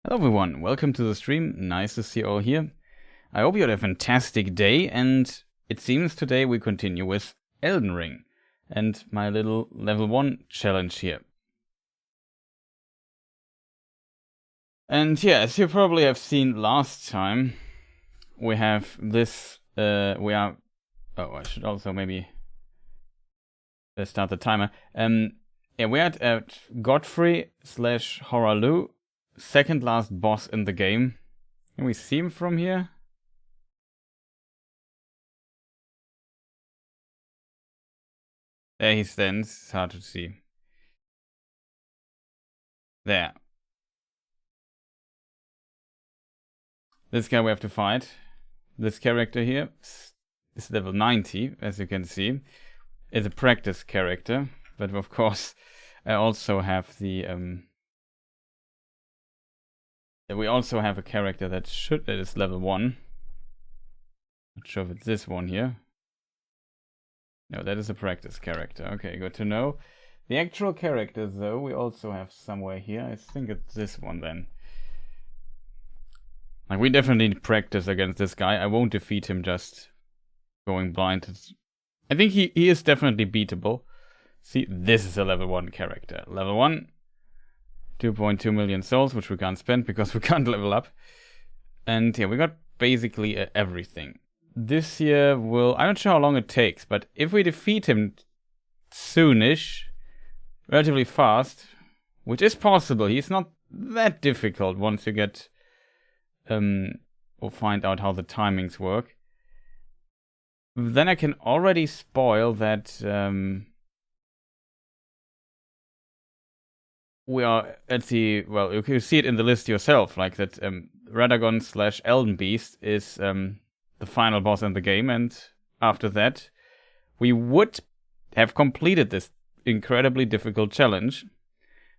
Hello everyone, welcome to the stream, nice to see you all here. I hope you had a fantastic day, and it seems today we continue with Elden Ring and my little level 1 challenge here. And yeah, as you probably have seen last time, we have this, I should also maybe start the timer. Yeah, we're at Godfrey / Hoarah Loux, second last boss in the game. Can we see him from here? There he stands. It's hard to see. There. This guy we have to fight. This character here is level 90, as you can see. Is a practice character, but of course I also have the we also have a character that is level 1. Not sure if it's this one here. No, that is a practice character. Okay, good to know. The actual character, though, we also have somewhere here. I think it's this one then. Like, we definitely need practice against this guy. I won't defeat him just going blind. I think he is definitely beatable. See, this is a level 1 character. Level 1. 2.2 million souls, which we can't spend because we can't level up. And yeah, we got basically everything. This year will... I'm not sure how long it takes, but if we defeat him soonish, relatively fast, which is possible, he's not that difficult once you get... or find out how the timings work. Then I can already spoil that... we are at the, well, you can see it in the list yourself, like that Radagon / Elden Beast is the final boss in the game, and after that we would have completed this incredibly difficult challenge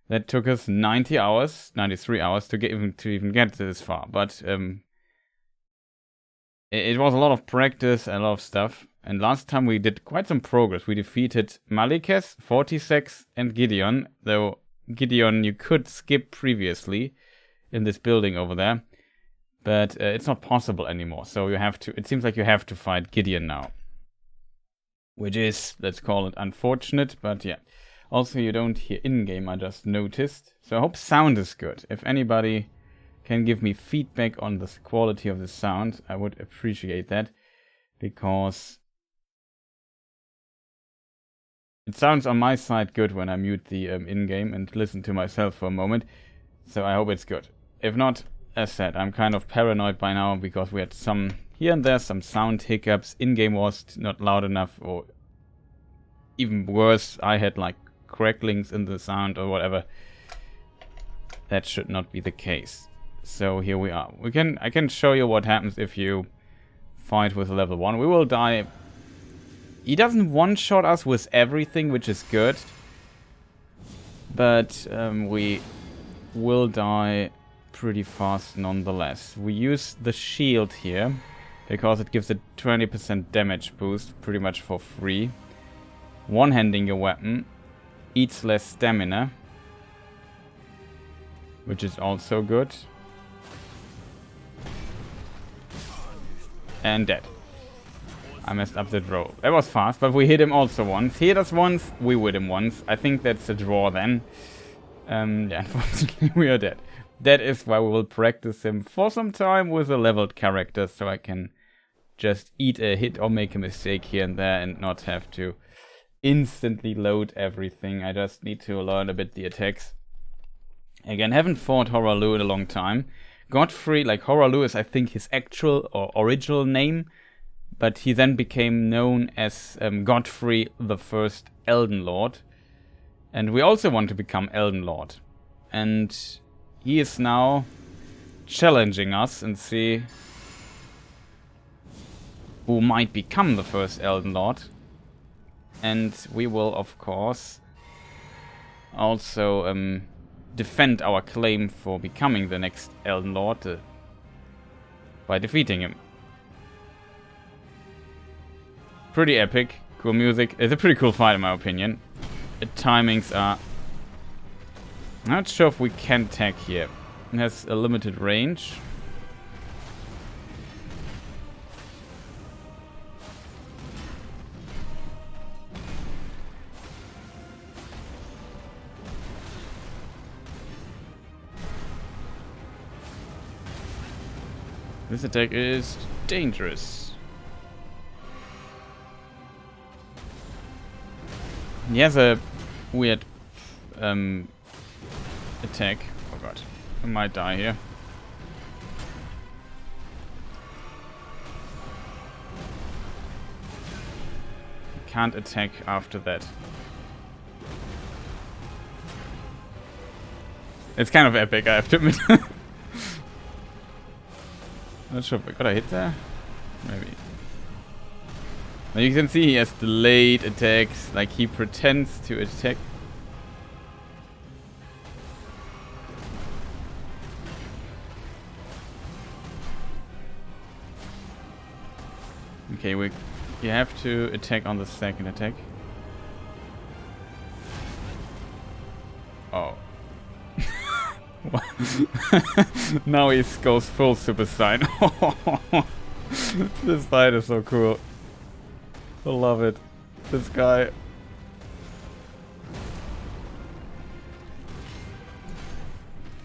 that took us 93 hours to even get this far, but it was a lot of practice and a lot of stuff, and last time we did quite some progress. We defeated Malenia, 46, and Gideon, though Gideon you could skip previously in this building over there, but it's not possible anymore, so you have to, it seems like you have to fight Gideon now, which is, let's call it, unfortunate, but yeah. Also, you don't hear in-game, I just noticed, so I hope sound is good. If anybody can give me feedback on the quality of the sound, I would appreciate that, because it sounds on my side good when I mute the in-game and listen to myself for a moment, so I hope it's good. If not, as said, I'm kind of paranoid by now because we had some, here and there, some sound hiccups. In-game was not loud enough, or even worse, I had like cracklings in the sound or whatever. That should not be the case. So here we are. I can show you what happens if you fight with level 1. We will die. He doesn't one-shot us with everything, which is good. But we will die pretty fast nonetheless. We use the shield here because it gives a 20% damage boost pretty much for free. One-handing your weapon eats less stamina, which is also good. And dead. I messed up the draw. That was fast, but we hit him also once. He hit us once, we hit him once. I think that's a draw then. Yeah, unfortunately we are dead. That is why we will practice him for some time with a leveled character, so I can just eat a hit or make a mistake here and there and not have to instantly load everything. I just need to learn a bit the attacks. Again, haven't fought Hoarah Loux in a long time. Godfrey, like Hoarah Loux is I think his actual or original name, but he then became known as Godfrey the First Elden Lord. And we also want to become Elden Lord. And he is now challenging us and see who might become the first Elden Lord. And we will, of course, also defend our claim for becoming the next Elden Lord by defeating him. Pretty epic, cool music. It's a pretty cool fight in my opinion. The timings are... I'm not sure if we can tag here. It has a limited range. This attack is dangerous. He has a weird attack. Oh god, I might die here. Can't attack after that. It's kind of epic, I have to admit. Not sure if I got a hit there. Maybe. Now you can see he has delayed attacks, like he pretends to attack. Okay, you have to attack on the second attack. Oh. Now he goes full Super Saiyan. This fight is so cool. I love it. This guy.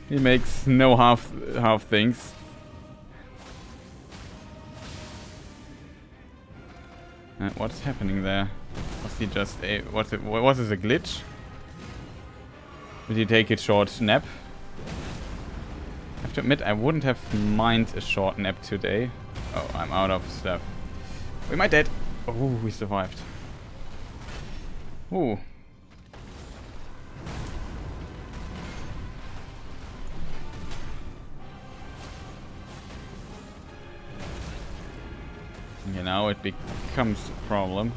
He makes no half things. What's happening there? Was he just a was this a glitch? Did he take a short nap? I have to admit, I wouldn't have minded a short nap today. Oh, I'm out of stuff. We might dead. Oh, we survived. Ooh. Okay, now it becomes a problem.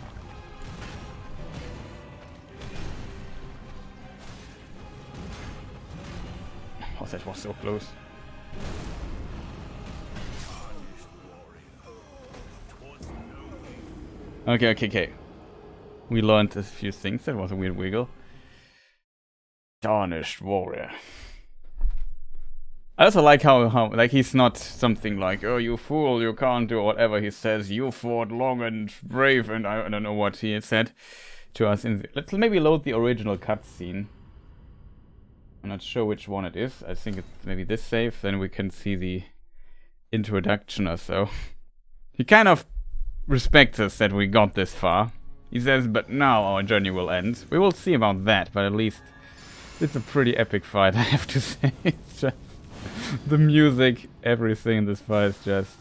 Oh, that was so close. Okay. We learned a few things. That was a weird wiggle. Tarnished warrior. I also like how like he's not something like, oh you fool, you can't do whatever he says. You fought long and brave, and I don't know what he said to us. Let's maybe load the original cutscene. I'm not sure which one it is. I think it's maybe this save. Then we can see the introduction or so. He kind of respects us that we got this far. He says, but now our journey will end. We will see about that, but at least it's a pretty epic fight, I have to say. It's just the music, everything in this fight is just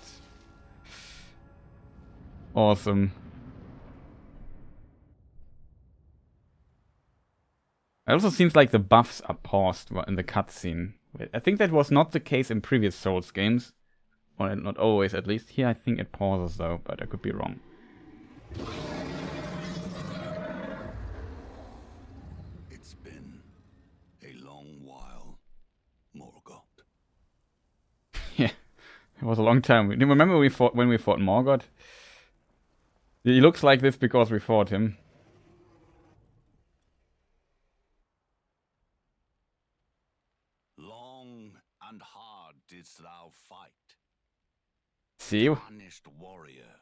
awesome. It also seems like the buffs are paused in the cutscene. I think that was not the case in previous Souls games. Or not always, at least. Here I think it pauses though, but I could be wrong. It's been a long while, Morgoth. Yeah, it was a long time. Do you remember when we fought Morgoth? He looks like this because we fought him. Long and hard didst thou fight. See? Tarnished warrior,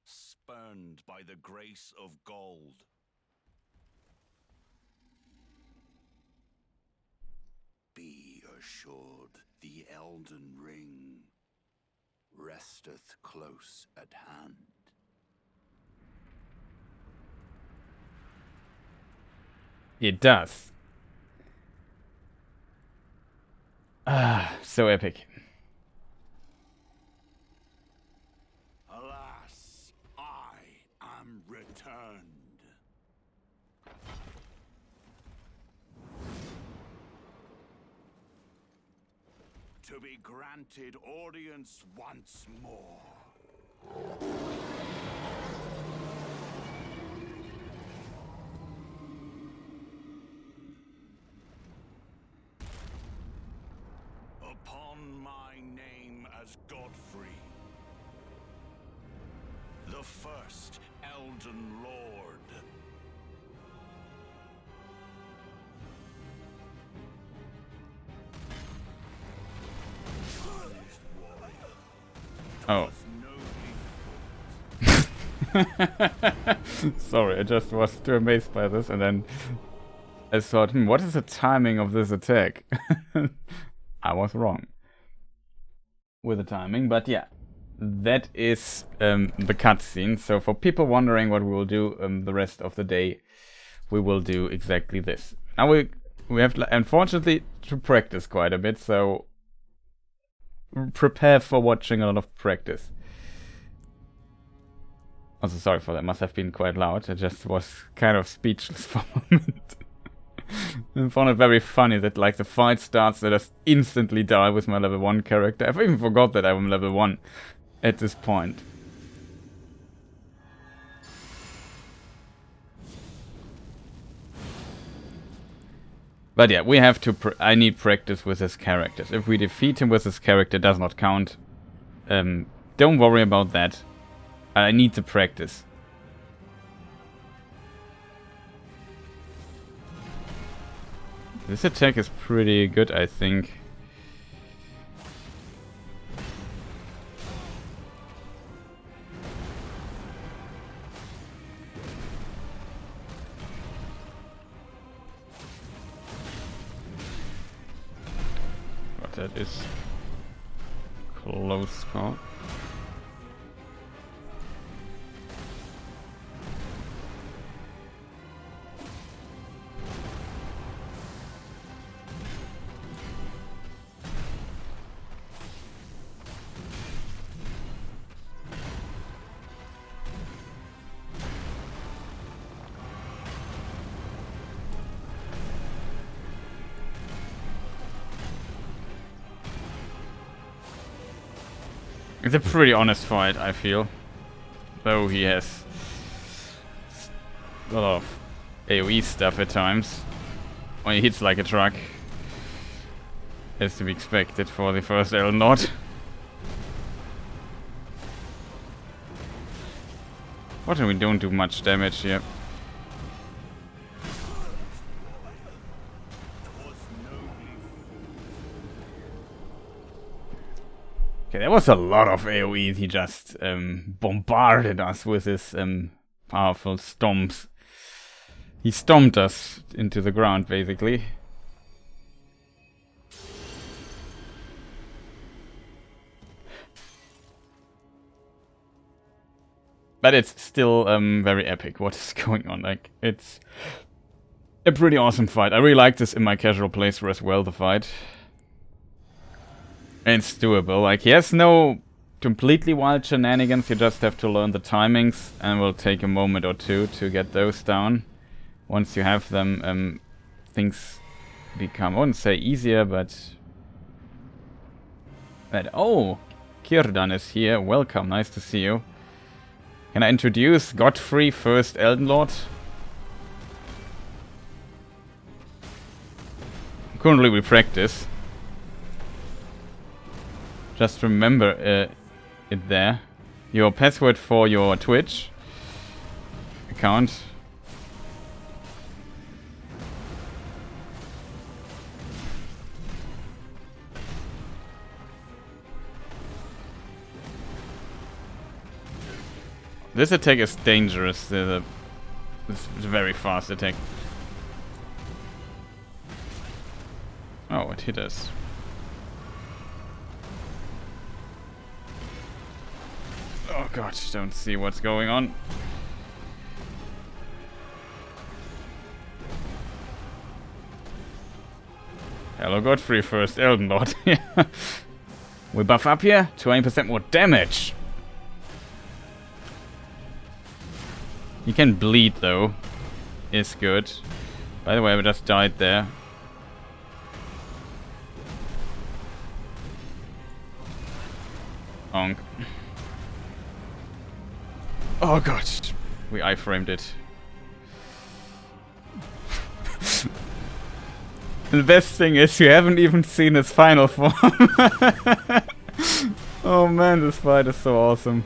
spurned by the grace of gold. Be assured the Elden Ring resteth close at hand. It does. Ah, so epic. Alas, I am returned. To be granted audience once more. Upon my name as Godfrey, the first Elden Lord. Oh. Sorry, I just was too amazed by this, and then I thought, what is the timing of this attack? I was wrong with the timing, but yeah, that is the cutscene. So for people wondering what we will do the rest of the day, we will do exactly this. Now we have unfortunately to practice quite a bit, so prepare for watching a lot of practice. Also, sorry for that, must have been quite loud. I just was kind of speechless for a moment. I found it very funny that like the fight starts and I just instantly die with my level 1 character. I've even forgot that I'm level 1 at this point. But yeah, we have to. I need practice with his characters. If we defeat him with his character, it does not count. Don't worry about that. I need to practice. This attack is pretty good, I think. But that is close call. It's a pretty honest fight, I feel. Though he has a lot of AoE stuff at times. When he hits like a truck. As to be expected for the first Elden Knot. Fortunately, we don't do much damage here. Okay, there was a lot of AoE. He just bombarded us with his powerful stomps. He stomped us into the ground, basically. But it's still very epic what is going on. Like, it's a pretty awesome fight. I really like this in my casual playthrough as well, the fight. And it's doable. Like, he has no completely wild shenanigans. You just have to learn the timings, and it will take a moment or two to get those down. Once you have them, things become, I wouldn't say easier, but oh, Kirdan is here. Welcome, nice to see you. Can I introduce Godfrey, first Elden Lord? Currently we practice. Just remember it there. Your password for your Twitch account. This attack is dangerous. It's a very fast attack. Oh, it hit us. Oh god, don't see what's going on. Hello Godfrey, first Elden Lord. We buff up here, 20% more damage. You can bleed though. Is good. By the way, I just died there. Onk. Oh god, we iframed it. The best thing is you haven't even seen its final form. Oh man, this fight is so awesome.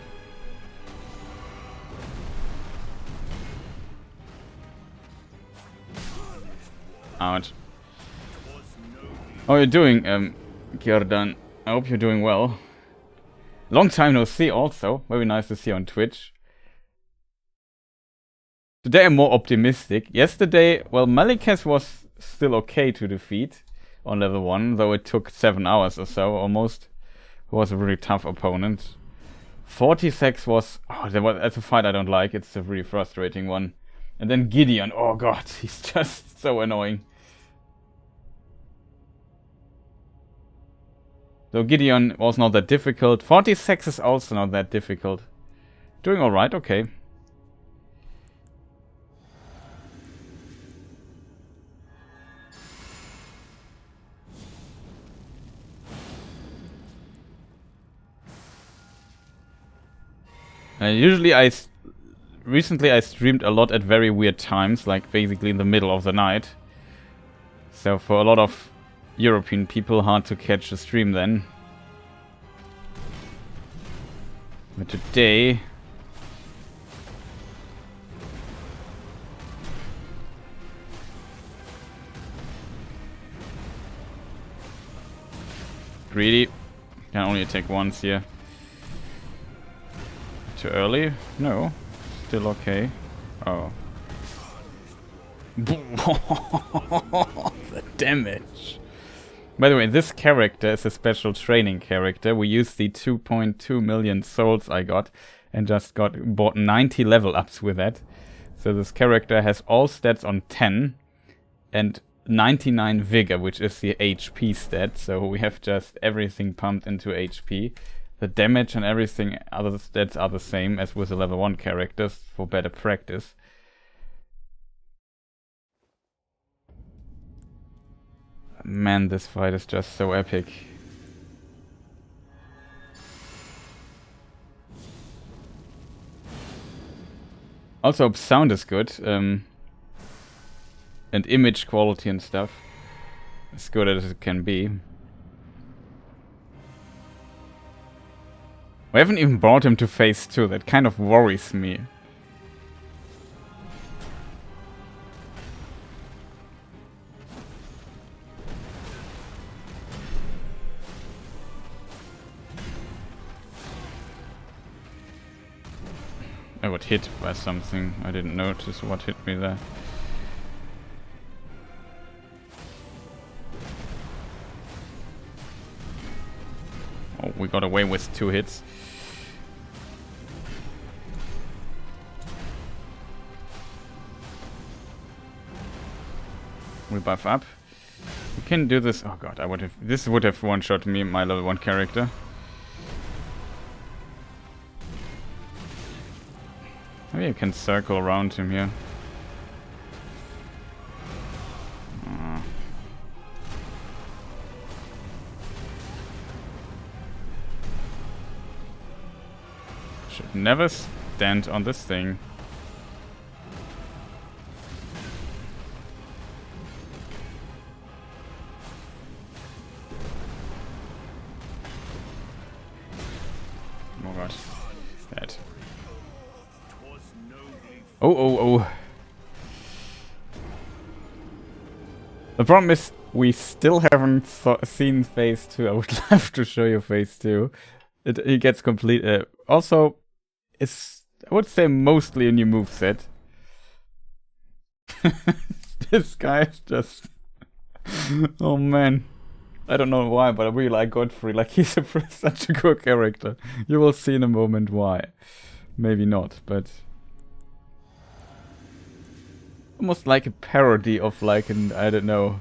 Ouch. How are you doing, Kjardan? I hope you're doing well. Long time no see also. Very nice to see on Twitch. Today I'm more optimistic. Yesterday, well, Malikes was still okay to defeat on level 1, though it took 7 hours or so almost. It was a really tough opponent. 46 was... Oh, that's a fight I don't like. It's a really frustrating one. And then Gideon. Oh god, he's just so annoying. So Gideon was not that difficult. 46 is also not that difficult. Doing alright, okay. Recently I streamed a lot at very weird times, like basically in the middle of the night. So for a lot of European people, hard to catch a stream then. But today... Greedy. Can only attack once here. Too early? No. Still okay. Oh. The damage. By the way, this character is a special training character. We used the 2.2 million souls I got and just bought 90 level ups with that. So this character has all stats on 10 and 99 Vigor, which is the HP stat. So we have just everything pumped into HP. The damage and everything, other stats are the same as with the level 1 characters for better practice. Man, this fight is just so epic. Also, sound is good. And image quality and stuff. As good as it can be. We haven't even brought him to phase 2. That kind of worries me. I got hit by something. I didn't notice what hit me there. Oh, we got away with 2 hits. We buff up. We can do this. Oh god, this would have one-shot me, my level 1 character. Maybe I can circle around him here. Should never stand on this thing. Oh god. That. Oh. The problem is we still haven't seen phase 2. I would love to show you phase 2. It gets complete. Also, it's, I would say, mostly a new moveset. This guy is just... Oh man. I don't know why, but I really like Godfrey. Like, he's such a good character. You will see in a moment why. Maybe not, but... Almost like a parody of like an, I don't know.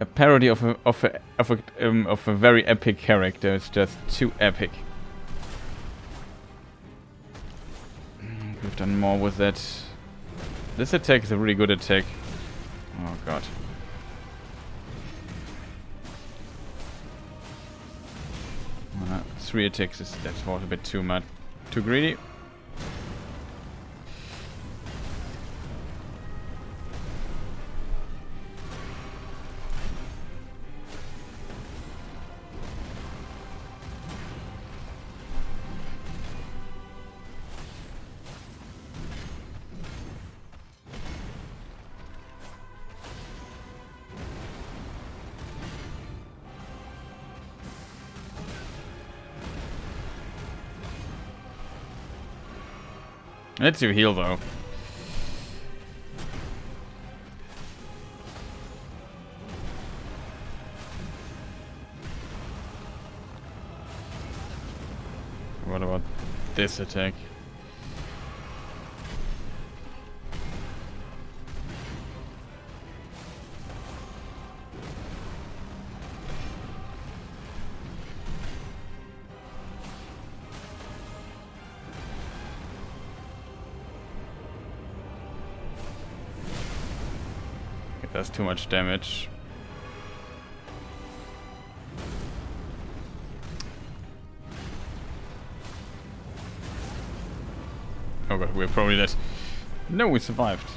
A parody of a very epic character. It's just too epic. We've done more with that. This attack is a really good attack. Oh god. Three attacks is that was a bit too much. Too greedy. Let's you heal though. What about this attack? It does too much damage. Oh god, we're probably dead. No, we survived.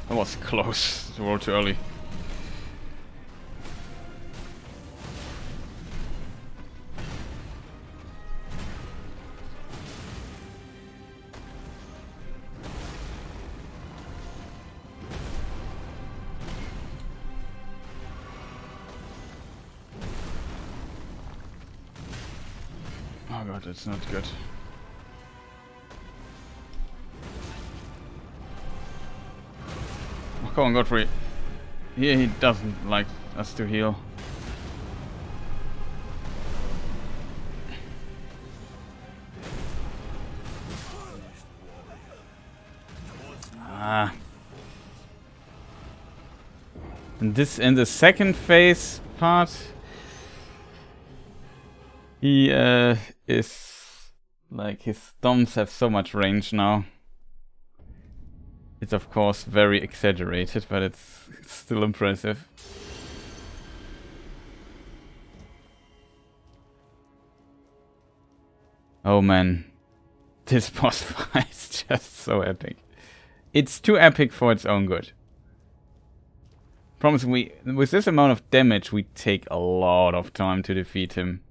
That was close. It rolled too early. Oh god, that's not good. Oh, come on, Godfrey. He doesn't like us to heal. Ah. And this in the second phase part, he is like his thumbs have so much range now. It's of course very exaggerated, but it's still impressive. Oh man, this boss fight is just so epic. It's too epic for its own good. Promise we, with this amount of damage, we take a lot of time to defeat him.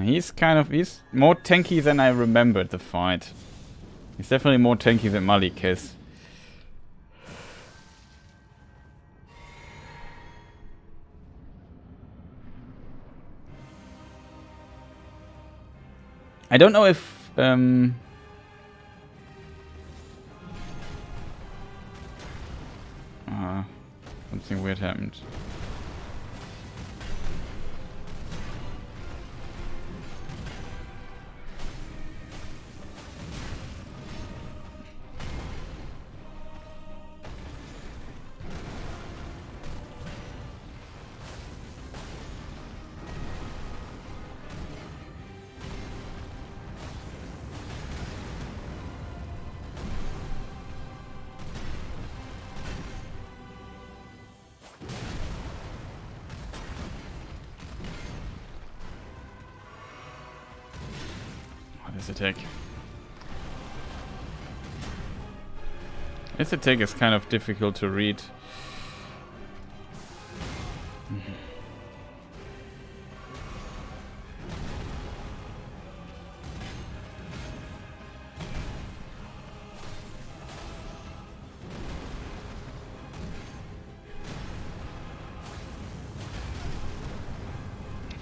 He's more tanky than I remembered the fight. He's definitely more tanky than Malik is. I don't know if something weird happened. This attack. This attack is kind of difficult to read.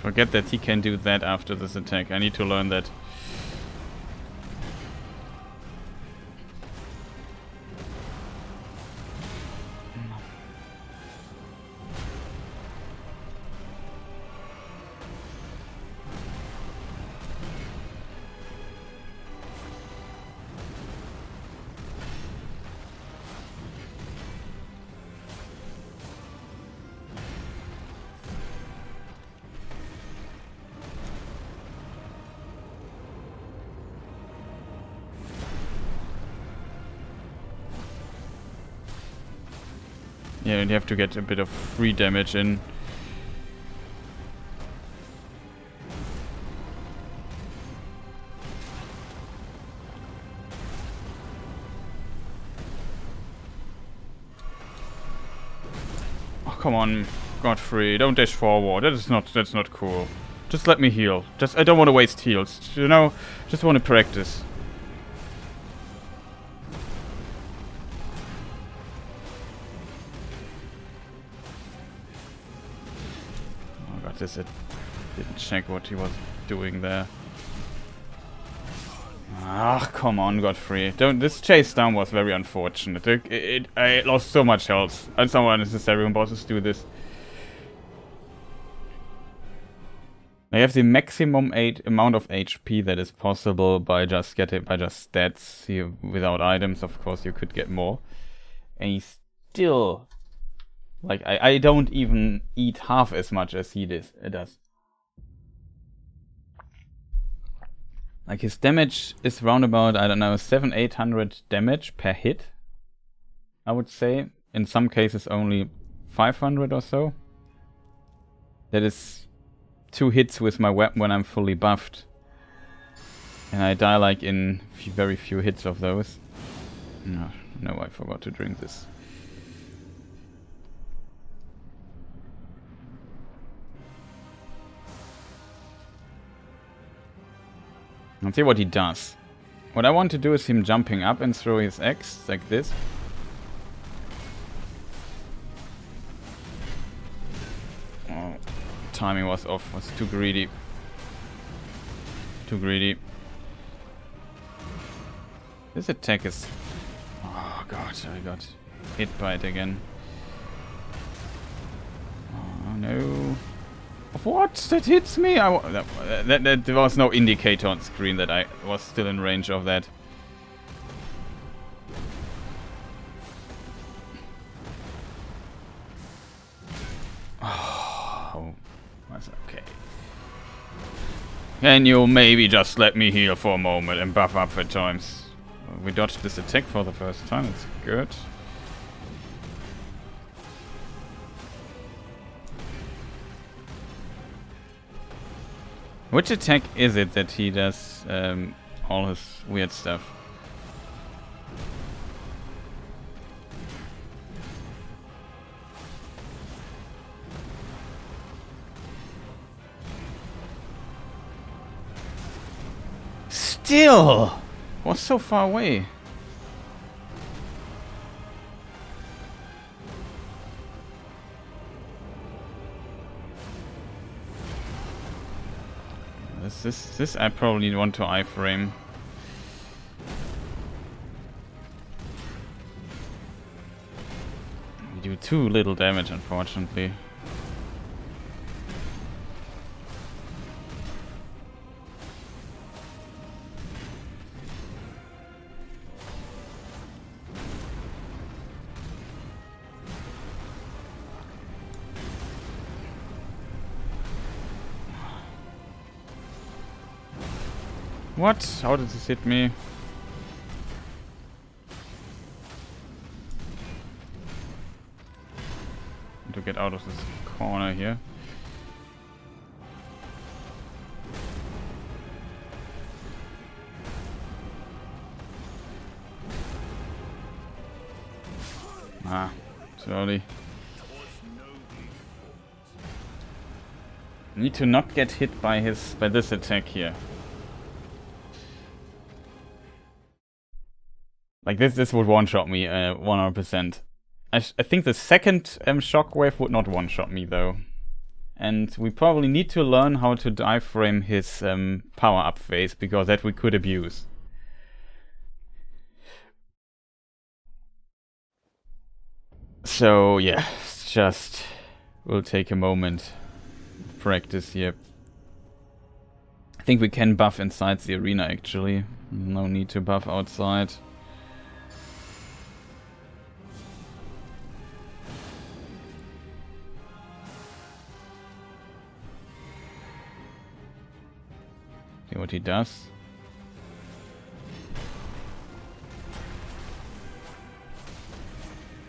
Forget that he can do that after this attack. I need to learn that. Yeah, and you have to get a bit of free damage in. Oh, come on, Godfrey, don't dash forward. That's not cool. Just let me heal. I don't want to waste heals. You know, just want to practice. It didn't check what he was doing there. Ah, come on, Godfrey. Don't. This chase down was very unfortunate. I lost so much health. It's not unnecessary when bosses do this. I have the maximum amount of HP that is possible by just stats. Here, without items, of course, you could get more. And he still, like, I don't even eat half as much as he does. Like, his damage is round about, I don't know, 700-800 damage per hit, I would say. In some cases only 500 or so. That is 2 hits with my weapon when I'm fully buffed. And I die like in very few hits of those. No, I forgot to drink this. Let's see what he does. What I want to do is him jumping up and throw his axe like this. Oh, timing was off, was too greedy. Too greedy. This attack is... Oh god, I got hit by it again. Oh no. What? That hits me? There was no indicator on screen that I was still in range of that. Oh, that's okay. Can you maybe just let me heal for a moment and buff up for times? We dodged this attack for the first time, that's good. Which attack is it that he does all his weird stuff? Still! Was so far away. This I probably want to iframe. We do too little damage, unfortunately. What? How did this hit me? To get out of this corner here. Ah, too early. Need to not get hit by this attack here. Like this would one-shot me 100%. I think the second shockwave would not one-shot me though. And we probably need to learn how to iframe his power-up phase, because that we could abuse. So yeah, it's just... we'll take a moment of practice here. I think we can buff inside the arena actually. No need to buff outside. See what he does.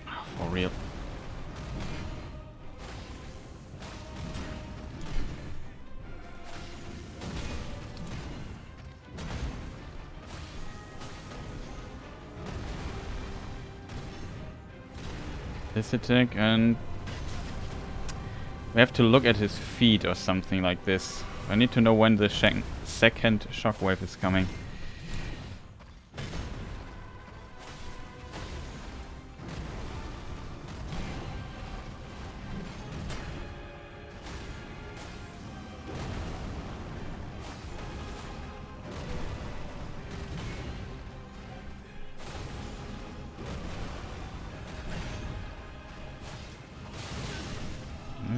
Oh, for real. This attack, and we have to look at his feet or something like this. I need to know when the second shockwave is coming.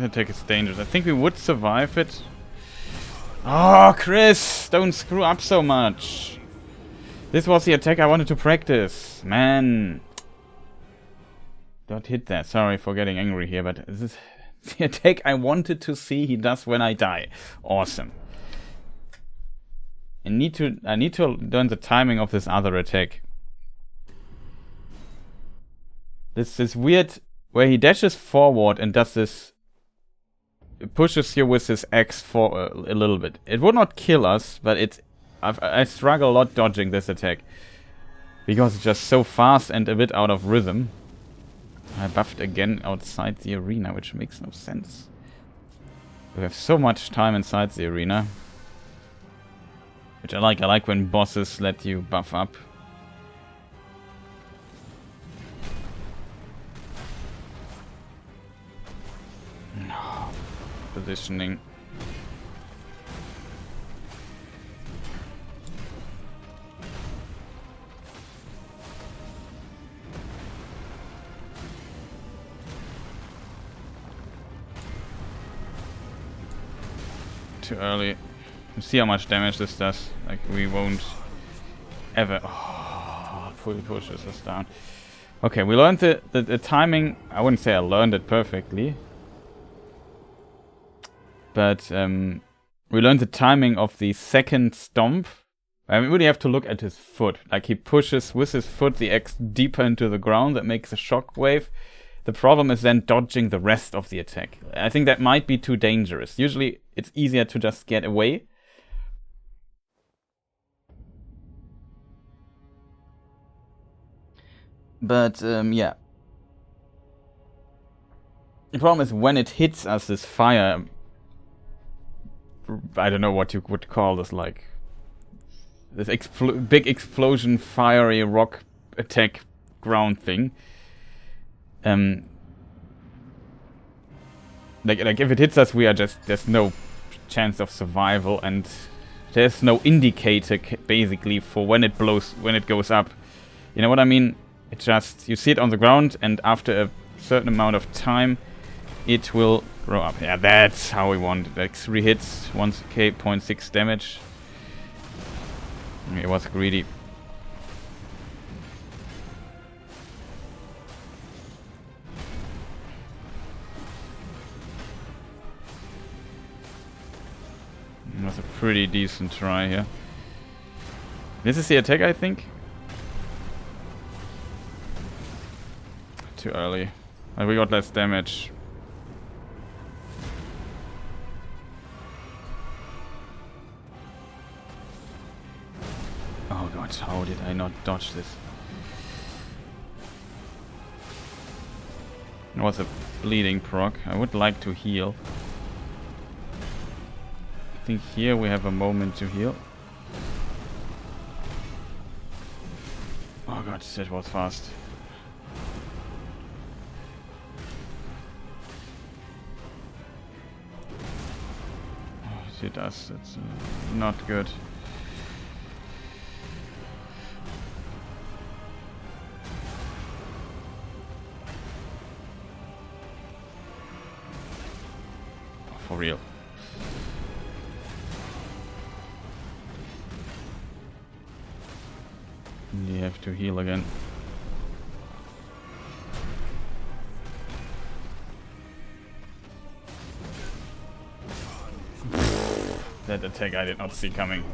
This attack is dangerous. I think we would survive it. Oh, Chris! Don't screw up so much. This was the attack I wanted to practice. Man. Don't hit that. Sorry for getting angry here, but this is the attack I wanted to see he does when I die. Awesome. I need to learn the timing of this other attack. This is weird where he dashes forward and does this, pushes you with his axe for a little bit. It would not kill us, but I struggle a lot dodging this attack because it's just so fast and a bit out of rhythm. I buffed again outside the arena, which makes no sense. We have so much time inside the arena, which I like. I like when bosses let you buff up. Positioning. Too early. You see how much damage this does. Like, we won't ever... Oh, fully pushes us down. Okay, we learned the timing. I wouldn't say I learned it perfectly. But we learned the timing of the second stomp. I mean, we really have to look at his foot. Like, he pushes with his foot the axe deeper into the ground. That makes a shock wave. The problem is then dodging the rest of the attack. I think that might be too dangerous. Usually it's easier to just get away. But yeah. The problem is when it hits us, this fire... I don't know what you would call this, like... This big explosion, fiery rock attack ground thing. Like if it hits us, we are just... There's no chance of survival, and there's no indicator, basically, for when it blows, when it goes up. You know what I mean? It just... You see it on the ground, and after a certain amount of time, it will grow up. Yeah, that's how we want it. Like 3 hits, 1k, 0.6 damage. It was greedy. It was a pretty decent try here. This is the attack, I think. Too early. But we got less damage. Oh god, how did I not dodge this? It was a bleeding proc. I would like to heal. I think here we have a moment to heal. Oh god, that was fast. Oh, it does. It's not good. For real. You have to heal again. That attack I did not see coming.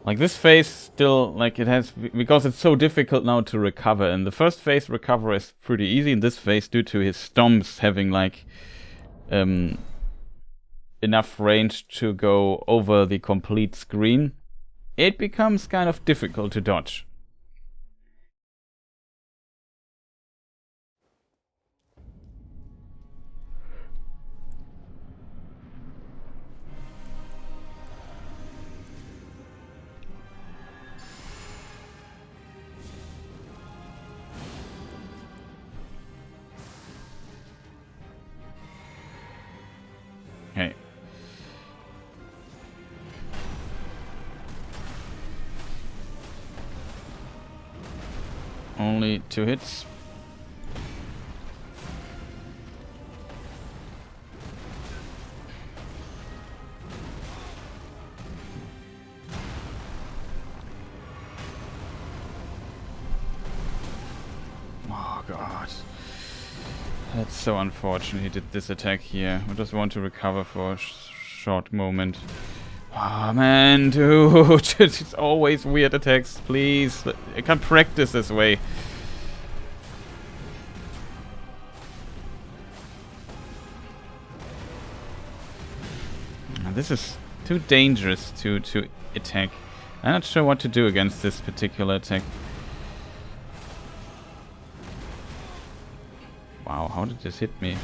Like this phase still, like it has, because it's so difficult now to recover. In the first phase, recover is pretty easy. In this phase, due to his stomps having like enough range to go over the complete screen, it becomes kind of difficult to dodge. Okay. Only 2 hits. so unfortunate he did this attack here. I just want to recover for a short moment. Oh man, dude, it's always weird attacks, please. I can't practice this way. This is too dangerous to attack. I'm not sure what to do against this particular attack. Wow, how did this hit me?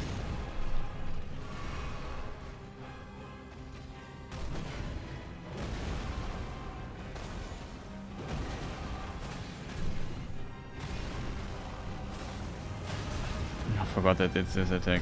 I forgot that it's this attack.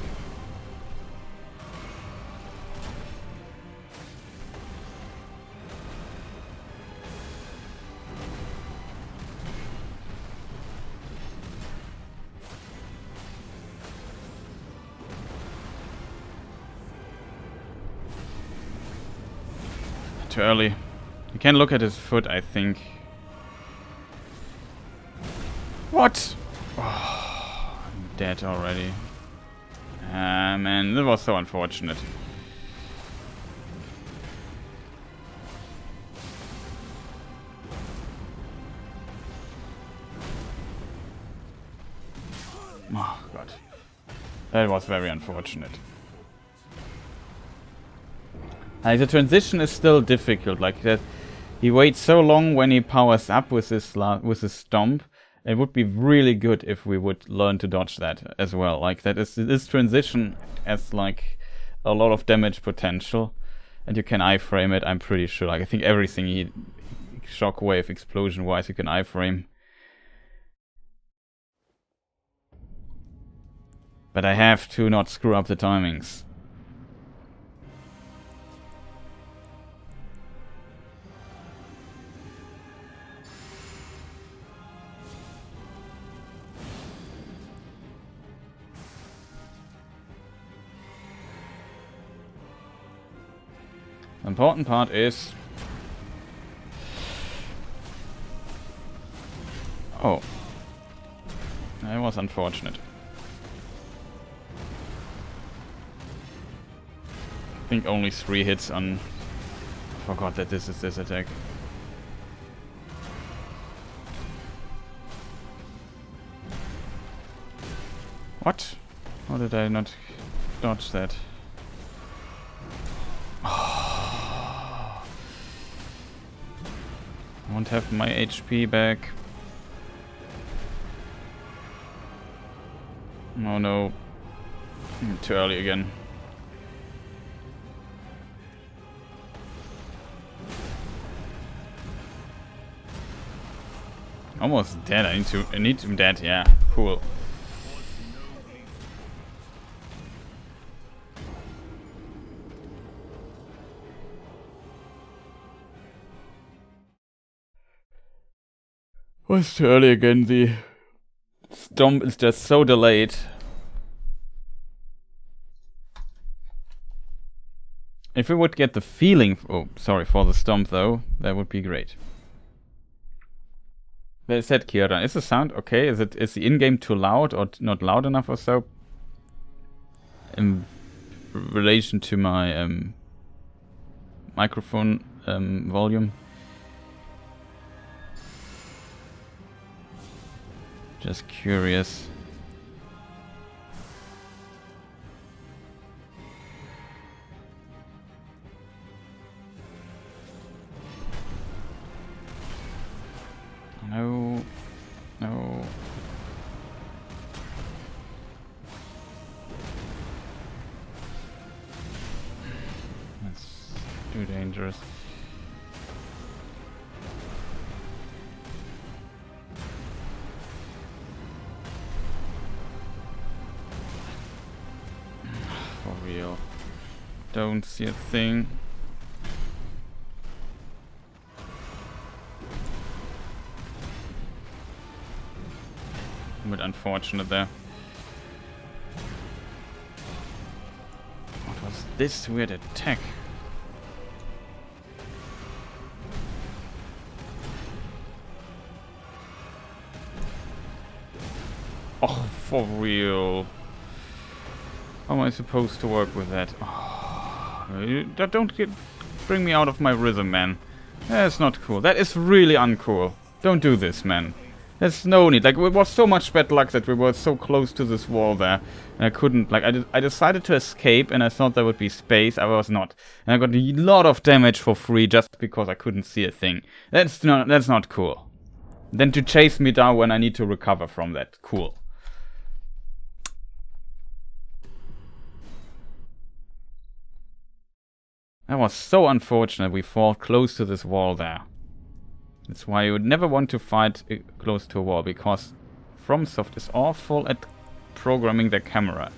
Too early. You can look at his foot, I think. What? Oh, I'm dead already. Man, that was so unfortunate. Oh, God. That was very unfortunate. The transition is still difficult, like that. He waits so long when he powers up with his stomp. It would be really good if we would learn to dodge that as well. Like that is this transition has like a lot of damage potential, and you can iframe it. I'm pretty sure. Like I think everything he shockwave explosion wise you can iframe. But I have to not screw up the timings. The important part is... Oh. That was unfortunate. I think only 3 hits on... I forgot that this is this attack. What? How did I not dodge that? I won't have my HP back. Oh no. Too early again. Almost dead. I need him dead. Yeah, cool. Was too early again. The stomp is just so delayed. If we would get the feeling, oh, sorry for the stomp though, that would be great. They said Kira. Is the sound okay? Is the in-game too loud or not loud enough or so? In relation to my microphone volume. Just curious. No. No. That's too dangerous. For real. Don't see a thing. A bit unfortunate there. What was this weird attack? Oh, for real. How am I supposed to work with that? Don't bring me out of my rhythm, man. That's not cool. That is really uncool. Don't do this, man. There's no need. Like, it was so much bad luck that we were so close to this wall there. And I couldn't, like, I decided to escape and I thought there would be space. I was not. And I got a lot of damage for free just because I couldn't see a thing. That's not cool. Then to chase me down when I need to recover from that. Cool. That was so unfortunate. We fought close to this wall there. That's why you would never want to fight close to a wall, because FromSoft is awful at programming their camera.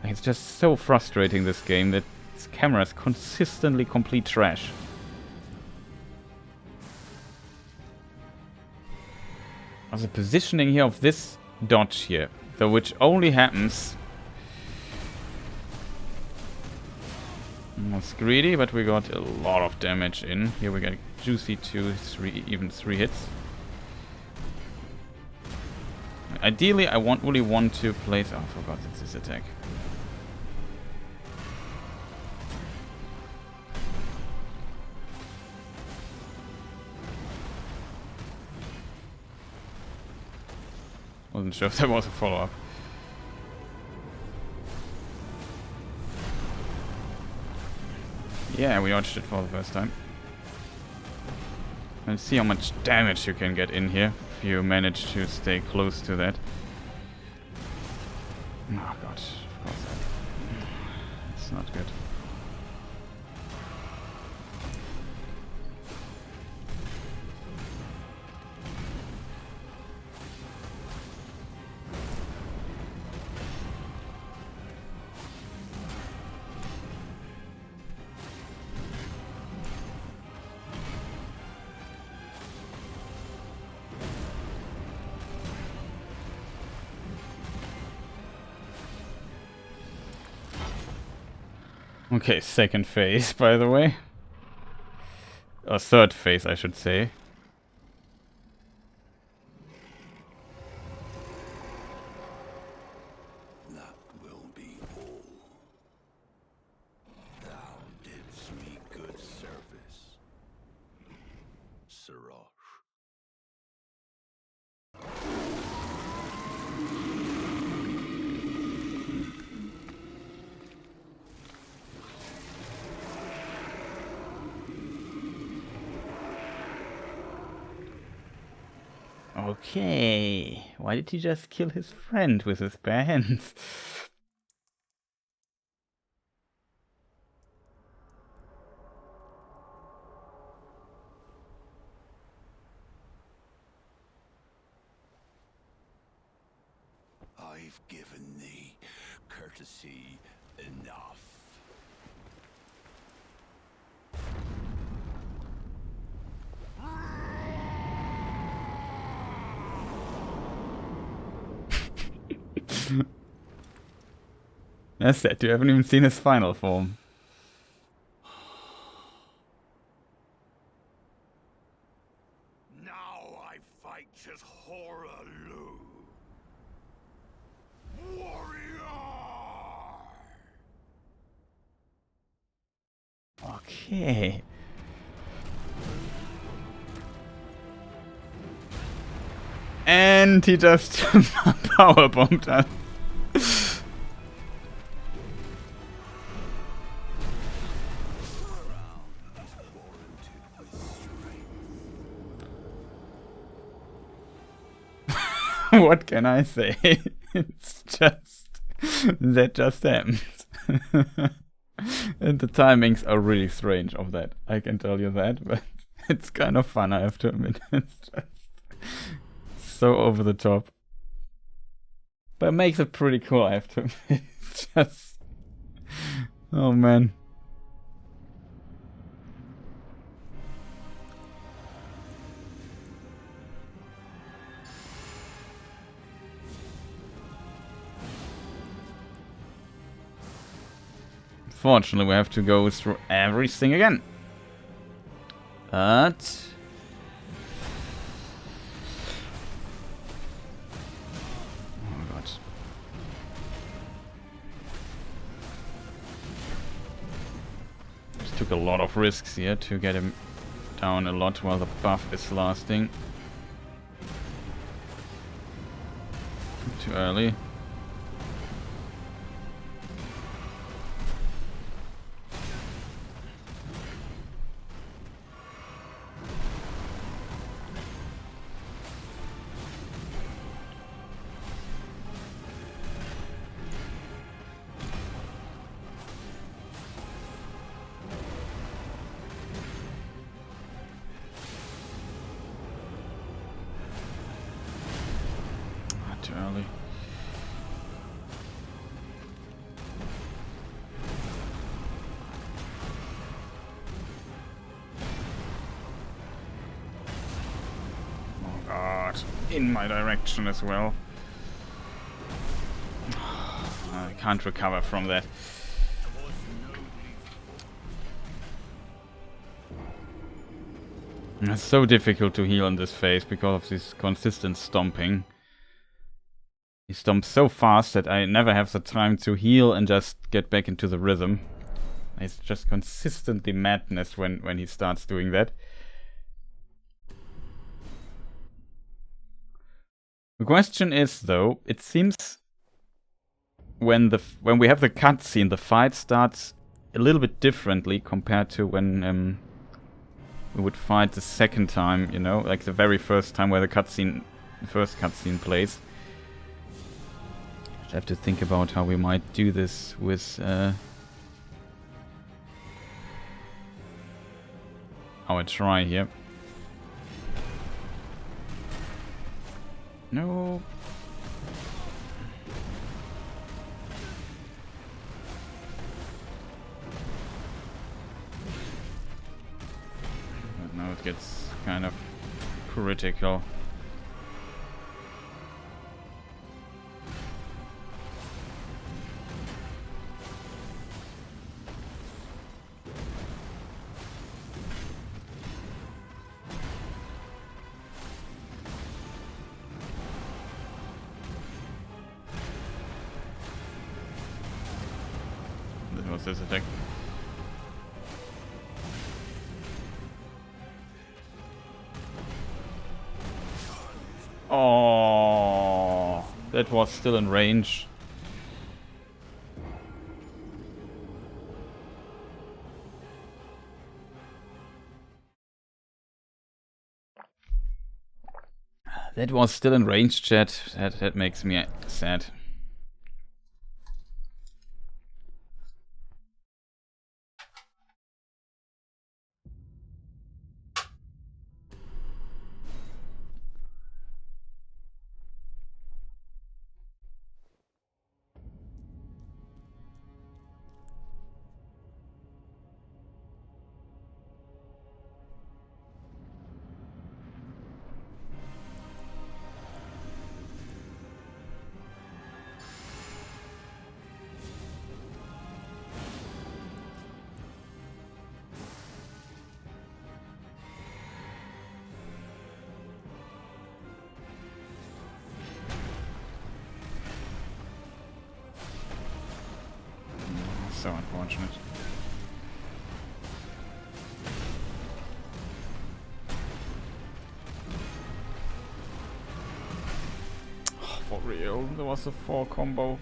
Like, it's just so frustrating, this game, that its camera is consistently complete trash. The positioning here of this dodge here, though, which only happens... It's greedy, but we got a lot of damage in. Here we got juicy 2, 3, even 3 hits. Ideally, I really want to place... Oh, I forgot it's this attack. Wasn't sure if that was a follow-up. Yeah, we dodged it for the first time. Let's see how much damage you can get in here if you manage to stay close to that. Oh god, of course. It's not good. Okay, second phase, by the way. Or third phase, I should say. That will be all. Thou didst me good service, Sirach. Okay, why did he just kill his friend with his bare hands? I've given thee courtesy enough. That's it, you haven't even seen his final form. Now I fight as Hoarah Loux, warrior. Okay. And he just power bombed us. What can I say? It's just... that just happened. And the timings are really strange of that. I can tell you that, but it's kind of fun, I have to admit. It's just so over the top. But it makes it pretty cool, I have to admit. It's just... oh man. Fortunately, we have to go through everything again. But... oh god. Took a lot of risks here to get him down a lot while the buff is lasting. Too early. Too early. Oh god, in my direction as well. I can't recover from that. It's so difficult to heal in this phase because of this consistent stomping. He stomps so fast that I never have the time to heal and just get back into the rhythm. It's just consistently madness when he starts doing that. The question is, though, it seems when we have the cutscene, the fight starts a little bit differently compared to when we would fight the second time, you know, like the very first time where the first cutscene plays. I have to think about how we might do this with our try here. No. But now it gets kind of critical. This attack. Oh, that was still in range. That was still in range, chat. That makes me sad. So unfortunate. Oh, for real, there was a 4 combo.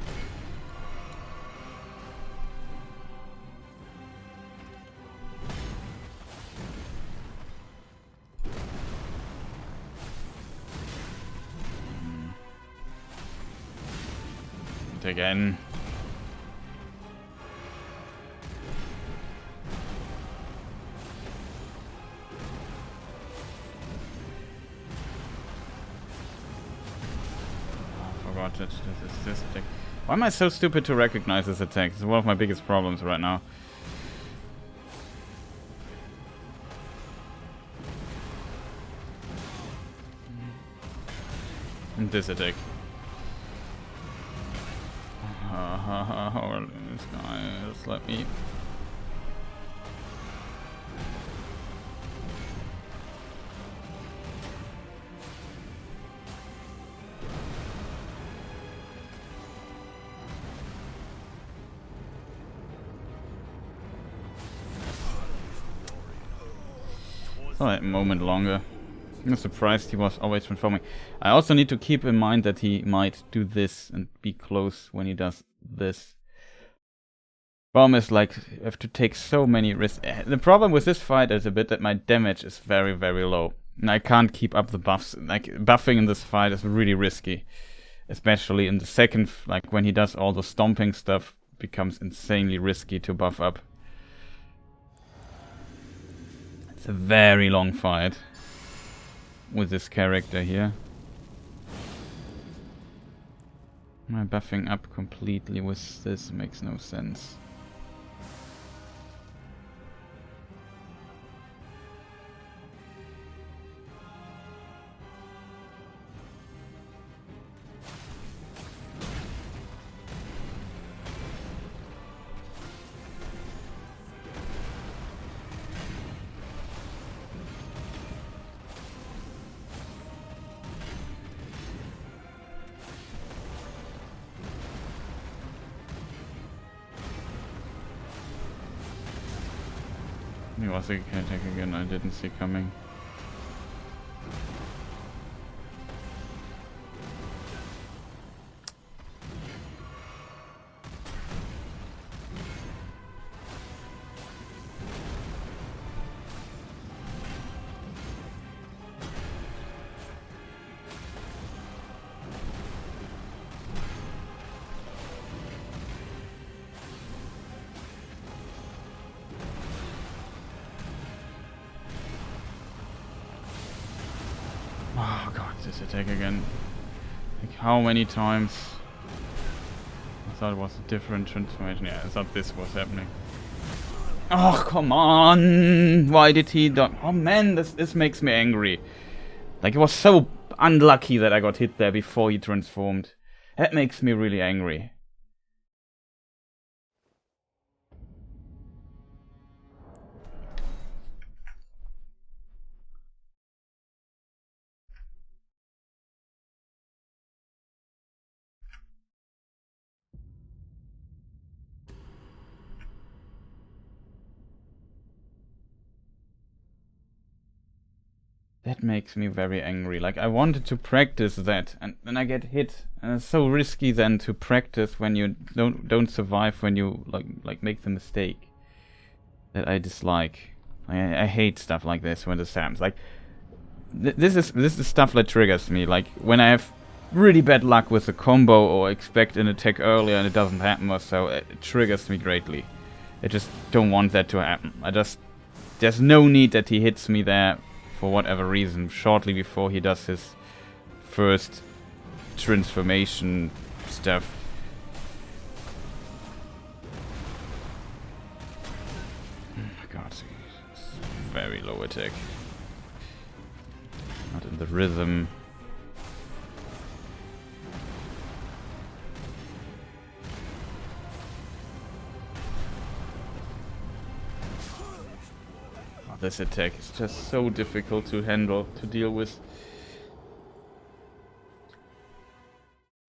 Again. This attack. Why am I so stupid to recognize this attack? It's one of my biggest problems right now. And this attack. This guy, just let me. for a moment longer. I'm surprised he was always transforming. I also need to keep in mind that he might do this and be close when he does this. Problem is, like, I have to take so many risks. The problem with this fight is a bit that my damage is very, very low. And I can't keep up the buffs. Like, buffing in this fight is really risky. Especially in the second, like, when he does all the stomping stuff, it becomes insanely risky to buff up. It's a very long fight with this character here. Am I buffing up completely with this? Makes no sense. He was a attack again, I didn't see coming. Oh god, this attack again. Like, how many times? I thought it was a different transformation. Yeah, I thought this was happening. Oh, come on! Why did he do— Oh man, this makes me angry. Like, it was so unlucky that I got hit there before he transformed. That makes me really angry. That makes me very angry. Like, I wanted to practice that, and then I get hit. And it's so risky then to practice when you don't survive, when you like make the mistake that I dislike. I hate stuff like this when this happens. Like, this is stuff that triggers me. Like, when I have really bad luck with a combo or expect an attack earlier and it doesn't happen or so, it triggers me greatly. I just don't want that to happen. There's no need that he hits me there for whatever reason, shortly before he does his first transformation stuff. Oh my god, it's very low attack. Not in the rhythm. This attack is just so difficult to handle, to deal with.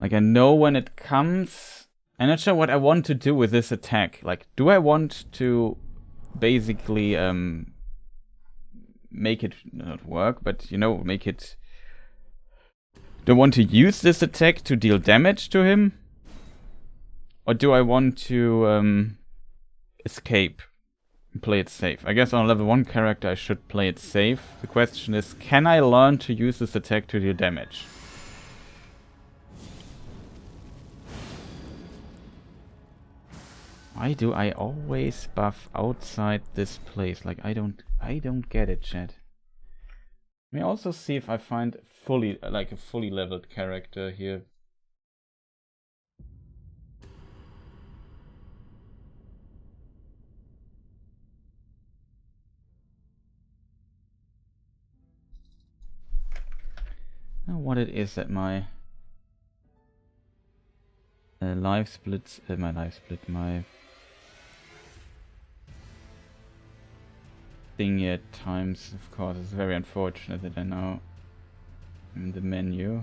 Like, I know when it comes. I'm not sure what I want to do with this attack. Like, do I want to basically make it not work, but, you know, make it... Do I want to use this attack to deal damage to him? Or do I want to escape? Play it safe. I guess on a level 1 character I should play it safe. The question is, can I learn to use this attack to deal damage? Why do I always buff outside this place? Like, I don't get it, chat. Let me also see if I find a fully leveled character here. What it is that my my thing at times, of course, it's very unfortunate that I now am in the menu.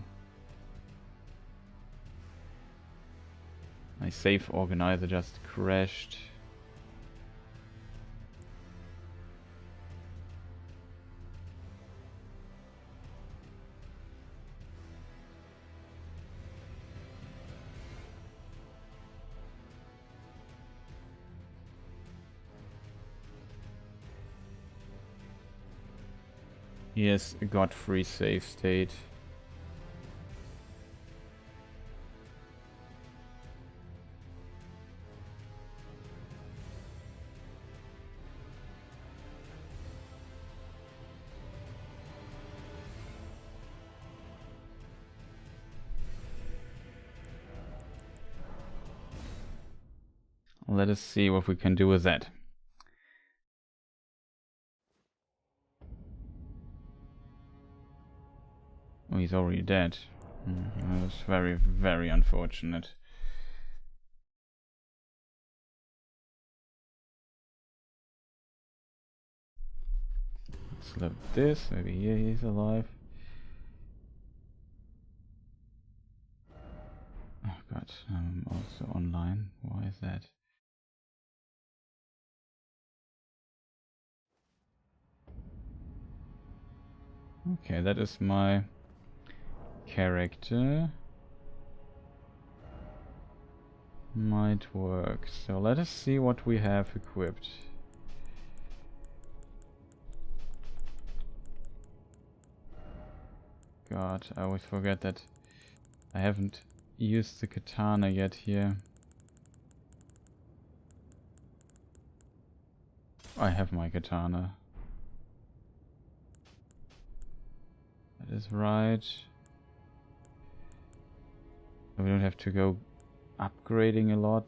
My save organizer just crashed. Here's a Godfrey save state. Let us see what we can do with that. Oh, he's already dead. That was very, very unfortunate. Let's look at this. Maybe here he's alive. Oh god, I'm also online. Why is that? Okay, that is my character. Might work. So let us see what we have equipped. God, I always forget that I haven't used the katana yet here. I have my katana. That is right. We don't have to go upgrading a lot.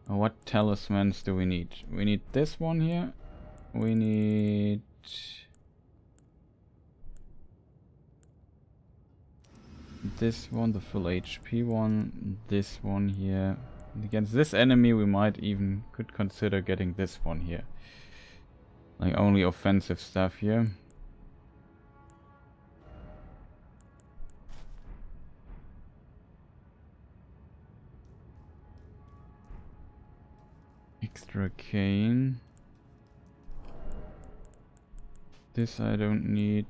What talismans do we need? We need this one here. We need... this one, the full HP one. This one here. Against this enemy we might even could consider getting this one here. Like only offensive stuff here. Extra Arcane. This I don't need.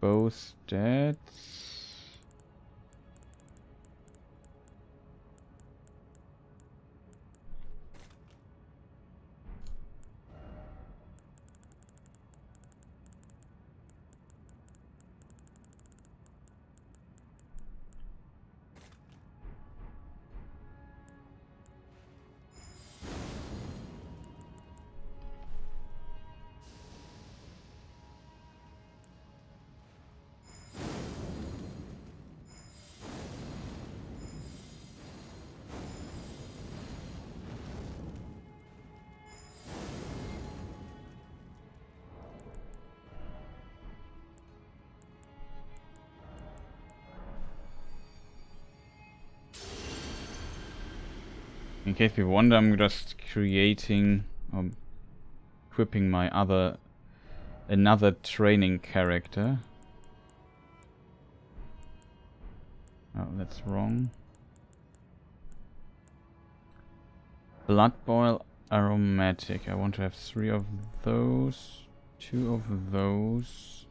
Both stats. In case you wonder, I'm just creating equipping my another training character. Oh, that's wrong. Blood Boil Aromatic. I want to have 3 of those, 2 of those.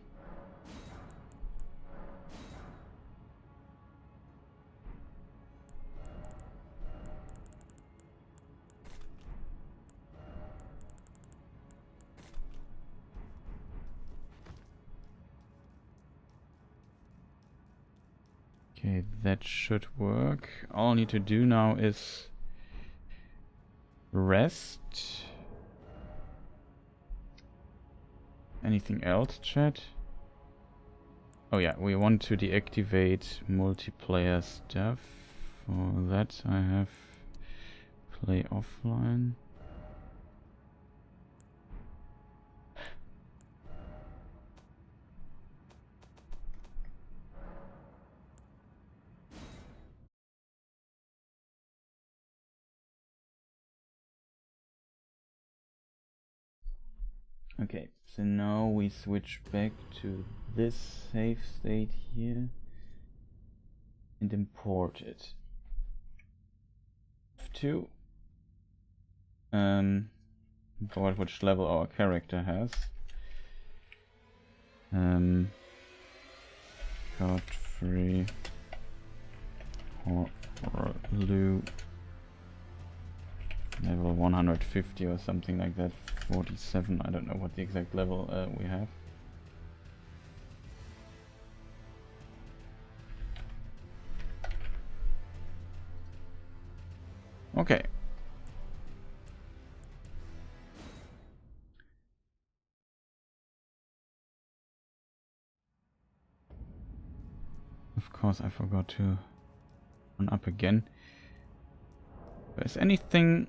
Okay, that should work. All I need to do now is rest. Anything else, chat? Oh yeah, we want to deactivate multiplayer stuff. For that I have play offline. Okay, so now we switch back to this save state here and import it. F2. Forward which level our character has. Godfrey, Hoarah Loux, Level 150 or something like that. 47, I don't know what the exact level we have. Okay. Of course, I forgot to run up again. Is anything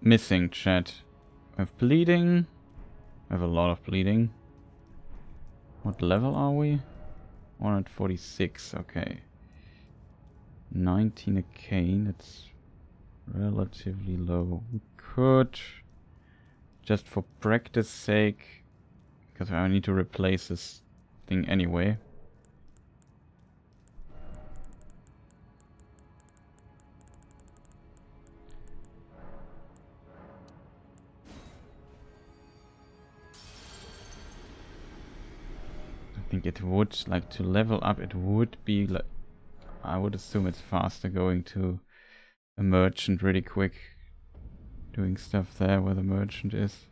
missing, chat? I have bleeding. I have a lot of bleeding. What level are we? 146, okay. 19 Arcane, that's relatively low. We could, just for practice sake, because I need to replace this thing anyway. I think it would, like, to level up, it would be, like, I would assume it's faster going to a merchant really quick. Doing stuff there where the merchant is.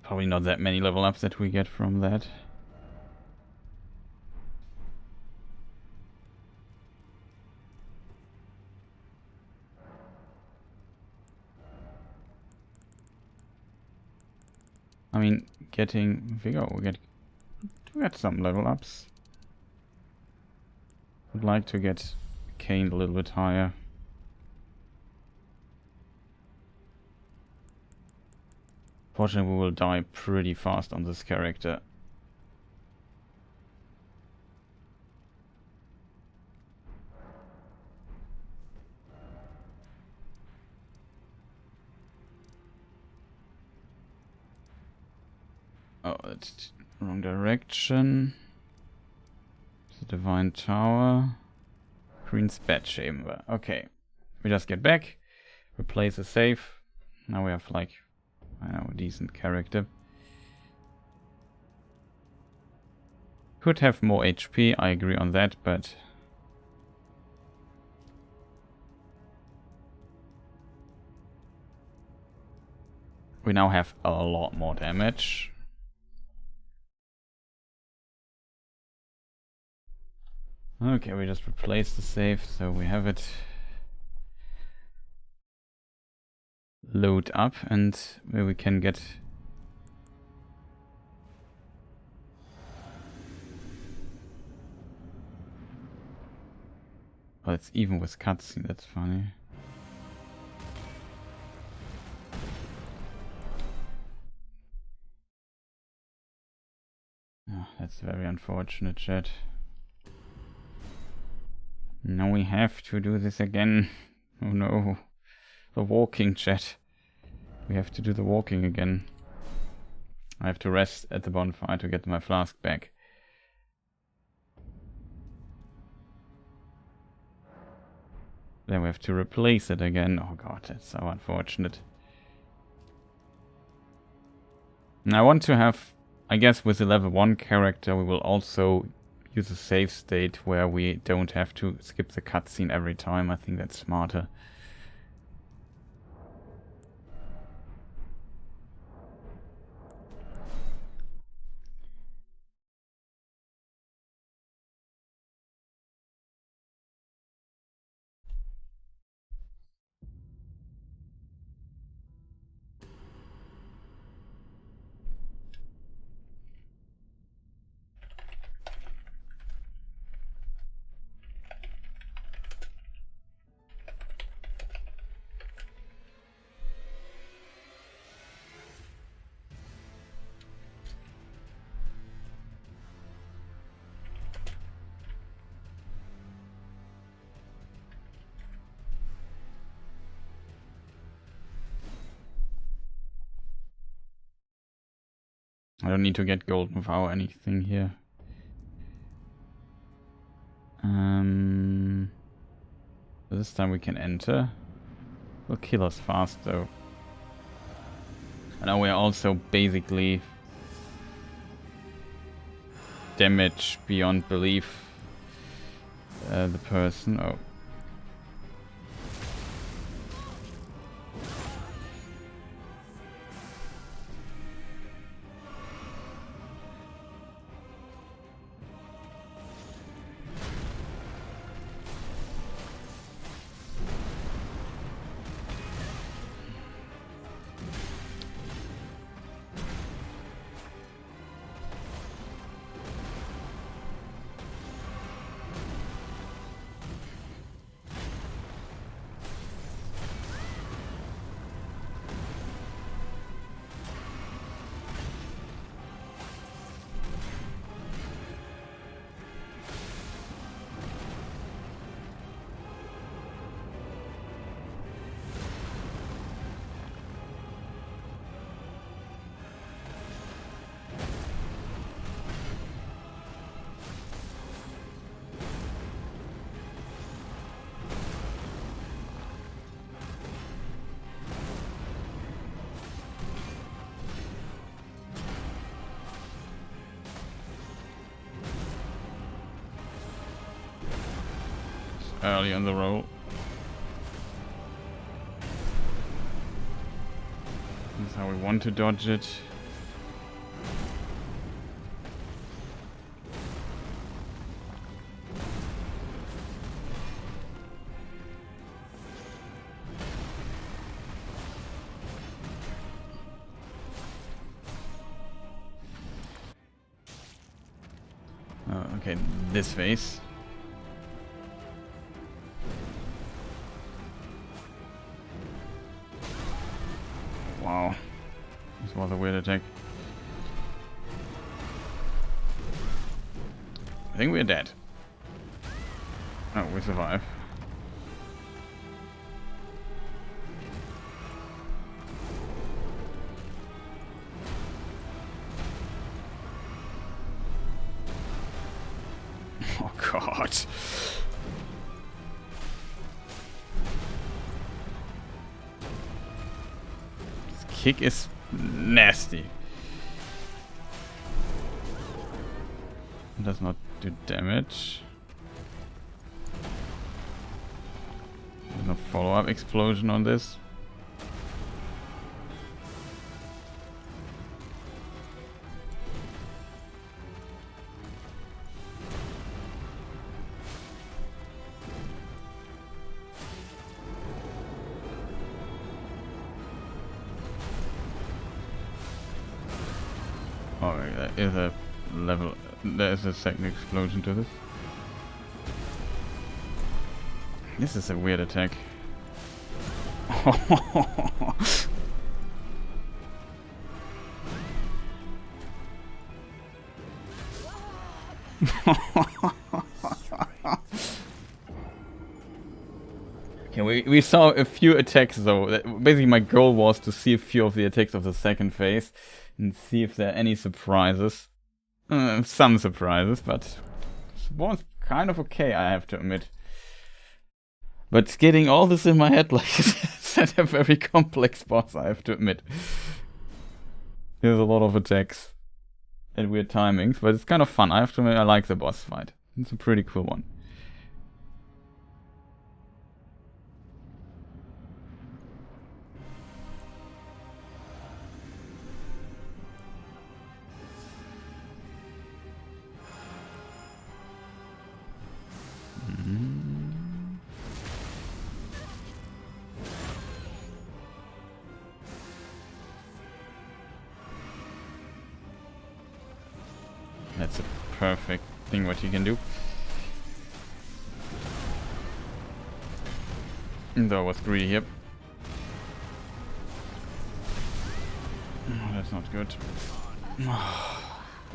Probably not that many level ups that we get from that. I mean, getting Vigor, we get some level ups. Would like to get Kane a little bit higher. Fortunately, we will die pretty fast on this character. Oh, that's wrong direction. The Divine Tower. Green's Bed Chamber. Okay. We just get back. Replace a save. Now we have, like, I know, a decent character. Could have more HP, I agree on that, but... we now have a lot more damage. Okay, we just replace the save, so we have it load up, and where we can get... oh, it's even with cutscene, that's funny. Oh, that's very unfortunate, chat. Now we have to do this again. Oh no. The walking, chat. We have to do the walking again. I have to rest at the bonfire to get my flask back. Then we have to replace it again. Oh god, that's so unfortunate. And I want to have, I guess with the level 1 character, we will also use a save state where we don't have to skip the cutscene every time. I think that's smarter. I don't need to get gold without anything here. This time we can enter. Will kill us fast though. And now we are also basically damage beyond belief. The person. Oh. Early on the roll. That's how we want to dodge it. Oh, okay, this phase. Wow, this was a weird attack. I think we're dead. Oh, we survive. Oh god. Kick is nasty. It does not do damage. There's no follow-up explosion on this. Oh, there is a level. There is a second explosion to this. This is a weird attack. Okay, we saw a few attacks though. Basically my goal was to see a few of the attacks of the second phase and see if there are any surprises. Some surprises, but it was kind of okay, I have to admit. But getting all this in my head like is a very complex boss, I have to admit. There's a lot of attacks at weird timings, but it's kind of fun. I have to admit I like the boss fight. It's a pretty cool one. That's a perfect thing what you can do. Though I was greedy here. Oh, that's not good.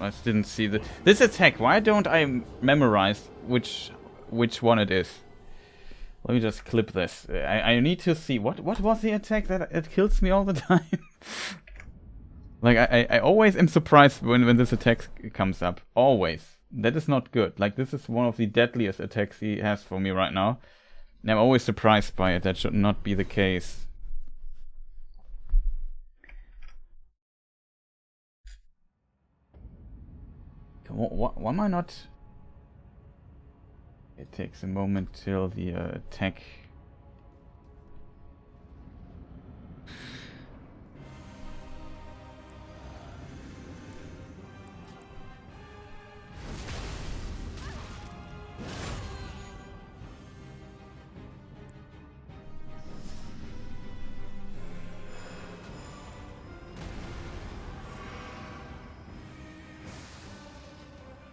I didn't see this attack. Why don't I memorize which one it is? Let me just clip this. I need to see what was the attack that it kills me all the time. Like, I always am surprised when this attack comes up. Always. That is not good. Like, this is one of the deadliest attacks he has for me right now. And I'm always surprised by it. That should not be the case. Why am I not... It takes a moment till the attack...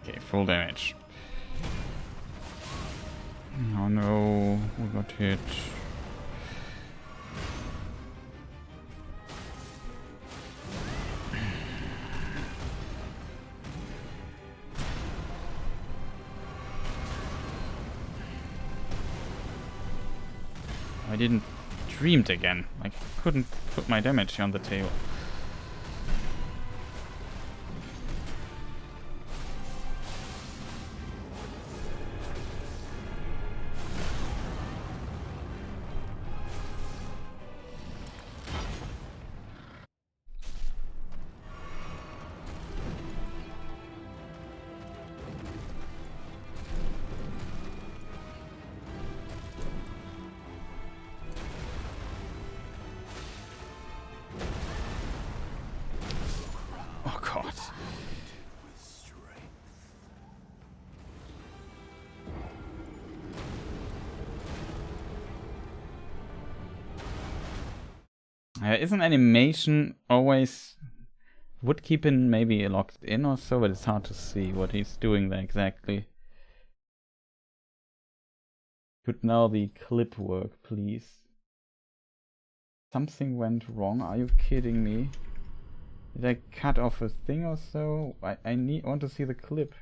Okay, full damage. Oh no, we got hit. I didn't dreamed again. I couldn't put my damage on the table. Isn't animation always... Would keep him maybe locked in or so, but it's hard to see what he's doing there exactly. Could now the clip work, please? Something went wrong, are you kidding me? Did I cut off a thing or so? I want to see the clip.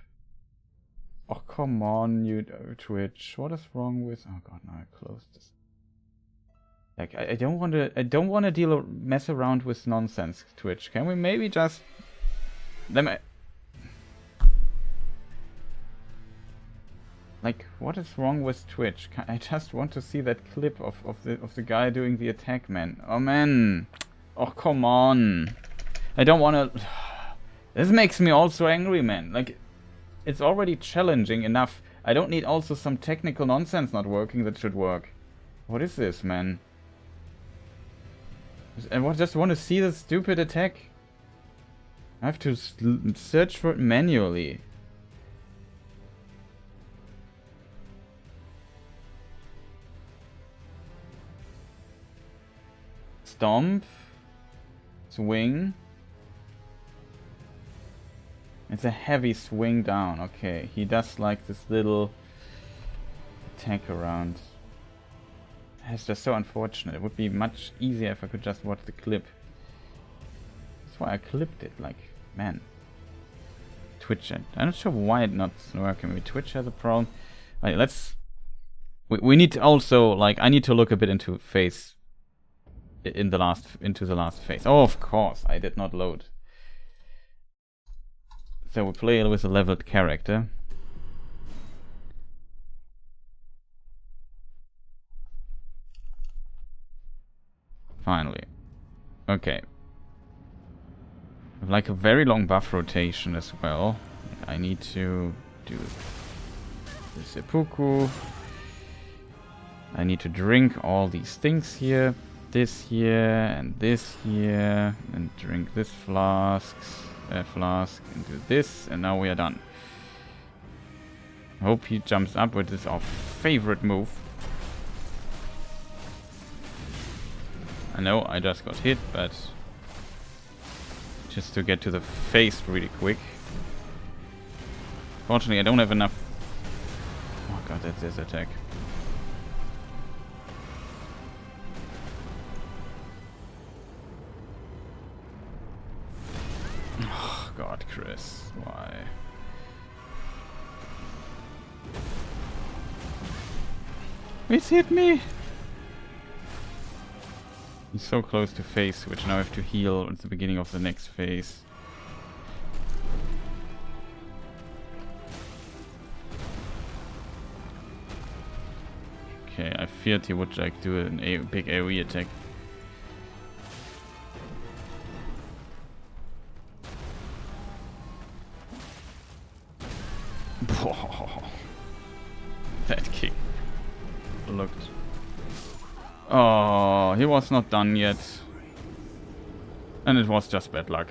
Oh, come on, you Twitch. What is wrong with... Oh god, now I closed this. Like, I don't want to mess around with nonsense, Twitch. Can we maybe just... Like, what is wrong with Twitch? I just want to see that clip of the guy doing the attack, man. Oh, man. Oh, come on. I don't want to... This makes me also angry, man. Like, it's already challenging enough. I don't need also some technical nonsense not working that should work. What is this, man? I just want to see the stupid attack. I have to search for it manually. Stomp. Swing. It's a heavy swing down. Okay, he does like this little attack around. It's just so unfortunate. It would be much easier if I could just watch the clip. That's why I clipped it. Like, man. Twitch. I'm not sure why it's not working. Maybe Twitch has a problem. Right, let's... We need to also, like, I need to look a bit into phase... into the last phase. Oh, of course. I did not load. So we play with a leveled character. Finally. Okay. I have like a very long buff rotation as well. I need to do the seppuku. I need to drink all these things here. This here and this here. And drink this flask and do this. And now we are done. I hope he jumps up, which is our favorite move. I know I just got hit, but just to get to the face really quick. Fortunately, I don't have enough. Oh god, that's his attack. Oh god, Chris, why? It's hit me! He's so close to phase switch. Now I have to heal at the beginning of the next phase. Okay, I feared he would like do a big AoE attack. That kick looked... Oh, he was not done yet. And it was just bad luck.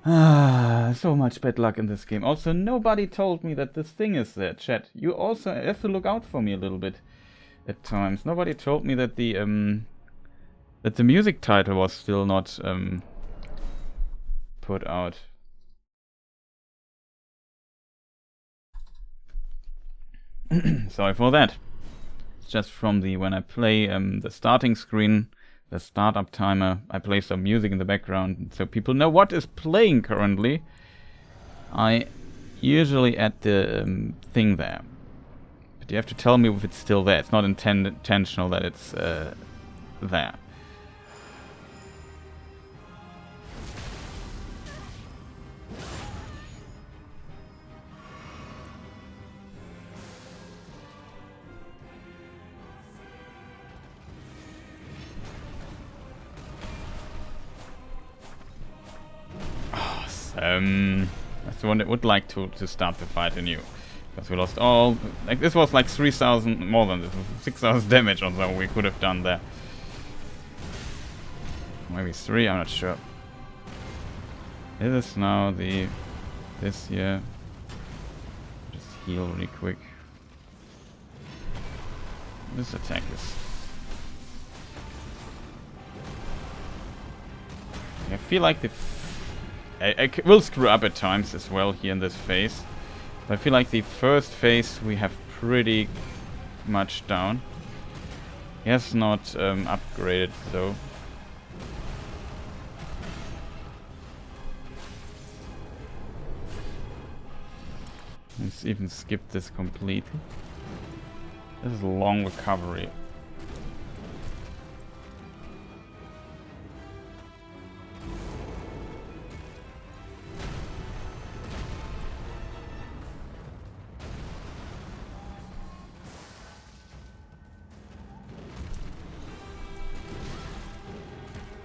Ah, so much bad luck in this game. Also, nobody told me that this thing is there, chat. You also have to look out for me a little bit at times. Nobody told me that the music title was still not put out. Sorry for that. It's just from the when I play the starting screen, the startup timer, I play some music in the background so people know what is playing currently. I usually add the thing there. But you have to tell me if it's still there. It's not intentional that it's there. That's the one that would like to start the fight anew. Because we lost all... Like, this was like 3,000... More than this. 6,000 damage or so we could have done there. Maybe 3, I'm not sure. This is now the... This here. Just heal really quick. This attack is... I feel like the... I will screw up at times as well here in this phase. But I feel like the first phase we have pretty much down. He has not upgraded though. Let's even skip this completely. This is a long recovery.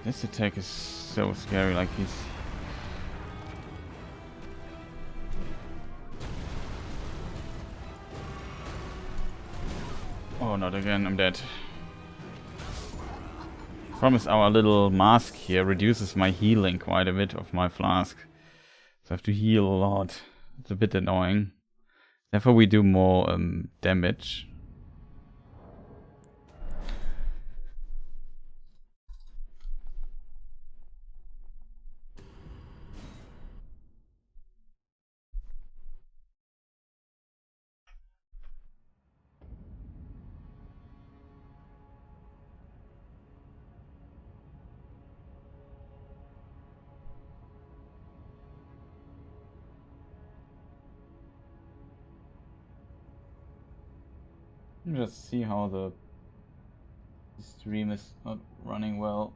This attack is so scary, like he's... Oh, not again, I'm dead. Promise our little mask here reduces my healing quite a bit of my flask. So I have to heal a lot. It's a bit annoying. Therefore we do more damage. Just see how the stream is not running well.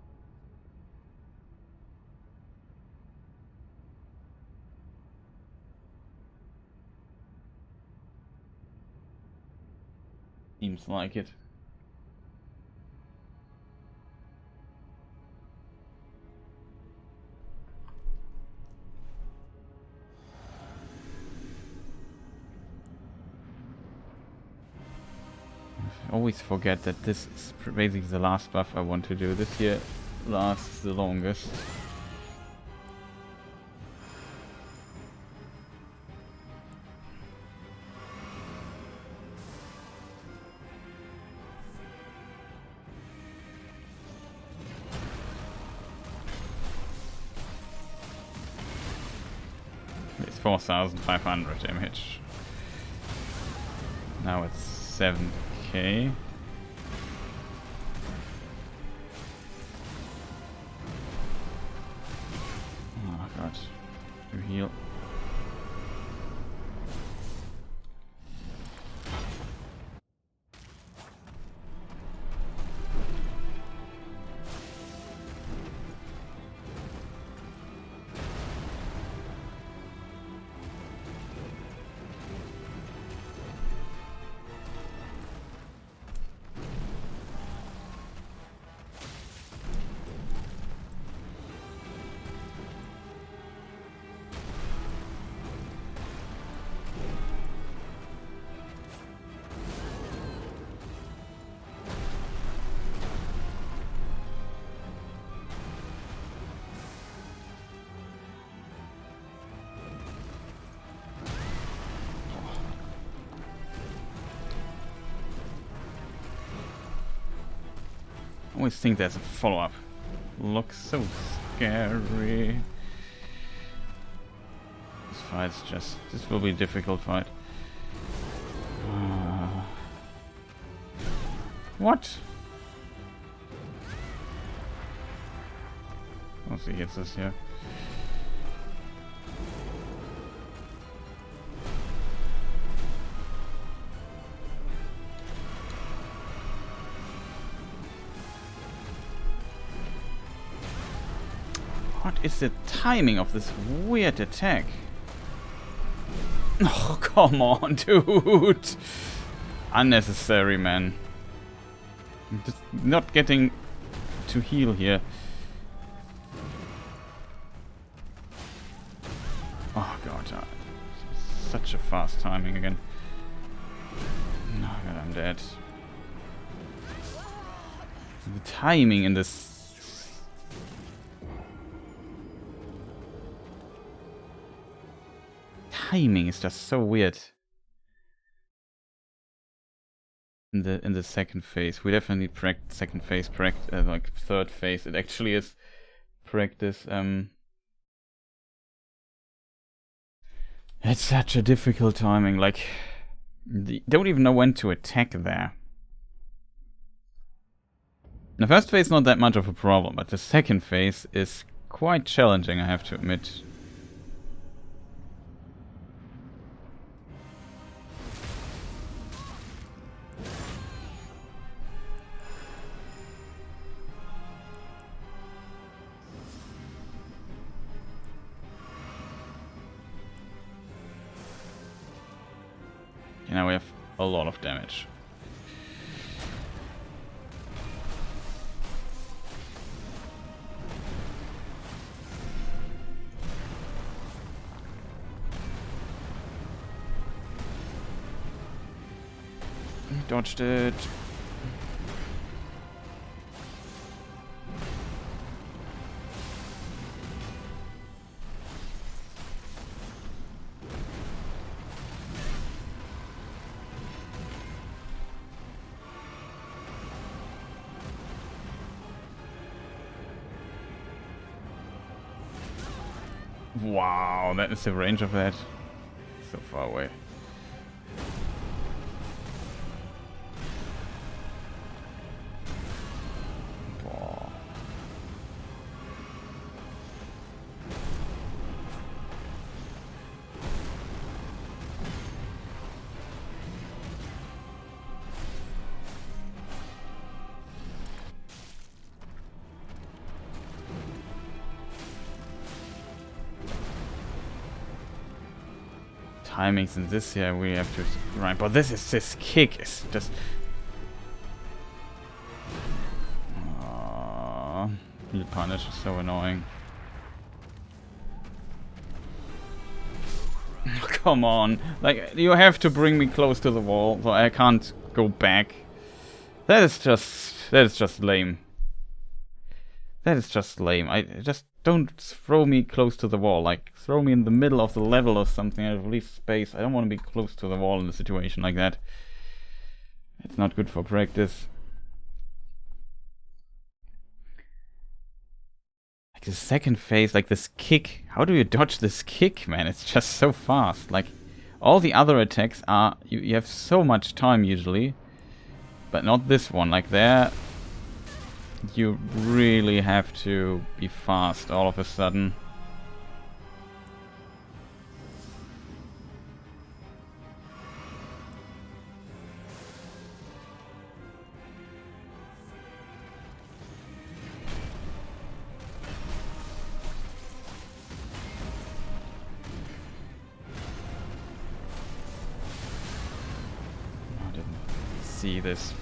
Seems like it. I always forget that this is basically the last buff I want to do. This here lasts the longest. It's 4,500 damage. Now it's 7k. Oh god. To heal. always think there's a follow-up. Looks so scary. This fight's just... This will be a difficult fight. What? Once he hits us here. What is the timing of this weird attack? Oh, come on, dude! Unnecessary, man. I'm just not getting to heal here. Oh god, such a fast timing again. No, god, I'm dead. The timing in this... Timing is just so weird. In the second phase, we definitely second phase like third phase. It actually is practice. It's such a difficult timing. Like, don't even know when to attack there. The first phase not that much of a problem, but the second phase is quite challenging, I have to admit. Now we have a lot of damage. Dodged it. Wow, that is the range of that. So far away. Wow. Timings in this here we have to grind, but this kick is just the punish is so annoying. Come on, like you have to bring me close to the wall so I can't go back. That is just lame. That is just lame. I just don't throw me close to the wall. Like, throw me in the middle of the level or something. I leave space. I don't want to be close to the wall in a situation like that. It's not good for practice. Like the second phase, like this kick. How do you dodge this kick, man? It's just so fast. Like, all the other attacks are... You have so much time usually. But not this one. Like, there... You really have to be fast all of a sudden. I didn't see this.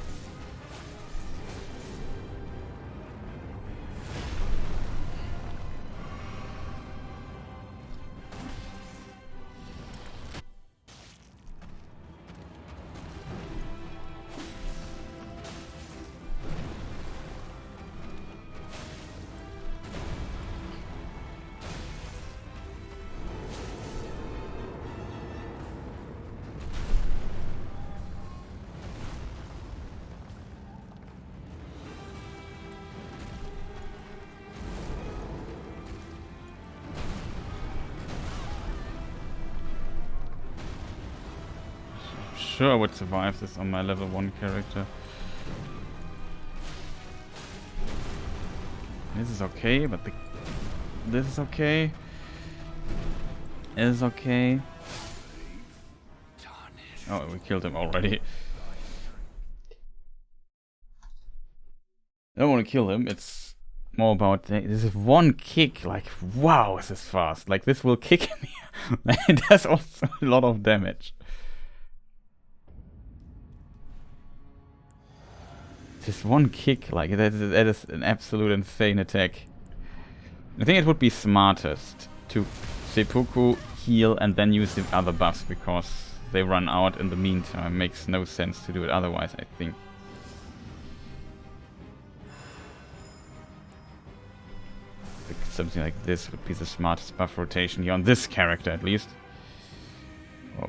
sure I would survive this on my level 1 character. This is okay, but this is okay. This is okay. Oh, we killed him already. I don't want to kill him. It's more about this is one kick. Like, wow, this is fast. Like, this will kick me. It does also a lot of damage. This one kick, like, that is an absolute insane attack. I think it would be smartest to seppuku, heal, and then use the other buffs, because they run out in the meantime. It makes no sense to do it otherwise, I think. Something like this would be the smartest buff rotation here on this character, at least. Oh.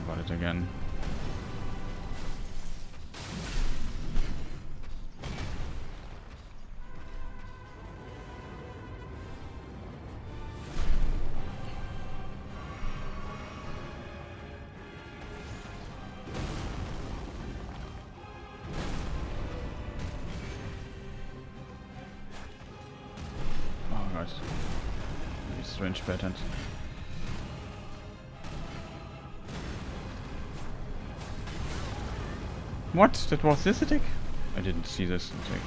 Forgot it again. Strange patterns. What? That was this attack? I didn't see this attack.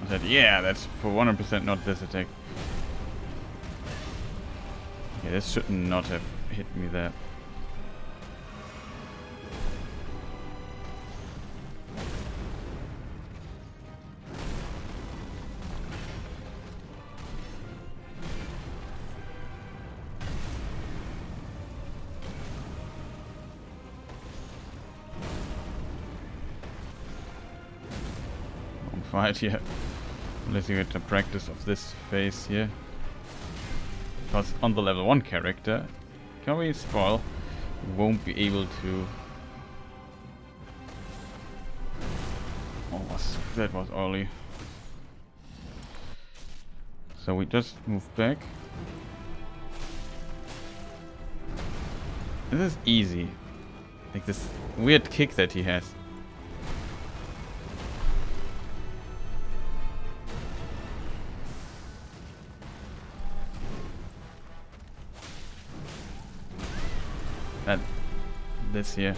I said, yeah, that's for 100% not this attack. Yeah, this should not have hit me there. Fight here, unless you get a practice of this phase here. Because on the level 1 character, can we spoil? You won't be able to. Oh, that was early. So we just move back. This is easy. Like this weird kick that he has. This here.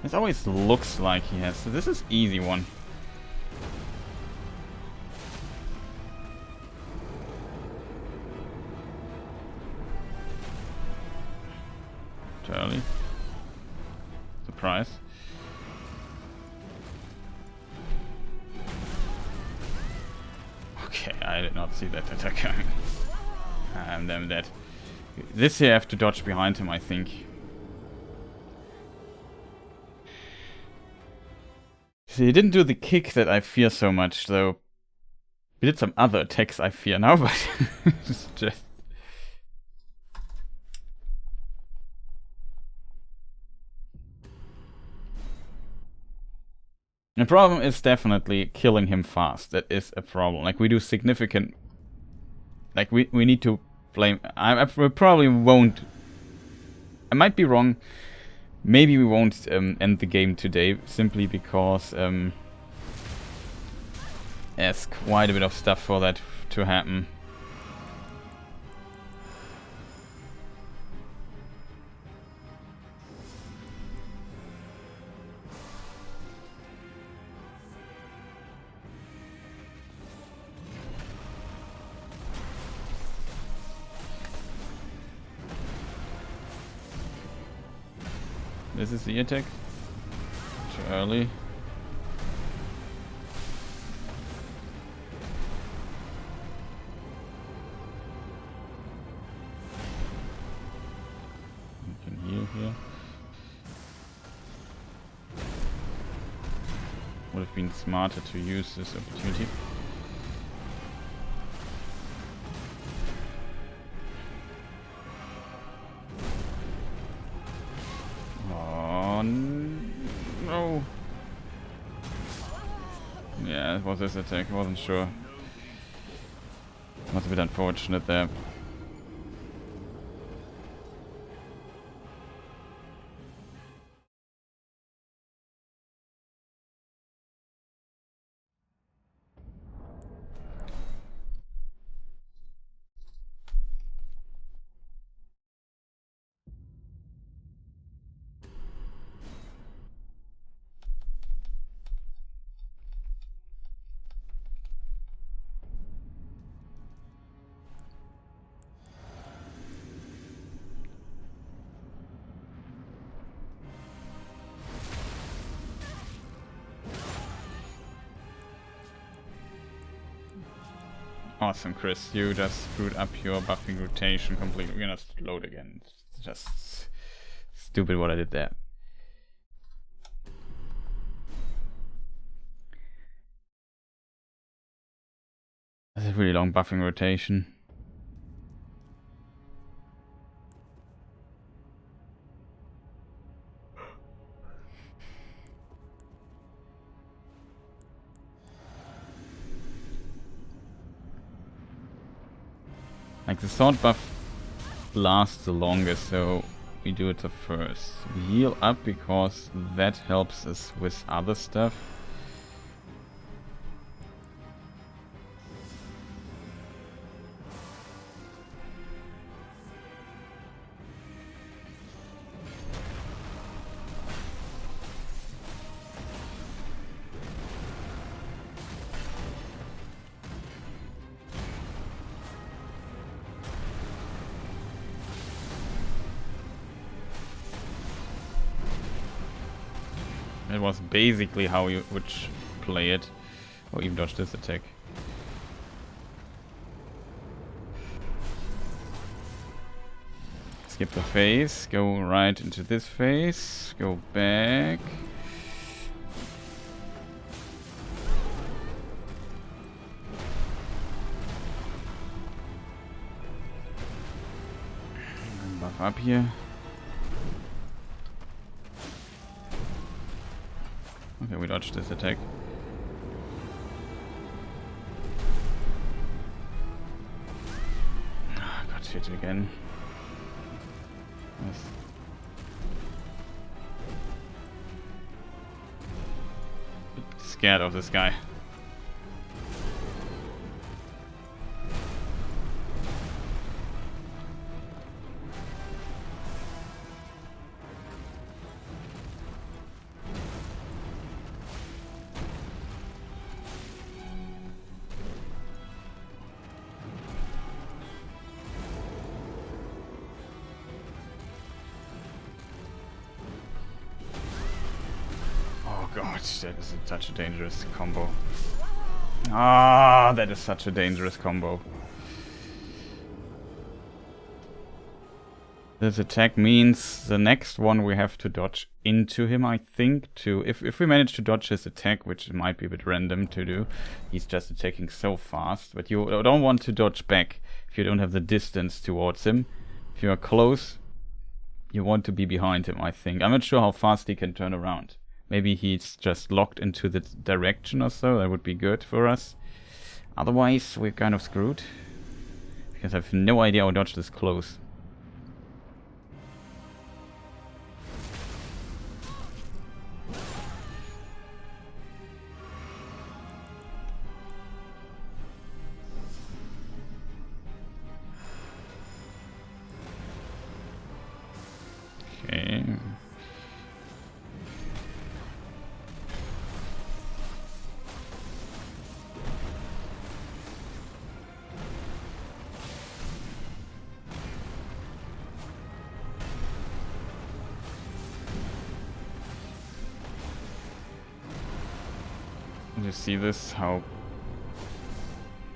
It always looks like he has. So this is easy one. Too early. Surprise. Okay, I did not see that attack coming. And then that. This here I have to dodge behind him, I think. See, he didn't do the kick that I fear so much, though. He did some other attacks I fear now, but it's just. The problem is definitely killing him fast. That is a problem. Like, we do significant... Like, we need to blame... I probably won't... I might be wrong. Maybe we won't end the game today, simply because there's quite a bit of stuff for that to happen. This is the attack. Too early. here. Would have been smarter to use this opportunity. Oh no! Yeah, it was this attack, I wasn't sure. Was a bit unfortunate there. Awesome, Chris. You just screwed up your buffing rotation completely. We're gonna load again. It's just stupid what I did there. That's a really long buffing rotation. Like the sword buff lasts the longest, so we do it the first. We heal up because that helps us with other stuff. It was basically how you would play it, or even dodge this attack. Skip the phase, go right into this phase, go back. Buff up here. Okay, we dodged this attack. Got hit again. Yes. Scared of this guy. God, that is such a dangerous combo. Ah, that is such a dangerous combo. This attack means the next one we have to dodge into him, I think. If we manage to dodge his attack, which might be a bit random to do, he's just attacking so fast. But you don't want to dodge back if you don't have the distance towards him. If you are close, you want to be behind him, I think. I'm not sure how fast he can turn around. Maybe he's just locked into the direction or so. That would be good for us. Otherwise, we're kind of screwed. Because I have no idea how to dodge this close. Okay. You see this? How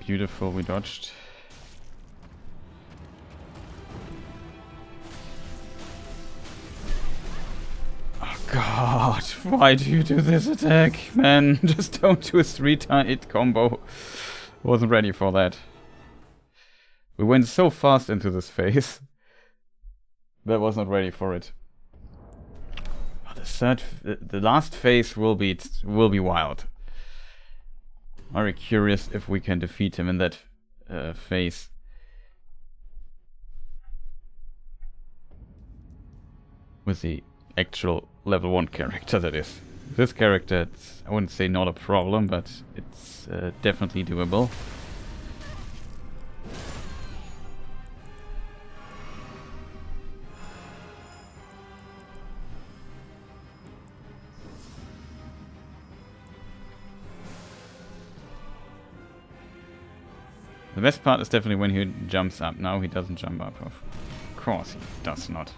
beautiful we dodged. God, why do you do this attack, man? Just don't do a 3-time hit combo. Wasn't ready for that. We went so fast into this phase. That was not ready for it. The last phase will be wild. Very curious if we can defeat him in that phase. With the actual level 1 character, that is. This character, it's, I wouldn't say not a problem, but it's definitely doable. The best part is definitely when he jumps up. Now he doesn't jump up. Of course he does not.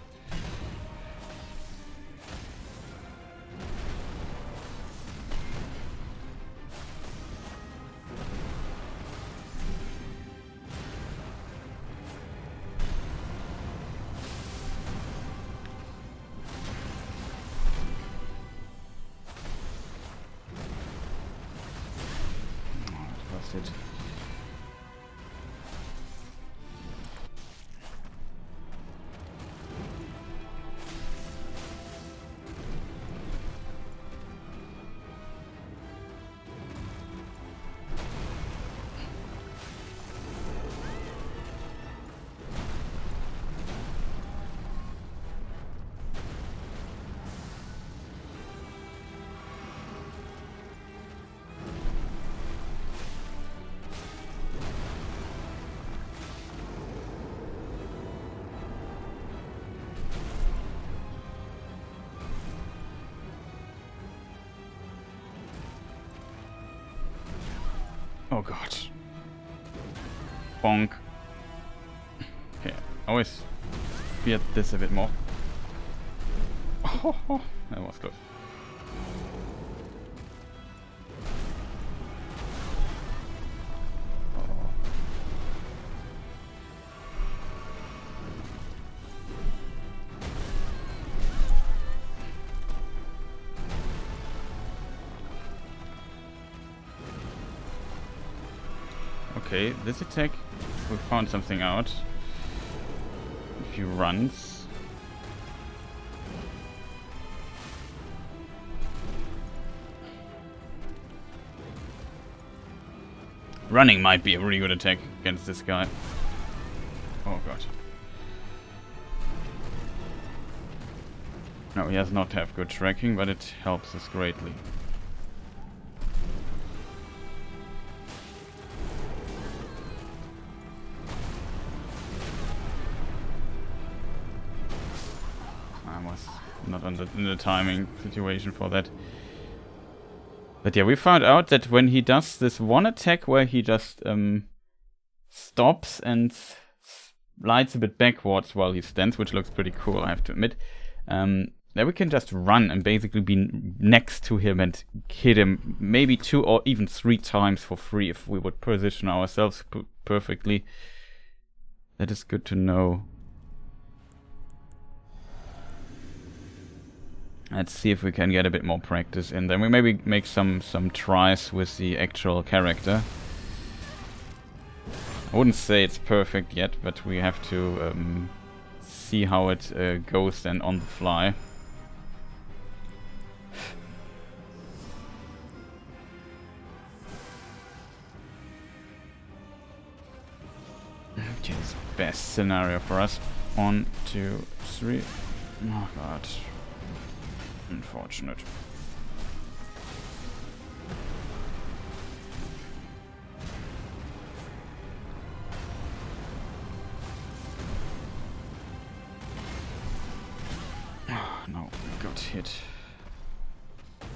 Oh god. Bonk. Okay, I always feared this a bit more. Oh, that was good. Okay, this attack, we found something out. A few runs. Running might be a really good attack against this guy. Oh god. No, he does not have good tracking, but it helps us greatly. Not in the timing situation for that. But yeah, we found out that when he does this one attack where he just stops and slides a bit backwards while he stands, which looks pretty cool, I have to admit, then we can just run and basically be next to him and hit him maybe 2 or even 3 times for free if we would position ourselves perfectly. That is good to know. Let's see if we can get a bit more practice in. Then we maybe make some tries with the actual character. I wouldn't say it's perfect yet, but we have to see how it goes then on the fly. Okay, it's best scenario for us. 1, 2, 3. Oh god. Unfortunate. No, got hit. You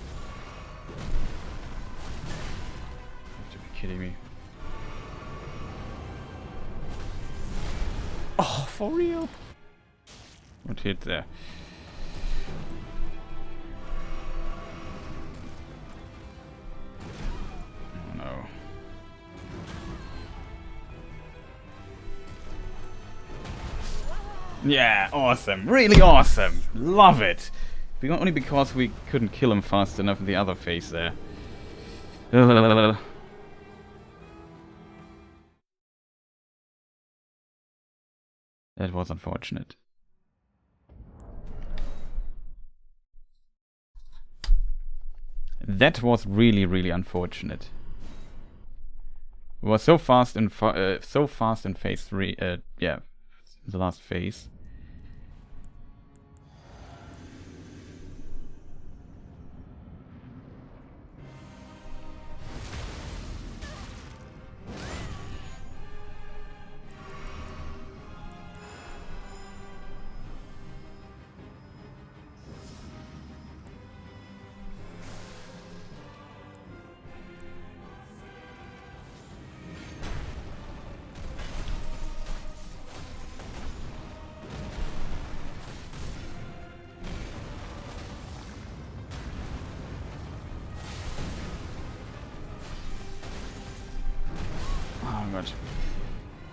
have to be kidding me. Oh, for real? What hit there? Yeah, awesome. Really awesome. Love it. only because we couldn't kill him fast enough in the other phase there. That was unfortunate. That was really, really unfortunate. We were so fast in phase 3. Yeah, the last phase.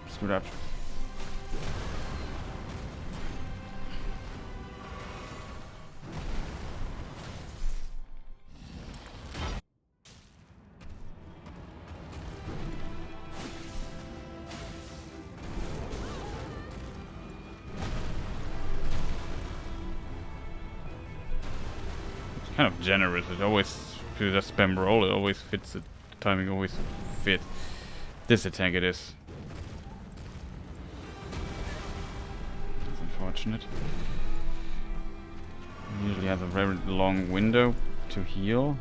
Screwed up. It's kind of generous. It always, if you just spam roll, it always fits. The timing always fits. This attack it is. That's unfortunate. He usually has a very long window to heal.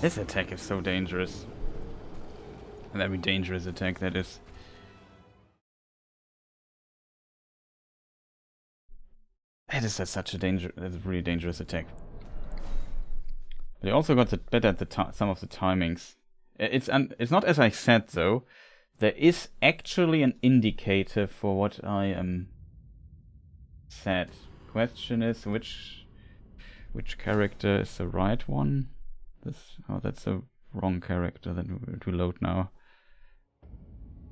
This attack is so dangerous. A very dangerous attack that is. That is such a that's a really dangerous attack. But he also got better at some of the timings. It's not as I said though. There is actually an indicator for what I said. Question is which character is the right one? Oh, that's a wrong character that we load now.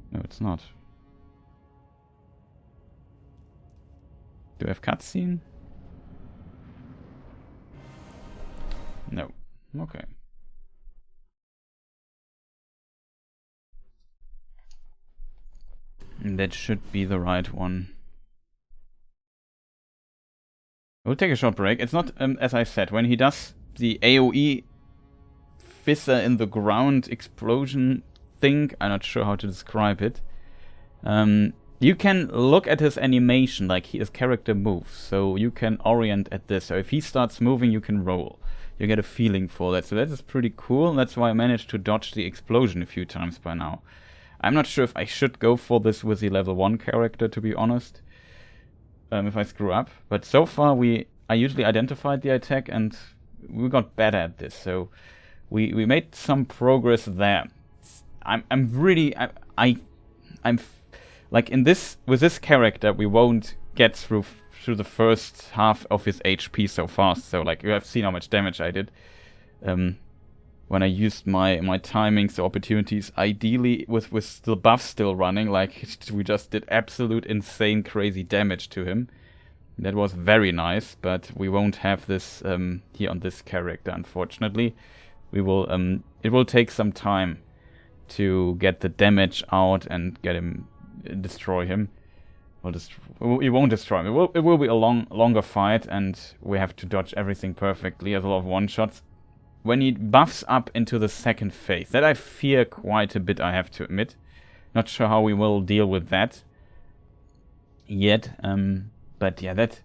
No, it's not. Do I have cutscene? No. Okay. That should be the right one. We'll take a short break. It's not, as I said, when he does the AoE fissure in the ground explosion thing, I'm not sure how to describe it. You can look at his animation, like his character moves, so you can orient at this. So if he starts moving, you can roll. You get a feeling for that. So that is pretty cool, and that's why I managed to dodge the explosion a few times by now. I'm not sure if I should go for this with the level 1 character, to be honest. If I screw up. But so far, I usually identified the attack, and we got better at this. So we made some progress there. I'm like in this, with this character, we won't get through the first half of his HP so fast. So like you have seen how much damage I did when I used my timings, the opportunities. Ideally, with the buff still running, like we just did absolute insane, crazy damage to him. That was very nice, but we won't have this here on this character, unfortunately. We will. It will take some time to get the damage out and get him. Destroy him. We won't destroy him. It will be a longer fight, and we have to dodge everything perfectly. He has a lot of one-shots. When he buffs up into the second phase, that I fear quite a bit, I have to admit. Not sure how we will deal with that yet. But yeah, that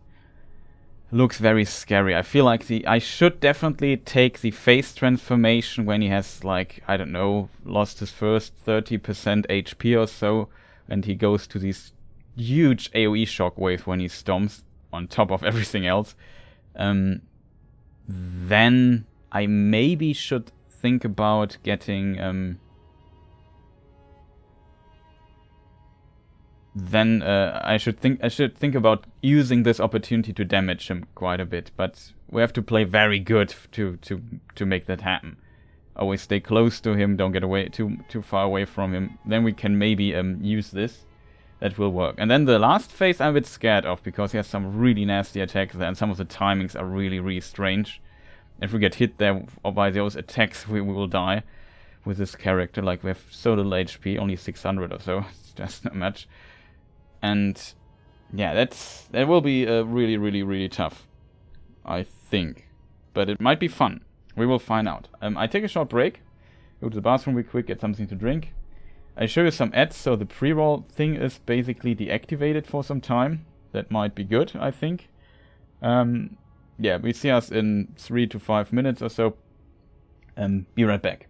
looks very scary. I feel like I should definitely take the phase transformation when he has, like, I don't know, lost his first 30% HP or so. And he goes to these huge AoE shockwave when he stomps on top of everything else. Then I maybe should think about getting then I should think about using this opportunity to damage him quite a bit. But we have to play very good to make that happen. Always stay close to him, don't get away too far away from him. Then we can maybe use this. That will work. And then the last phase I'm a bit scared of, because he has some really nasty attacks there, and some of the timings are really, really strange. If we get hit there by those attacks, we will die with this character. Like, we have so little HP, only 600 or so. It's just not much. And yeah, that will be really, really, really tough, I think. But it might be fun. We will find out. I take a short break, go to the bathroom real quick, get something to drink. I show you some ads, so the pre-roll thing is basically deactivated for some time. That might be good, I think. Yeah, we see us in 3 to 5 minutes or so. Be right back.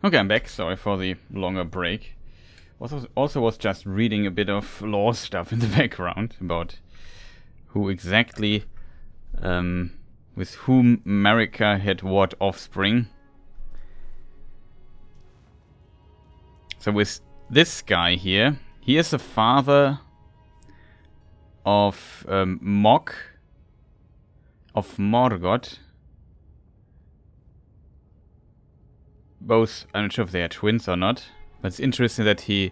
Okay, I'm back. Sorry for the longer break. Also was just reading a bit of lore stuff in the background about who exactly, with whom Marika had what offspring. So with this guy here, he is the father of Mok, of Morgoth. Both, I'm not sure if they are twins or not, but it's interesting that in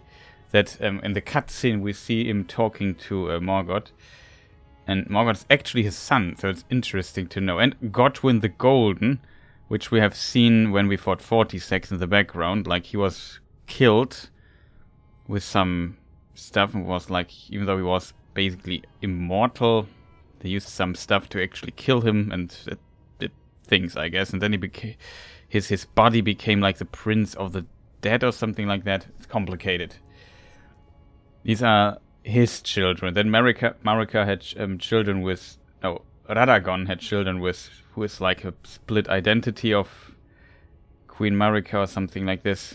the cutscene we see him talking to Morgoth, and Morgoth is actually his son, so it's interesting to know. And Godwyn the Golden, which we have seen when we fought 40 seconds in the background, like he was killed with some stuff and was like, even though he was basically immortal, they used some stuff to actually kill him, and it did things, I guess, and then he became... His body became like the Prince of the Dead or something like that. It's complicated. These are his children. Then Marika had children with... No, Radagon had children with... Who is like a split identity of Queen Marika or something like this.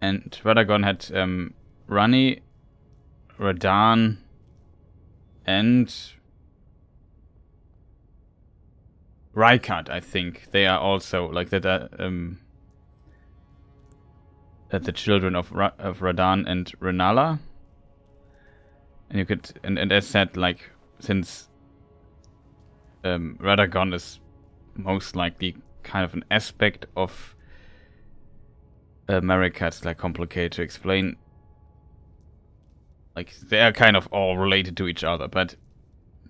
And Radagon had Rani, Radan, and... Rykard, I think. They are also like that. That the children of Radan and Renala. And you could, and as said, like since Radagon is most likely kind of an aspect of Marika, it's like complicated to explain. Like they are kind of all related to each other, but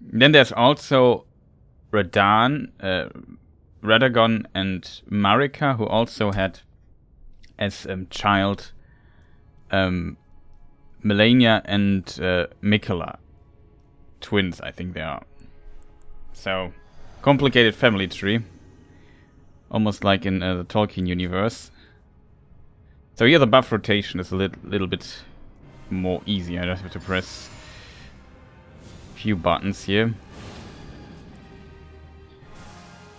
then there's also Radagon and Marika, who also had as child Malenia and Mikola. Twins, I think they are. So, complicated family tree. Almost like in the Tolkien universe. So here the buff rotation is a little bit more easy. I just have to press a few buttons here.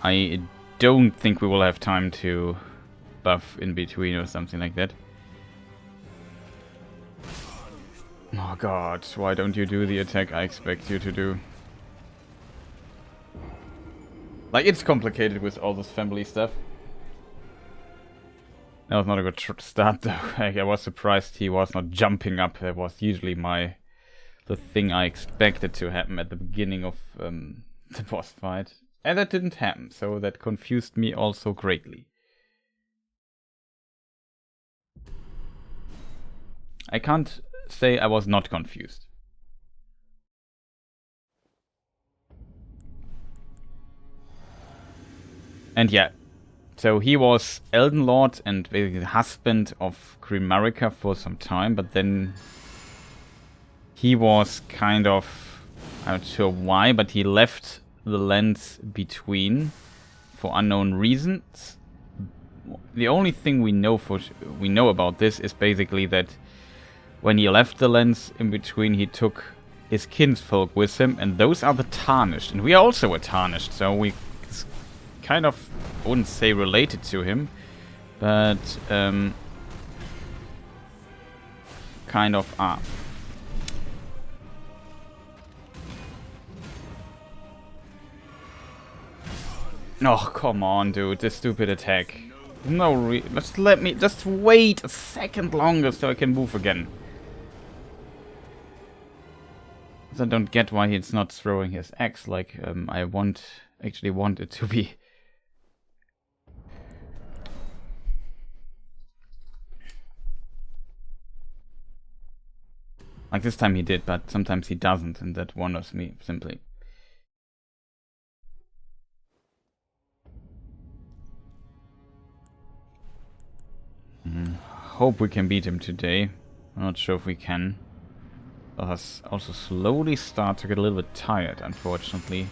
I don't think we will have time to buff in between or something like that. Oh god, why don't you do the attack I expect you to do? Like, it's complicated with all this family stuff. That was not a good start though. I was surprised he was not jumping up. That was usually the thing I expected to happen at the beginning of the boss fight. And that didn't happen, so that confused me also greatly. I can't say I was not confused. And yeah, so he was Elden Lord and basically the husband of Queen Marika for some time, but then he was kind of, I'm not sure why, but he left the lands between for unknown reasons. The only thing we know about this is basically that when he left the lands in between, he took his kinsfolk with him, and those are the Tarnished, and we also were Tarnished, so we kind of, I wouldn't say related to him, but kind of are. Oh, come on, dude. This stupid attack. No just wait a second longer so I can move again. I don't get why he's not throwing his axe like I actually want it to be. Like this time he did, but sometimes he doesn't, and that wonders me, simply. Hope we can beat him today. I'm not sure if we can. I also slowly start to get a little bit tired, unfortunately.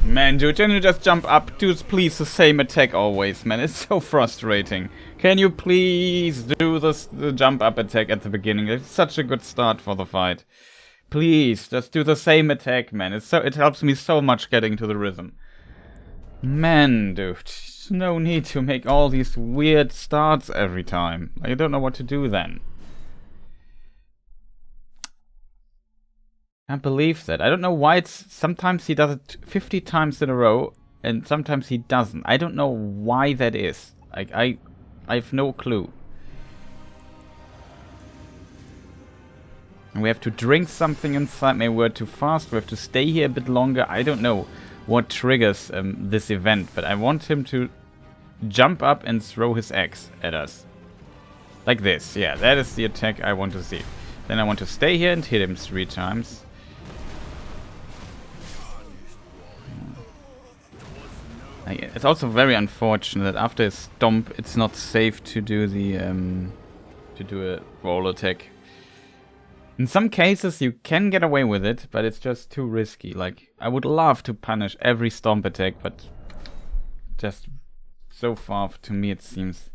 Man, dude, can you just jump up? Do please the same attack always, man. It's so frustrating. Can you please do the jump up attack at the beginning? It's such a good start for the fight. Please, just do the same attack, man. It helps me so much getting to the rhythm. Man, dude, there's no need to make all these weird starts every time. I don't know what to do then. Can't believe that. I don't know why sometimes he does it 50 times in a row and sometimes he doesn't. I don't know why that is. I have no clue. And we have to drink something inside. Maybe we're too fast. We have to stay here a bit longer. I don't know what triggers this event, but I want him to jump up and throw his axe at us. Like this. Yeah, that is the attack I want to see. Then I want to stay here and hit him 3 times. It's also very unfortunate that after a stomp, it's not safe to do the a roll attack. In some cases, you can get away with it, but it's just too risky. Like, I would love to punish every stomp attack, but just so far to me it seems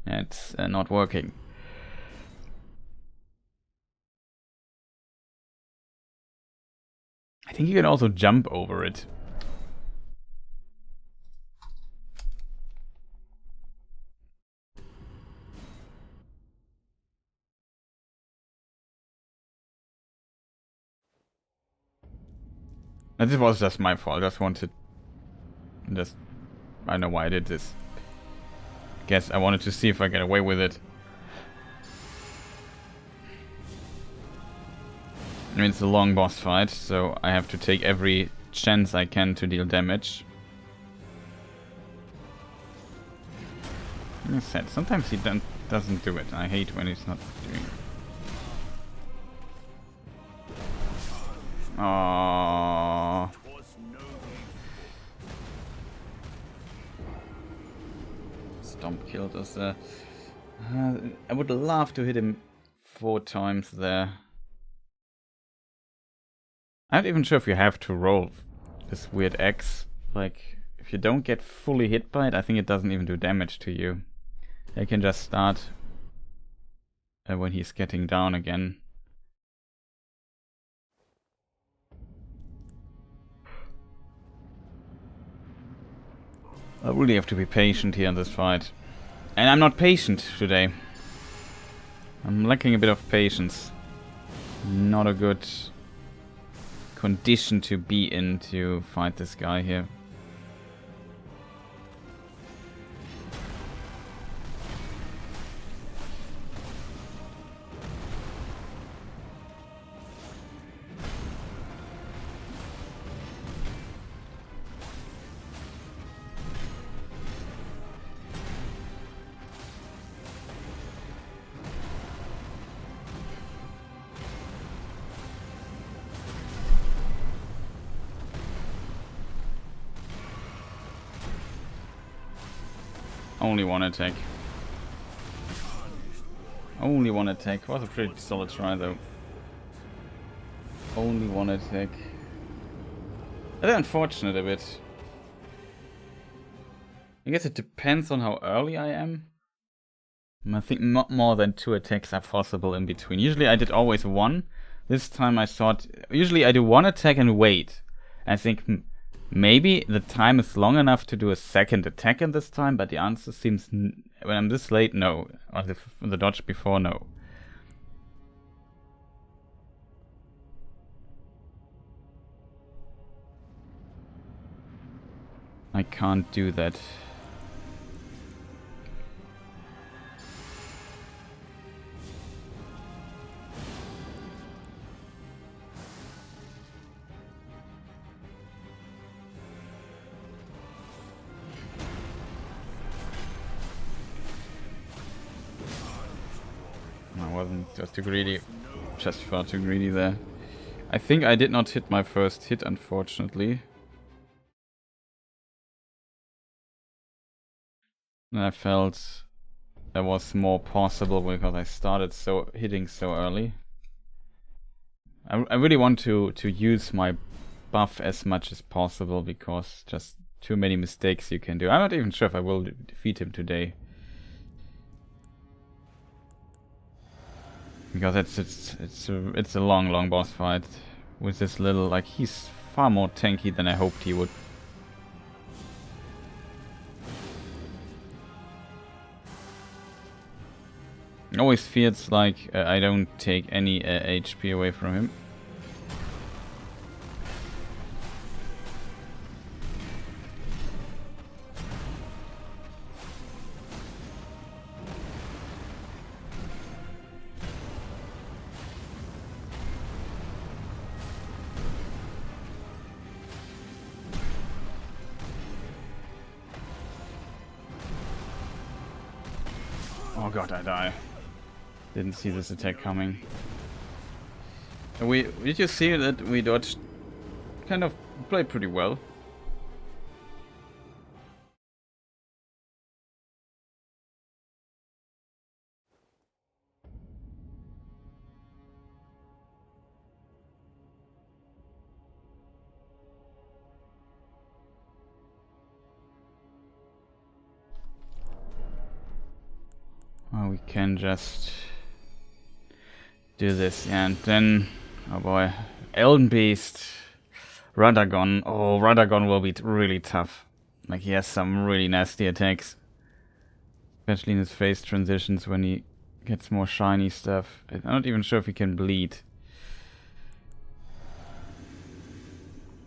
it's not working. I think you can also jump over it. This was just my fault. I don't know why I did this. Guess I wanted to see if I get away with it. I mean, it's a long boss fight, so I have to take every chance I can to deal damage. Like I said, sometimes he doesn't do it. I hate when he's not doing it. Aww. Stomp killed us there. I would love to hit him 4 times there. I'm not even sure if you have to roll this weird X. Like, if you don't get fully hit by it, I think it doesn't even do damage to you. You can just start when he's getting down again. I really have to be patient here in this fight. And I'm not patient today. I'm lacking a bit of patience. Not a good condition to be in to fight this guy here. Only one attack. Only one attack. Was a pretty solid try though. Only one attack. That's unfortunate a bit. I guess it depends on how early I am. I think not more than 2 attacks are possible in between. Usually I did always 1. This time I thought... Usually I do 1 attack and wait. I think... Maybe the time is long enough to do a second attack in this time, but the answer seems, when I'm this late, no. Or the dodge before, no. I can't do that. Just too greedy. Just far too greedy there. I think I did not hit my first hit, unfortunately. And I felt there was more possible because I started hitting so early. I really want to use my buff as much as possible, because just too many mistakes you can do. I'm not even sure if I will defeat him today. Because it's a long boss fight with this little, like, he's far more tanky than I hoped he would. It always feels like I don't take any HP away from him. Oh god, I die. Didn't see this attack coming. Did you see that we dodged? Kind of played pretty well. Well, we can just do this, and then, oh boy, Elden Beast, Radagon. Oh, Radagon will be really tough. Like, he has some really nasty attacks, especially in his face transitions when he gets more shiny stuff. I'm not even sure if he can bleed.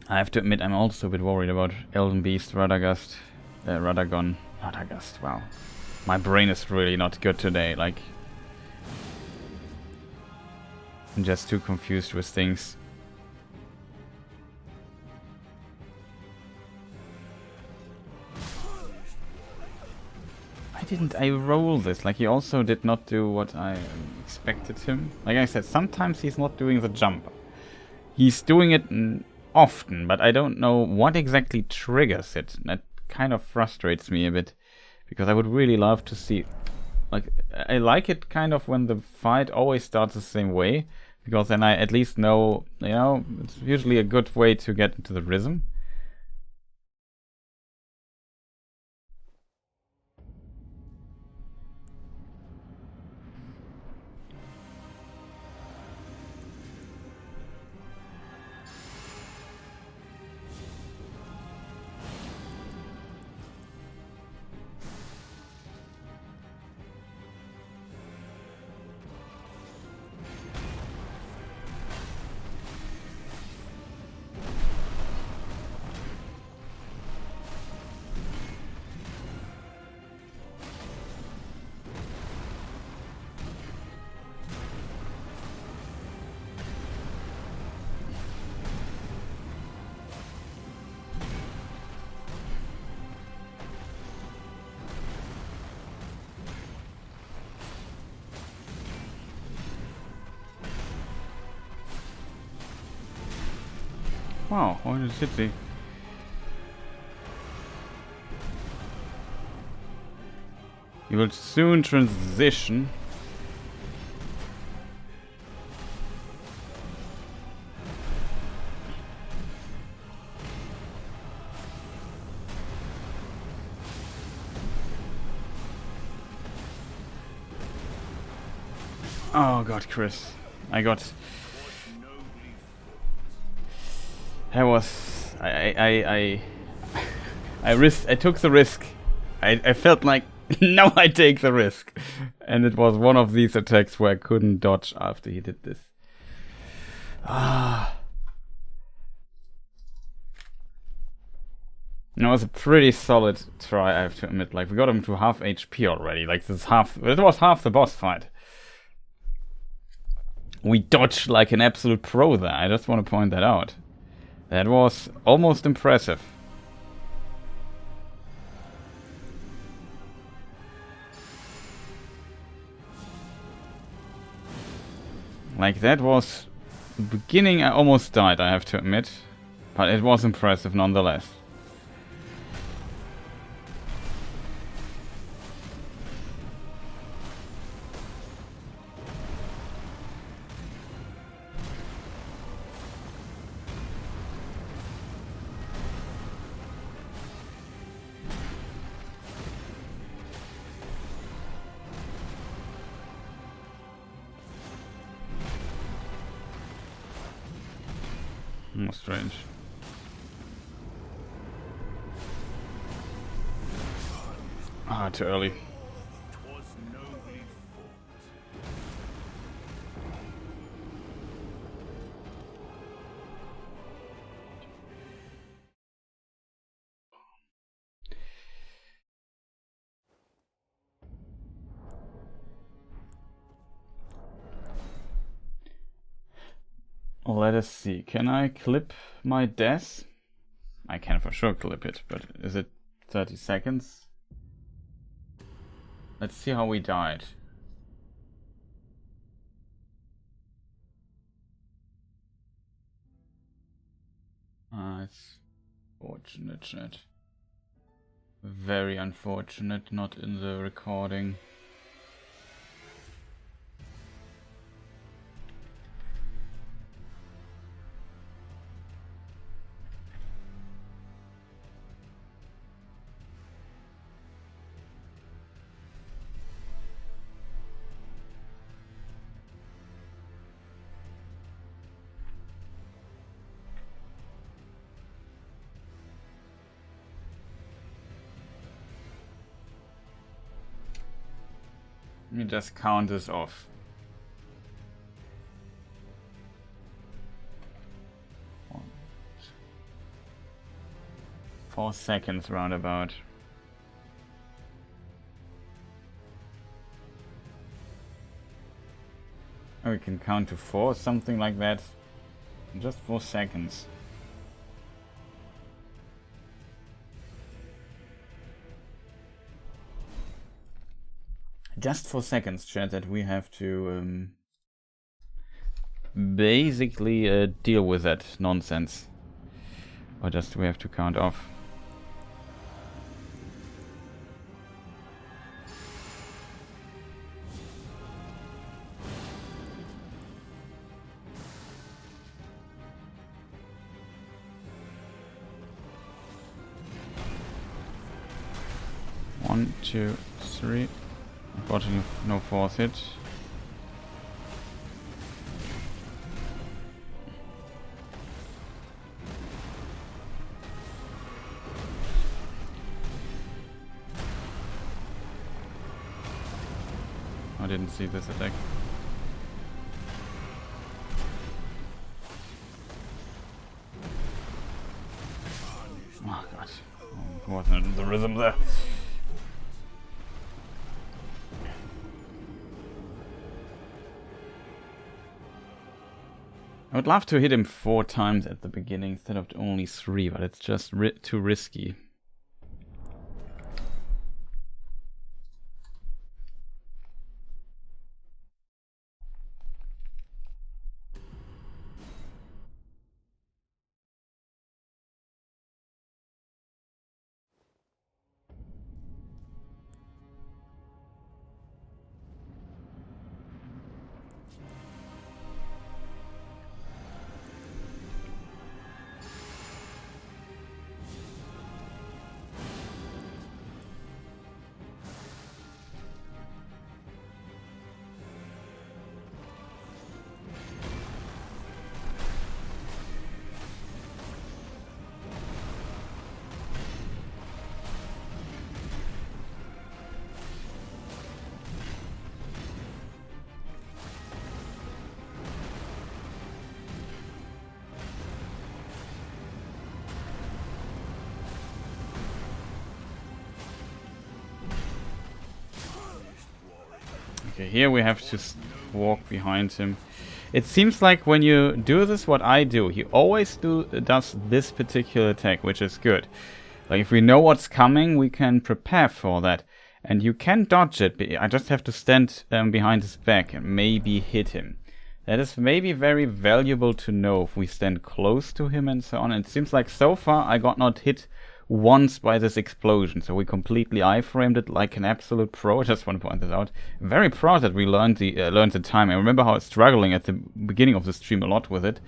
I have to admit, I'm also a bit worried about Elden Beast, Radagon. Wow. My brain is really not good today, like, I'm just too confused with things. Why didn't I roll this? Like, he also did not do what I expected him. Like I said, sometimes he's not doing the jump. He's doing it often, but I don't know what exactly triggers it. That kind of frustrates me a bit. Because I would really love to see, like, I like it kind of when the fight always starts the same way, because then I at least know, you know, it's usually a good way to get into the rhythm. Wow, what is it? You will soon transition. Oh god, Chris. I got... I took the risk. I felt like now I take the risk. And it was one of these attacks where I couldn't dodge after he did this. Ah. No, it was a pretty solid try, I have to admit. Like, we got him to half HP already. Like, this half, it was half the boss fight. We dodged like an absolute pro there. I just want to point that out. That was almost impressive. Like, that was... the beginning I almost died, I have to admit. But it was impressive nonetheless. Strange. Ah, too early. Let us see. Can I clip my death? I can for sure clip it, but is it 30 seconds? Let's see how we died. It's unfortunate, chat. Very unfortunate, not in the recording. Let me just count this off. 4 seconds roundabout. Oh, we can count to 4, something like that. In just 4 seconds. Just 4 seconds, chat, that we have to basically deal with that nonsense. Or just we have to count off. One, two, three. Unfortunately, no force hit. I didn't see this attack. Oh god, wasn't the rhythm there. I would love to hit him 4 times at the beginning instead of only 3, but it's just too risky. Okay, here we have to walk behind him. It seems like when you do this, what I do, he always does this particular attack, which is good. Like if we know what's coming, we can prepare for that. And you can dodge it. I just have to stand behind his back and maybe hit him. That is maybe very valuable to know if we stand close to him and so on. It seems like so far I got not hit once by this explosion, so we completely iframed it like an absolute pro. I just want to point this out. I'm very proud that we learned the time. I remember how I was struggling at the beginning of the stream a lot with it,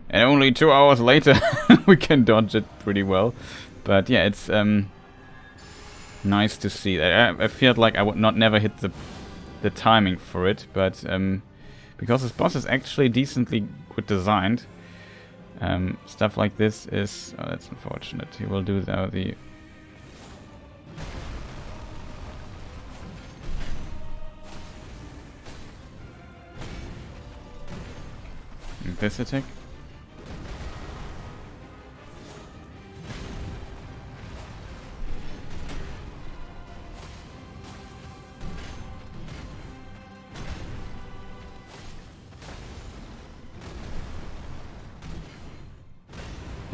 and only 2 hours later we can dodge it pretty well. But yeah, it's nice to see. I felt like I would never hit the timing for it, but because this boss is actually decently good designed. Stuff like this is... Oh, that's unfortunate. He will do the... This attack.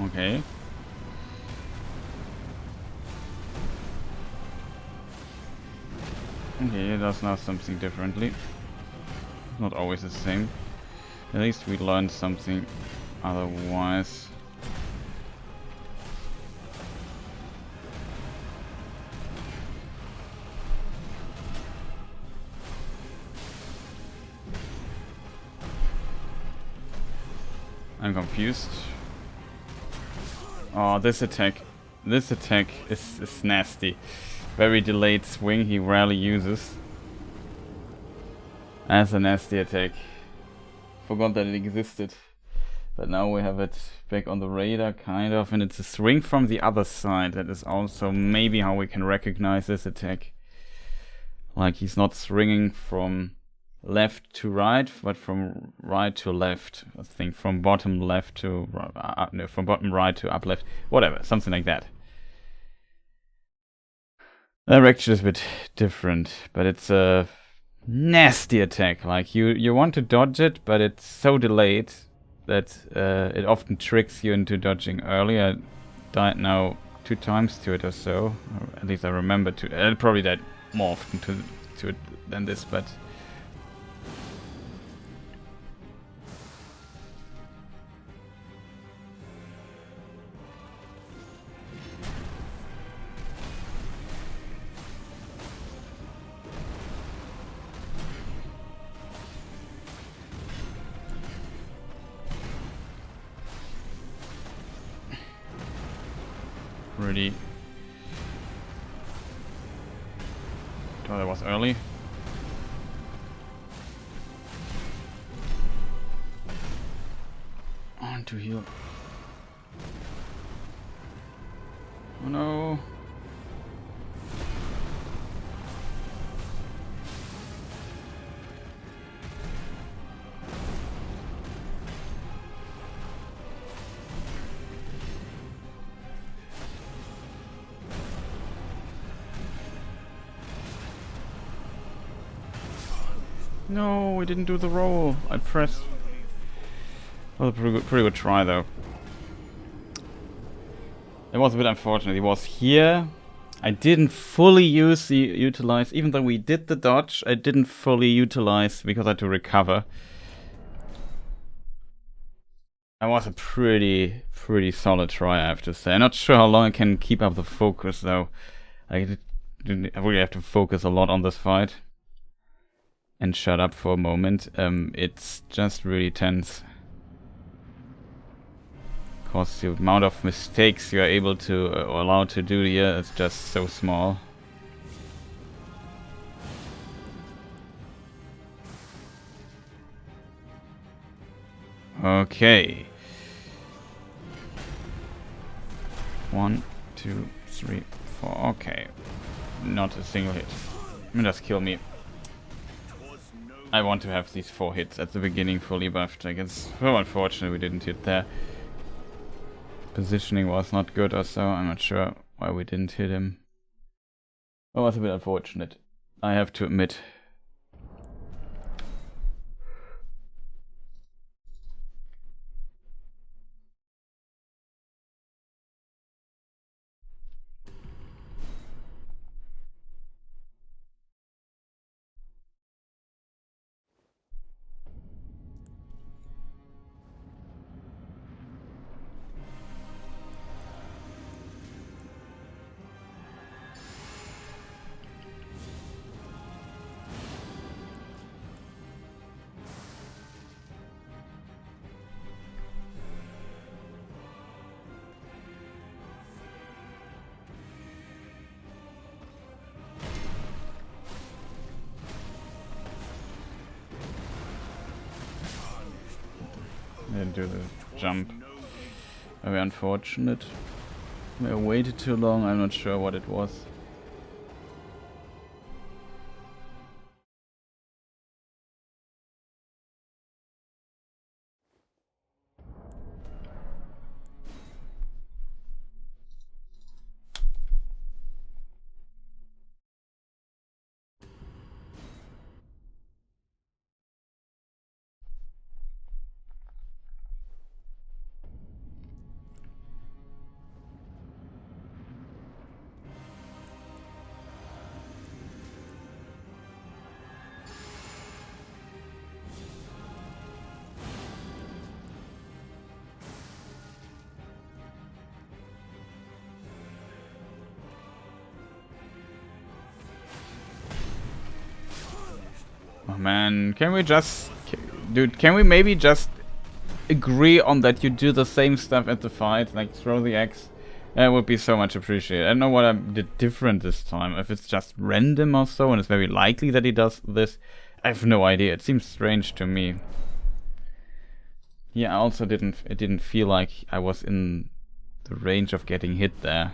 Okay. Okay, it does now something differently. Not always the same. At least we learned something otherwise. I'm confused. Oh, this attack is nasty. Very delayed swing he rarely uses. That's a nasty attack. Forgot that it existed. But now we have it back on the radar, kind of, and it's a swing from the other side. That is also maybe how we can recognize this attack. Like he's not swinging from left to right, but from right to left. I think from bottom left to no, from bottom right to up left. Whatever, something like that. The direction is a bit different, but it's a nasty attack. Like you want to dodge it, but it's so delayed that it often tricks you into dodging early. I died now 2 times to it or so. Or at least I remember to. I probably died more often to it than this, but. Really. Oh, that was early. On to heal. Oh no. No, we didn't do the roll. I pressed. Well, pretty good try though. It was a bit unfortunate. He was here. I didn't fully utilize, even though we did the dodge. I didn't fully utilize because I had to recover. That was a pretty solid try, I have to say. I'm not sure how long I can keep up the focus though. I really have to focus a lot on this fight. And shut up for a moment. It's just really tense. Because the amount of mistakes you are able to or allowed to do here is just so small. Okay. 1, 2, 3, 4. Okay. Not a single hit. Just kill me. I want to have these 4 hits at the beginning fully buffed. I guess so unfortunate we didn't hit there. Positioning was not good or so. I'm not sure why we didn't hit him. It was a bit unfortunate, I have to admit. Didn't do the jump. Very unfortunate. We waited too long, I'm not sure what it was. Oh man, can we just... Dude, can we maybe just agree on that you do the same stuff at the fight? Like, throw the axe? That would be so much appreciated. I don't know what I did different this time. If it's just random or so, and it's very likely that he does this. I have no idea. It seems strange to me. Yeah, I also it didn't feel like I was in the range of getting hit there.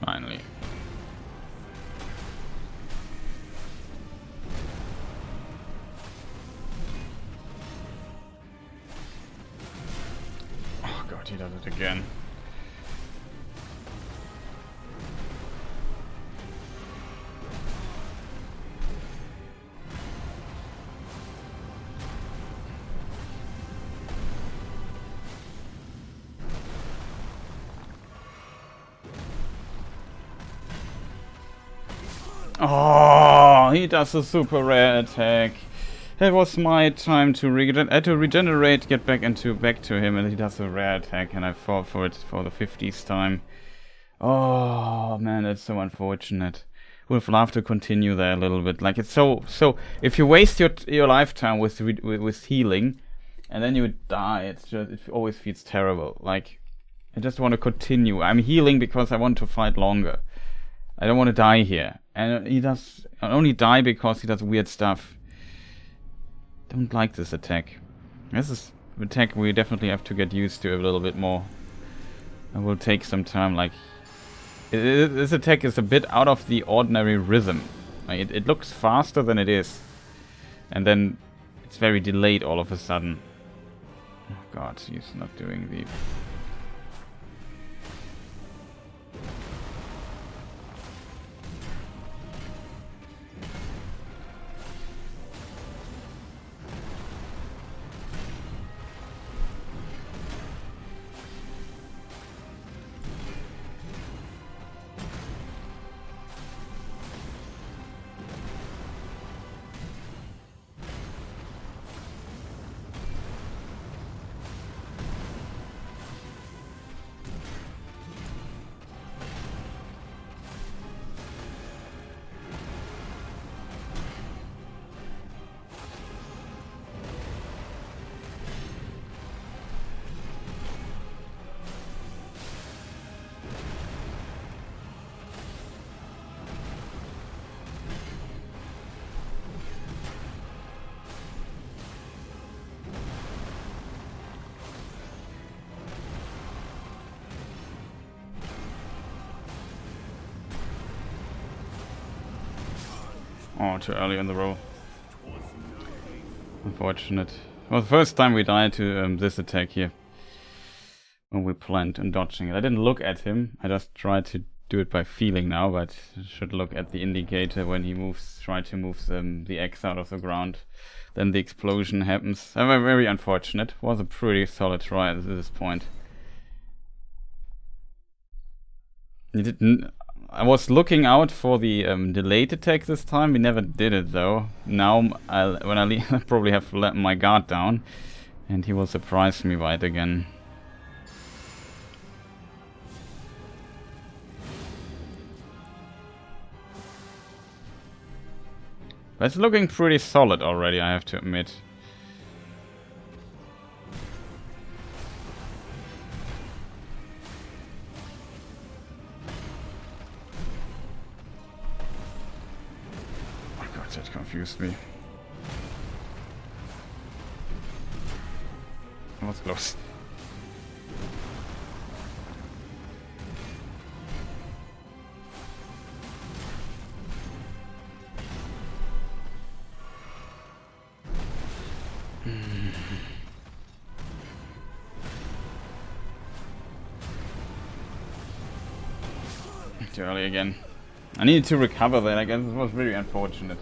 Finally. Oh god, he does it again. Oh, he does a super rare attack. That was my time to regenerate, get back to him, and he does a rare attack, and I fought for it for the 50th time. Oh man, that's so unfortunate. Would have loved to continue there a little bit. Like, it's so. If you waste your lifetime with healing, and then you die, it always feels terrible. Like, I just want to continue. I'm healing because I want to fight longer. I don't want to die here. And he does only die because he does weird stuff. Don't like this attack. This is an attack we definitely have to get used to a little bit more. It will take some time. Like, this attack is a bit out of the ordinary rhythm. Like, it looks faster than it is. And then it's very delayed all of a sudden. Oh god, he's not doing the... Oh, too early in the row. Unfortunate. Well, the first time we died to this attack here. When we planned on dodging it. I didn't look at him. I just tried to do it by feeling now, but should look at the indicator when he moves, try to move the X out of the ground. Then the explosion happens. Very unfortunate. Was a pretty solid try at this point. He didn't... I was looking out for the delayed attack this time. We never did it though. Now, when I leave, I probably have let my guard down, and he will surprise me by it again. But it's looking pretty solid already, I have to admit. Oh god, that confused me. That was close. Too early again. I needed to recover that. I guess it was really unfortunate.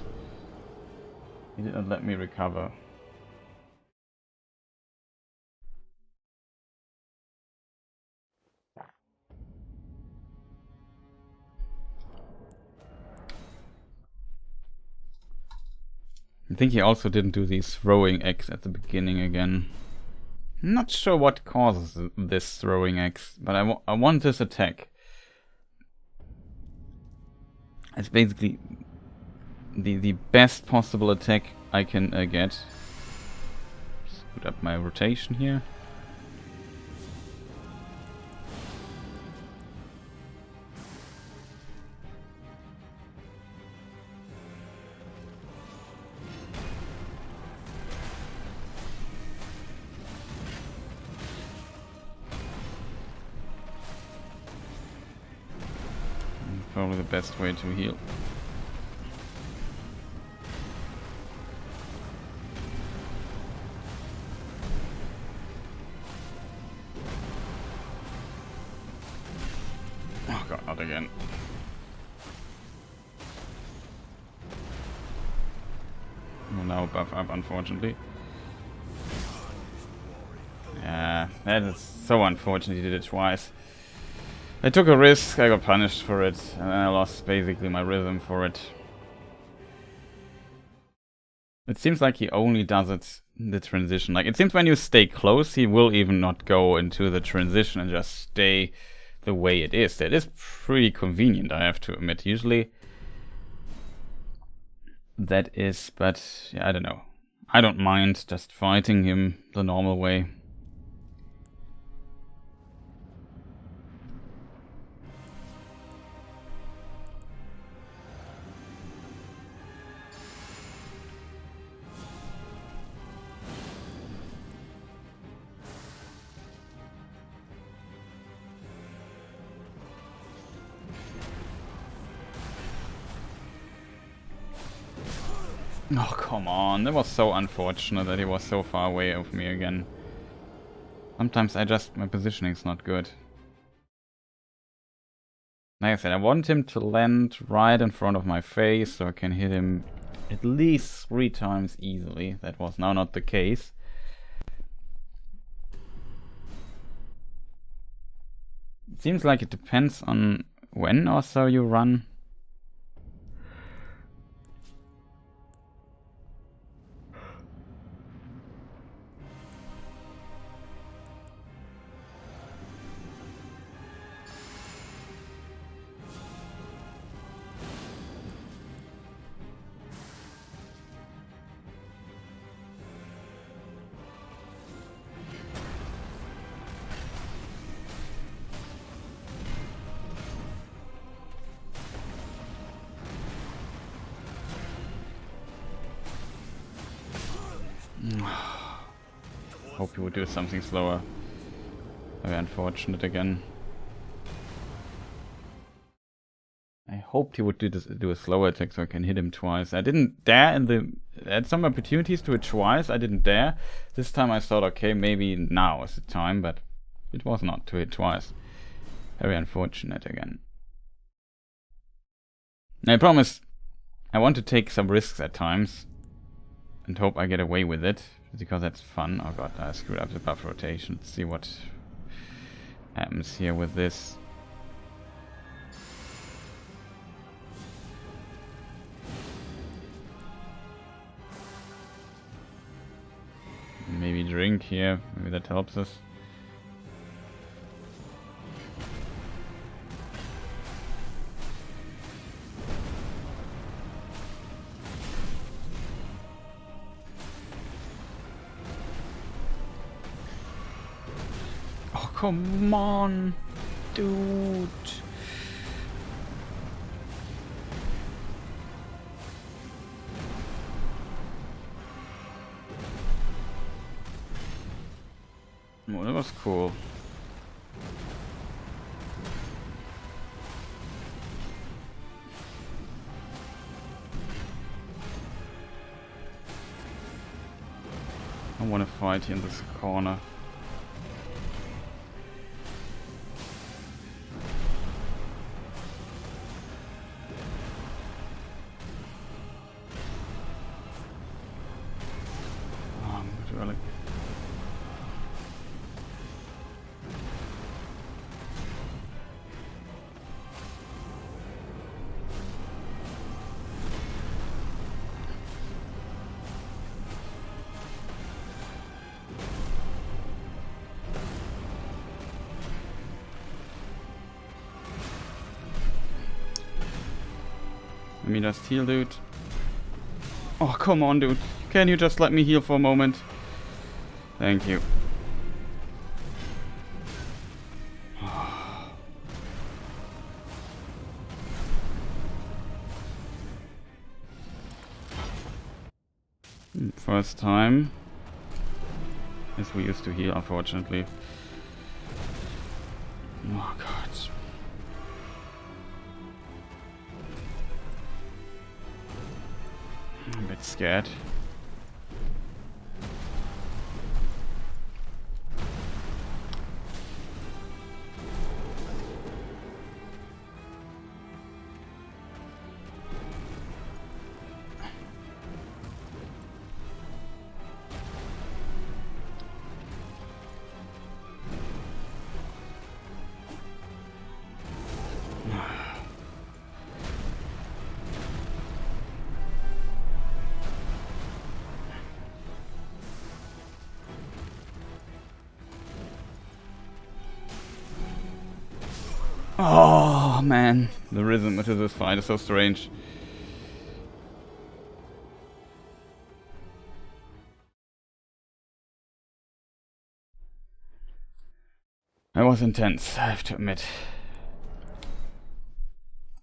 He did not let me recover. I think he also didn't do these throwing eggs at the beginning again. I'm not sure what causes this throwing eggs, but I want this attack. It's basically the best possible attack I can get. Put up my rotation here. Probably the best way to heal. Oh god, not again. Well, now buff up, unfortunately. Yeah, that is so unfortunate he did it twice. I took a risk, I got punished for it, and I lost basically my rhythm for it. It seems like he only does it in the transition. Like, it seems when you stay close, he will even not go into the transition and just stay the way it is. That is pretty convenient, I have to admit. Usually that is, but yeah, I don't know. I don't mind just fighting him the normal way. Oh, come on. That was so unfortunate that he was so far away of me again. Sometimes my positioning's not good. Like I said, I want him to land right in front of my face so I can hit him at least 3 times easily. That was now not the case. It seems like it depends on when or so you run. Hope he would do something slower. Very unfortunate again. I hoped he would do a slower attack so I can hit him twice. I didn't dare I had some opportunities to hit twice. I didn't dare. This time I thought, okay, maybe now is the time, but it was not to hit twice. Very unfortunate again. I promise I want to take some risks at times and hope I get away with it, because that's fun. Oh god, I screwed up the buff rotation. Let's see what happens here with this. Maybe drink here, maybe that helps us. come on, dude. Oh, that was cool. I want to fight here in this corner. Oh, I'm too early. Let me just heal, dude. Oh, come on, dude. Can you just let me heal for a moment? Thank you. First time. As we used to heal, unfortunately. Oh, God. I'm a bit scared. Oh man, the rhythm to this fight is so strange. That was intense, I have to admit.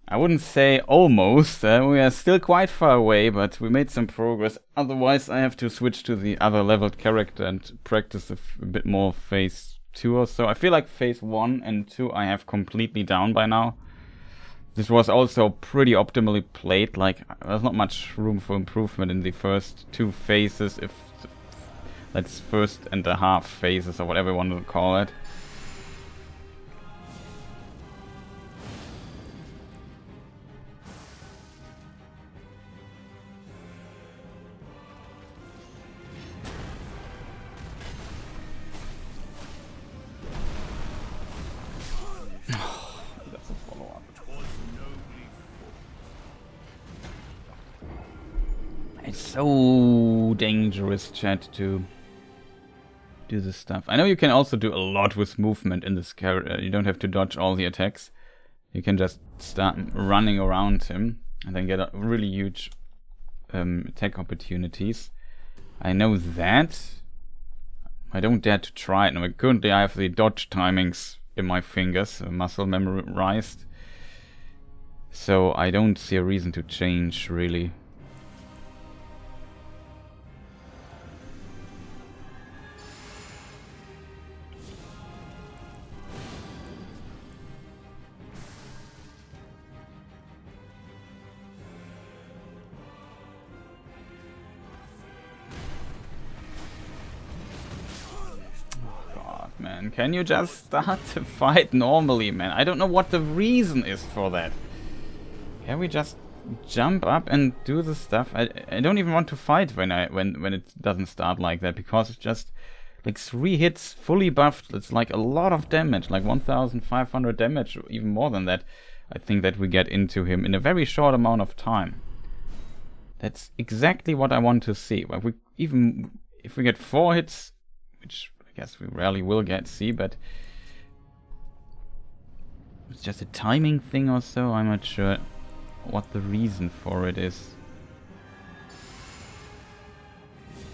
I wouldn't say almost, we are still quite far away, but we made some progress. Otherwise I have to switch to the other leveled character and practice a bit more phase 2 or so. I feel like phase 1 and 2 I have completely down by now. This was also pretty optimally played, like there's not much room for improvement in the first 2 phases, if that's first and a half phases or whatever you want to call it. It's so dangerous, chat, to do this stuff. I know you can also do a lot with movement in this character. You don't have to dodge all the attacks. You can just start running around him and then get a really huge attack opportunities. I know that. I don't dare to try it. Now, currently I have the dodge timings in my fingers, muscle memorized. So I don't see a reason to change, really. Man, can you just start to fight normally, man? I don't know what the reason is for that. Can we just jump up and do the stuff? I don't even want to fight when it doesn't start like that, because it's just like 3 hits fully buffed. It's like a lot of damage, like 1500 damage, even more than that. I think that we get into him in a very short amount of time. That's exactly what I want to see. Like if we get 4 hits, which I guess we rarely will get, but it's just a timing thing or so. I'm not sure what the reason for it is.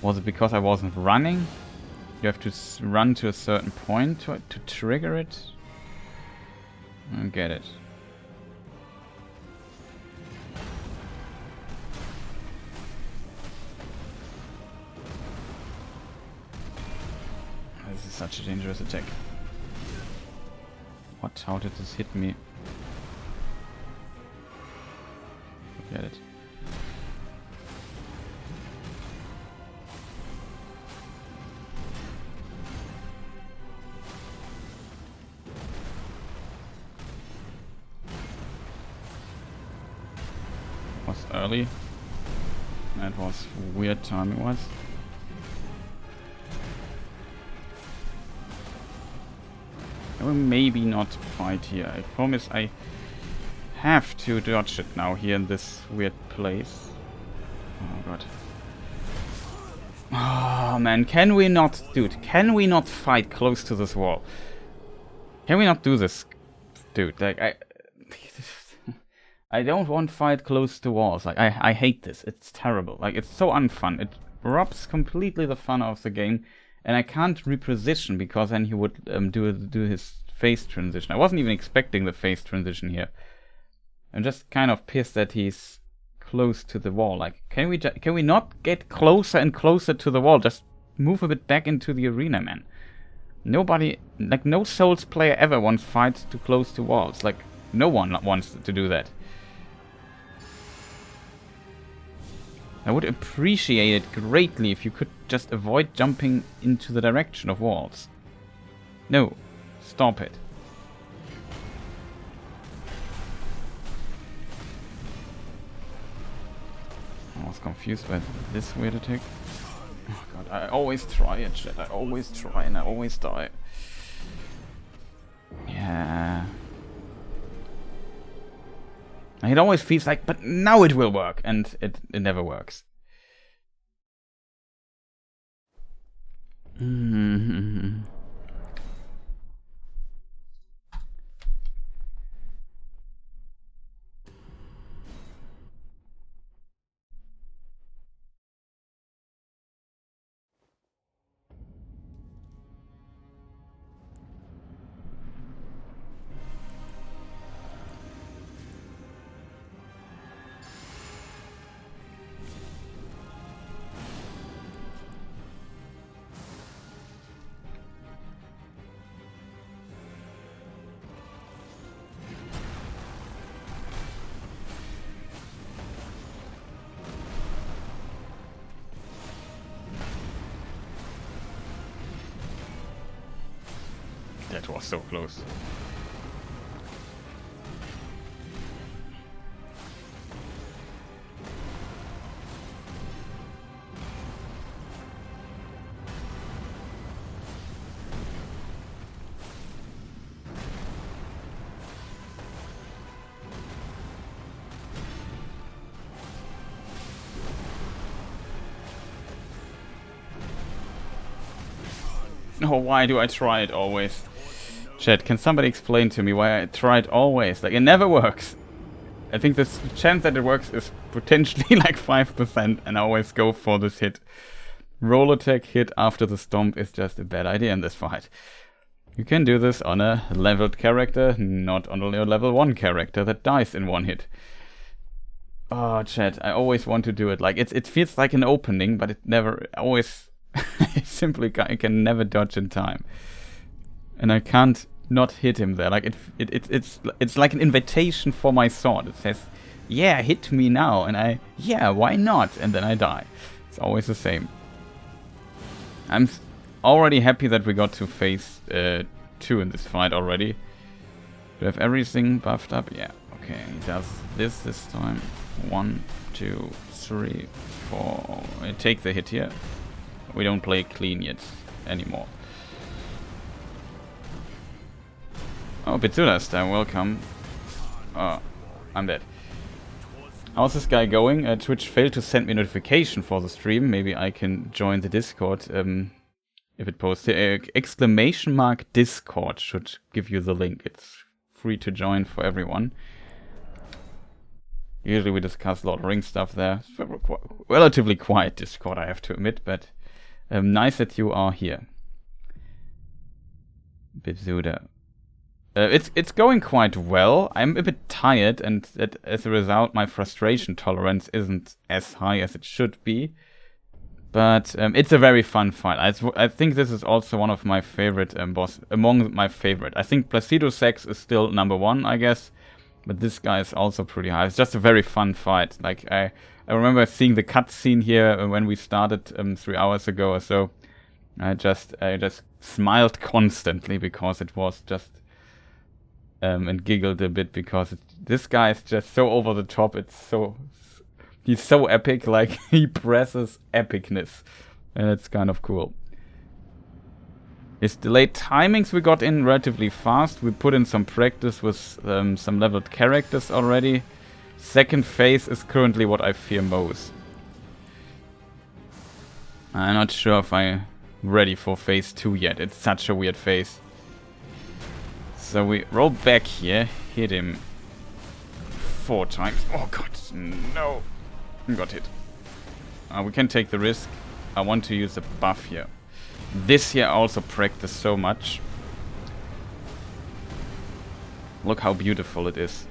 Was it because I wasn't running? You have to run to a certain point to trigger it. I get it. This is such a dangerous attack. What? How did this hit me? Forget it. Was early. That was weird timing was. I will maybe not fight here. I promise I have to dodge it now here in this weird place. Oh god. Oh man, can we not, dude, can we not fight close to this wall? Can we not do this? Dude, like I don't want to fight close to walls. Like I hate this. It's terrible. Like it's so unfun. It robs completely the fun of the game. And I can't reposition because then he would do his face transition. I wasn't even expecting the face transition here. I'm just kind of pissed that he's close to the wall. Like, can we not get closer and closer to the wall? Just move a bit back into the arena, man. Nobody, like no Souls player ever wants fights too close to walls. Like, no one wants to do that. I would appreciate it greatly if you could just avoid jumping into the direction of walls. No, stop it. I was confused by this weird attack. Oh god, I always try it, shit. I always try and I always die. Yeah. It always feels like, but now it will work, and it never works. That was so close. Oh, why do I try it always? Chat, can somebody explain to me why I try it always? Like, it never works. I think the chance that it works is potentially like 5%, and I always go for this hit. Roll attack hit after the stomp is just a bad idea in this fight. You can do this on a leveled character, not on a level 1 character that dies in one hit. Oh, chat, I always want to do it. Like, it feels like an opening, but it never, always, I can never dodge in time. And I can't not hit him there. Like it's like an invitation for my sword. It says, "Yeah, hit me now," and yeah, why not? And then I die. It's always the same. I'm already happy that we got to phase 2 in this fight already. Do I have everything buffed up? Yeah. Okay, he does this time. 1, 2, 3, 4. I take the hit here. We don't play clean yet anymore. Oh, Bitsula, welcome. Oh, I'm dead. How's this guy going? Twitch failed to send me a notification for the stream. Maybe I can join the Discord if it posts here. Exclamation mark Discord should give you the link. It's free to join for everyone. Usually we discuss Lord of the Rings stuff there. It's relatively quiet Discord, I have to admit, but nice that you are here. Bezuda. It's going quite well. I'm a bit tired, and as a result, my frustration tolerance isn't as high as it should be. But it's a very fun fight. I think this is also one of my favorite boss, among my favorite. I think Placido Sex is still number 1, I guess. But this guy is also pretty high. It's just a very fun fight. Like, I remember seeing the cutscene here when we started 3 hours ago or so. I just smiled constantly because it was just... and giggled a bit because this guy is just so over the top. He's so epic, like he presses epicness, and it's kind of cool. His delayed timings we got in relatively fast. We put in some practice with some leveled characters already. Second phase is currently what I fear most. I'm not sure if I'm ready for phase 2 yet. It's such a weird phase. So we roll back here, hit him 4 times. Oh god, no. Got hit. We can take the risk. I want to use a buff here. This here I also practice so much. Look how beautiful it is.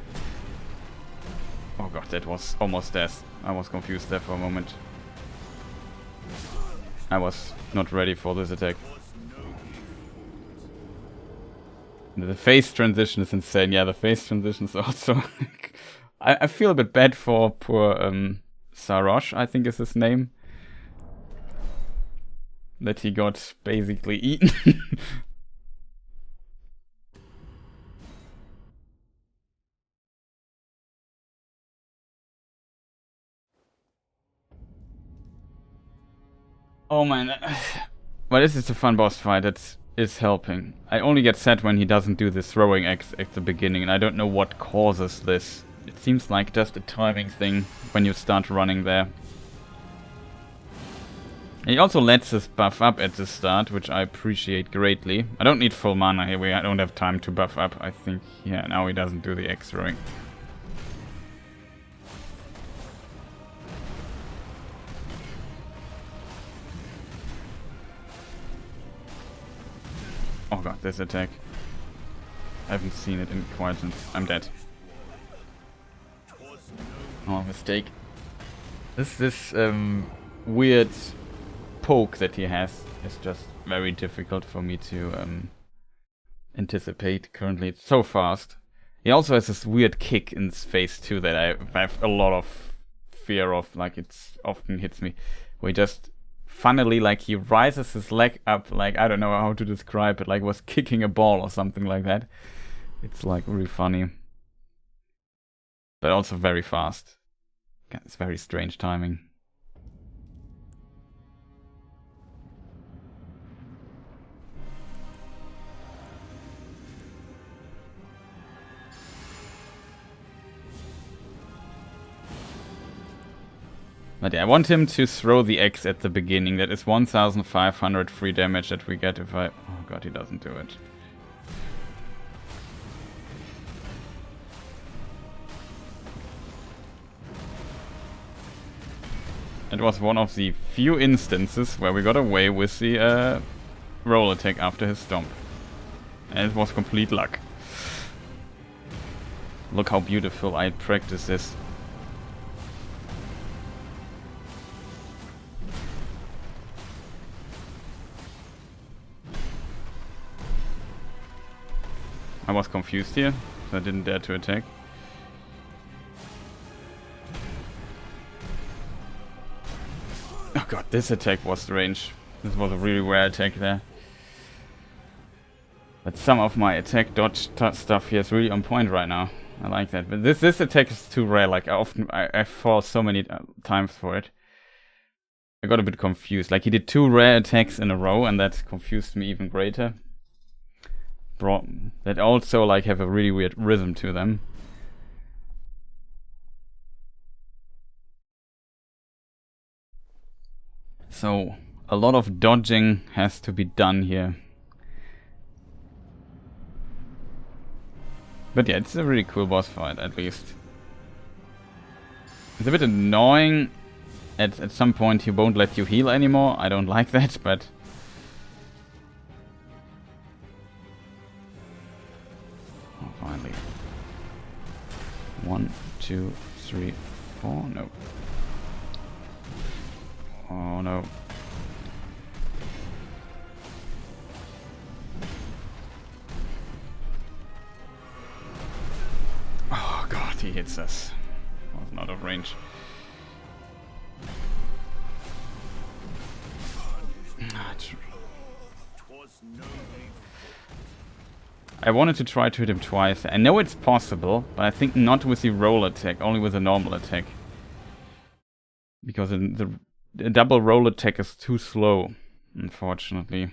Oh god, that was almost death. I was confused there for a moment. I was not ready for this attack. The phase transition is insane. Yeah, the phase transition is also... I feel a bit bad for poor Sarosh, I think is his name. That he got basically eaten. Oh man. Well, this is a fun boss fight. That is helping. I only get sad when he doesn't do the throwing X at the beginning, and I don't know what causes this. It seems like just a timing thing when you start running there. He also lets us buff up at the start, which I appreciate greatly. I don't need full mana here, I don't have time to buff up, I think. Yeah, now he doesn't do the X-throwing. Oh god, this attack. I haven't seen it in quite since I'm dead. Oh, mistake. This weird poke that he has is just very difficult for me to anticipate. Currently it's so fast. He also has this weird kick in his face too that I have a lot of fear of, like it often hits me. Where he just funnily, like he rises his leg up, like I don't know how to describe it, like was kicking a ball or something like that. It's like really funny. But also very fast. It's very strange timing. But yeah, I want him to throw the X at the beginning. That is 1500 free damage that we get if I... Oh god, he doesn't do it. It was one of the few instances where we got away with the roll attack after his stomp. And it was complete luck. Look how beautiful I practice this. I was confused here, so I didn't dare to attack. Oh god, this attack was strange. This was a really rare attack there. But some of my attack dodge stuff here is really on point right now. I like that. But this attack is too rare. Like I fall so many times for it. I got a bit confused. Like he did 2 rare attacks in a row, and that confused me even greater. That also like have a really weird rhythm to them. So a lot of dodging has to be done here. But yeah, it's a really cool boss fight, at least. It's a bit annoying. At some point he won't let you heal anymore. I don't like that, but... 2, 3, 4. No. Oh no. Oh god, he hits us. Was not of range. I wanted to try to hit him twice. I know it's possible, but I think not with the roll attack, only with the normal attack. Because the double roll attack is too slow, unfortunately.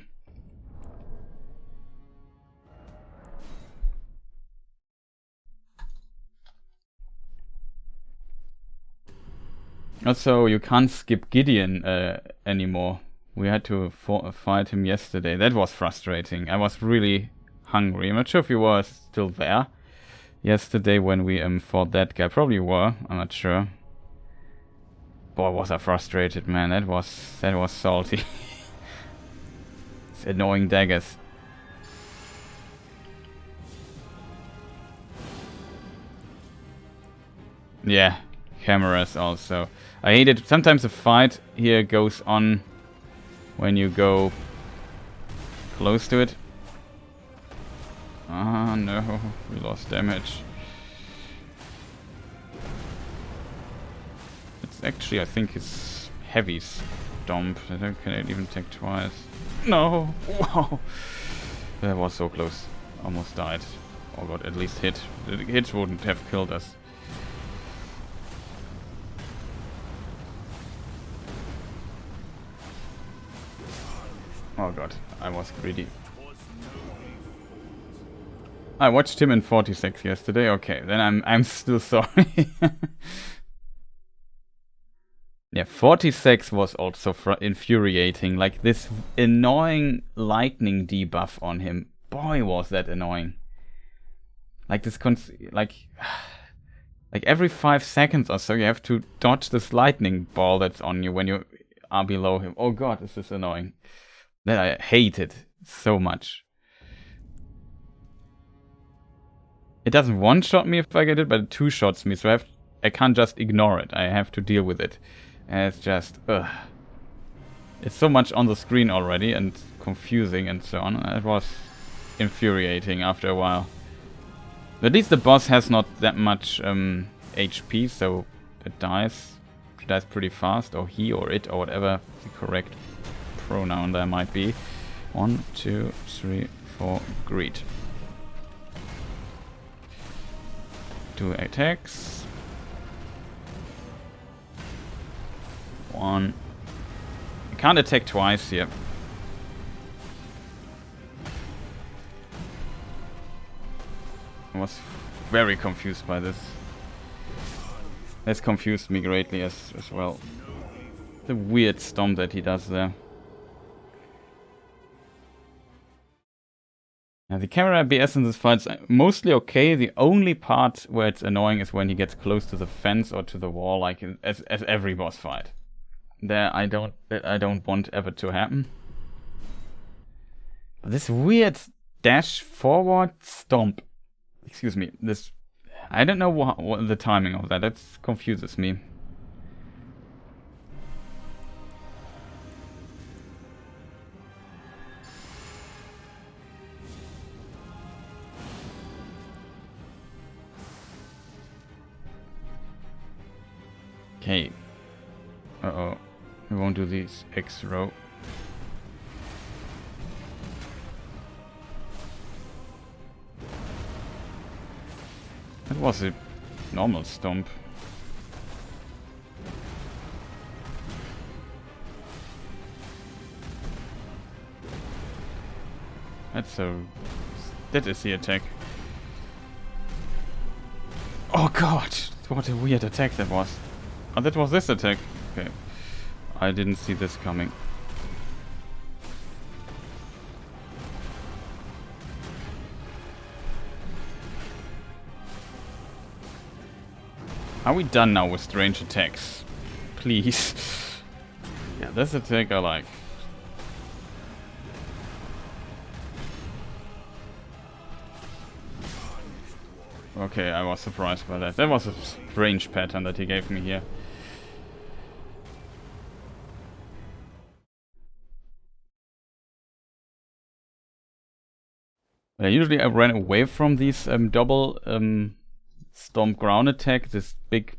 Also, you can't skip Gideon anymore. We had to fight him yesterday. That was frustrating. I was really hungry. I'm not sure if you were still there yesterday when we fought that guy. Probably were. I'm not sure. Boy, was I frustrated, man. That was salty. It's annoying daggers. Yeah, cameras also. I hate it. Sometimes the fight here goes on when you go close to it. Ah, no. We lost damage. It's actually, I think, his heavy stomp. I don't can it even take twice. No! Wow! That was so close. Almost died. Oh god, at least hit. The hit wouldn't have killed us. Oh god, I was greedy. I watched him in 46 yesterday. Okay, then I'm still sorry. Yeah, 46 was also infuriating. Like this annoying lightning debuff on him. Boy, was that annoying. Like this like every 5 seconds or so you have to dodge this lightning ball that's on you when you are below him. Oh god, this is annoying. That I hate it so much. It doesn't one-shot me if I get it, but it two-shots me, so I can't just ignore it. I have to deal with it. And it's just, ugh. It's so much on the screen already and confusing and so on. It was infuriating after a while. At least the boss has not that much HP, so it dies. It dies pretty fast, or he or it, or whatever the correct pronoun there might be. 1, 2, 3, 4, greed. 2 attacks. 1. I can't attack twice here. I was very confused by this. This confused me greatly as well. The weird stomp that he does there. Now, the camera ABS in this fight's mostly okay. The only part where it's annoying is when he gets close to the fence or to the wall, like as every boss fight. There, I don't want ever to happen. But this weird dash forward stomp. Excuse me. This, I don't know what the timing of that. That confuses me. Okay. Uh-oh. We won't do these X row. That was a normal stomp. That is the attack. Oh god! What a weird attack that was. Oh, that was this attack. Okay. I didn't see this coming. Are we done now with strange attacks? Please. Yeah, this attack I like. Okay, I was surprised by that. That was a strange pattern that he gave me here. Usually I ran away from these double stomp ground attack, this big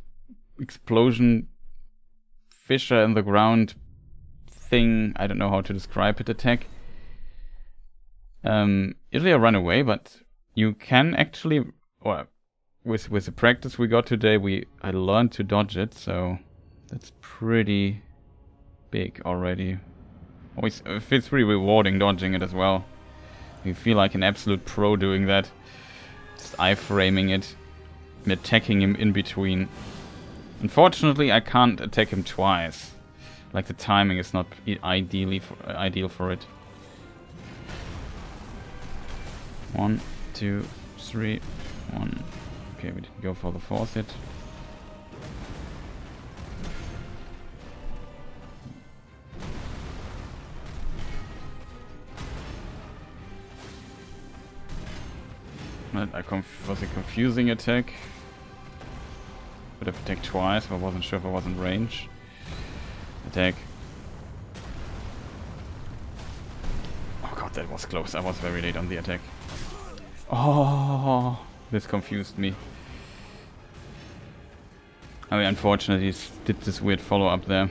explosion fissure in the ground thing, I don't know how to describe it, attack. Usually I run away, but you can actually, or with the practice we got today, I learned to dodge it, so that's pretty big already. It's pretty rewarding dodging it as well. You feel like an absolute pro doing that. Just iframing it, and attacking him in between. Unfortunately, I can't attack him twice. Like, the timing is not ideal for it. 1, 2, 3, 1. Okay, we didn't go for the fourth hit. Was a confusing attack. Could have attacked twice, but I wasn't sure if I was in range. Attack. Oh god, that was close. I was very late on the attack. Oh, this confused me. I mean, unfortunately, he did this weird follow-up there.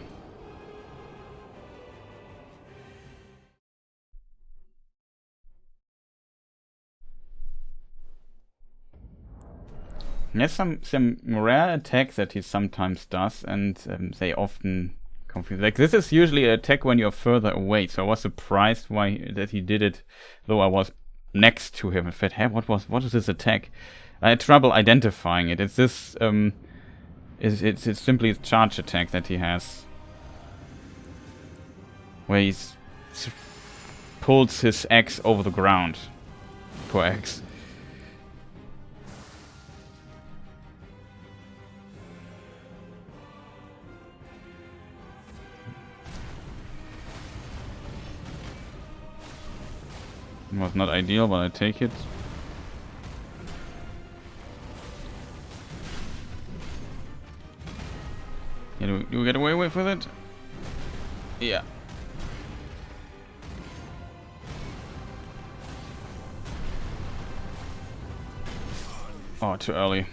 There's some rare attacks that he sometimes does, and they often confuse. Like, this is usually an attack when you're further away, so I was surprised that he did it, though I was next to him. I thought, hey, what is this attack? I had trouble identifying it. It's this, it's simply a charge attack that he has, where he pulls his axe over the ground. Poor axe. Was not ideal, but I take it. Yeah, do we get away with it? Yeah. Oh, too early.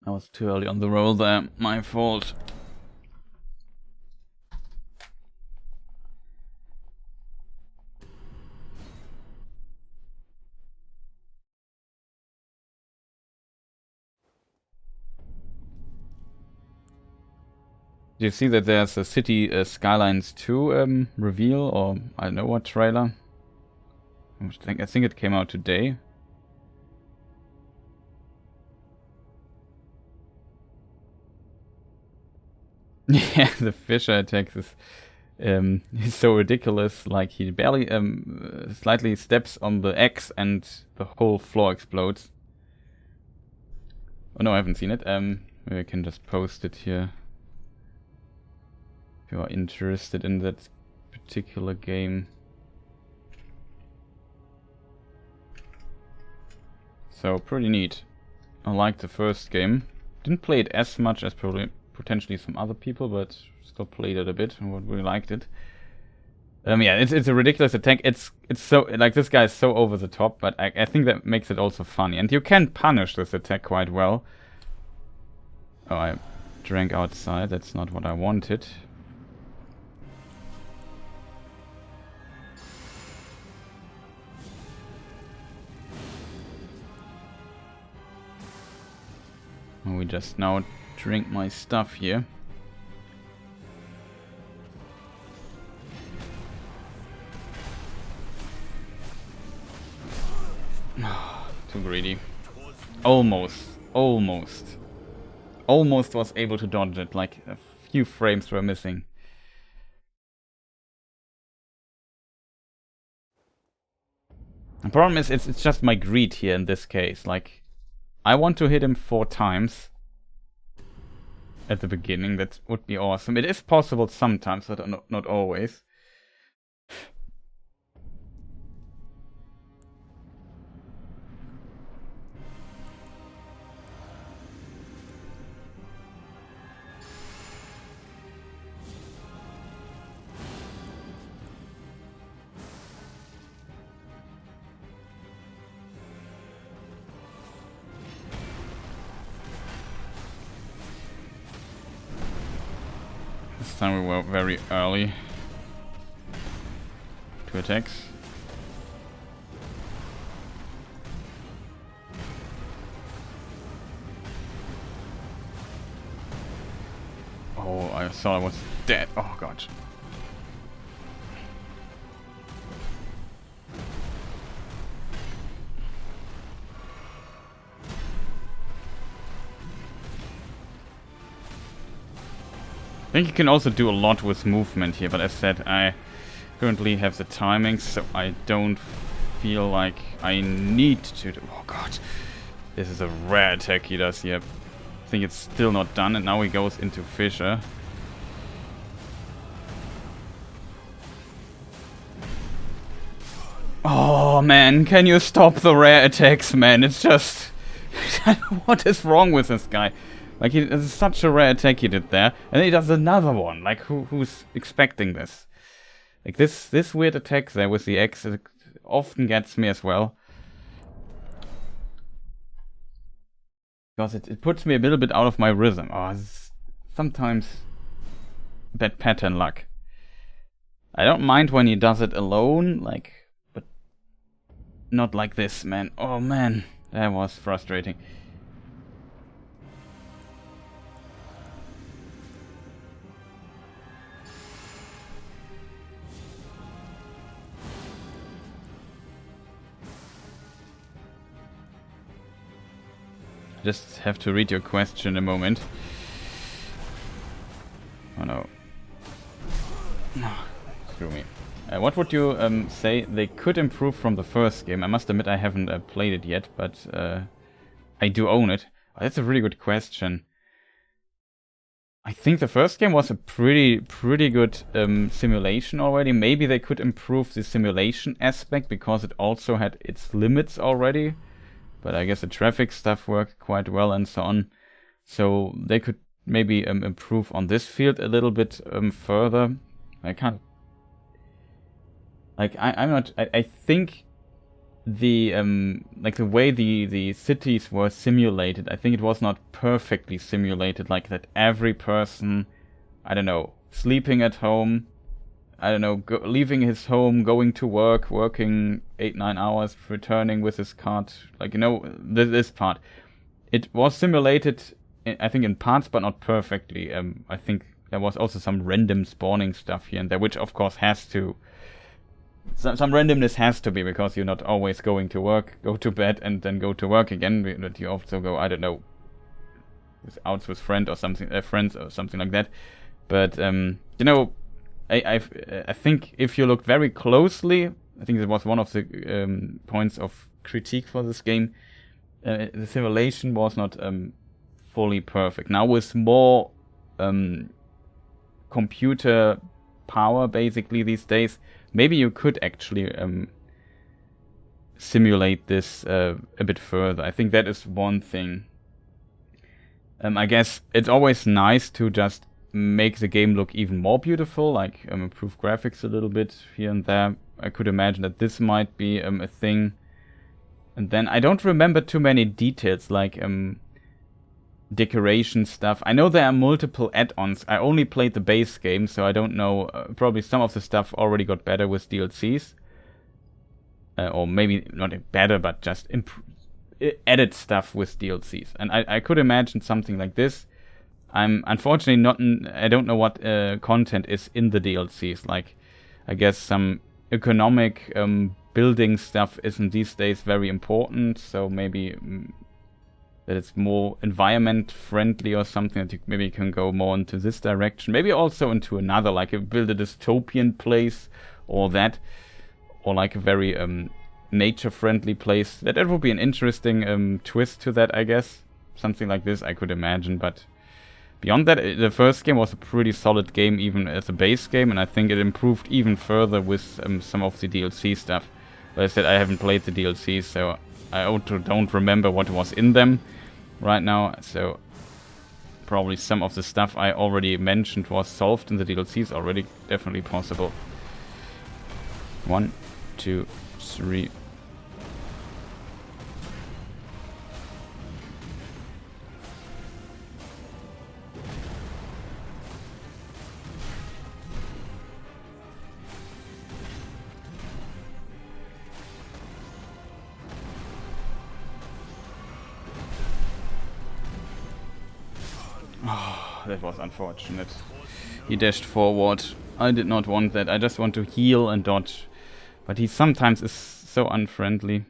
I was too early on the roll there. My fault. Do you see that there's a City Skylines 2 reveal, or I don't know what trailer? I think it came out today. Yeah, the Fisher attack is he's so ridiculous. Like, he barely slightly steps on the X and the whole floor explodes. Oh no, I haven't seen it. Maybe I can just post it here if you are interested in that particular game. So, pretty neat. I liked the first game. Didn't play it as much as potentially some other people, but still played it a bit and really liked it. Yeah, it's a ridiculous attack. It's so, like, this guy is so over the top, but I think that makes it also funny. And you can punish this attack quite well. Oh, I drank outside. That's not what I wanted. We just now drink my stuff here. Too greedy. Almost was able to dodge it, like a few frames were missing. The problem is it's just my greed here in this case. Like, I want to hit him 4 times. at the beginning. That would be awesome. It is possible sometimes, but not always. This time we were very early to attacks. Oh, I thought I was dead. Oh god. I think you can also do a lot with movement here, but as said, I currently have the timing, so I don't feel like I need to do... Oh god, this is a rare attack he does here. I think it's still not done, and now he goes into Fissure. Oh man, can you stop the rare attacks, man? It's just... what is wrong with this guy? Like, it's such a rare attack he did there, and then he does another one. Like, who's expecting this? Like, this weird attack there with the X often gets me as well. Because it puts me a little bit out of my rhythm. Oh, sometimes bad pattern luck. I don't mind when he does it alone, like, but not like this, man. Oh, man, that was frustrating. Just have to read your question a moment. Oh no. Screw me. What would you say they could improve from the first game? I must admit I haven't played it yet, but I do own it. Oh, that's a really good question. I think the first game was a pretty good simulation already. Maybe they could improve the simulation aspect because it also had its limits already. But I guess the traffic stuff worked quite well and so on. So they could maybe improve on this field a little bit further. I can't... Like, I'm not... I think the... like, the way the cities were simulated, I think it was not perfectly simulated. Like, that every person, I don't know, sleeping at home... I don't know, leaving his home, going to work, working 8-9 hours, returning with his cart. Like, you know, this part. It was simulated, I think, in parts, but not perfectly. I think there was also some random spawning stuff here and there, which, of course, has to... Some randomness has to be, because you're not always going to work, go to bed, and then go to work again. But you also go, I don't know, out with friends or something like that. But, you know... I think if you look very closely, I think that was one of the points of critique for this game. The simulation was not fully perfect. Now with more computer power, basically these days, maybe you could actually simulate this a bit further. I think that is one thing. I guess it's always nice to just make the game look even more beautiful, like improve graphics a little bit here and there. I could imagine that this might be a thing. And then I don't remember too many details, like decoration stuff. I know there are multiple add-ons. I only played the base game, so I don't know. Probably some of the stuff already got better with DLCs. Or maybe not better, but just added stuff with DLCs. And I could imagine something like this. I'm unfortunately not... I don't know what content is in the DLCs. Like, I guess some economic building stuff isn't these days very important. So maybe that it's more environment friendly or something, that you maybe can go more into this direction. Maybe also into another, like build a dystopian place or that. Or like a very nature friendly place. That would be an interesting twist to that, I guess. Something like this I could imagine, but... Beyond that, the first game was a pretty solid game even as a base game, and I think it improved even further with some of the DLC stuff. But I said I haven't played the DLC, so I also don't remember what was in them right now, so probably some of the stuff I already mentioned was solved in the DLCs already. Definitely possible. 1, 2, 3. Oh, that was unfortunate. He dashed forward. I did not want that. I just want to heal and dodge. But he sometimes is so unfriendly.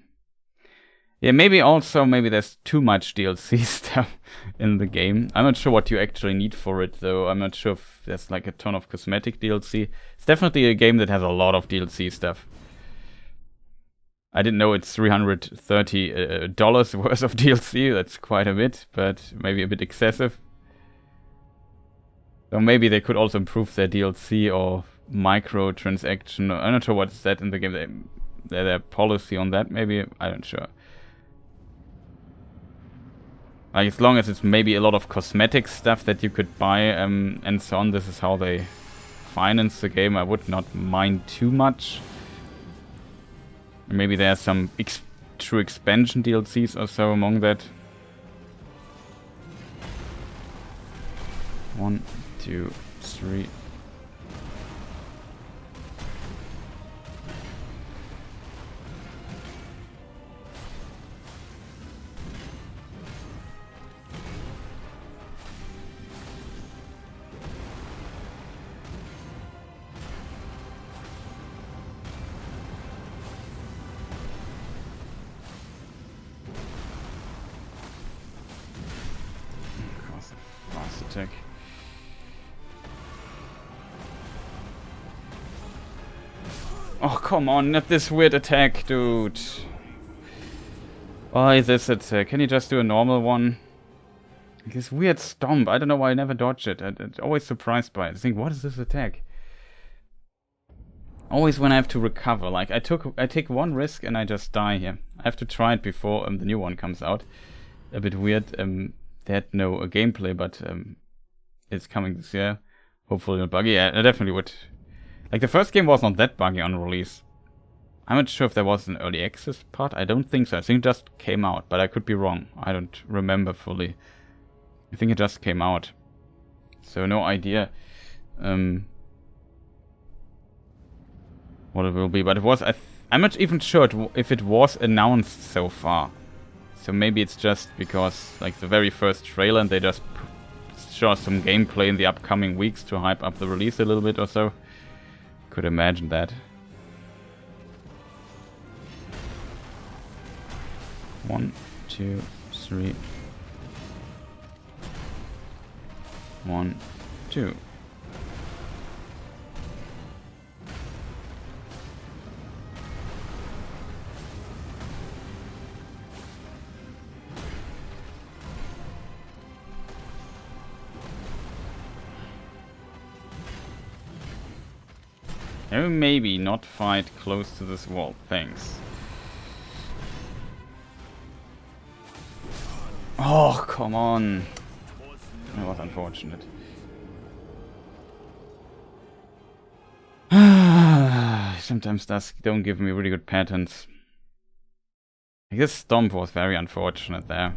Yeah, maybe there's too much DLC stuff in the game. I'm not sure what you actually need for it, though. I'm not sure if there's like a ton of cosmetic DLC. It's definitely a game that has a lot of DLC stuff. I didn't know it's $330 worth of DLC. That's quite a bit, but maybe a bit excessive. So maybe they could also improve their DLC or microtransaction. I'm not sure what's that in the game. Their policy on that, maybe. I'm not sure. Like, as long as it's maybe a lot of cosmetic stuff that you could buy and so on, this is how they finance the game, I would not mind too much. Maybe there's some true expansion DLCs or so among that. 1, 2, 3. Fast attack. Oh, come on, not this weird attack, dude. Why this attack? Can you just do a normal one? This weird stomp. I don't know why I never dodge it. I'm always surprised by it. I think, what is this attack? Always when I have to recover. Like, I take one risk and I just die here. I have to try it before the new one comes out. A bit weird. They had no gameplay, but it's coming this year. Hopefully not buggy. Yeah, I definitely would. Like, the first game was not that buggy on release. I'm not sure if there was an early access part. I don't think so. I think it just came out, but I could be wrong. I don't remember fully. I think it just came out. So no idea what it will be. But it was... I'm not even sure if it was announced so far. So maybe it's just because, like, the very first trailer and they just show some gameplay in the upcoming weeks to hype up the release a little bit or so. Could imagine that. 1, 2, 3. 1, 2. Maybe not fight close to this wall. Thanks. Oh, come on. That was unfortunate. Sometimes Dusk don't give me really good patterns. I guess Stomp was very unfortunate there.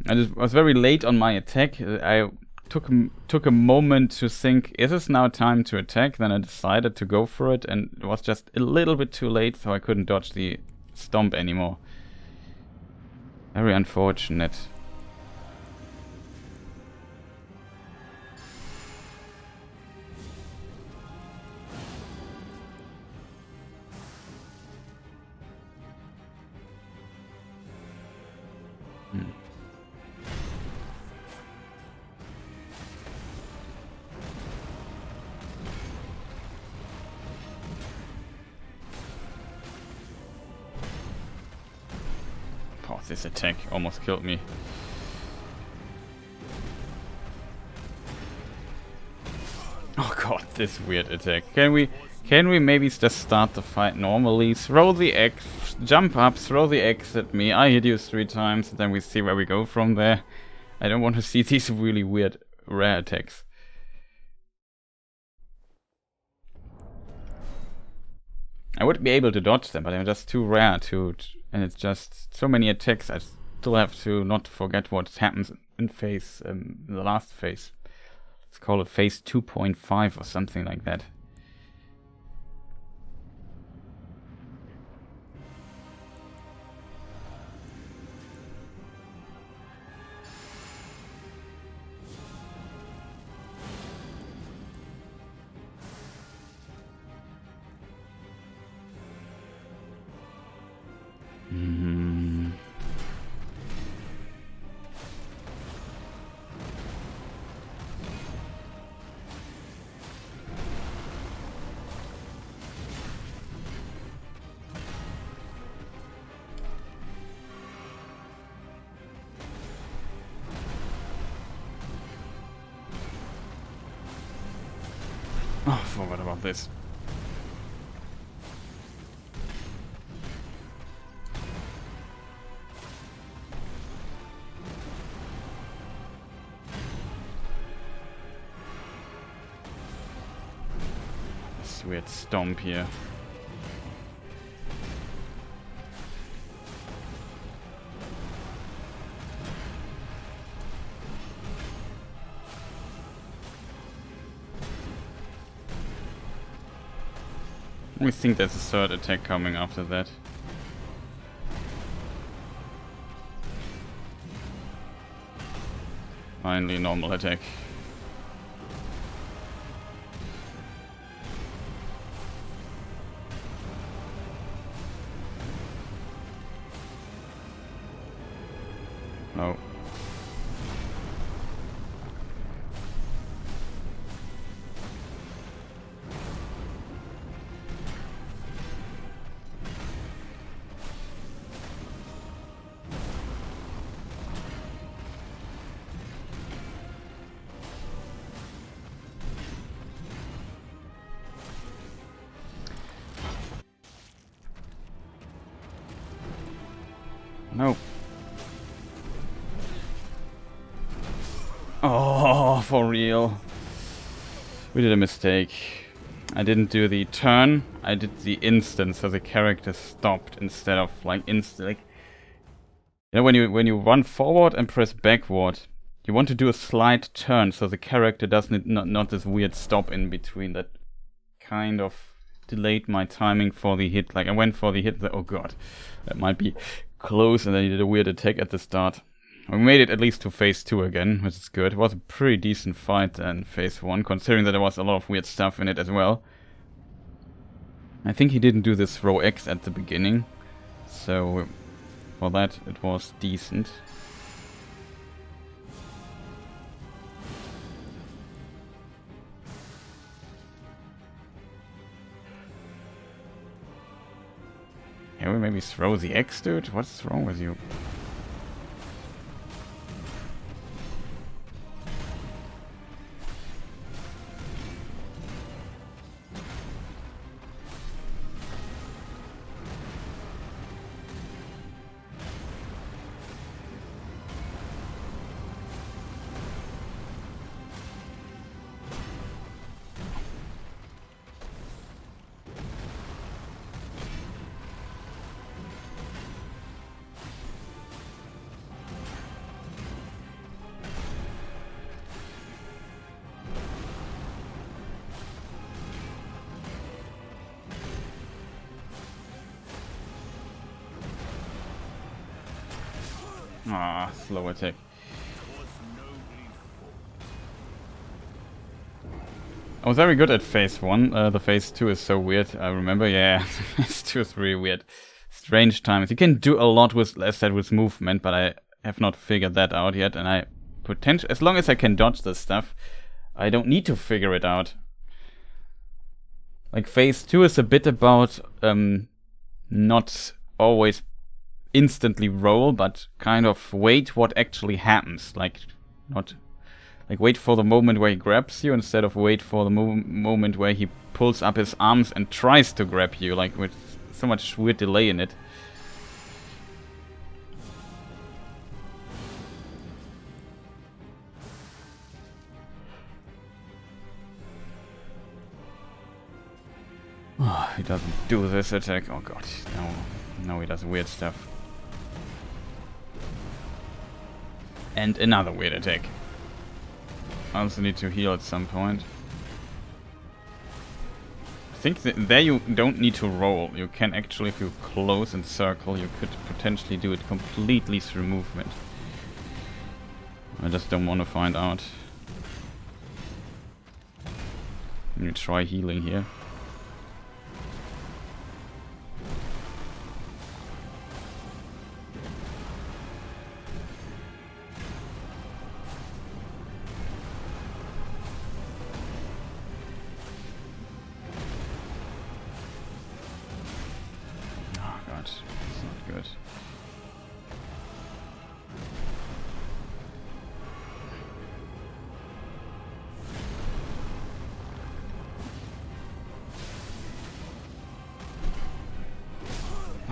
I was very late on my attack. I took a moment to think, is this now time to attack? Then I decided to go for it, and it was just a little bit too late, so I couldn't dodge the Stomp anymore. Very unfortunate. This attack almost killed me. this weird attack. Can we maybe just start the fight normally? Throw the X, jump up, throw the X at me. I hit you 3 times, and then we see where we go from there. I don't want to see these really weird rare attacks. I would be able to dodge them, but they're just too rare to, and it's just so many attacks. I still have to not forget what happens in phase, the last phase. Let's call it phase 2.5 or something like that. Oh, I forgot about this. This weird stomp here. We think there's a third attack coming after that. Finally, normal attack. No. No. Oh, for real. We did a mistake. I didn't do the turn. I did the instant, so the character stopped instead of like instant. Like, you know, when you run forward and press backward, you want to do a slight turn, so the character doesn't not this weird stop in between that kind of delayed my timing for the hit. Like I went for the hit. Oh god, that might be close, and then he did a weird attack at the start. We made it at least to phase 2 again, which is good. It was a pretty decent fight in phase 1, considering that there was a lot of weird stuff in it as well. I think he didn't do this throw X at the beginning, so for that it was decent. Can we maybe throw the X, dude? What's wrong with you? Ah, slow attack. I was very good at phase 1. The phase 2 is so weird. I remember, yeah, phase 2 is really weird. Strange times. You can do a lot with, as said, with movement, but I have not figured that out yet. And I potentially, as long as I can dodge this stuff, I don't need to figure it out. Like phase 2 is a bit about not always instantly roll, but kind of wait what actually happens. Like Like, wait for the moment where he grabs you instead of wait for the moment where he pulls up his arms and tries to grab you, like, with so much weird delay in it. Oh, he doesn't do this attack. Oh god, no, he does weird stuff. And another weird attack. I also need to heal at some point. I think there you don't need to roll. You can actually, if you close and circle, you could potentially do it completely through movement. I just don't want to find out. Let me try healing here.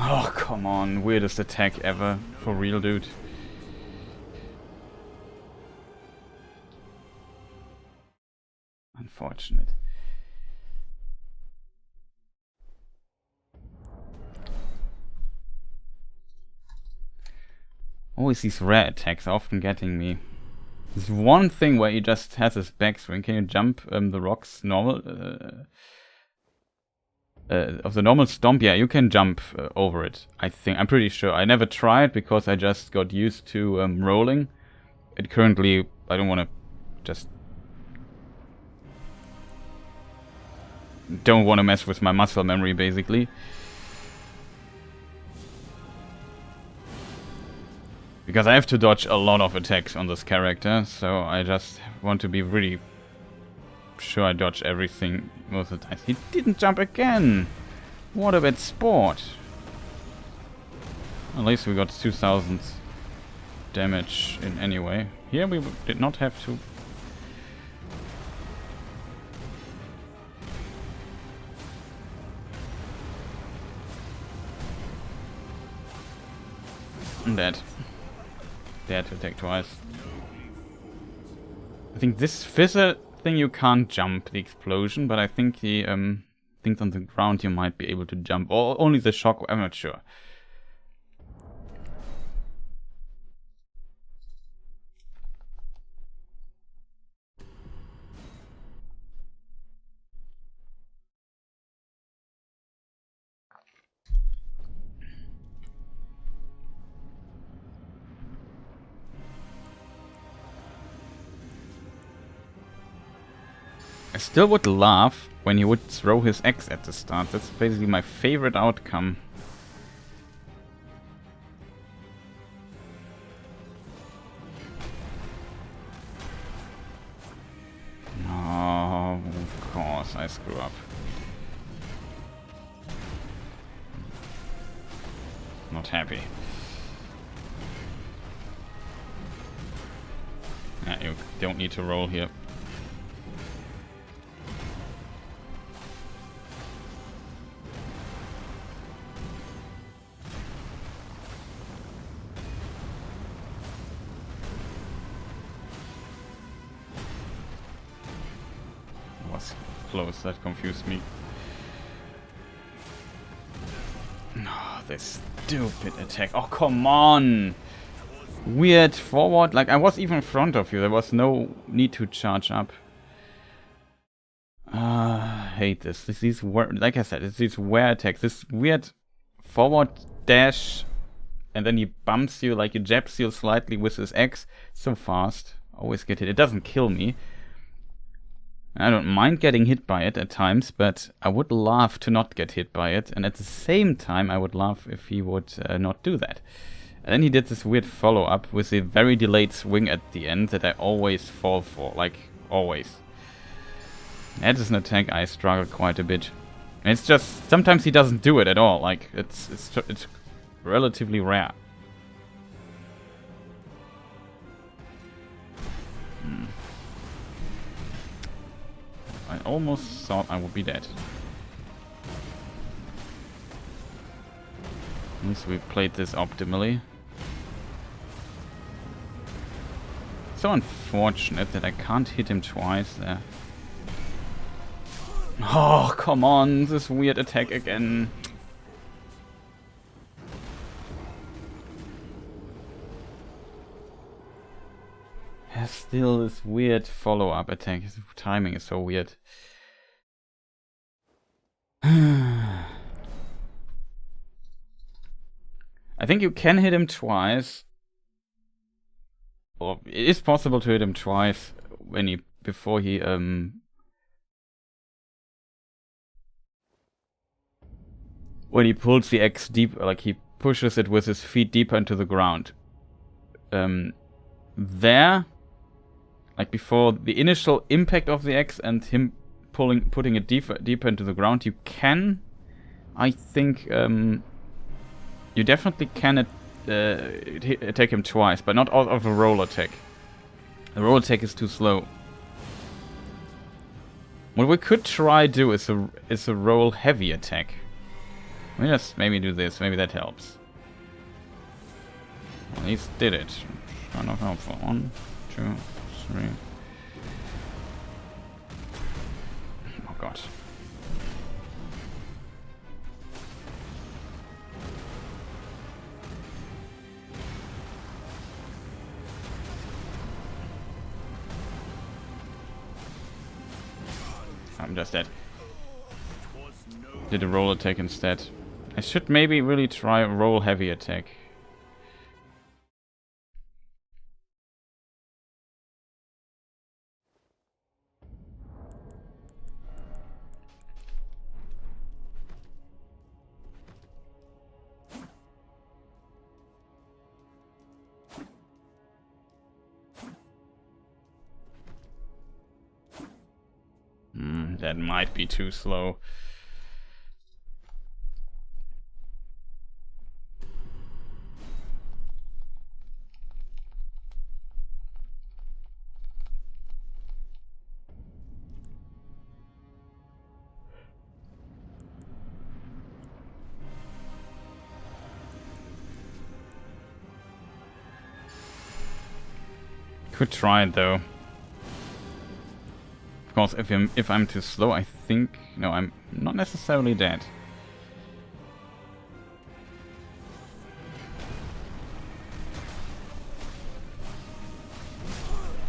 Oh, come on. Weirdest attack ever. For real, dude. Unfortunate. Always these rare attacks are often getting me. There's one thing where he just has his backswing. Can you jump the rocks normal? Of the normal stomp, yeah, you can jump over it. I think, I'm pretty sure. I never tried because I just got used to rolling. It currently, I don't want to just... Don't want to mess with my muscle memory, basically. Because I have to dodge a lot of attacks on this character, so I just want to be really sure I dodge everything most of the time. He didn't jump again! What a bad sport! At least we got 2000 damage in anyway. Here we did not have to. I'm dead. Dead to attack twice. I think this fizzer thing you can't jump, the explosion, but I think the things on the ground you might be able to jump. Or only the shock, I'm not sure. I still would laugh when he would throw his axe at the start. That's basically my favorite outcome. Oh, of course I screw up. Not happy. You don't need to roll here. Close, that confused me. Oh, this stupid attack. Oh, come on! Weird forward. Like, I was even in front of you. There was no need to charge up. I hate this. These like I said, it's these weird attacks. This weird forward dash, and then he bumps you, like he jabs you slightly with his axe. So fast. Always get hit. It doesn't kill me. I don't mind getting hit by it at times, but I would love to not get hit by it. And at the same time, I would love if he would not do that. And then he did this weird follow-up with a very delayed swing at the end that I always fall for. Like, always. That is an attack I struggle quite a bit. And it's just, sometimes he doesn't do it at all. Like, it's relatively rare. almost thought I would be dead. At least we played this optimally. So unfortunate that I can't hit him twice there. Oh, come on, this weird attack again. Yeah, still this weird follow-up attack. His timing is so weird. I think you can hit him twice. Or it is possible to hit him twice before he when he pulls the axe deep, like he pushes it with his feet deeper into the ground. There, like before the initial impact of the axe and him putting it deeper into the ground, you can, I think, you definitely can attack him twice, but not out of a roll attack. The roll attack is too slow. What we could try do is a roll heavy attack. We just maybe do this. Maybe that helps. At least did it. Kind of helpful. 1, 2, 3. Oh god. I'm just dead. Did a roll attack instead. I should maybe really try a roll heavy attack. That might be too slow. Could try it though. Of course, if I'm too slow, I think no, I'm not necessarily dead.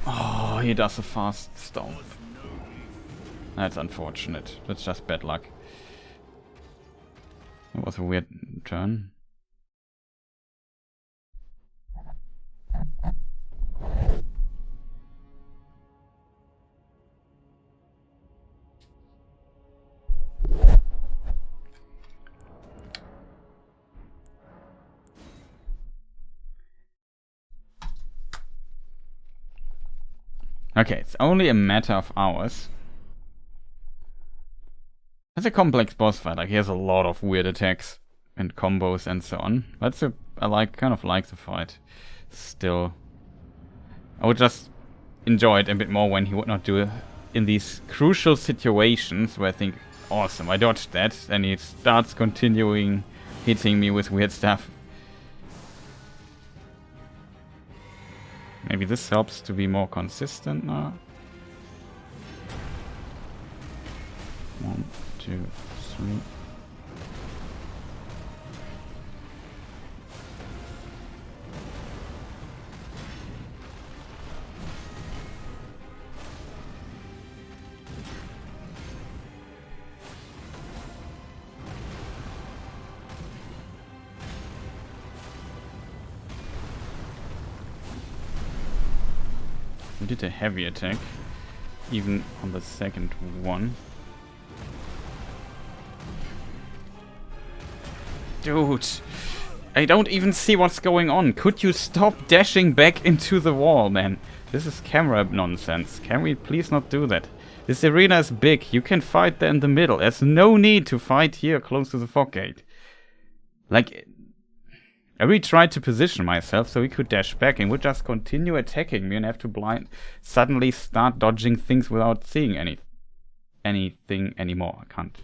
Oh, he does a fast stone. That's unfortunate. That's just bad luck. It was a weird turn. Okay, it's only a matter of hours. It's a complex boss fight. Like he has a lot of weird attacks and combos and so on. That's kind of like the fight. Still, I would just enjoy it a bit more when he would not do it in these crucial situations where I think, awesome, I dodged that, and he starts continuing hitting me with weird stuff. Maybe this helps to be more consistent now. 1, 2, 3. We did a heavy attack, even on the second one. Dude, I don't even see what's going on. Could you stop dashing back into the wall, man? This is camera nonsense. Can we please not do that? This arena is big. You can fight there in the middle. There's no need to fight here close to the fog gate. Like, I really tried to position myself so he could dash back and would just continue attacking me and have to suddenly start dodging things without seeing any. anything anymore. I can't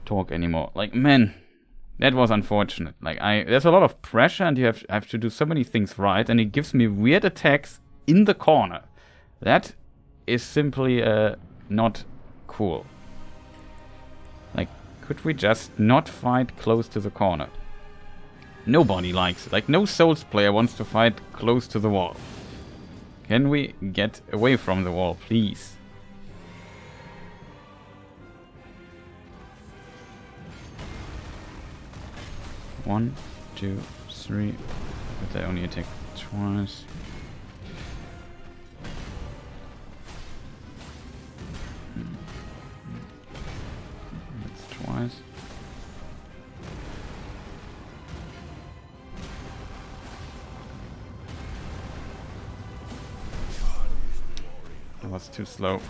talk anymore. Like, man, that was unfortunate. Like, there's a lot of pressure, and I have to do so many things right, and it gives me weird attacks in the corner. That is simply not cool. Like, could we just not fight close to the corner? Nobody likes it. Like, no Souls player wants to fight close to the wall. Can we get away from the wall, please? One, 2, 3. But they only attack twice. That's twice. That was too slow.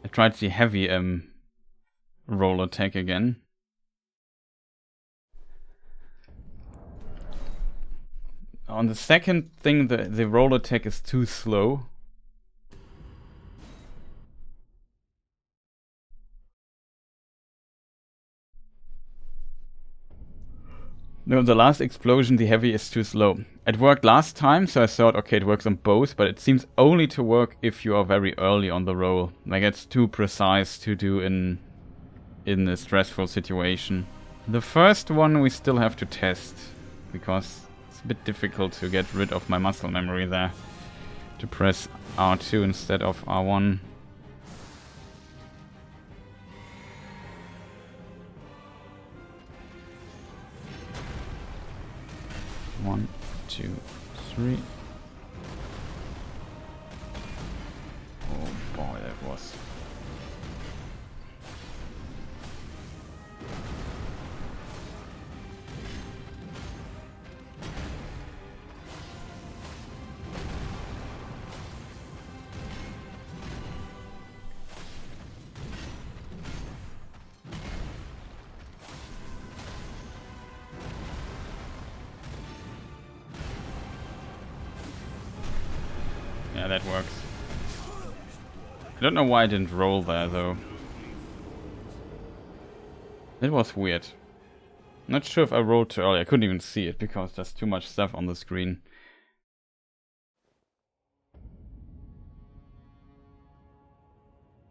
I tried the heavy roll attack again. On the second thing, the roll attack is too slow. No, the last explosion, the heavy is too slow. It worked last time, so I thought, okay, it works on both, but it seems only to work if you are very early on the roll. Like, it's too precise to do in a stressful situation. The first one we still have to test, because it's a bit difficult to get rid of my muscle memory there. To press R2 instead of R1. One, 2, 3. Oh boy, that was... Yeah, that works. I don't know why I didn't roll there, though. It was weird. Not sure if I rolled too early. I couldn't even see it because there's too much stuff on the screen.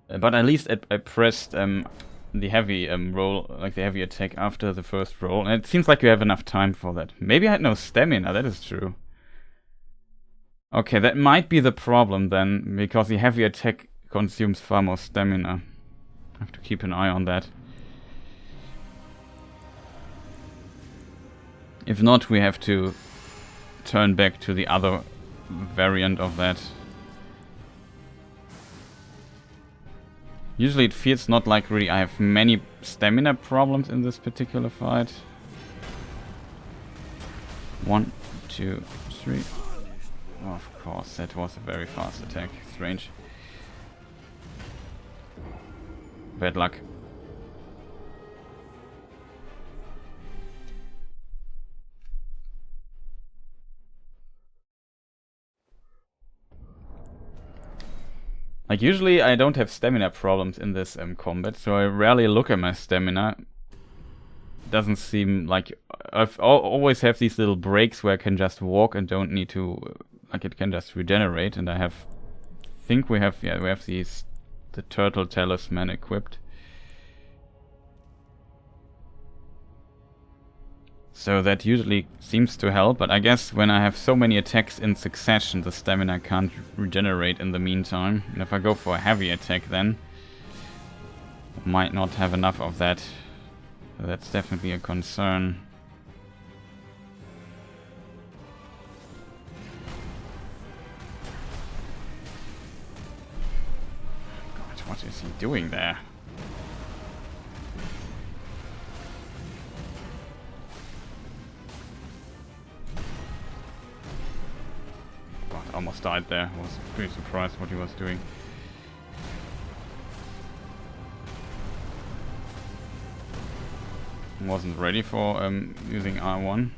But at least I pressed the heavy roll, like the heavy attack after the first roll. And it seems like you have enough time for that. Maybe I had no stamina, that is true. Okay, that might be the problem then, because the heavy attack consumes far more stamina. I have to keep an eye on that. If not, we have to turn back to the other variant of that. Usually it feels not like really I have many stamina problems in this particular fight. 1, 2, 3. Of course, that was a very fast attack. Strange. Bad luck. Like, usually I don't have stamina problems in this combat, so I rarely look at my stamina. Doesn't seem like... I've always have these little breaks where I can just walk and don't need to... Like, it can just regenerate, and I have... think we have... Yeah, we have these... the Turtle Talisman equipped. So that usually seems to help, but I guess when I have so many attacks in succession, the stamina can't regenerate in the meantime. And if I go for a heavy attack then, I might not have enough of that. So that's definitely a concern. God, what is he doing there? Almost died there. I was pretty surprised what he was doing. Wasn't ready for using R1.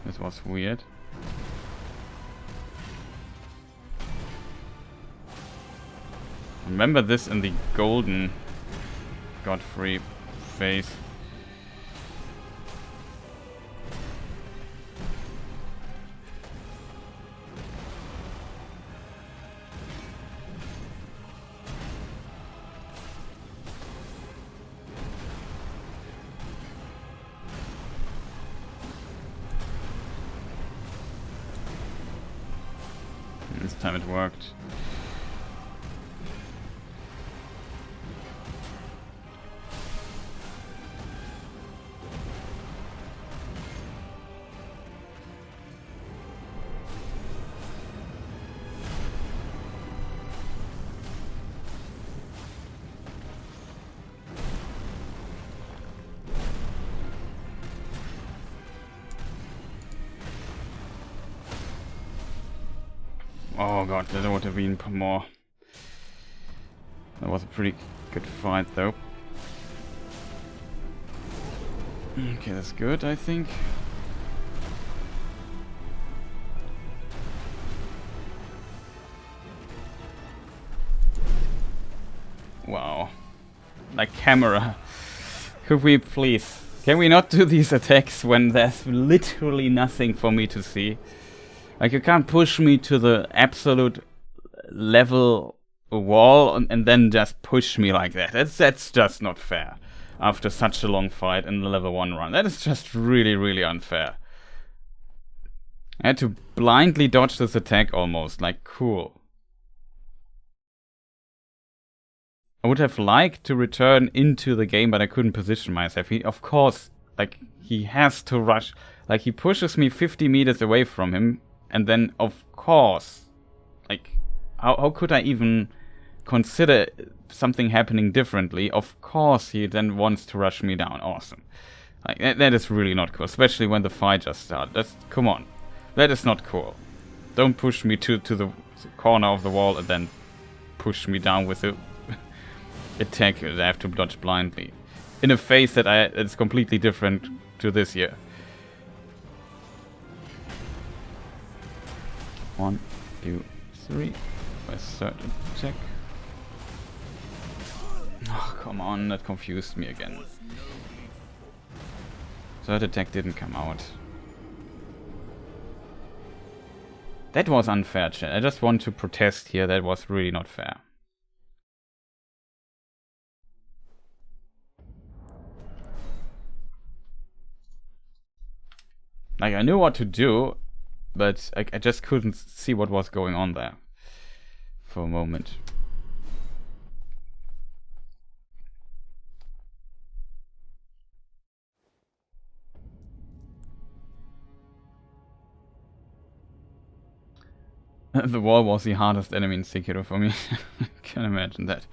This was weird. Remember this in the golden Godfrey phase. This time it worked. Oh god, that would have been more. That was a pretty good fight though. Okay, that's good, I think. Wow. Like camera. Could we please? Can we not do these attacks when there's literally nothing for me to see? Like, you can't push me to the absolute level wall and then just push me like that. That's just not fair. After such a long fight in the level 1 run. That is just really, really unfair. I had to blindly dodge this attack almost. Like, cool. I would have liked to return into the game, but I couldn't position myself. Of course, like, he has to rush. Like, he pushes me 50 meters away from him. And then, of course, like, how could I even consider something happening differently? Of course, he then wants to rush me down. Awesome. Like, that is really not cool, especially when the fight just started. Come on. That is not cool. Don't push me to the corner of the wall and then push me down with a attack that I have to dodge blindly. In a phase that's completely different to this year. 1, 2, 3. My third attack. Oh, come on, that confused me again. Third attack didn't come out. That was unfair, chat. I just want to protest here. That was really not fair. Like, I knew what to do, but I just couldn't see what was going on there for a moment. The wall was the hardest enemy in Sekiro for me. I can imagine that.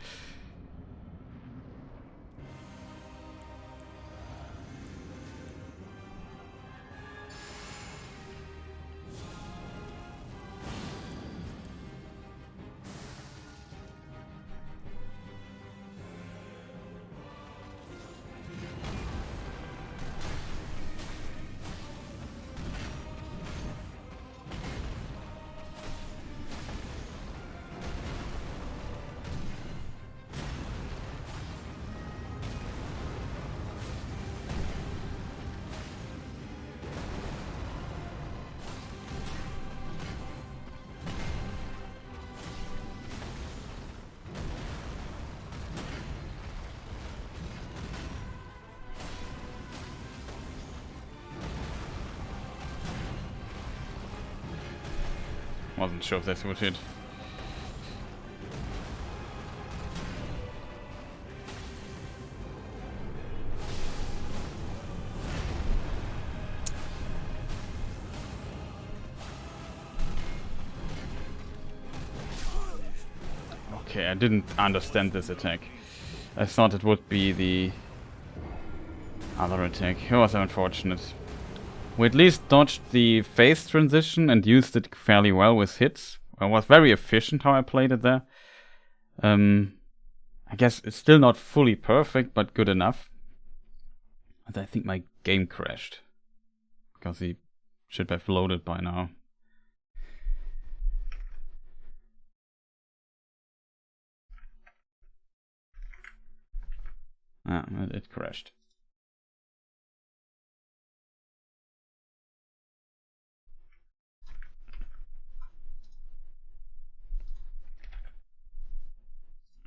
Wasn't sure if this would hit. Okay, I didn't understand this attack. I thought it would be the other attack. It was unfortunate. We at least dodged the phase transition and used it fairly well with hits. I was very efficient how I played it there. I guess it's still not fully perfect, but good enough. And I think my game crashed. Because he should have loaded by now. Ah, it crashed.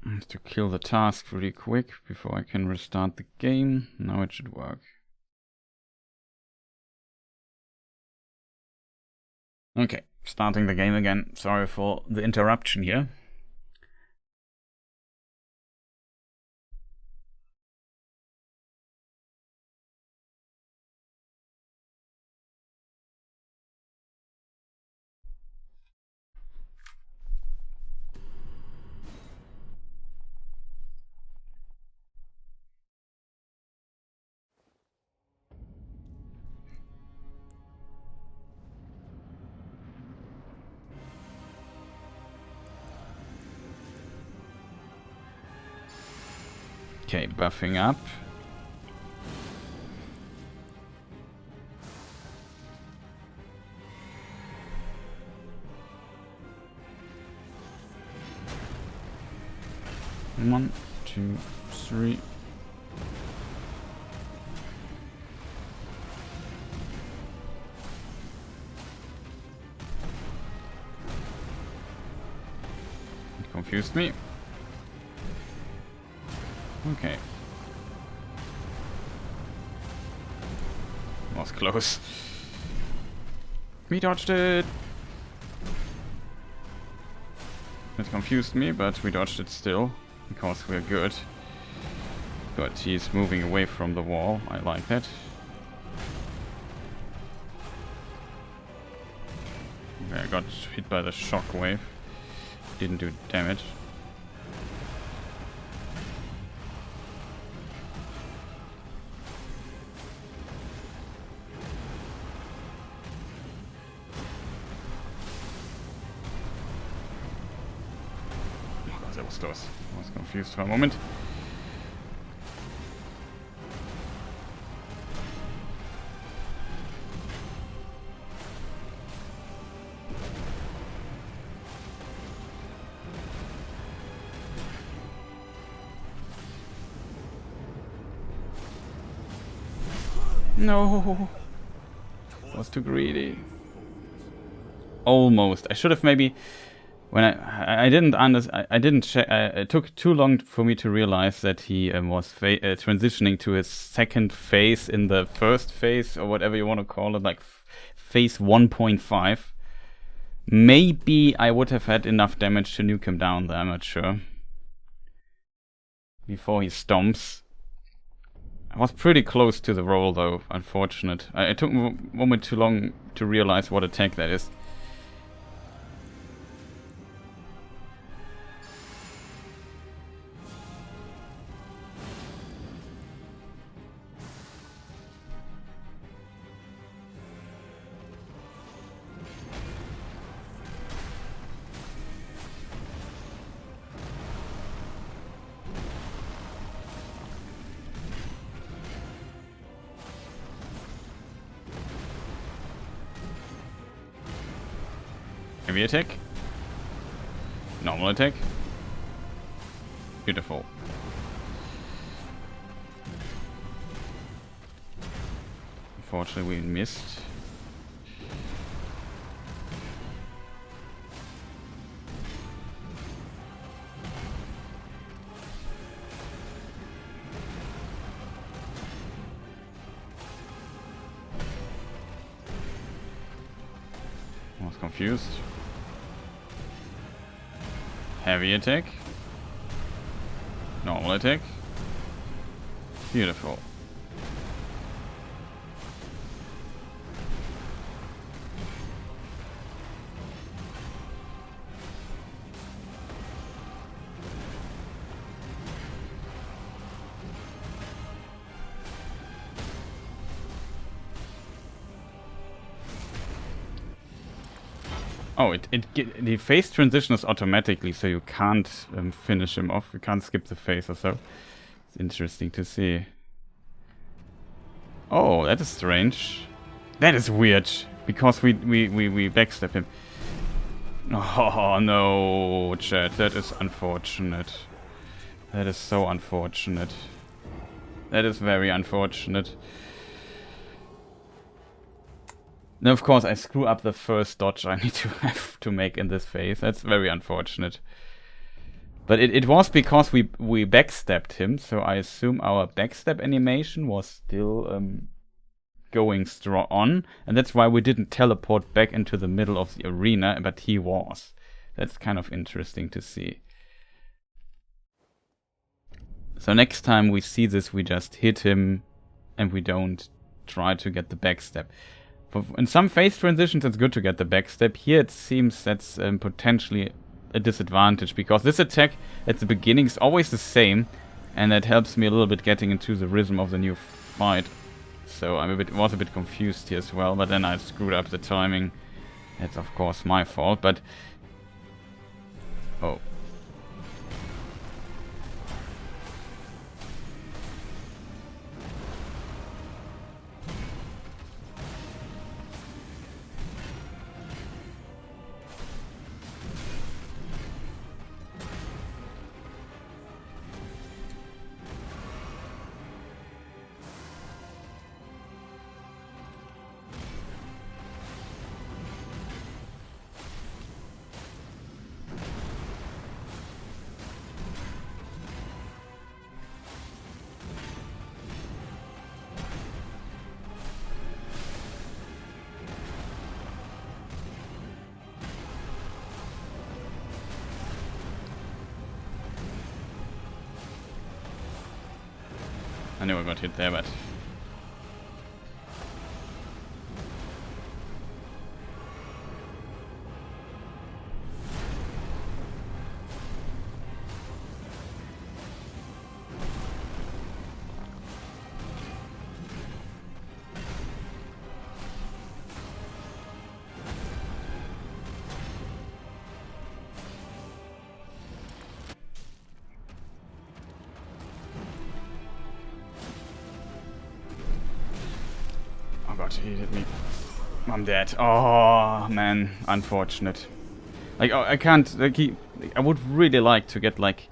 I have to kill the task really quick before I can restart the game. Now it should work. Okay, starting the game again. Sorry for the interruption here. Okay, buffing up. One, two, three. It confused me. Okay. Was close. We dodged it. It confused me, but we dodged it still. Because we're good. Good, he's moving away from the wall. I like that. Okay, I got hit by the shockwave. Didn't do damage. That was close. I was confused for a moment. No, I was too greedy. Almost. I should have maybe. When I didn't understand, I didn't check. It took too long for me to realize that he was transitioning to his second phase in the first phase, or whatever you want to call it, like phase 1.5. Maybe I would have had enough damage to nuke him down there. I'm not sure. Before he stomps. I was pretty close to the roll, though. Unfortunate. It took a moment too long to realize what attack that is. Heavy attack. Normal attack. Beautiful. Unfortunately, we missed. I was confused. Heavy attack. Normal attack. Beautiful. Oh, the phase transition is automatically, so you can't finish him off. You can't skip the phase or so. It's interesting to see. Oh, that is strange. That is weird, because we backstep him. Oh no, chat, that is unfortunate. That is so unfortunate. That is very unfortunate. Now, of course, I screw up the first dodge I need to have to make in this phase. That's very unfortunate. But it was because we backstepped him, so I assume our backstep animation was still going strong on, and that's why we didn't teleport back into the middle of the arena, but he was. That's kind of interesting to see. So next time we see this, we just hit him, and we don't try to get the backstep. In some phase transitions, it's good to get the backstep. Here, it seems that's potentially a disadvantage, because this attack at the beginning is always the same, and that helps me a little bit getting into the rhythm of the new fight. So I was a bit confused here as well, but then I screwed up the timing. That's of course my fault, but... Oh. I knew I got hit there, but... He hit me. I'm dead. Oh man, unfortunate. Like, oh, I can't. Like, I would really like to get like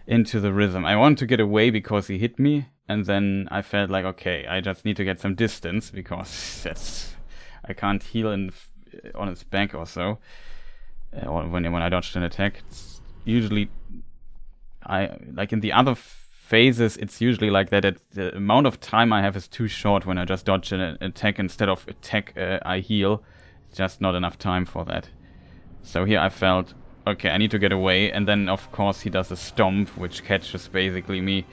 into the rhythm. I want to get away because he hit me, and then I felt like, okay, I just need to get some distance because I can't heal on his back or so. Or when I dodged an attack, it's usually like in the other phases, it's usually like that. The amount of time I have is too short when I just dodge an attack instead of I heal. It's just not enough time for that. So here I felt, okay, I need to get away, and then of course he does a stomp, which catches basically me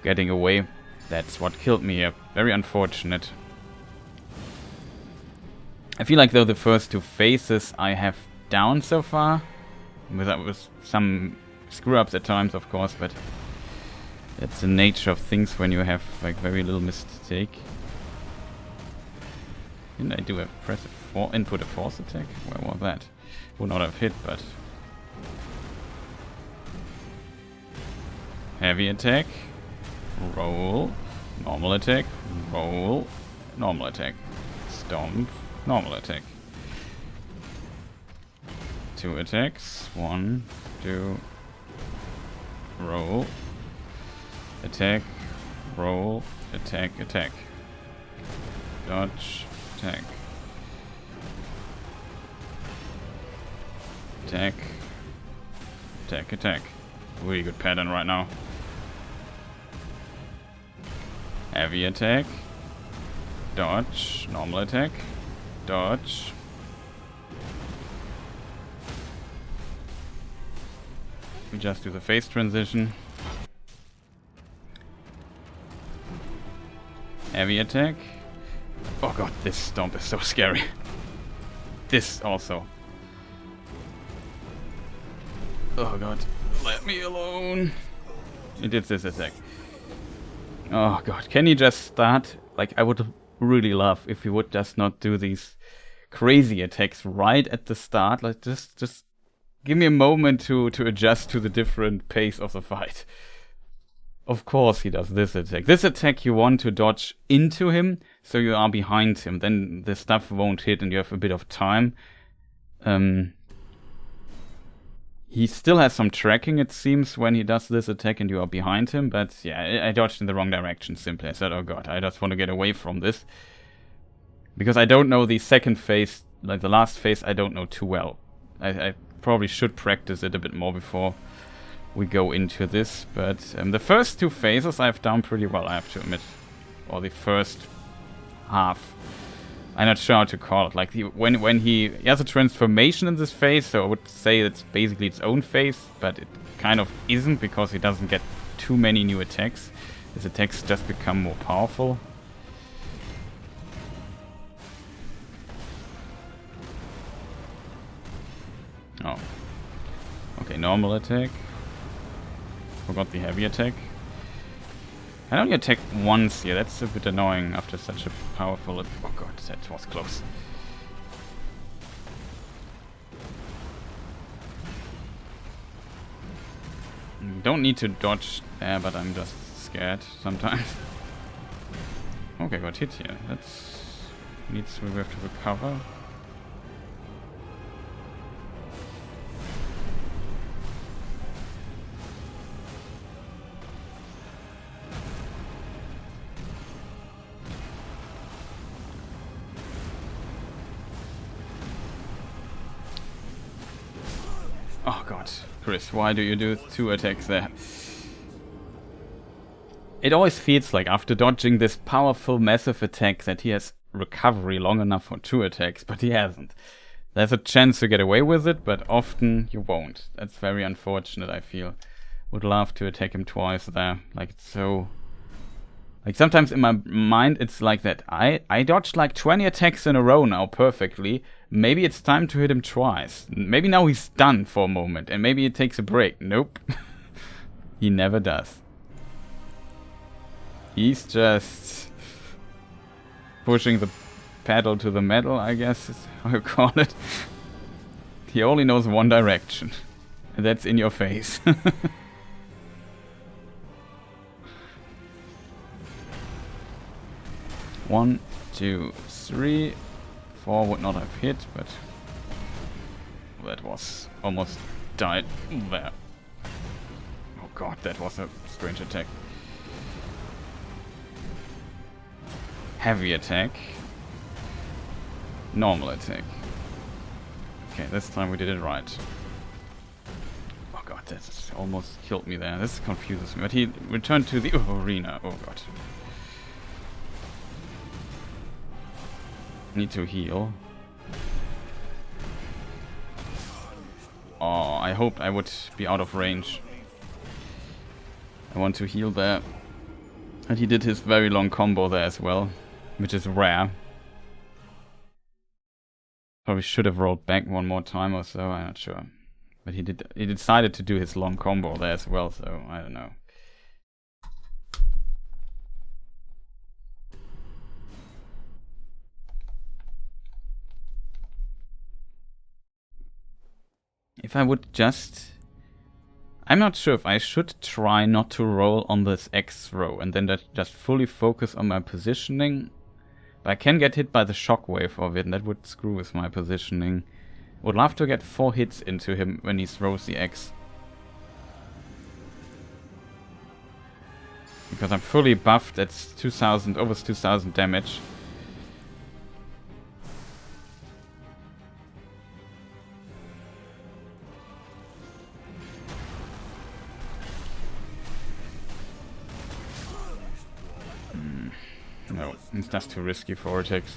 getting away. That's what killed me here. Very unfortunate. I feel like though the first two phases I have down so far, with some screw-ups at times of course, but that's the nature of things when you have like very little mistake. Didn't I do a press input a force attack? Where was that? Would not have hit, but... Heavy attack. Roll. Normal attack. Roll. Normal attack. Stomp. Normal attack. 2 attacks. 1, 2. Roll. Attack, roll, attack, attack. Dodge, attack. Attack. Attack, attack. Really good pattern right now. Heavy attack. Dodge, normal attack. Dodge. We just do the phase transition. Heavy attack. Oh god, this stomp is so scary. This also. Oh god, let me alone. It did this attack. Oh god, can he just start? Like, I would really love if he would just not do these crazy attacks right at the start. Like, just give me a moment to adjust to the different pace of the fight. Of course he does this attack. This attack you want to dodge into him, so you are behind him. Then the stuff won't hit and you have a bit of time. Here He still has some tracking, it seems, when he does this attack and you are behind him. But yeah, I dodged in the wrong direction simply. I said, oh god, I just want to get away from this. Because I don't know the second phase, like the last phase, I don't know too well. I probably should practice it a bit more before we go into this. But the first two phases I've done pretty well, I have to admit. Or the first half. I'm not sure how to call it. Like when he has a transformation in this phase, so I would say it's basically its own phase, but it kind of isn't because he doesn't get too many new attacks. His attacks just become more powerful. Oh. Okay, normal attack. Forgot the heavy attack. I only attack once here, that's a bit annoying after such a powerful... Oh god, that was close. Don't need to dodge there, but I'm just scared sometimes. Okay, got hit here. That's... we have to recover. Oh god, Chris, why do you do 2 attacks there? It always feels like after dodging this powerful, massive attack that he has recovery long enough for 2 attacks, but he hasn't. There's a chance to get away with it, but often you won't. That's very unfortunate, I feel. Would love to attack him twice there. Like, it's so... like, sometimes in my mind it's like that. I dodged like 20 attacks in a row now perfectly. Maybe it's time to hit him twice. Maybe now he's done for a moment and maybe he takes a break. Nope. He never does. He's just pushing the pedal to the metal, I guess is how you call it. He only knows one direction. And that's in your face. 1, 2, 3, 4 would not have hit, but that was almost died there. Oh god, that was a strange attack. Heavy attack. Normal attack. Okay, this time we did it right. Oh god, that almost killed me there. This confuses me. But he returned to the arena. Oh god. Need to heal. Oh, I hoped I would be out of range. I want to heal there. And he did his very long combo there as well, which is rare. Probably should have rolled back one more time or so, I'm not sure. But he decided to do his long combo there as well, so I don't know. If I would just... I'm not sure if I should try not to roll on this X row and then just fully focus on my positioning. But I can get hit by the shockwave of it and that would screw with my positioning. Would love to get 4 hits into him when he throws the X. Because I'm fully buffed, that's 2000, almost 2000 damage. No, it's just too risky for attacks.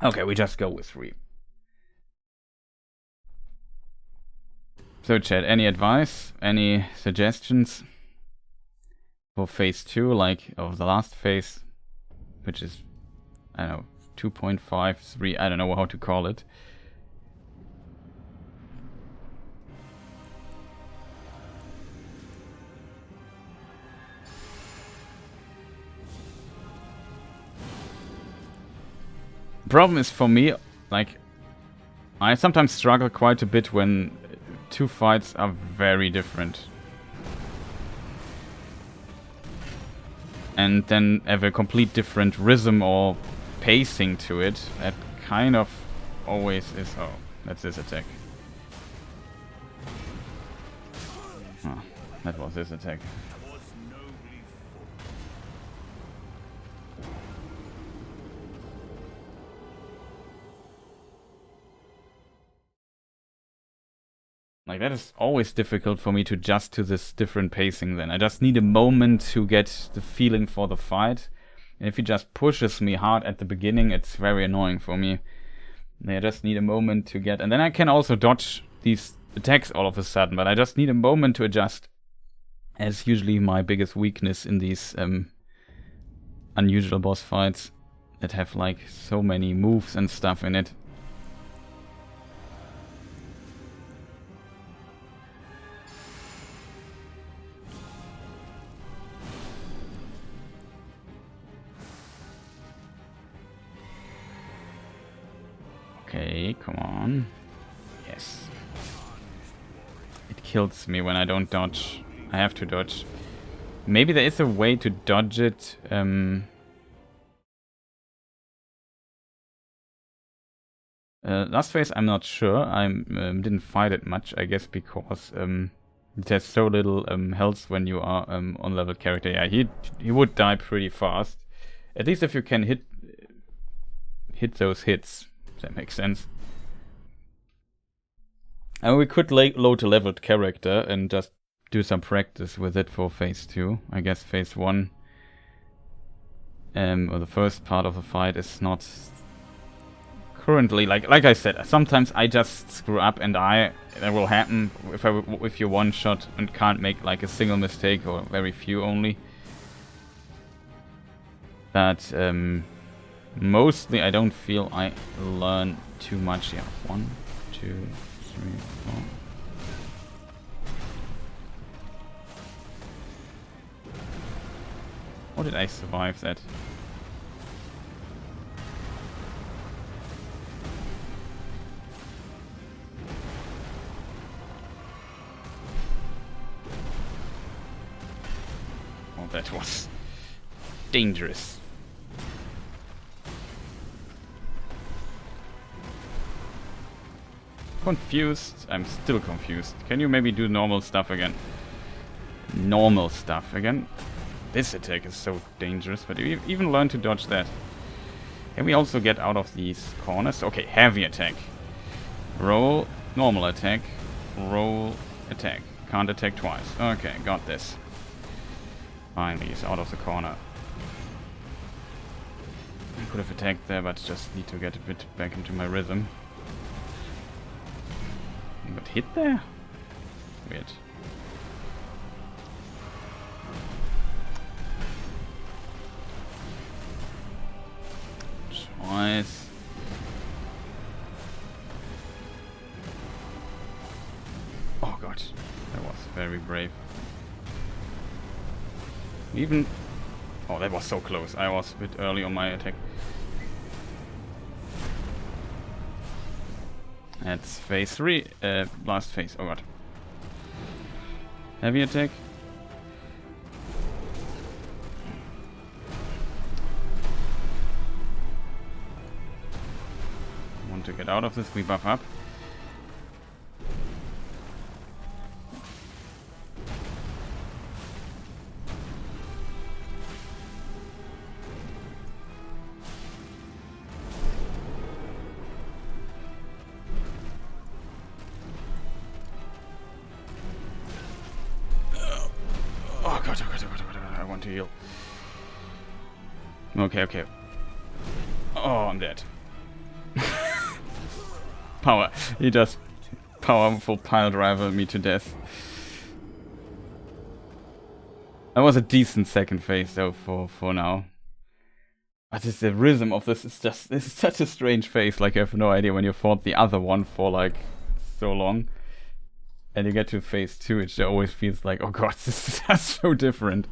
Okay, we just go with 3. So chat, any advice? Any suggestions? For phase 2, like of the last phase, which is, I don't know, 2.5, 3, I don't know how to call it. Problem is for me, like, I sometimes struggle quite a bit when two fights are very different. And then have a complete different rhythm or pacing to it. That kind of always is... Oh, that's this attack. Oh, that was this attack. Like, that is always difficult for me to adjust to this different pacing then. I just need a moment to get the feeling for the fight. And if he just pushes me hard at the beginning, it's very annoying for me. I just need a moment to get... And then I can also dodge these attacks all of a sudden, but I just need a moment to adjust. As usually my biggest weakness in these unusual boss fights that have like so many moves and stuff in it. Okay, come on. Yes. It kills me when I don't dodge. I have to dodge. Maybe there is a way to dodge it. Last phase, I'm not sure. I didn't fight it much, I guess, because it has so little health when you are on-level character. Yeah, he would die pretty fast. At least if you can hit those hits. That makes sense. And we could load a leveled character and just do some practice with it for phase 2. I guess phase 1, or the first part of the fight, is not currently, like I said, sometimes I just screw up, and that will happen if you one shot and can't make like a single mistake, or very few only. But mostly I don't feel I learn too much. Yeah, 1, 2, 3, 4. How did I survive that? Oh, that was dangerous. Confused. I'm still confused. Can you maybe do normal stuff again? Normal stuff again? This attack is so dangerous, but you even learn to dodge that. Can we also get out of these corners? Okay, heavy attack. Roll, normal attack. Roll, attack. Can't attack twice. Okay, got this. Finally, he's out of the corner. I could have attacked there, but just need to get a bit back into my rhythm. I got hit there? Weird. Choice. Oh god, that was very brave. Even... Oh, that was so close. I was a bit early on my attack. That's phase 3. Last phase. Oh god. Heavy attack. Want to get out of this, we buff up. Okay. Oh, I'm dead. Power. He just powerful pile driver me to death. That was a decent second phase though for now. But the rhythm of this is such a strange phase. Like, you have no idea when you fought the other one for like so long. And you get to phase 2, it always feels like, oh god, this is just so different.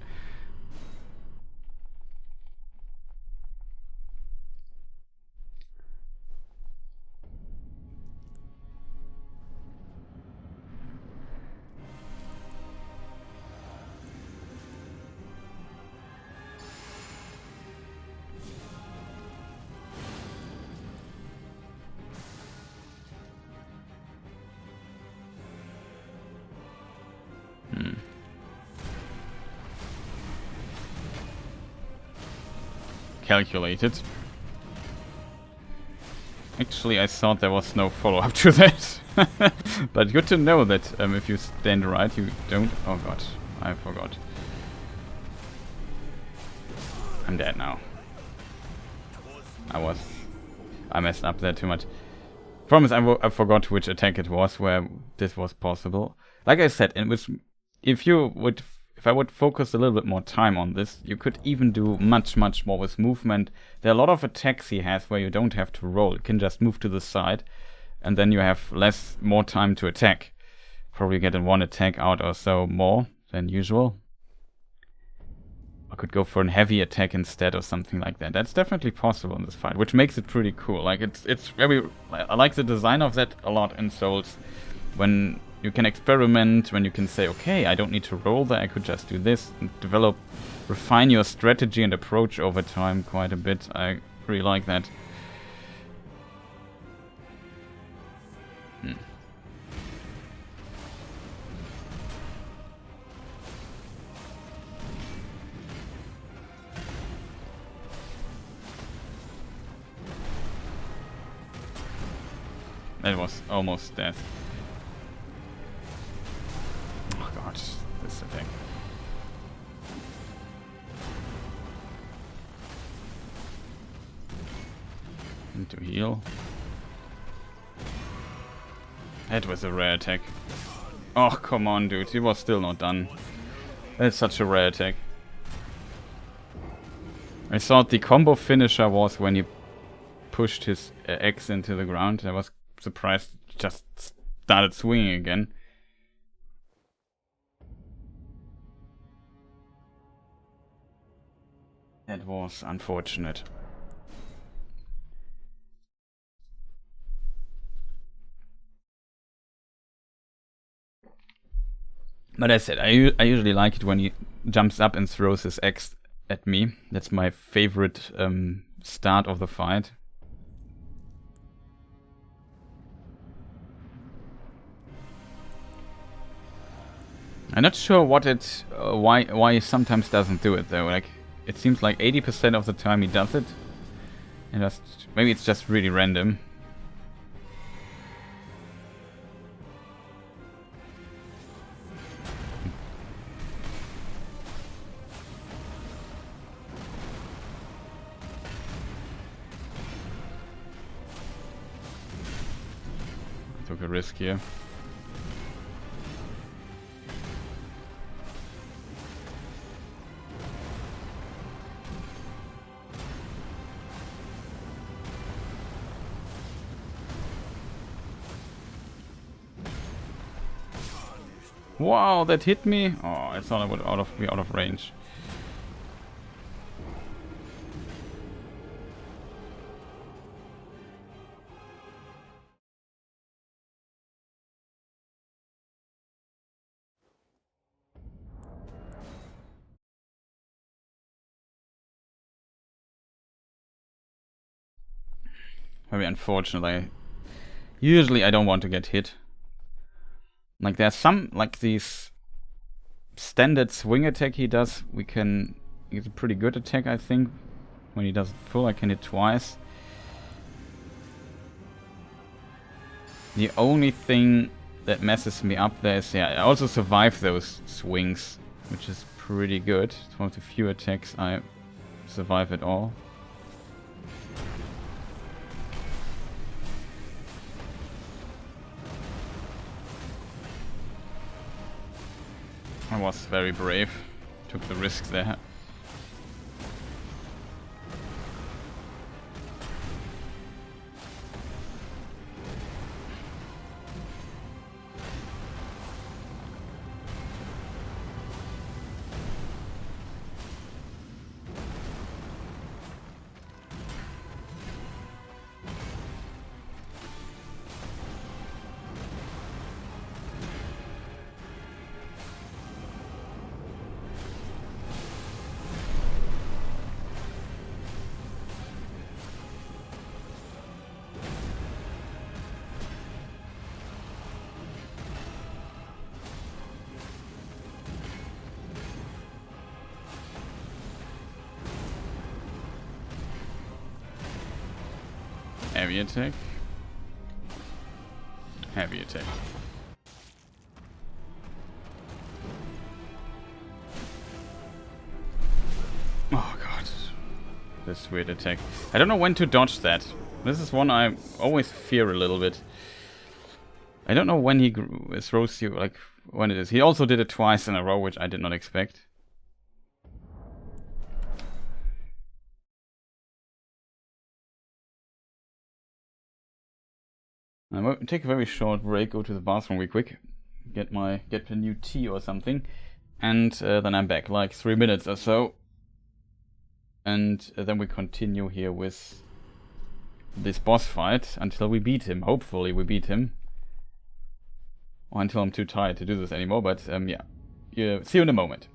Calculated. Actually, I thought there was no follow-up to that. But good to know that if you stand right, you don't... Oh god, I forgot. I'm dead now. I messed up there too much. Promise, I forgot which attack it was where this was possible. Like I said, if I would focus a little bit more time on this, you could even do much more with movement. There are a lot of attacks he has where you don't have to roll. You can just move to the side, and then you have more time to attack. Probably get in one attack out or so more than usual. I could go for a heavy attack instead or something like that. That's definitely possible in this fight, which makes it pretty cool. Like it's very... I like the design of that a lot in Souls. When you can experiment, when you can say, okay, I don't need to roll there, I could just do this, and refine your strategy and approach over time quite a bit. I really like that. That was almost death. Oh god, this attack. Need to heal. That was a rare attack. Oh, come on, dude. He was still not done. That's such a rare attack. I thought the combo finisher was when he pushed his axe into the ground. I was surprised he just started swinging again. That was unfortunate. But I said, I usually like it when he jumps up and throws his axe at me. That's my favorite start of the fight. I'm not sure what why he sometimes doesn't do it though. Like it seems like 80% of the time he does it, and maybe it's just really random. I took a risk here. Wow, that hit me! Oh, I thought I would be out of range. Very unfortunately. Usually I don't want to get hit. Like there's some, like these standard swing attack he does, it's a pretty good attack I think. When he does it full I can hit twice. The only thing that messes me up there is, yeah, I also survive those swings, which is pretty good. It's one of the few attacks I survive at all. I was very brave. Took the risk there. heavy attack. Heavy attack. Oh god. This weird attack. I don't know when to dodge that. This is one I always fear a little bit. I don't know when he throws you, like, when it is. He also did it twice in a row, which I did not expect. I will take a very short break, go to the bathroom real quick, get a new tea or something, and then I'm back, like 3 minutes or so. And then we continue here with this boss fight until we beat him. Hopefully we beat him. Or until I'm too tired to do this anymore, but yeah. See you in a moment.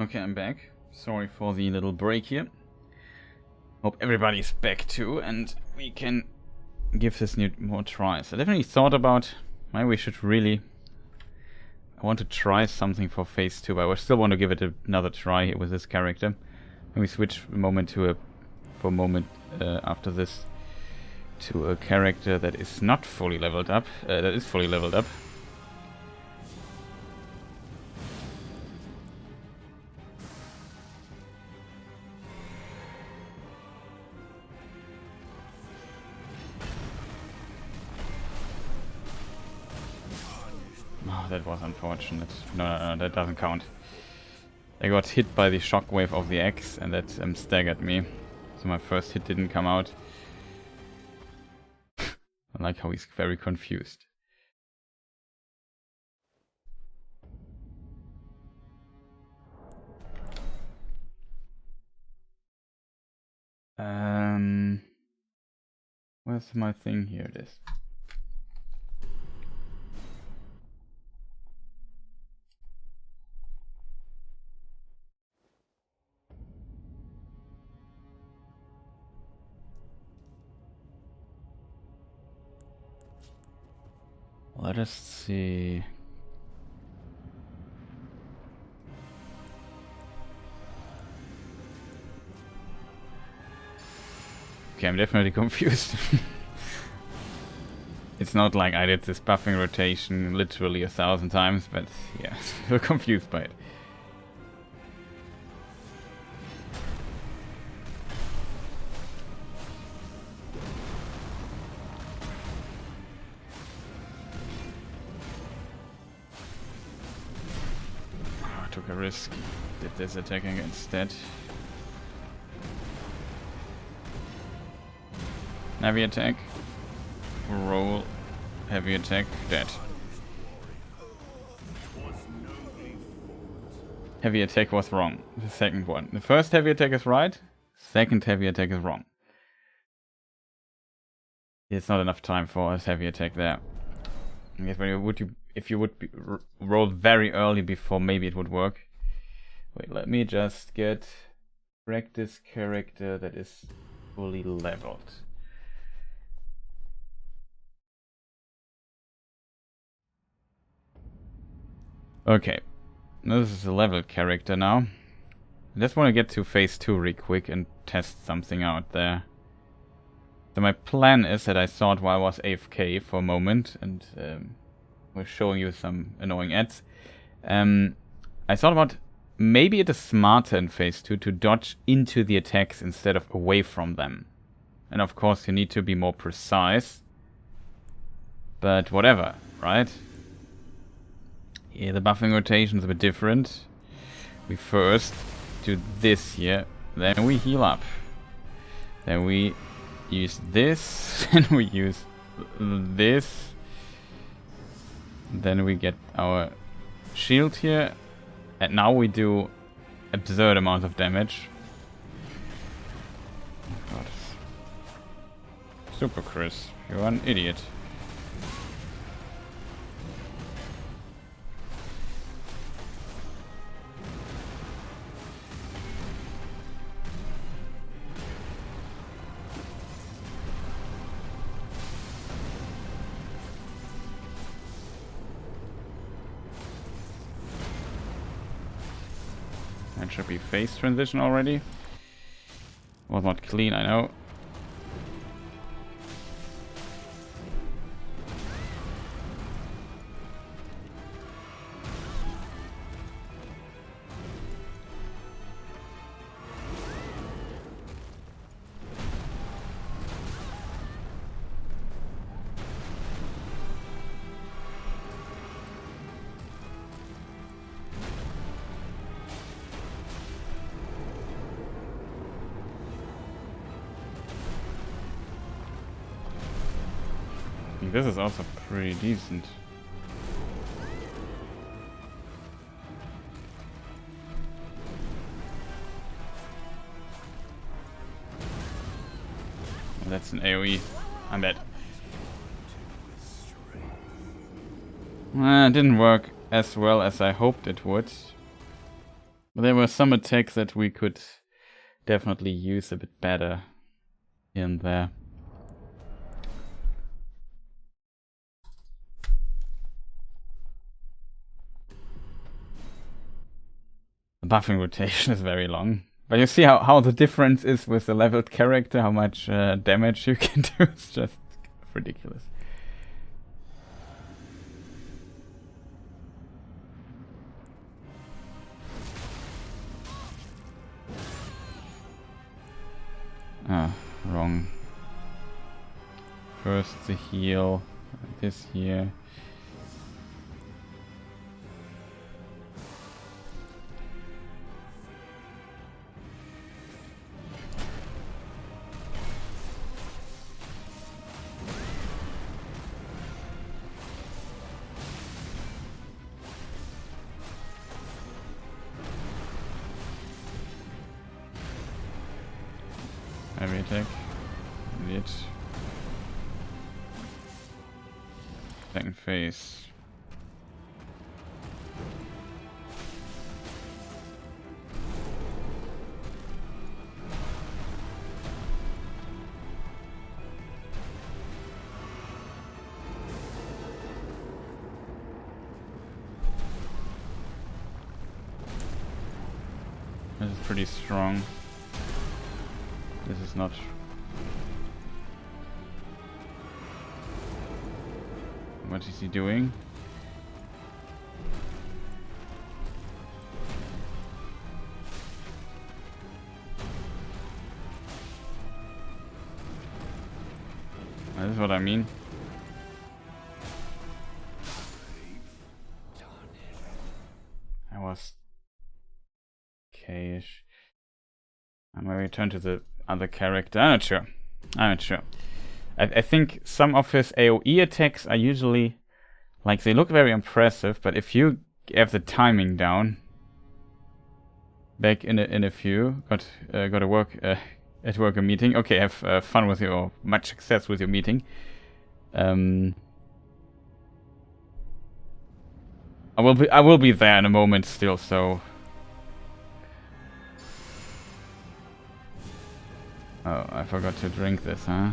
Okay, I'm back. Sorry for the little break here. Hope everybody's back too, and we can give this more tries. I definitely thought about maybe we should really... I want to try something for phase 2, but I still want to give it another try here with this character. And we switch a moment to after this to a character that is not fully leveled up. That is fully leveled up. Oh, that was unfortunate. No, that doesn't count. I got hit by the shockwave of the axe, and that staggered me. So my first hit didn't come out. I like how he's very confused. Where's my thing? Here it is. Let us see. Okay, I'm definitely confused. It's not like I did this buffing rotation literally 1,000 times, but yeah, still confused by it. Took a risk. Did this attacking instead. Heavy attack. Roll. Heavy attack. Dead. Heavy attack was wrong. The second one. The first heavy attack is right. Second heavy attack is wrong. It's not enough time for a heavy attack there. I guess if you would roll very early before, maybe it would work. Wait, let me just get practice character that is fully leveled. Okay, this is a leveled character now. I just want to get to phase 2 real quick and test something out there. So my plan is that I thought while I was AFK for a moment and was showing you some annoying ads. I thought about maybe it is smarter in phase 2 to dodge into the attacks instead of away from them. And of course you need to be more precise. But whatever, right? Here the buffing rotation is a bit different. We first do this here, then we heal up. Then we use this, then we use this. Then we get our shield here. And now we do absurd amounts of damage. Oh God. Super Chris, you're an idiot. That should be phase transition already. Was not clean, I know. This is also pretty decent. That's an AoE. I'm dead. It didn't work as well as I hoped it would. There were some attacks that we could definitely use a bit better in there. The buffing rotation is very long. But you see how the difference is with the leveled character, how much damage you can do. It's just ridiculous. Ah, wrong. First the heal, this here. Heavy attack. Idiot. Second phase. This is pretty strong. This is not. What is he doing? This is what I mean. I was okay-ish. I'm gonna return to the other character. I'm not sure. I think some of his AoE attacks are usually, like, they look very impressive, but if you have the timing down, back in a few, got to work at work a meeting. Okay, have fun with your, much success with your meeting. I will be there in a moment still, so. Oh, I forgot to drink this, huh?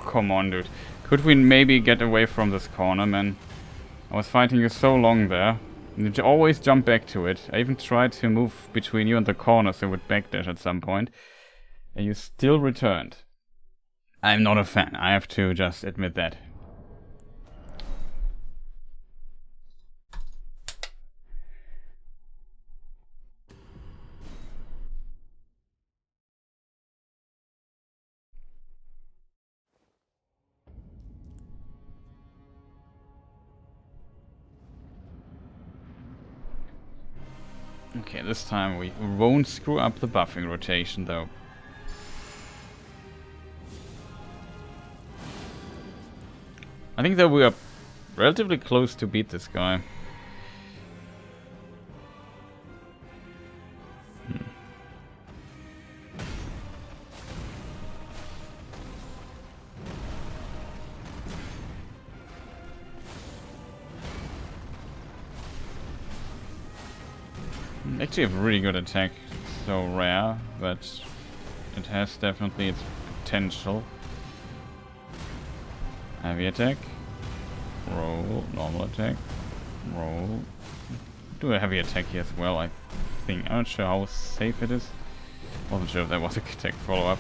Come on, dude. Could we maybe get away from this corner, man? I was fighting you so long there. You always jump back to it. I even tried to move between you and the corner so it would backdash at some point. And you still returned. I'm not a fan. I have to just admit that. Okay, this time we won't screw up the buffing rotation, though. I think that we are relatively close to beat this guy. Actually, a really good attack. So rare, but it has definitely its potential. Heavy attack. Roll. Normal attack. Roll. Do a heavy attack here as well, I think. I'm not sure how safe it is. Wasn't sure if that was a attack follow-up.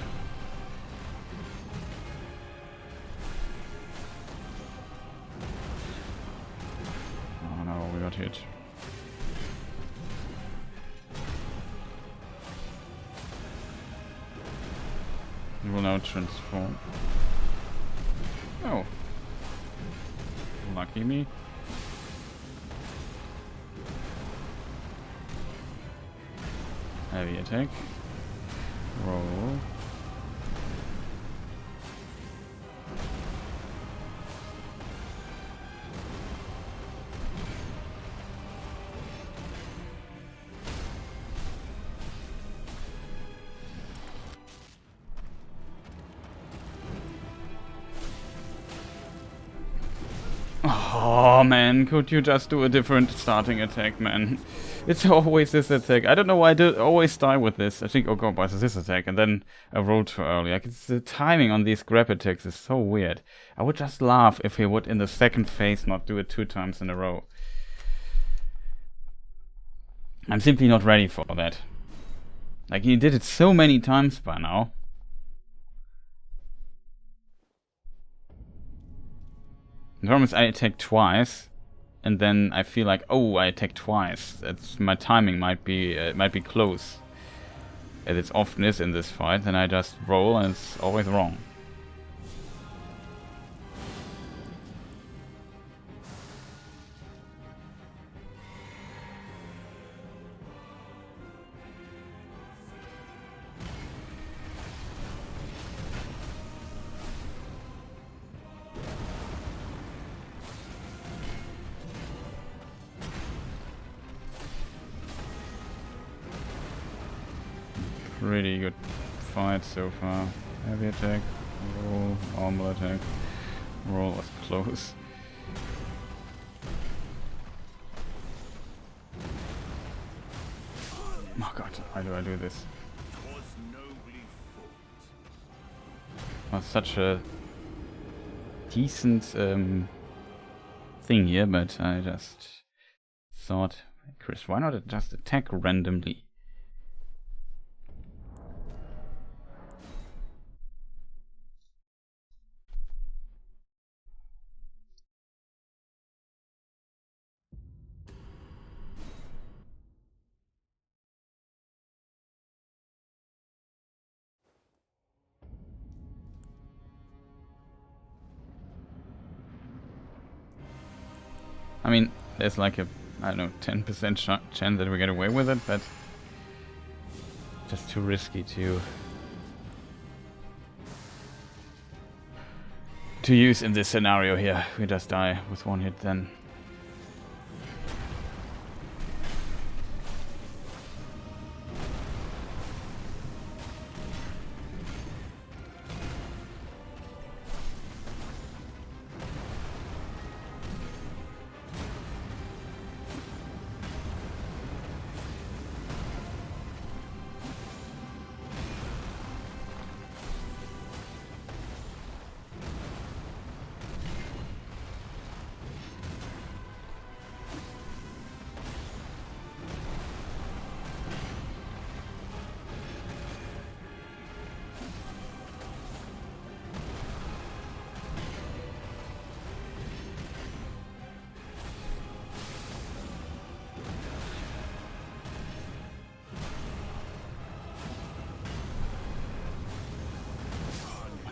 Oh no, we got hit. He will now transform. Oh. Lucky me. Heavy attack. Roll. Oh man, could you just do a different starting attack, man? It's always this attack. I don't know why I always die with this. I think, oh god, why is this attack? And then I rolled too early. Like, the timing on these grab attacks is so weird. I would just laugh if he would, in the second phase, not do it 2 times in a row. I'm simply not ready for that. Like, he did it so many times by now. The problem is I attack twice, and then I feel like, oh, I attacked twice. That's, my timing might be close, as it often is in this fight. Then I just roll, and it's always wrong. Really good fight so far. Heavy attack, roll, normal attack, roll was close. Oh god, why do I do this? Was such a decent thing here, but I just thought, Chris, why not just attack randomly? I mean, there's like a, I don't know, 10% chance that we get away with it, but just too risky to use in this scenario here. We just die with 1 hit then.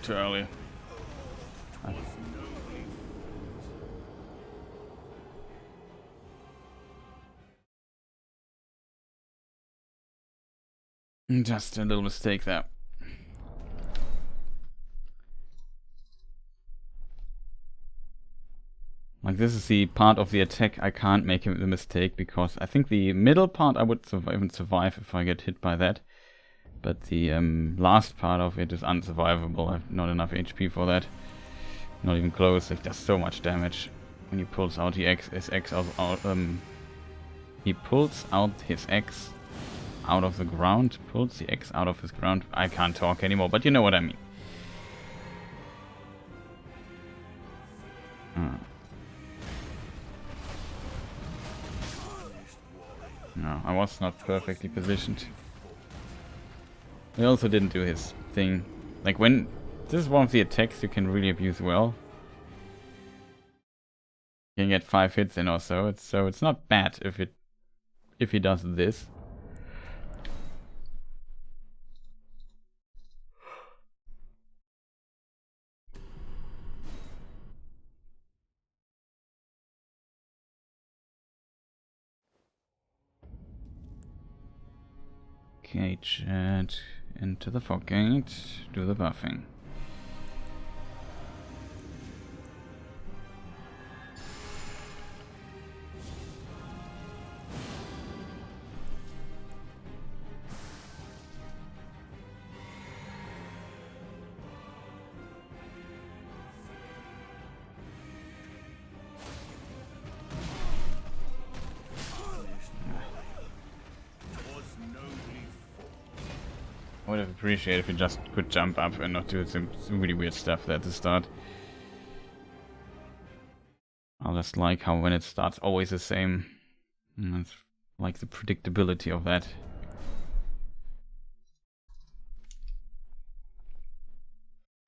Too early. Just a little mistake there. Like, this is the part of the attack I can't make the mistake, because I think the middle part I would even survive if I get hit by that. But the last part of it is unsurvivable. I have not enough HP for that. Not even close. It does so much damage when he pulls out the X out He pulls out his axe out of the ground. Pulls the axe out of his ground. I can't talk anymore, but you know what I mean. No, I was not perfectly positioned. He also didn't do his thing. Like when... This is one of the attacks you can really abuse well. You can get 5 hits in or so. It's not bad if he does this. Okay, chat. Into the fog gate. Do the buffing. I would have appreciated if you just could jump up and not do some really weird stuff there at the start. I just like how when it starts always the same. And it's like the predictability of that.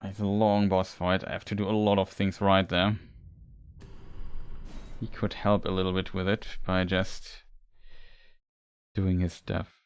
It's a long boss fight. I have to do a lot of things right there. He could help a little bit with it by just doing his stuff.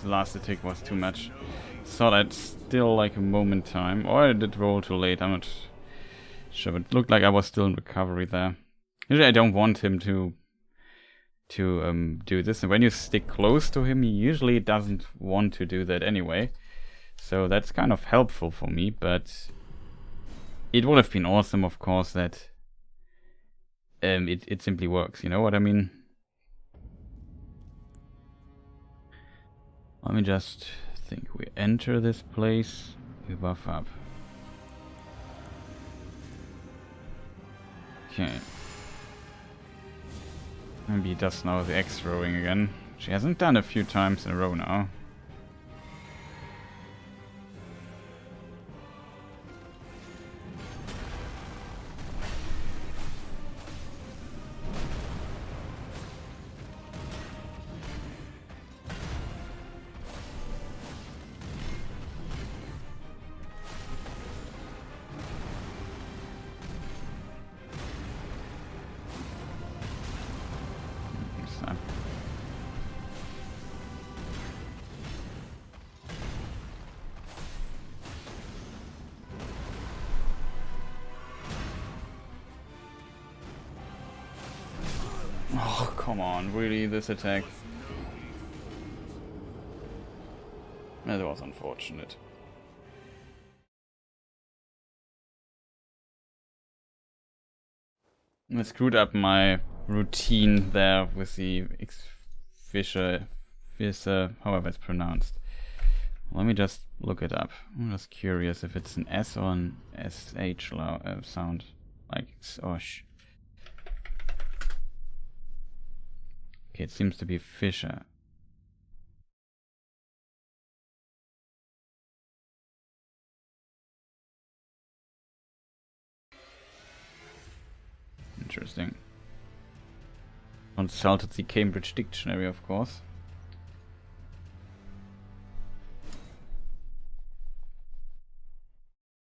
The last attack was too much. Thought I'd still like a moment time. Or I did roll too late, I'm not sure. But it looked like I was still in recovery there. Usually I don't want him to do this. And when you stick close to him, he usually doesn't want to do that anyway. So that's kind of helpful for me. But it would have been awesome, of course, that it simply works. You know what I mean? Let me just think. We enter this place, we buff up. Okay. Maybe he does now the X throwing again. She hasn't done a few times in a row now. Oh, come on, really, this attack? That was unfortunate. I screwed up my routine there with the Fisher, however it's pronounced. Let me just look it up. I'm just curious if it's an S or an SH sound. Like sosh. Okay, it seems to be Fisher. Interesting. Consulted the Cambridge Dictionary, of course.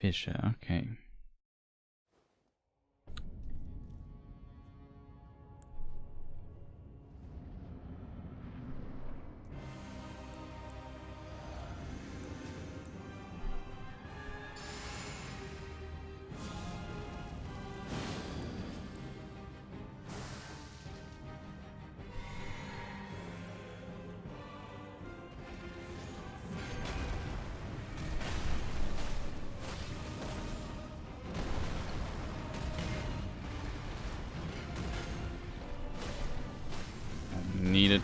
Fisher, okay. Needed.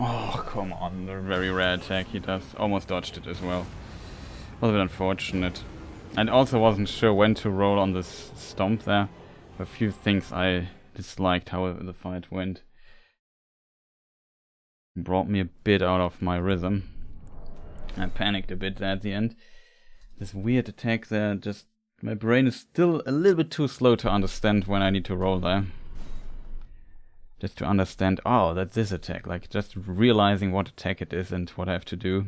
Oh, come on, the very rare attack he does. Almost dodged it as well. Was a bit unfortunate. And also wasn't sure when to roll on this stomp there. A few things I disliked how the fight went. Brought me a bit out of my rhythm. I panicked a bit there at the end. This weird attack there, just... my brain is still a little bit too slow to understand when I need to roll there. Just to understand, oh, that's this attack. Like, just realizing what attack it is and what I have to do.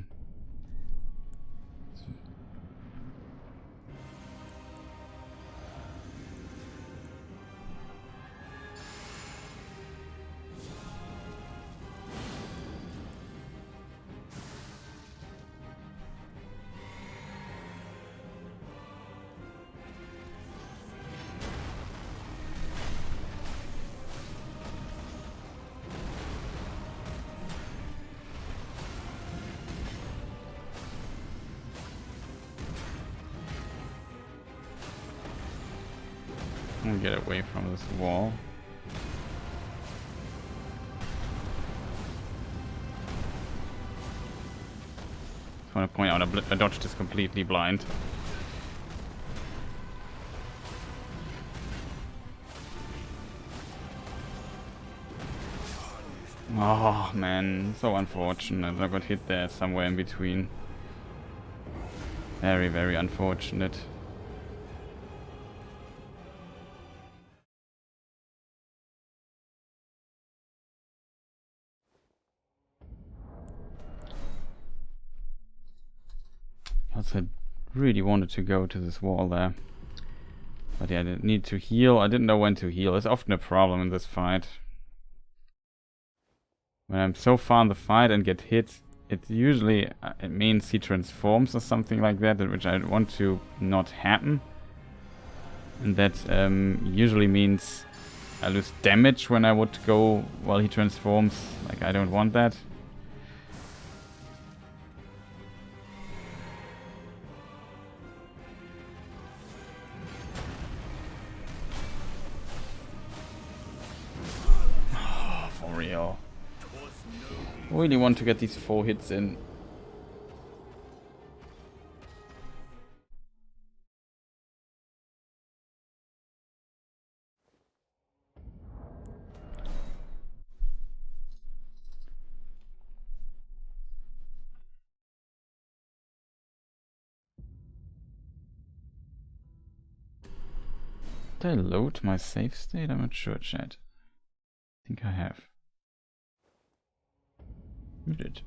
I'll get away from this wall. I want to point out I dodged this completely blind. Oh man, so unfortunate. I got hit there somewhere in between. Very, very unfortunate. I really wanted to go to this wall there. But yeah, I didn't need to heal. I didn't know when to heal. It's often a problem in this fight. When I'm so far in the fight and get hit, it usually it means he transforms or something like that, which I want to not happen. And that usually means I lose damage when I would go while he transforms. Like, I don't want that. Really want to get these 4 hits in. Did I load my save state? I'm not sure, chat. I think I have. You did.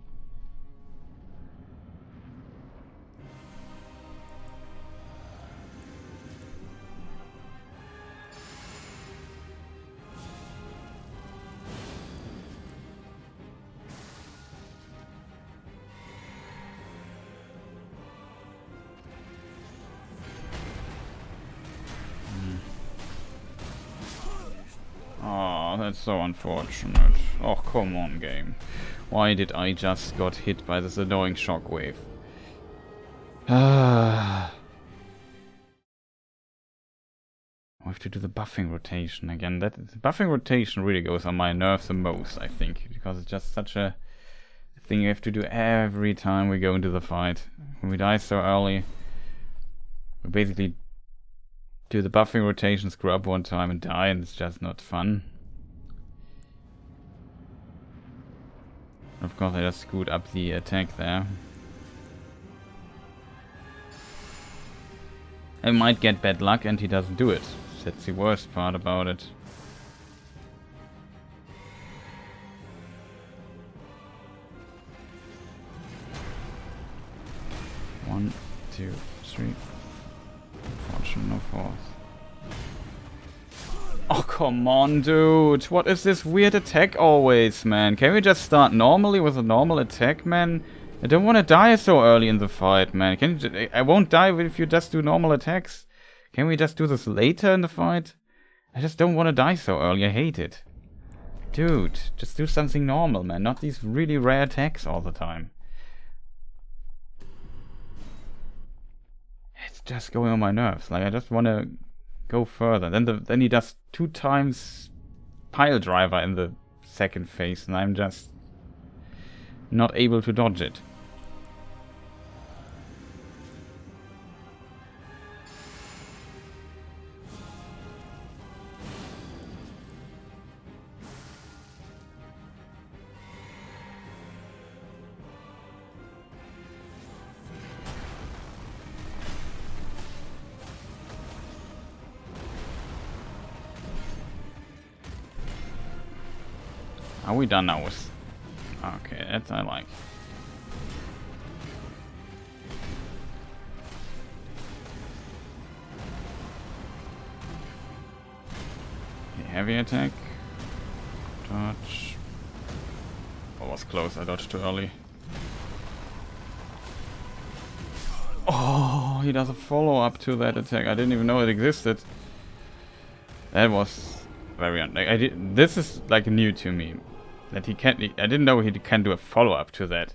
Oh, that's so unfortunate. Oh, come on, game. Why did I just got hit by this annoying shockwave? I have to do the buffing rotation again. That the buffing rotation really goes on my nerves the most, I think, because it's just such a thing you have to do every time we go into the fight. When we die so early, we basically do the buffing rotation, screw up one time and die, and it's just not fun. Of course, I just screwed up the attack there. I might get bad luck and he doesn't do it. That's the worst part about it. One, two, three. Fortune, no fourth. Oh, come on, dude. What is this weird attack always, man? Can we just start normally with a normal attack, man? I don't want to die so early in the fight, man. Can you I won't die if you just do normal attacks. Can we just do this later in the fight? I just don't want to die so early. I hate it. Dude, just do something normal, man. Not these really rare attacks all the time. It's just going on my nerves. Like, I just want to go further. Then he does 2 times pile driver in the second phase, and I'm just not able to dodge it. Are we done now with... Okay, that I like. Okay, heavy attack. Dodge. Oh, was close. I dodged too early. Oh, he does a follow-up to that attack. I didn't even know it existed. That was very... this is like new to me. That he can't... I didn't know he can do a follow-up to that.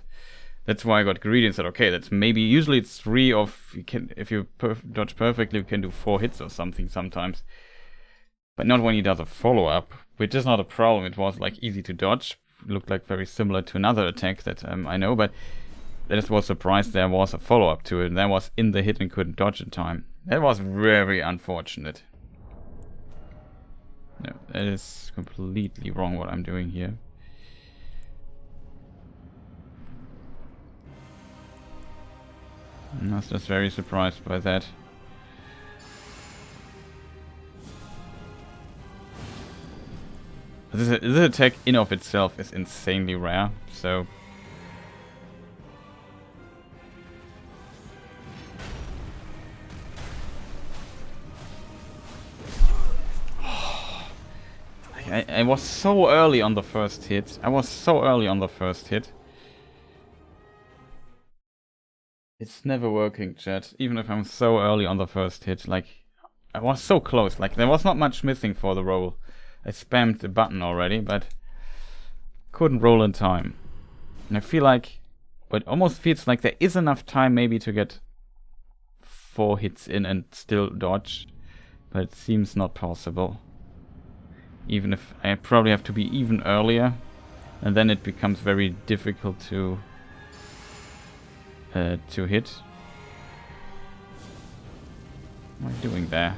That's why I got greedy and said, okay, that's maybe... Usually it's 3 of... You can, if you dodge perfectly, you can do 4 hits or something sometimes. But not when he does a follow-up, which is not a problem. It was like easy to dodge. It looked like very similar to another attack that I know, but I just was surprised there was a follow-up to it. And that was in the hit and couldn't dodge in time. That was very unfortunate. No, that is completely wrong what I'm doing here. I was just very surprised by that. This attack in of itself is insanely rare, so... I was so early on the first hit. It's never working, chat. Even if I'm so early on the first hit, like... I was so close, like there was not much missing for the roll. I spammed the button already, but... couldn't roll in time. And I feel like... It almost feels like there is enough time maybe to get 4 hits in and still dodge. But it seems not possible. Even if I probably have to be even earlier. And then it becomes very difficult to hit. What am I doing there?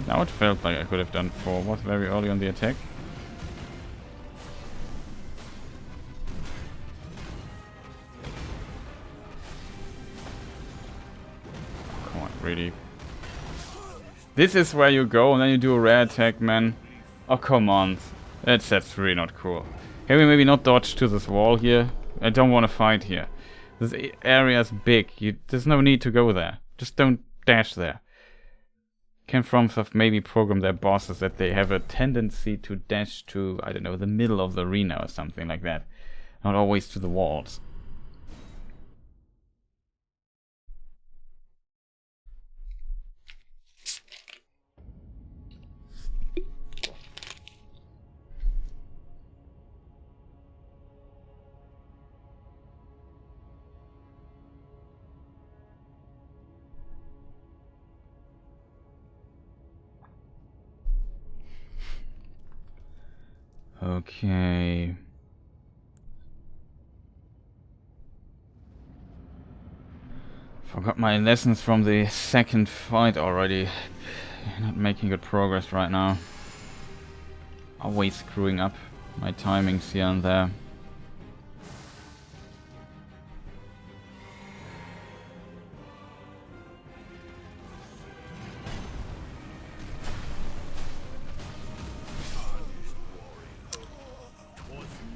Now it felt like I could have done 4. Was very early on the attack. Come on, really. This is where you go and then you do a rare attack, man. Oh, come on. That's really not cool. Can we maybe not dodge to this wall here? I don't want to fight here. This area is big. There's no need to go there. Just don't dash there. Can FromSoft maybe program their bosses that they have a tendency to dash to, I don't know, the middle of the arena or something like that. Not always to the walls. Okay. Forgot my lessons from the second fight already. Not making good progress right now. Always screwing up my timings here and there.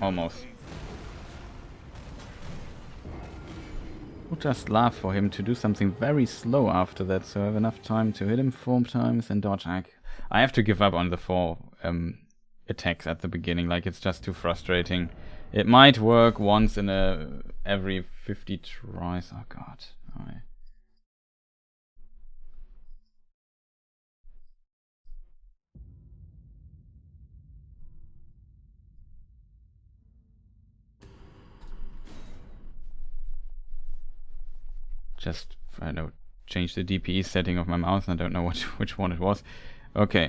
Almost. Would just love for him to do something very slow after that, so I have enough time to hit him 4 times and dodge hack. I have to give up on the 4 attacks at the beginning, like it's just too frustrating. It might work once in every 50 tries. Oh god. Alright. Just, I don't know, change the DPE setting of my mouse. I don't know which one it was. Okay,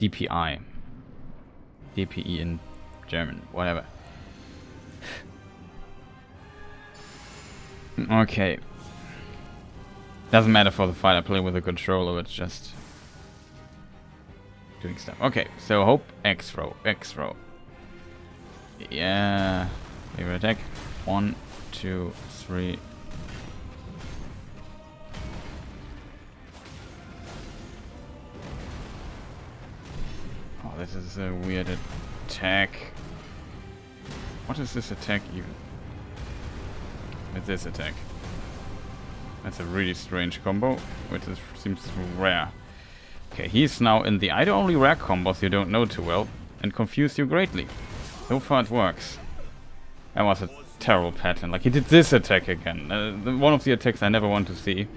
DPI. DPE in German, whatever. Okay. Doesn't matter for the fight, I play with a controller, it's just doing stuff. Okay, so hope, X-throw. Yeah. Favorite attack. 1, 2, 3. Oh, this is a weird attack. What is this attack even? With this attack. That's a really strange combo, which seems rare. Okay, he's now in the either only rare combos you don't know too well, and confuse you greatly. So far it works. That was a terrible pattern. Like, he did this attack again. One of the attacks I never want to see.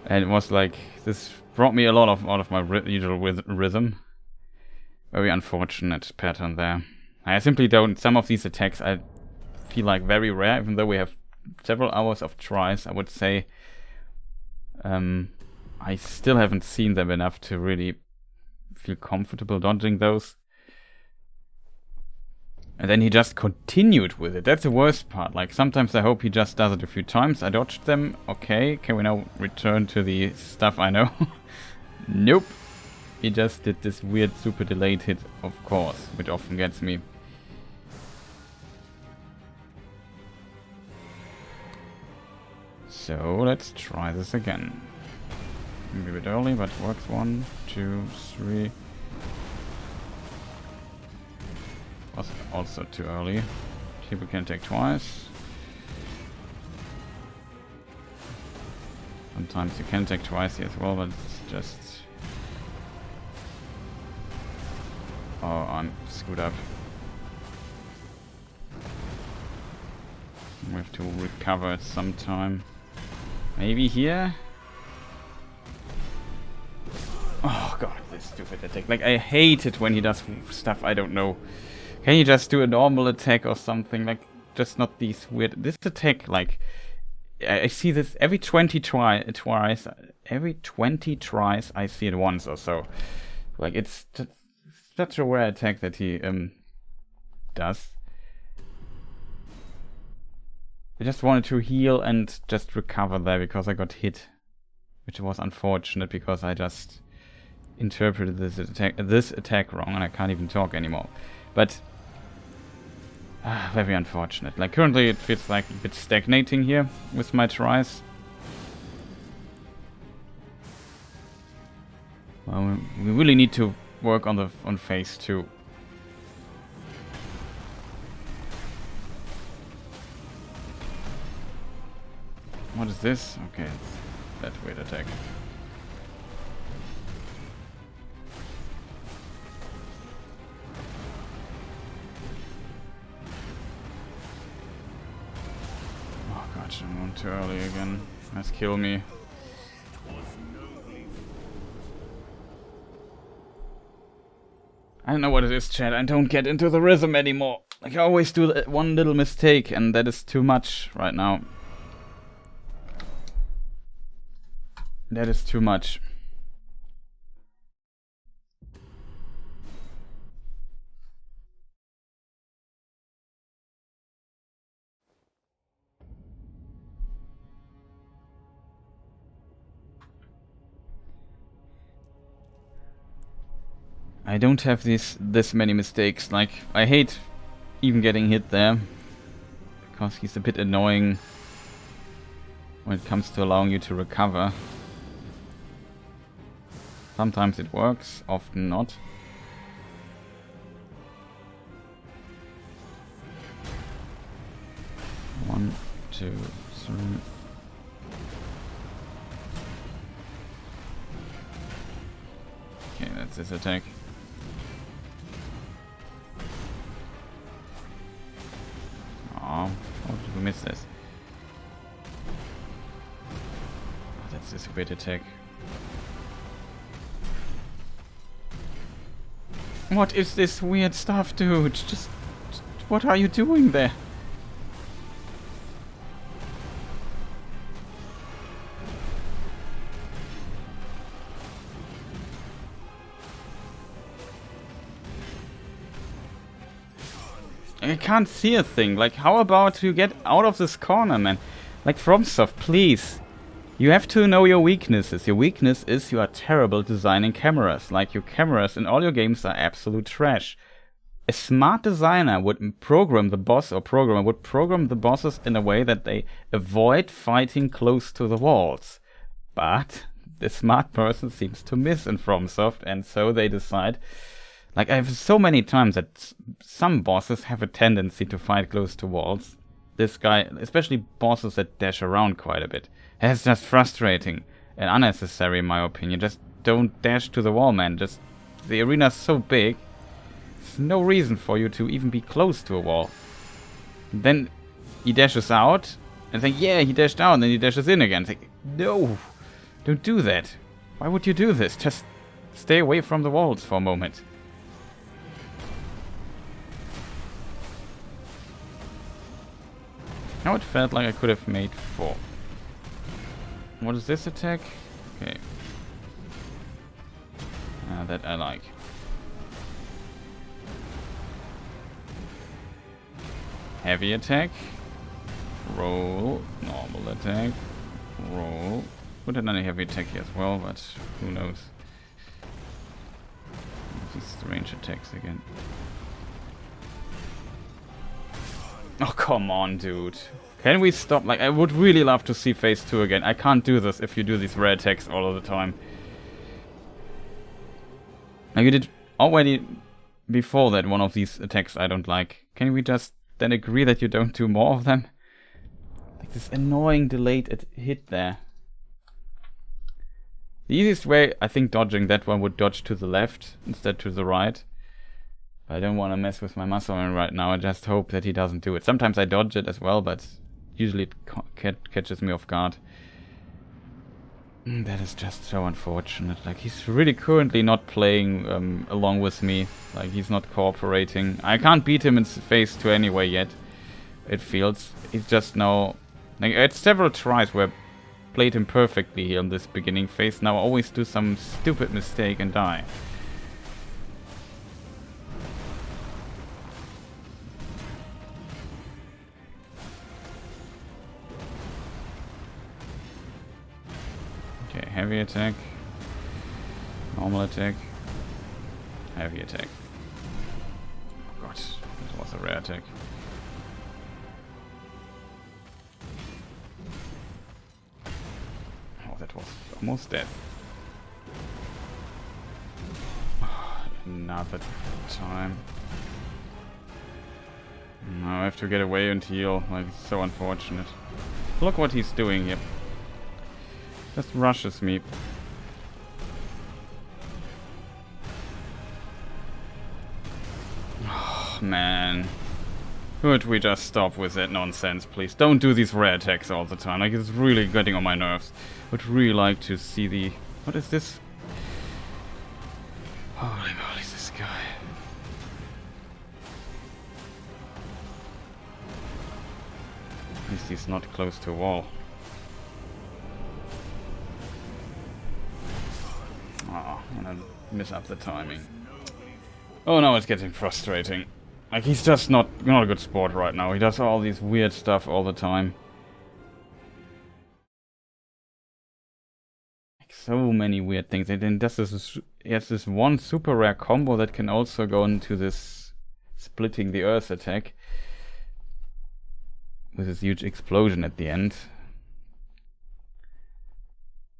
And it was like, this brought me a lot out of my usual rhythm. Very unfortunate pattern there. I simply don't, some of these attacks I feel like very rare, even though we have several hours of tries, I would say. I still haven't seen them enough to really feel comfortable dodging those. And then he just continued with it. That's the worst part. Like, sometimes I hope he just does it a few times. I dodged them. Okay, can we now return to the stuff I know? Nope. He just did this weird super delayed hit, of course, which often gets me. So, let's try this again. Maybe a bit early, but it works. 1, 2, 3. Was also too early. People can take twice. Sometimes you can take twice here as well, but it's just... Oh, I'm screwed up. We have to recover at some time. Maybe here? Oh god, this stupid attack. Like, I hate it when he does stuff I don't know. Can you just do a normal attack or something? Like, just not these weird... This attack, like... I see this every 20 tries. Every 20 tries, I see it once or so. Like, it's just such a rare attack that he does. I just wanted to heal and just recover there because I got hit. Which was unfortunate because I just interpreted this attack wrong and I can't even talk anymore. But... very unfortunate. Like, currently it feels like a bit stagnating here with my tries. Well, we really need to work on phase 2. What is this? Okay, it's that weird attack. I'm on too early again. Let's kill me. I don't know what it is, chat. I don't get into the rhythm anymore. Like, I always do one little mistake, and that is too much right now. That is too much. I don't have this many mistakes. Like, I hate even getting hit there. Because he's a bit annoying when it comes to allowing you to recover. Sometimes it works, often not. One, two, three. Okay, that's his attack. Oh, how did we miss this? Oh, that's this weird attack. What is this weird stuff, dude? Just what are you doing there? I can't see a thing. Like, how about you get out of this corner, man? Like, FromSoft, please. You have to know your weaknesses. Your weakness is you are terrible designing cameras. Like, your cameras in all your games are absolute trash. A smart designer would program the boss, or programmer would program the bosses in a way that they avoid fighting close to the walls. But the smart person seems to miss in FromSoft, and so they decide... Like, I've so many times that some bosses have a tendency to fight close to walls. This guy, especially bosses that dash around quite a bit. It's just frustrating and unnecessary in my opinion. Just don't dash to the wall, man. Just, the arena's so big. There's no reason for you to even be close to a wall. Then he dashes out and think, yeah, he dashed out, and then he dashes in again. Think, no, don't do that. Why would you do this? Just stay away from the walls for a moment. Now it felt like I could have made 4. What is this attack? Okay. That I like. Heavy attack. Roll. Normal attack. Roll. Would have done a heavy attack here as well, but who knows. These strange attacks again. Oh, come on, dude. Can we stop? Like, I would really love to see phase 2 again. I can't do this if you do these rare attacks all of the time. Now, you did already before that one of these attacks I don't like. Can we just then agree that you don't do more of them? Like this annoying delayed hit there. The easiest way, I think, dodging that one would dodge to the left instead to the right. I don't want to mess with my muscle man right now. I just hope that he doesn't do it. Sometimes I dodge it as well, but usually it catches me off guard. That is just so unfortunate. Like, he's really currently not playing along with me. Like, he's not cooperating. I can't beat him in phase 2 anyway yet, it feels. He's just now... Like, I had several tries where I played him perfectly here in this beginning phase. Now I always do some stupid mistake and die. Okay, heavy attack, normal attack, heavy attack. Oh god, that was a rare attack. Oh, that was almost death. Oh, another time. Now I have to get away and heal. Like, it's so unfortunate. Look what he's doing here. Just rushes me. Oh, man. Could we just stop with that nonsense, please? Don't do these rare attacks all the time. Like, it's really getting on my nerves. Would really like to see the... What is this? Holy moly, this guy. At least he's not close to a wall. Oh, I'm gonna miss up the timing. Oh no, it's getting frustrating. Like, he's just not a good sport right now. He does all these weird stuff all the time. So many weird things. And then he has this one super rare combo that can also go into this splitting the earth attack with this huge explosion at the end.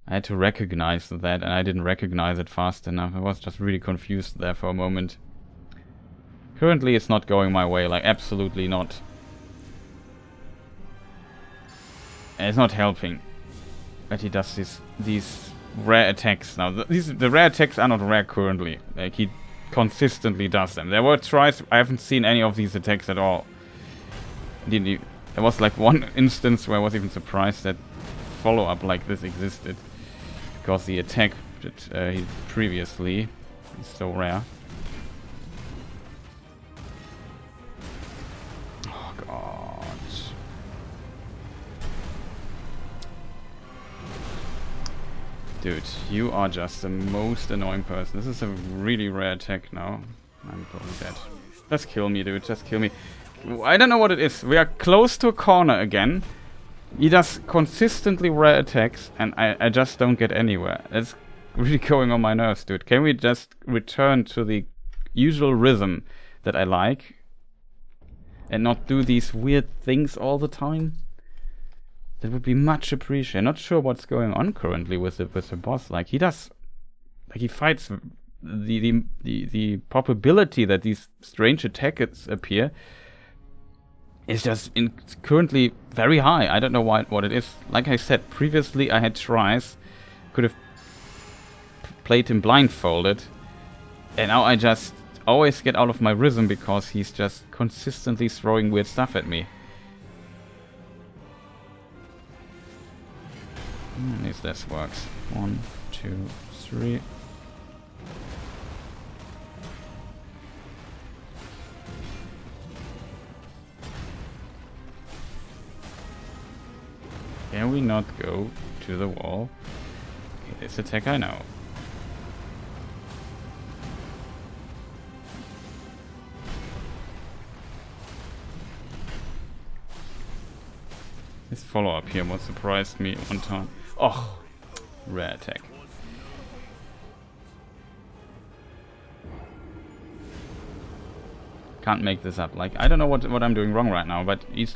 I had to recognize that, and I didn't recognize it fast enough. I was just really confused there for a moment. Currently it's not going my way, like absolutely not. And it's not helping that he does these rare attacks. Now, the rare attacks are not rare currently. Like, he consistently does them. There were tries, I haven't seen any of these attacks at all. There was like one instance where I was even surprised that follow-up like this existed. Because the attack that he previously is so rare. Oh god. Dude, you are just the most annoying person. This is a really rare attack now. I'm probably dead. Just kill me, dude. Just kill me. I don't know what it is. We are close to a corner again. He does consistently rare attacks, and I just don't get anywhere. It's really going on my nerves, dude. Can we just return to the usual rhythm that I like? And not do these weird things all the time? That would be much appreciated. Not sure what's going on currently with the boss. Like, he does... Like, he fights... The probability that these strange attacks appear is just currently very high. I don't know what it is. Like I said, previously I had tries. Could have played him blindfolded. And now I just always get out of my rhythm because he's just consistently throwing weird stuff at me. At least this works. 1, 2, 3. Can we not go to the wall? Okay, this attack I know. This follow-up here what surprised me one time. Oh, rare attack. Can't make this up. Like, I don't know what I'm doing wrong right now, but he's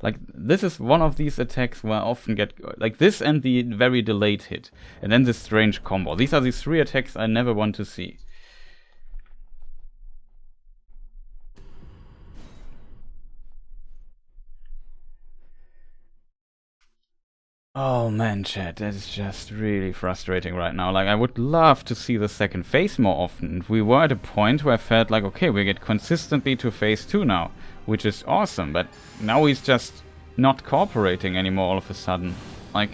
like, this is one of these attacks where I often get like this and the very delayed hit, and then this strange combo. These are the 3 attacks I never want to see. Oh man, chat, that is just really frustrating right now. Like, I would love to see the second phase more often. We were at a point where I felt like, okay, we get consistently to phase 2 now, which is awesome, but now he's just not cooperating anymore all of a sudden. Like,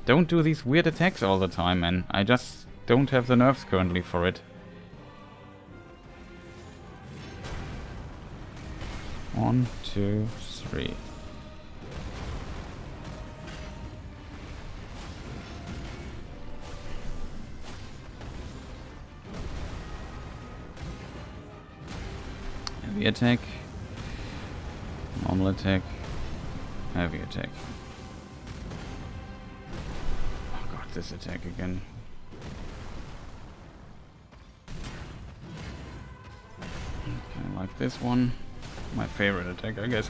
don't do these weird attacks all the time, man. I just don't have the nerves currently for it. 1, 2, 3. Heavy attack, normal attack, heavy attack. Oh god, this attack again. Okay, I like this one. My favorite attack, I guess.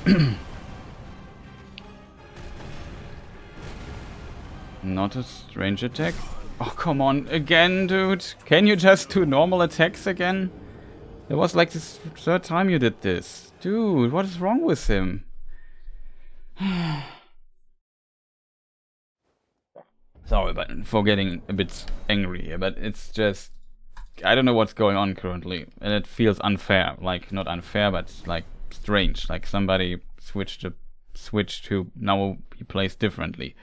Not a strange attack. Oh, come on, again, dude. Can you just do normal attacks again? It was like this 3rd time you did this. Dude, what is wrong with him? Sorry for getting a bit angry here, but it's just... I don't know what's going on currently. And it feels unfair. Like, not unfair, but like strange. Like somebody switched to now he plays differently.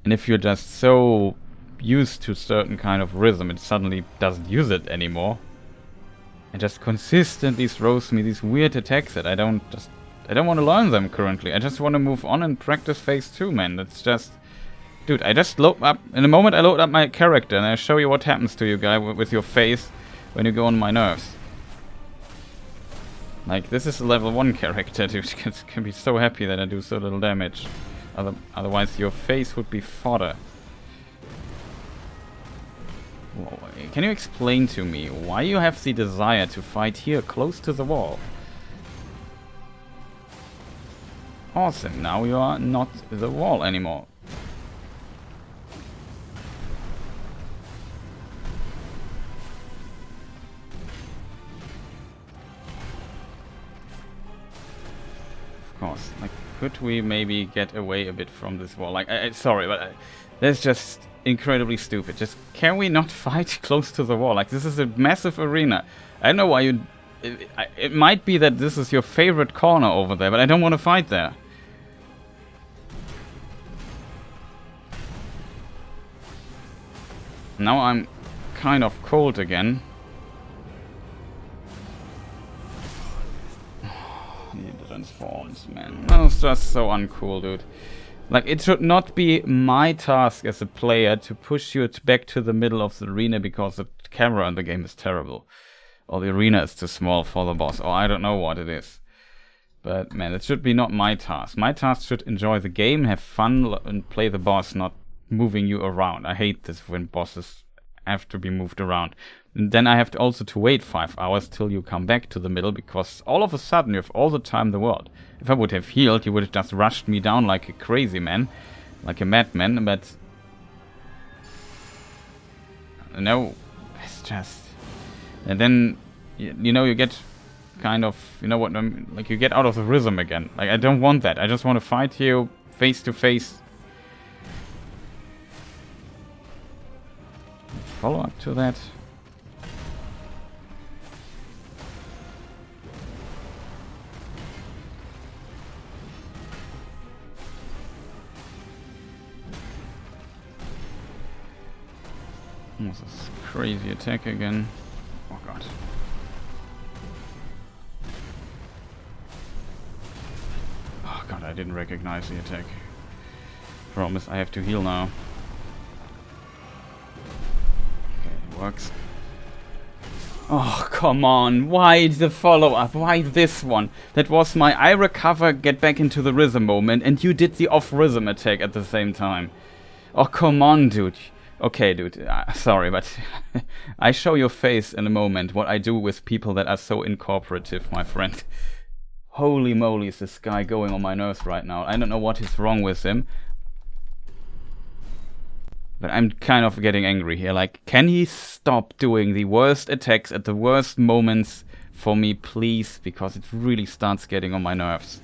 And if you're just so used to certain kind of rhythm, it suddenly doesn't use it anymore. And just consistently throws me these weird attacks that I don't want to learn them currently. I just want to move on and practice phase 2, man. That's just... Dude, I just load up... In a moment I load up my character and I show you what happens to you, guy, with your face when you go on my nerves. Like, this is a level 1 character, dude. You can be so happy that I do so little damage. Otherwise your face would be fodder. Can you explain to me why you have the desire to fight here close to the wall? Awesome, now you are not the wall anymore. Of course, like, could we maybe get away a bit from this wall? Like, sorry, but that's just incredibly stupid. Just, can we not fight close to the wall? Like, this is a massive arena. I don't know why you... It might be that this is your favorite corner over there, but I don't want to fight there. Now I'm kind of cold again. He transforms, man. That was just so uncool, dude. Like, it should not be my task as a player to push you back to the middle of the arena because the camera in the game is terrible. Or the arena is too small for the boss, or I don't know what it is. But, man, it should be not my task. My task should enjoy the game, have fun, and play the boss, not moving you around. I hate this when bosses have to be moved around. And then I have to also to wait 5 hours till you come back to the middle, because all of a sudden you have all the time in the world. If I would have healed, you would have just rushed me down like a crazy man, like a madman, but... No, it's just... And then, you know, you get kind of, you know what, like you get out of the rhythm again. Like, I don't want that. I just want to fight you face to face. Follow up to that. What's this crazy attack again? Oh god. Oh god, I didn't recognize the attack. Promise, I have to heal now. Okay, it works. Oh, come on. Why the follow-up? Why this one? That was my I recover, get back into the rhythm moment, and you did the off-rhythm attack at the same time. Oh, come on, dude. Okay, dude, sorry, but I show your face in a moment what I do with people that are so incooperative, my friend. Holy moly, is this guy going on my nerves right now. I don't know what is wrong with him. But I'm kind of getting angry here. Like, can he stop doing the worst attacks at the worst moments for me, please? Because it really starts getting on my nerves.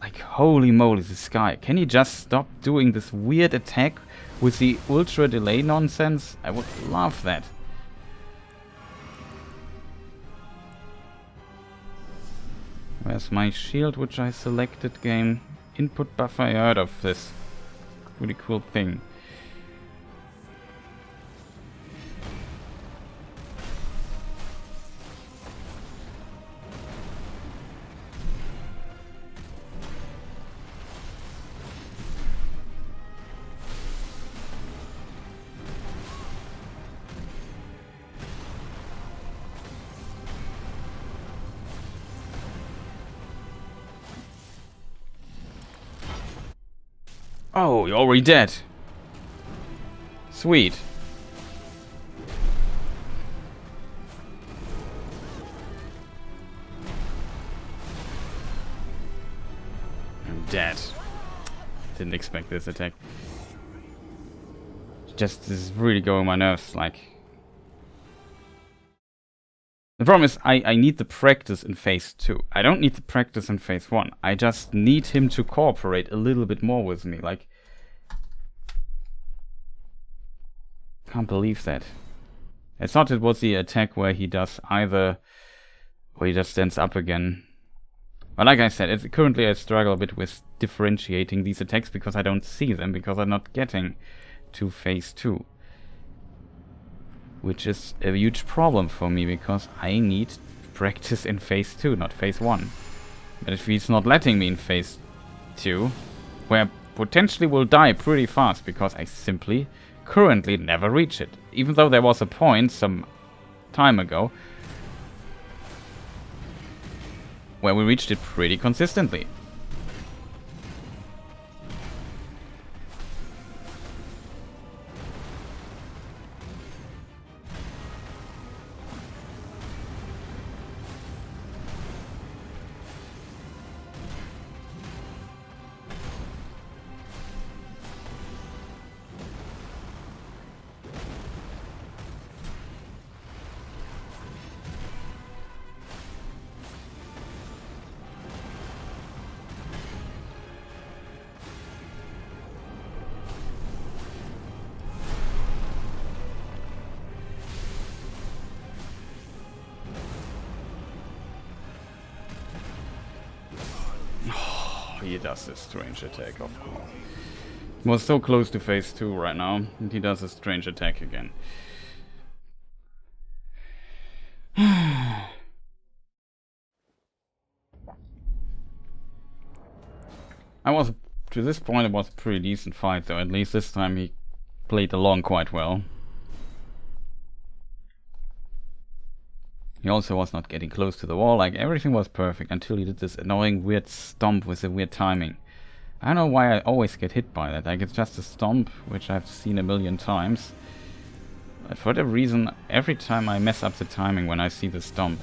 Like, holy moly, this guy. Can he just stop doing this weird attack with the ultra delay nonsense? I would love that. Where's my shield, which I selected? Game input buffer. I heard of this really cool thing. Oh, you're already dead. Sweet. I'm dead. Didn't expect this attack. Just, this is really going on my nerves, like... The problem is, I need the practice in phase 2. I don't need the practice in phase 1. I just need him to cooperate a little bit more with me. Like, can't believe that. I thought it was the attack where he does either, where he just stands up again. But like I said, currently I struggle a bit with differentiating these attacks because I don't see them, because I'm not getting to phase 2. Which is a huge problem for me, because I need practice in phase 2, not phase 1. But if he's not letting me in phase 2, where I potentially will die pretty fast, because I simply currently never reach it. Even though there was a point some time ago where we reached it pretty consistently. he does this strange attack, of course. He was so close to phase 2 right now, and he does a strange attack again. To this point, it was a pretty decent fight, though. At least this time he played along quite well. He also was not getting close to the wall. Like, everything was perfect until he did this annoying weird stomp with a weird timing. I don't know why I always get hit by that. Like, it's just a stomp, which I've seen a million times. But for whatever reason, every time I mess up the timing when I see the stomp.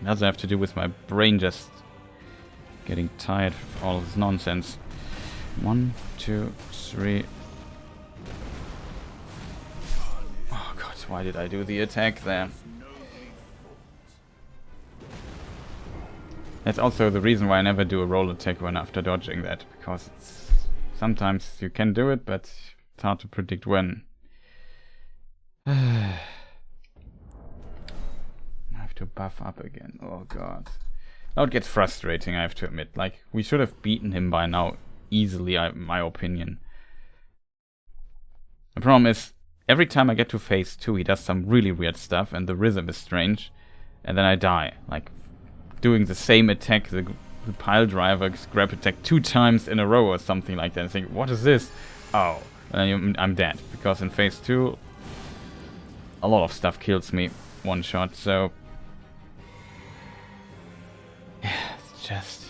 It does have to do with my brain just getting tired of all this nonsense. 1, 2, 3. Oh god, why did I do the attack there? That's also the reason why I never do a roll attack when after dodging that, because sometimes you can do it, but it's hard to predict when. I have to buff up again. Oh god. Now it gets frustrating, I have to admit. Like, we should have beaten him by now easily, in my opinion. The problem is, every time I get to phase 2, he does some really weird stuff, and the rhythm is strange, and then I die. Like, doing the same attack, the pile driver grab attack 2 times in a row or something like that. I think, what is this? Oh, I'm dead. Because in phase 2, a lot of stuff kills me one shot, so... yeah, it's just...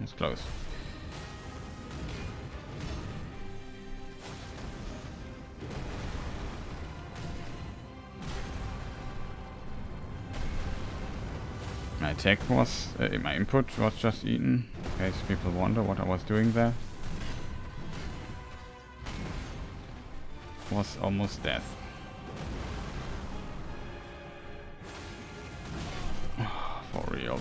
it's close. My attack was, my input was just eaten, in case people wonder what I was doing there. Was almost death. For real.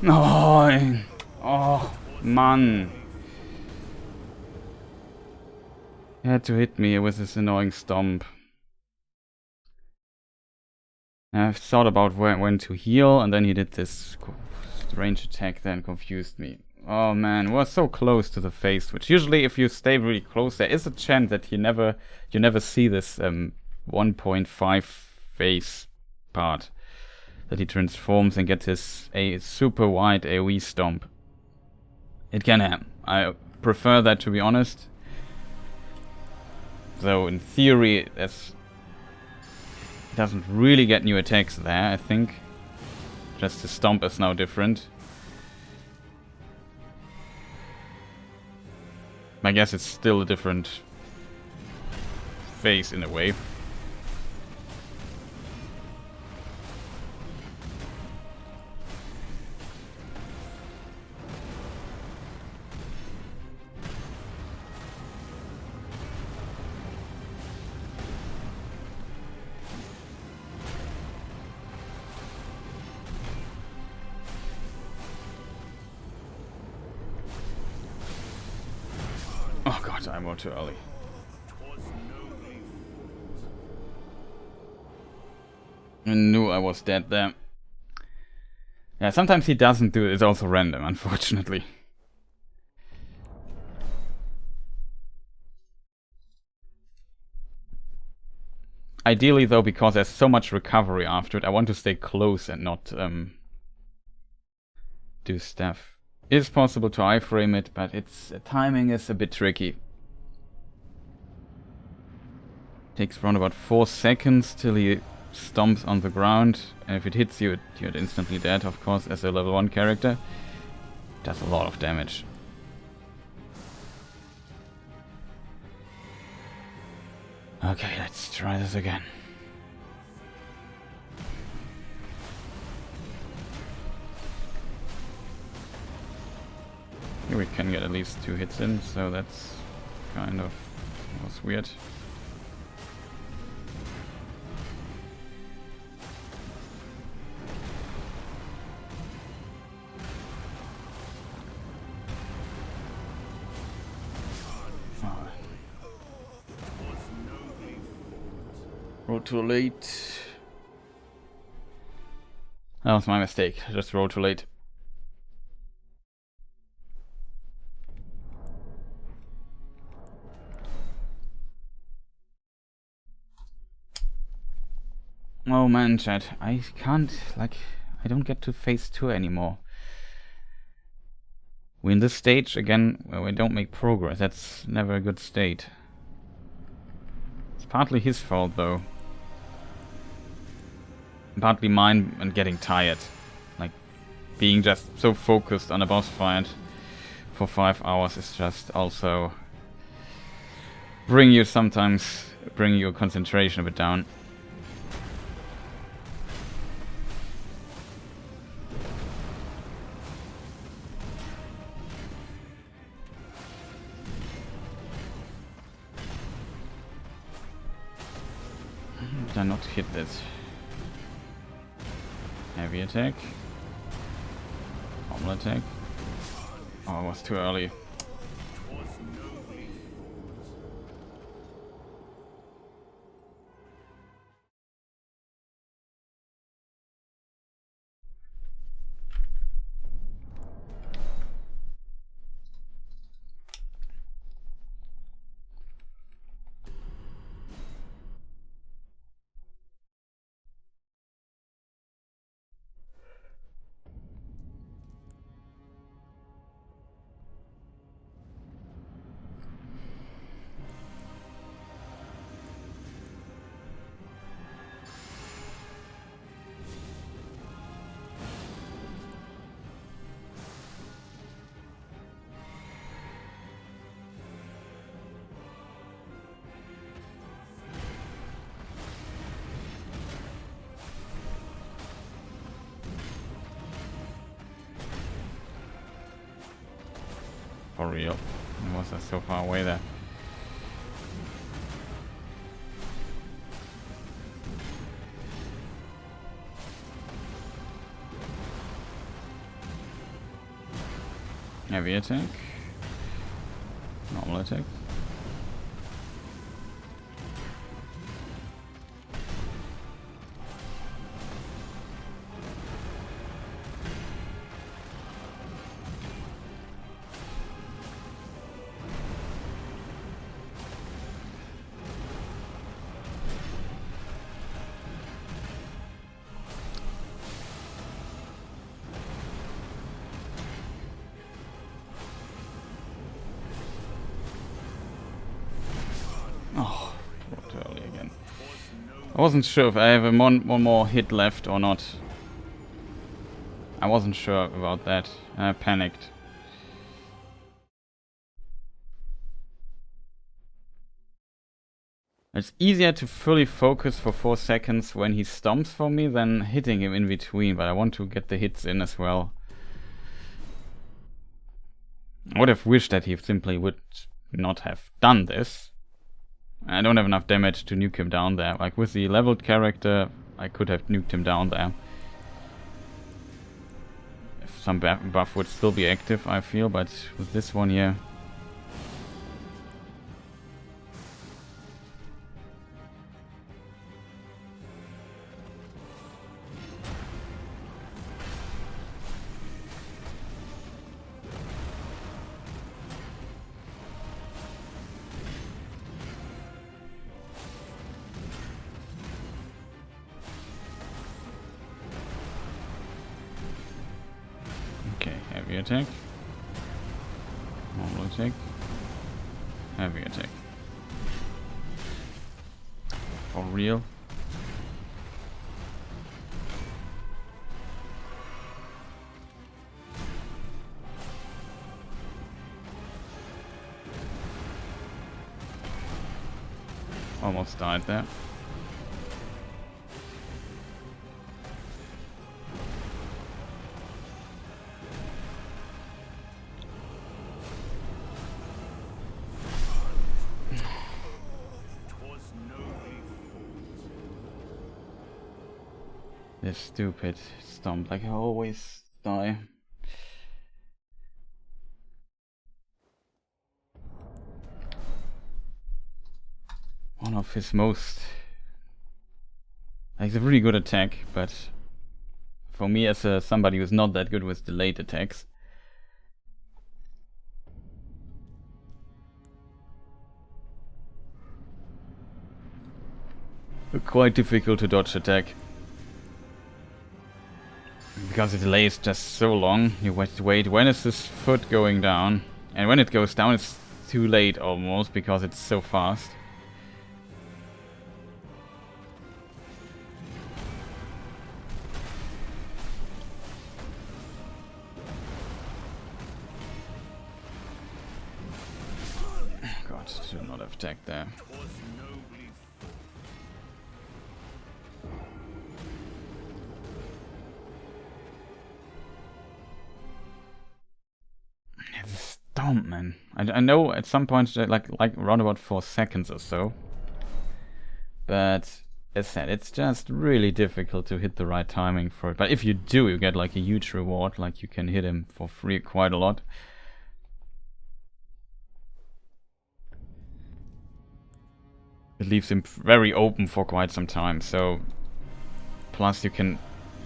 Oh, oh, man. He had to hit me with this annoying stomp. I've thought about when to heal, and then he did this strange attack that confused me. Oh man, we're so close to the face, which usually if you stay really close, there is a chance that you never see this 1.5 face part. That he transforms and gets a super wide AoE stomp. It can happen. I prefer that, to be honest. Though in theory, he doesn't really get new attacks there, I think. Just his stomp is now different. I guess it's still a different phase in a way. I'm more too early. I knew I was dead there. Yeah, sometimes he doesn't do it. It's also random, unfortunately. Ideally, though, because there's so much recovery after it, I want to stay close and not do stuff. It is possible to iframe it, but its timing is a bit tricky. Takes around about 4 seconds till he stomps on the ground, and if it hits you, you're instantly dead, of course, as a level 1 character. Does a lot of damage. Okay, let's try this again. Here we can get at least 2 hits in, so that's kind of was weird. Rolled too late. That was my mistake. Just rolled too late. Oh man, chat. I can't, like, I don't get to phase 2 anymore. We're in this stage again where we don't make progress. That's never a good state. It's partly his fault though. Partly mine and getting tired. Like, being just so focused on a boss fight for 5 hours is just also bring your concentration a bit down. Did I not hit this? Heavy attack. Normal attack. Oh, it was too early. For real. It was so far away there. Heavy attack. Normal attack. I wasn't sure if I have one more hit left or not. I wasn't sure about that. I panicked. It's easier to fully focus for 4 seconds when he stomps for me than hitting him in between, but I want to get the hits in as well. I would have wished that he simply would not have done this. I don't have enough damage to nuke him down there. Like with the leveled character, I could have nuked him down there. If some buff would still be active, I feel, but with this one here... Heavy attack. Normal attack. Heavy attack. For real? Almost died there. This stupid stomp, like I always die. One of his most... Like, it's a really good attack, but for me as somebody who's not that good with delayed attacks, quite difficult to dodge attack. Because the delay is just so long, you wait, when is this foot going down? And when it goes down, it's too late almost, because it's so fast. God, should not have attacked there. Stomp, man. I know at some point, like around about 4 seconds or so. But as said, it's just really difficult to hit the right timing for it. But if you do, you get like a huge reward. Like you can hit him for free quite a lot. It leaves him very open for quite some time. So plus you can,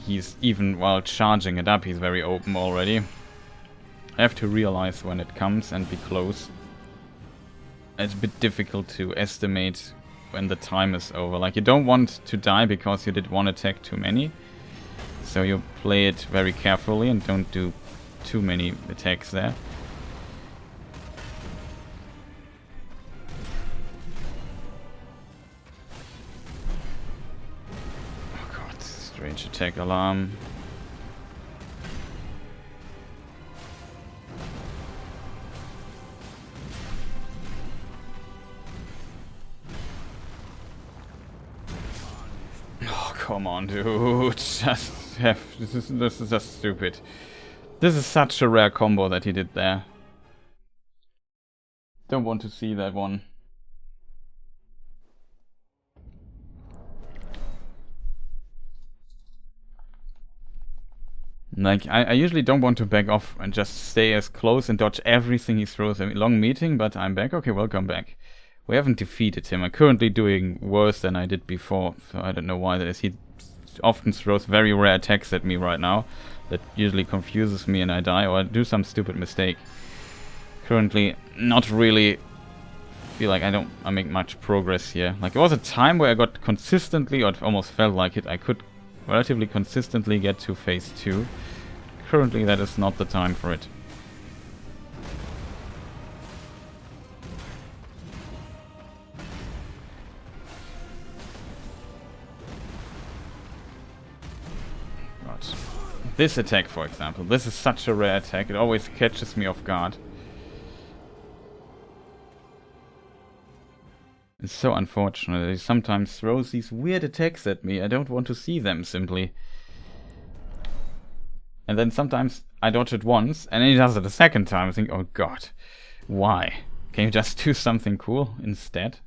he's even while charging it up, he's very open already. I have to realize when it comes and be close. It's a bit difficult to estimate when the time is over. Like, you don't want to die because you did one attack too many. So you play it very carefully and don't do too many attacks there. Oh god, strange attack alarm. Come on, dude. Just have... This is just stupid. This is such a rare combo that he did there. Don't want to see that one. Like, I usually don't want to back off and just stay as close and dodge everything he throws. A long meeting, but I'm back. Okay, welcome back. We haven't defeated him. I'm currently doing worse than I did before, so I don't know why that is. He often throws very rare attacks at me right now. That usually confuses me and I die, or I do some stupid mistake. Currently, not really feel like I make much progress here. Like, there was a time where I got consistently, or it almost felt like it, I could relatively consistently get to phase 2. Currently, that is not the time for it. This attack, for example, this is such a rare attack, it always catches me off guard. It's so unfortunate, he sometimes throws these weird attacks at me, I don't want to see them, simply. And then sometimes I dodge it once, and then he does it a second time, I think, oh god, why? Can you just do something cool instead?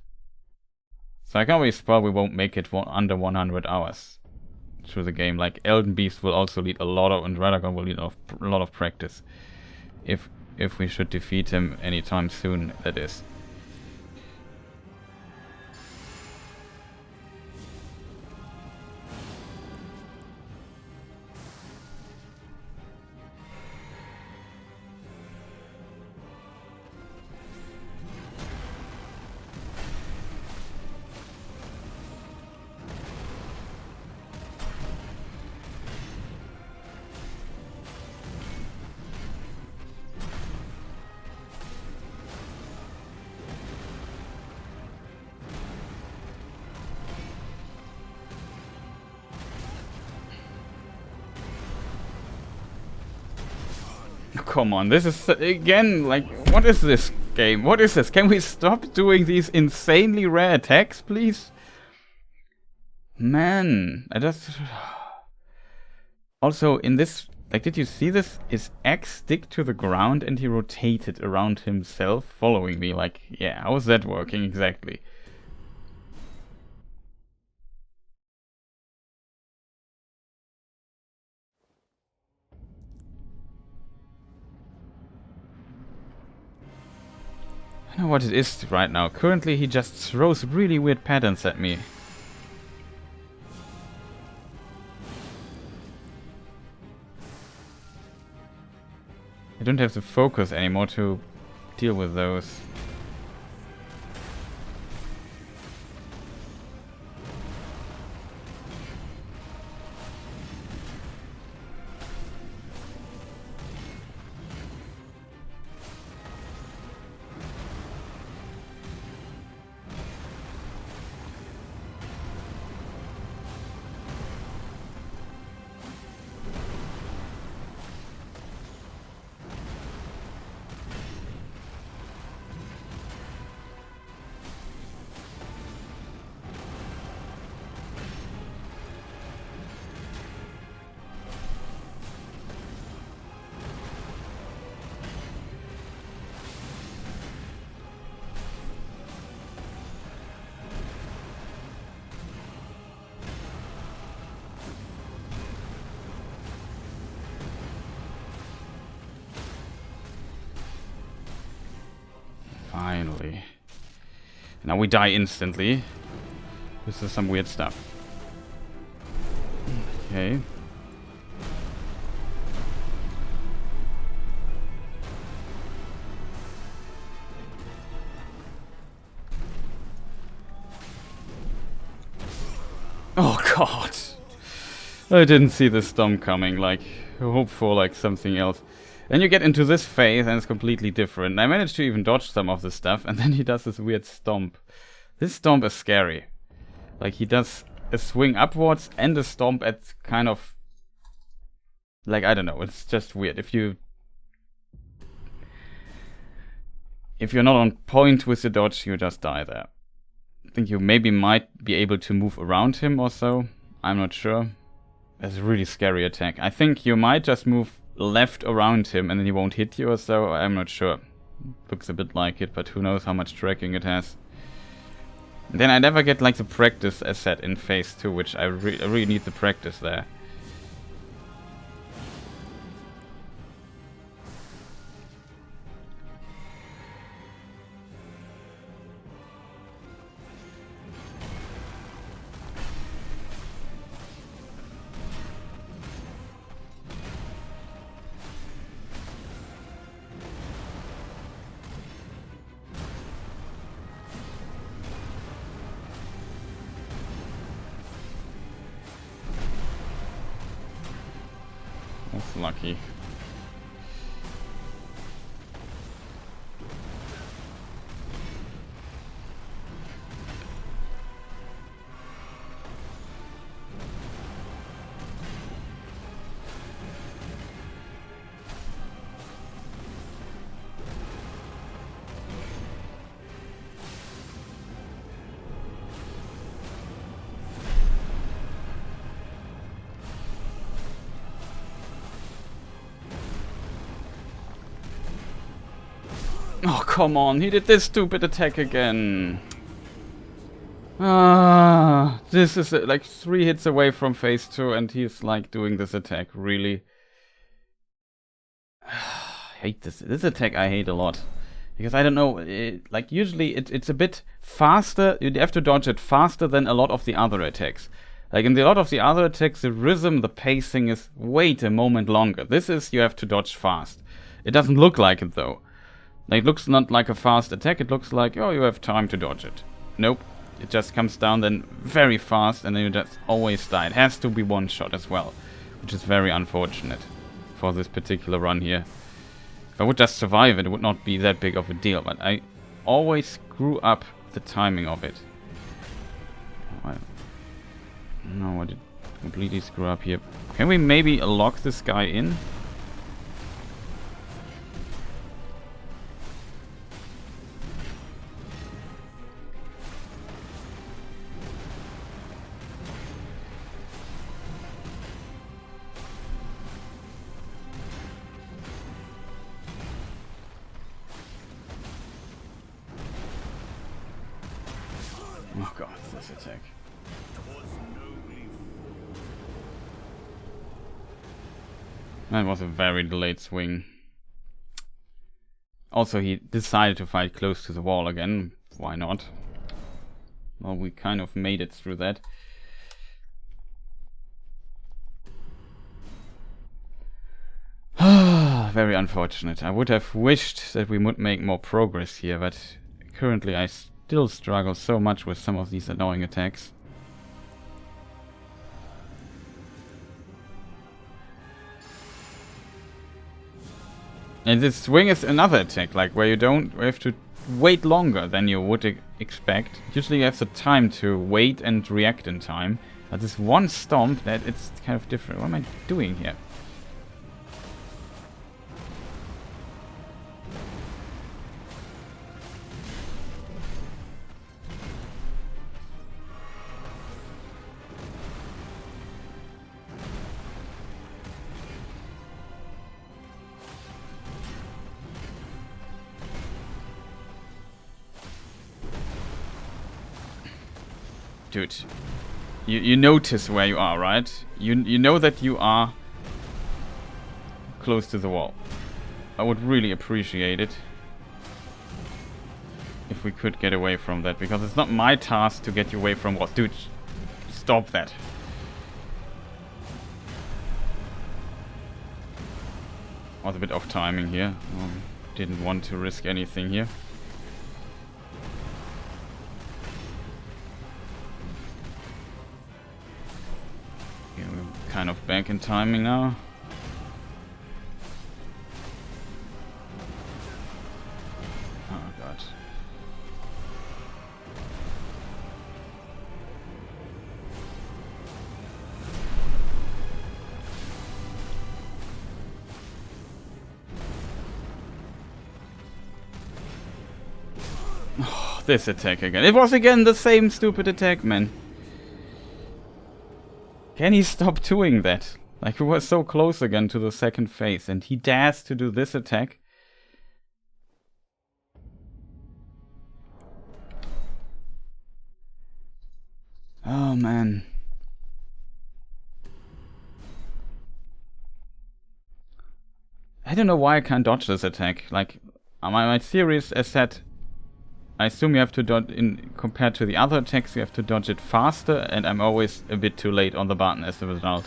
So I can always spell we won't make it under 100 hours. Through the game. Like, Elden Beast will also need a lot of, and Radagon will need a lot of practice. If we should defeat him anytime soon, that is. come on. This is, again, like, what is this game? What is this? Can we stop doing these insanely rare attacks, please? Man, I just... Also, in this... Like, did you see this? His axe stick to the ground and he rotated around himself, following me. Like, yeah, how is that working exactly? I don't know what it is right now. Currently, he just throws really weird patterns at me. I don't have the focus anymore to deal with those. Finally. Now we die instantly. This is some weird stuff. Okay. Oh god. I didn't see the stomp coming. Like, hope for like something else. Then you get into this phase and it's completely different. I managed to even dodge some of the stuff and then he does this weird stomp. This stomp is scary. Like he does a swing upwards and a stomp at kind of... Like, I don't know, it's just weird. If you're not on point with the dodge, you just die there. I think you maybe might be able to move around him or so. I'm not sure. That's a really scary attack. I think you might just move left around him and then he won't hit you or so. I'm not sure. Looks a bit like it, but who knows how much tracking it has. And then I never get like the practice asset in phase 2, which I really need the practice there. That's lucky. Oh, come on, he did this stupid attack again. Ah, this is like 3 hits away from phase 2 and he's like doing this attack, really. I hate this. This attack I hate a lot. Because I don't know, like usually it's a bit faster, you have to dodge it faster than a lot of the other attacks. Like in a lot of the other attacks, the rhythm, the pacing is wait a moment longer. This is, you have to dodge fast. It doesn't look like it though. Like, it looks not like a fast attack, it looks like, oh, you have time to dodge it. Nope. It just comes down then very fast and then you just always die. It has to be one shot as well, which is very unfortunate for this particular run here. If I would just survive it, it would not be that big of a deal, but I always screw up the timing of it. No, I did completely screw up here. Can we maybe lock this guy in? Oh god, this attack. That was a very delayed swing. Also, he decided to fight close to the wall again. Why not? Well, we kind of made it through that. Very unfortunate. I would have wished that we would make more progress here, but currently I still struggle so much with some of these annoying attacks. And this swing is another attack, like where you don't have to wait longer than you would expect. Usually you have the time to wait and react in time. But this one stomp, that it's kind of different. What am I doing here? Dude, you notice where you are, right? You know that you are close to the wall. I would really appreciate it if we could get away from that, because it's not my task to get you away from walls. Dude, stop that. Was a bit off timing here. Didn't want to risk anything here. Kind of back in timing now. Oh god. Oh, this attack again. It was again the same stupid attack, man. Can he stop doing that? Like, we were so close again to the second phase, and he dares to do this attack. Oh, man. I don't know why I can't dodge this attack. Like, my theory is, as said, I assume you have to dodge, compared to the other attacks, you have to dodge it faster, and I'm always a bit too late on the button as a result.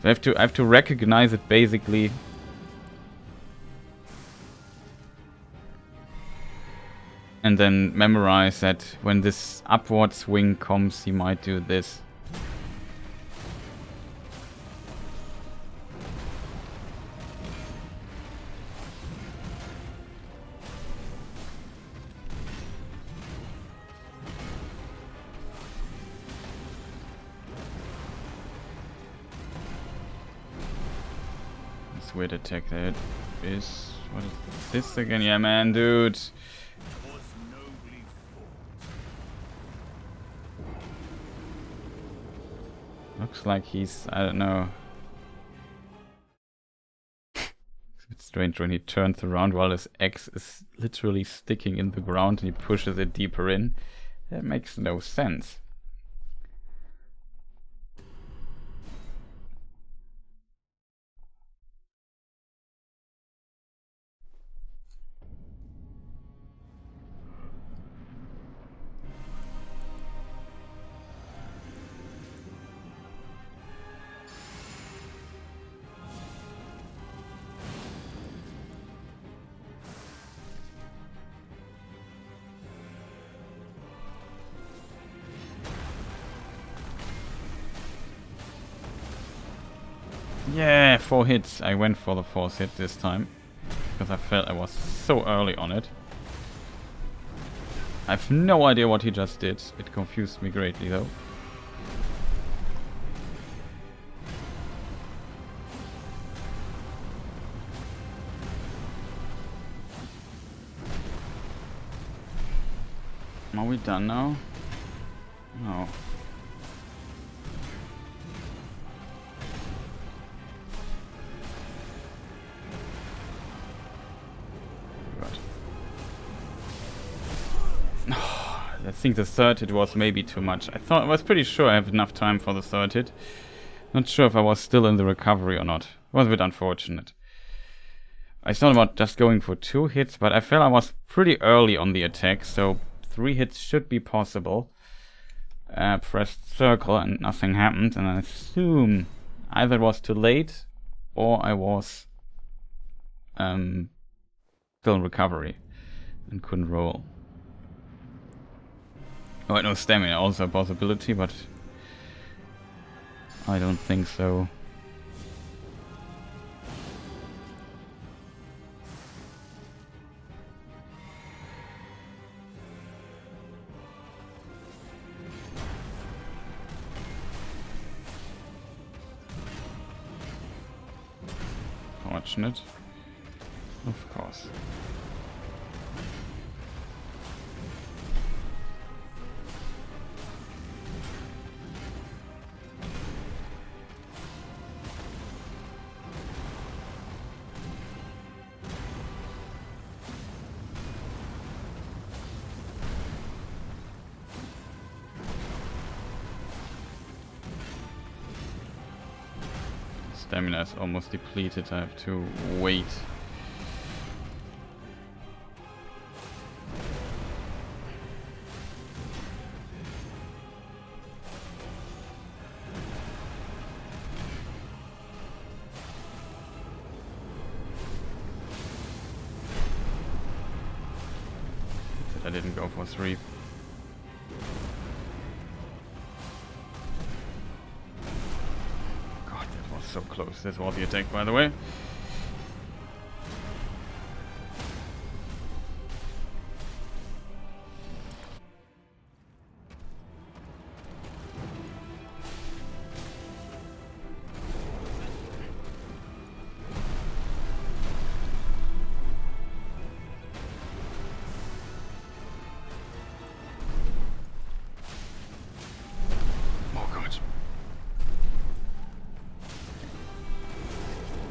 So I have to recognize it basically. And then memorize that when this upward swing comes, he might do this. Weird attack that is. What is this again? Yeah, man, dude. Looks like he's, I don't know. It's a bit strange when he turns around while his axe is literally sticking in the ground and he pushes it deeper in. That makes no sense. Yeah, 4 hits. I went for the 4th hit this time, because I felt I was so early on it. I have no idea what he just did. It confused me greatly though. Are we done now? No. I think the third hit was maybe too much. I was pretty sure I have enough time for the third hit. Not sure if I was still in the recovery or not. It was a bit unfortunate. I thought about just going for 2 hits, but I felt I was pretty early on the attack, so 3 hits should be possible. Pressed circle and nothing happened, and I assume either it was too late or I was still in recovery and couldn't roll. Oh, no stamina, also a possibility, but I don't think so. Fortunate. Of course. Stamina is almost depleted, I have to wait. I didn't go for 3. So close. This was the attack, by the way.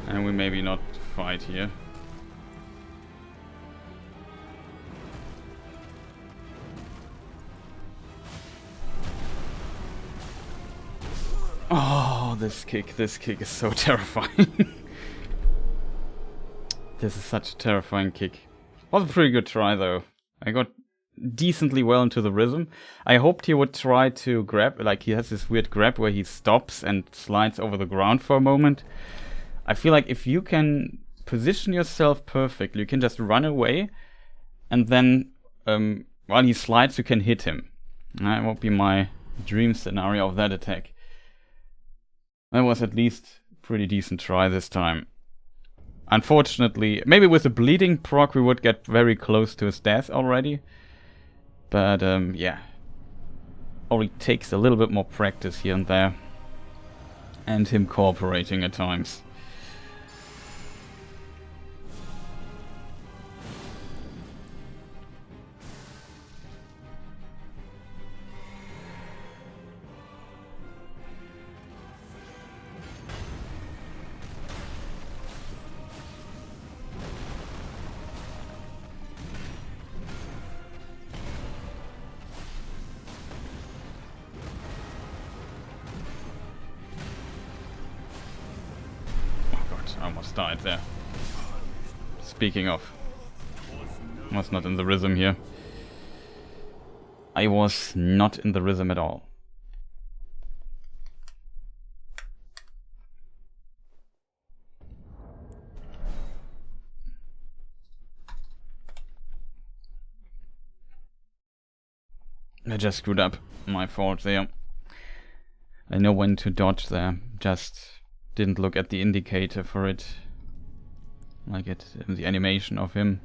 And we maybe not fight here. Oh, this kick is so terrifying. This is such a terrifying kick. Was a pretty good try though. I got decently well into the rhythm. I hoped he would try to grab, like he has this weird grab where he stops and slides over the ground for a moment. I feel like if you can position yourself perfectly, you can just run away, and then while he slides, you can hit him. That would be my dream scenario of that attack. That was at least a pretty decent try this time. Unfortunately, maybe with the bleeding proc we would get very close to his death already. But yeah, only takes a little bit more practice here and there. And him cooperating at times. I almost died there. Speaking of, I was not in the rhythm here. I was not in the rhythm at all. I just screwed up. My fault there. I know when to dodge there. Just didn't look at the indicator for it. Like it in the animation of him.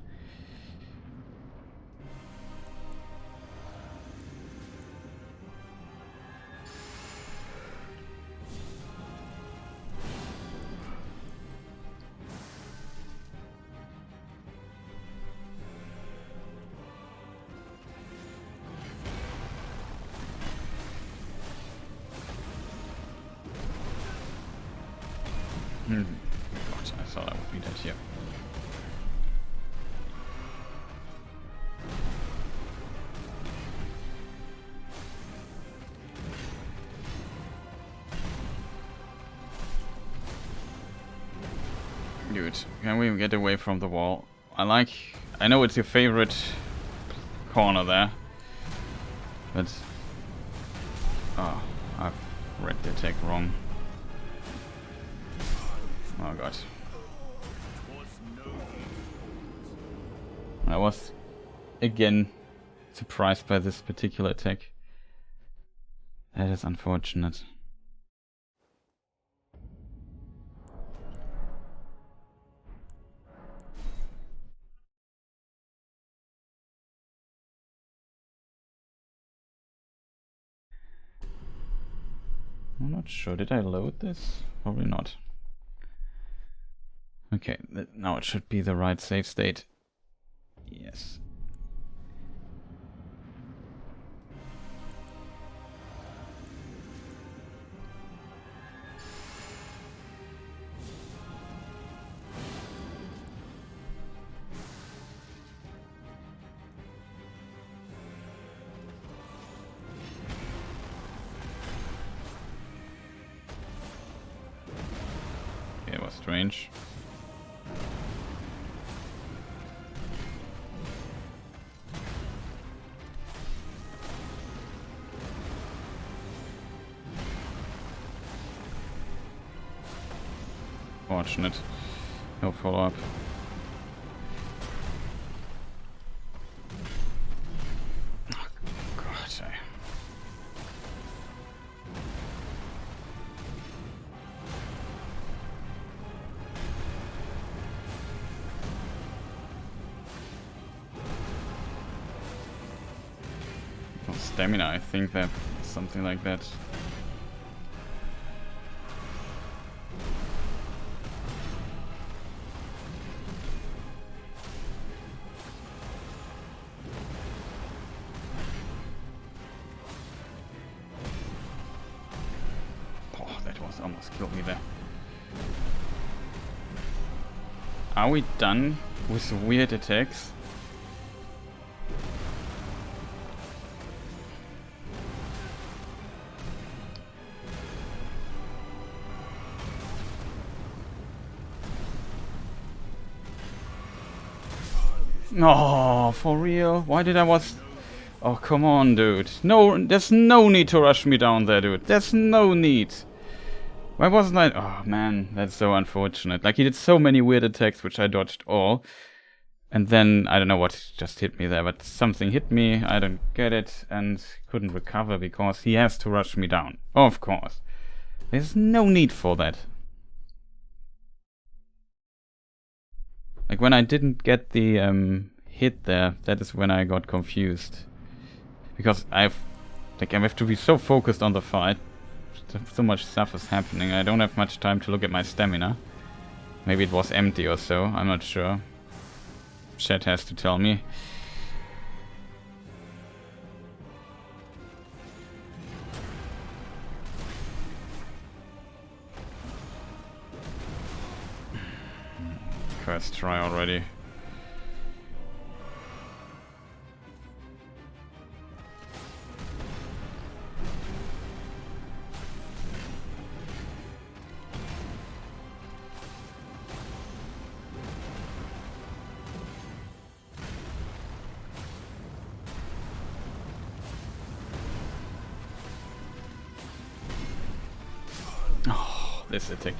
God, I thought I would be dead here. dude. Can we get away from the wall? I know it's your favorite corner there. But... Oh, I've read the attack wrong. Oh god. I was, again, surprised by this particular attack. That is unfortunate. I'm not sure. Did I load this? Probably not. Okay, now it should be the right save state. Yes. Okay, it was strange. Fortunate. No follow-up. Oh, God. Oh, stamina, I think that something like that. Almost killed me there. Are we done with weird attacks? Oh, for real? Why did I was... Oh, come on, dude. No, there's no need to rush me down there, dude. There's no need. Why wasn't I... Oh, man, that's so unfortunate. Like, he did so many weird attacks, which I dodged all. And then, I don't know what just hit me there, but something hit me, I don't get it, and couldn't recover because he has to rush me down. Of course. There's no need for that. Like, when I didn't get the hit there, that is when I got confused. Because I have to be so focused on the fight. So much stuff is happening. I don't have much time to look at my stamina. Maybe it was empty or so. I'm not sure. Chat has to tell me. First try already. This attack.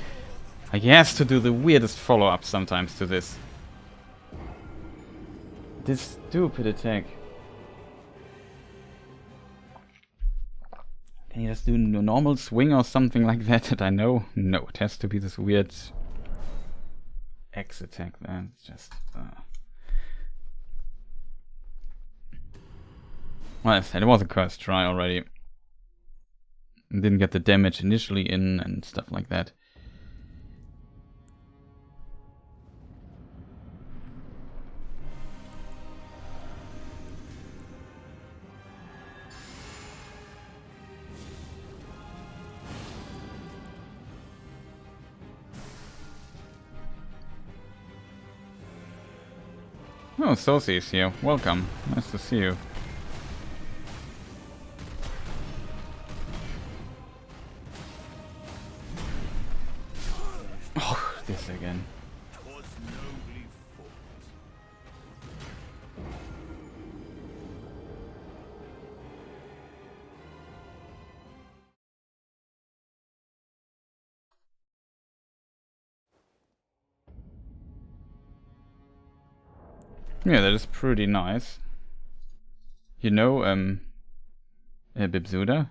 Like, he has to do the weirdest follow-up sometimes to this. This stupid attack. Can you just do a normal swing or something like that that I know? No, it has to be this weird X attack there. It's just... Well, as I said, it was a cursed try already. Didn't get the damage initially in and stuff like that. Oh, Soreseal's here. Welcome. Nice to see you. This again. Yeah, that is pretty nice. You know, Bibsuda?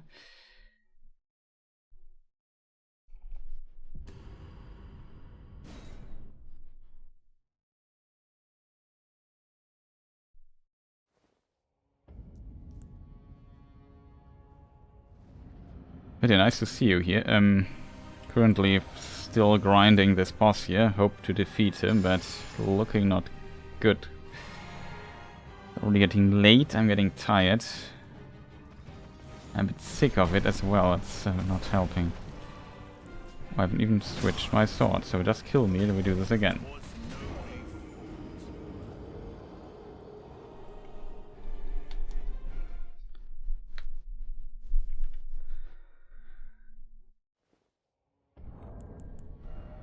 Pretty nice to see you here. Currently still grinding this boss here. Hope to defeat him, but looking not good. Already getting late, I'm getting tired. I'm a bit sick of it as well, it's not helping. I haven't even switched my sword, so just kill me and we do this again.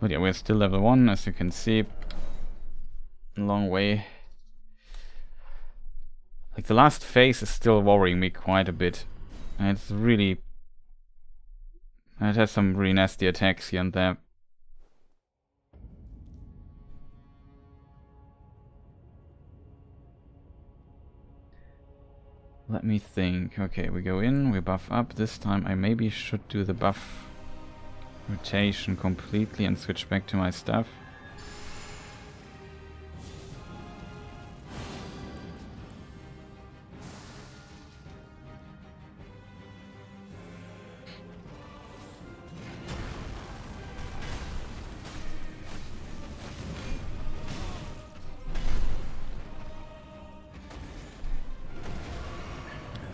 But yeah, we're still level 1, as you can see. A long way. Like, the last phase is still worrying me quite a bit. And it's really... It has some really nasty attacks here and there. Let me think. Okay, we go in, we buff up. This time I maybe should do the buff rotation completely and switch back to my stuff.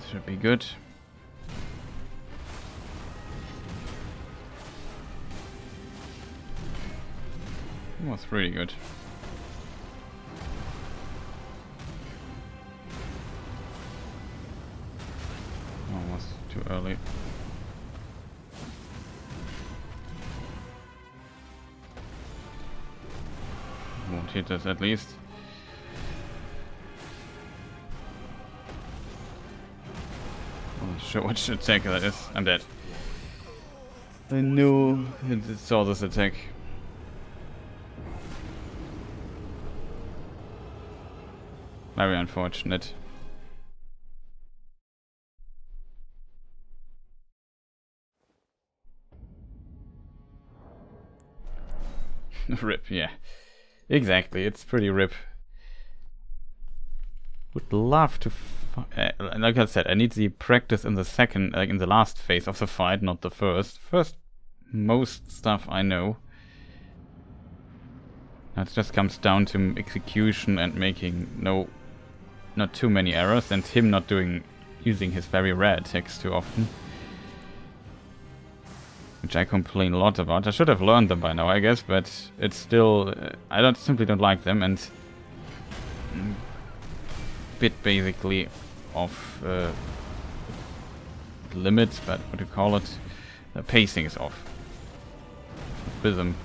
Should be good. Was really good. Almost too early. Won't hit us at least. Sure, which attack that is. I'm dead. I knew it saw this attack. Very unfortunate. Rip, yeah. Exactly, it's pretty rip. Would love to... like I said, I need the practice in the second, like in the last phase of the fight, not the first. First, most stuff I know. It just comes down to execution and making not too many errors, and him not using his very rare attacks too often. Which I complain a lot about. I should have learned them by now, I guess, but it's still... I simply don't like them, and... bit basically off limits, but what do you call it? The pacing is off. Rhythm.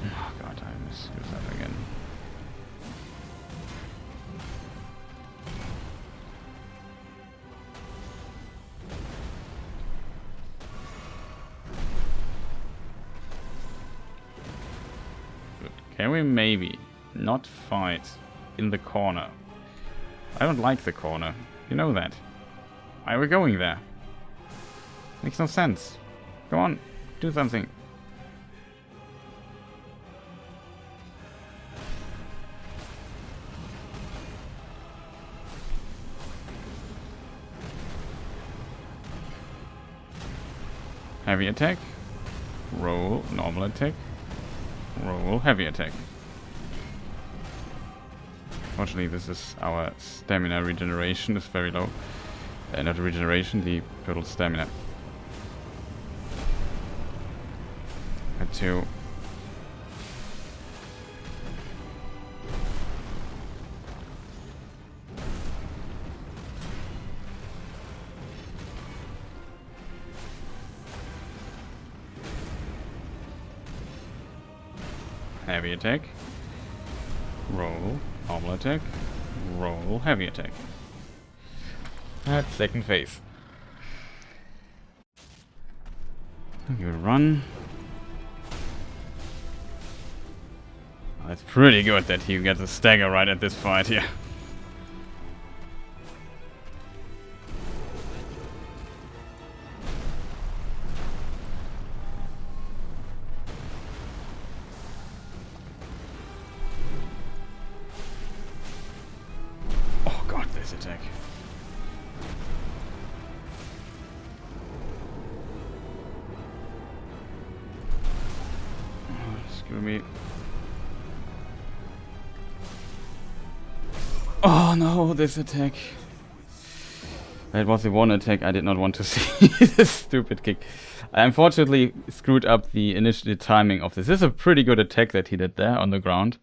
Oh god, I miss that again. Good. Can we maybe not fight in the corner? I don't like the corner. You know that. Why are we going there? Makes no sense. Go on, do something. Heavy attack. Roll, normal attack. Roll, heavy attack. Fortunately, this is our stamina regeneration is very low. Not regeneration, the total stamina. Had to... Heavy attack. Roll. Normal attack. Roll. Heavy attack. That's second phase. You run. That's pretty good that he gets a stagger right at this fight here. Oh god, this attack. Screw me. Oh no, this attack. That was the one attack I did not want to see. This stupid kick. I unfortunately screwed up the initial timing of this. This is a pretty good attack that he did there on the ground.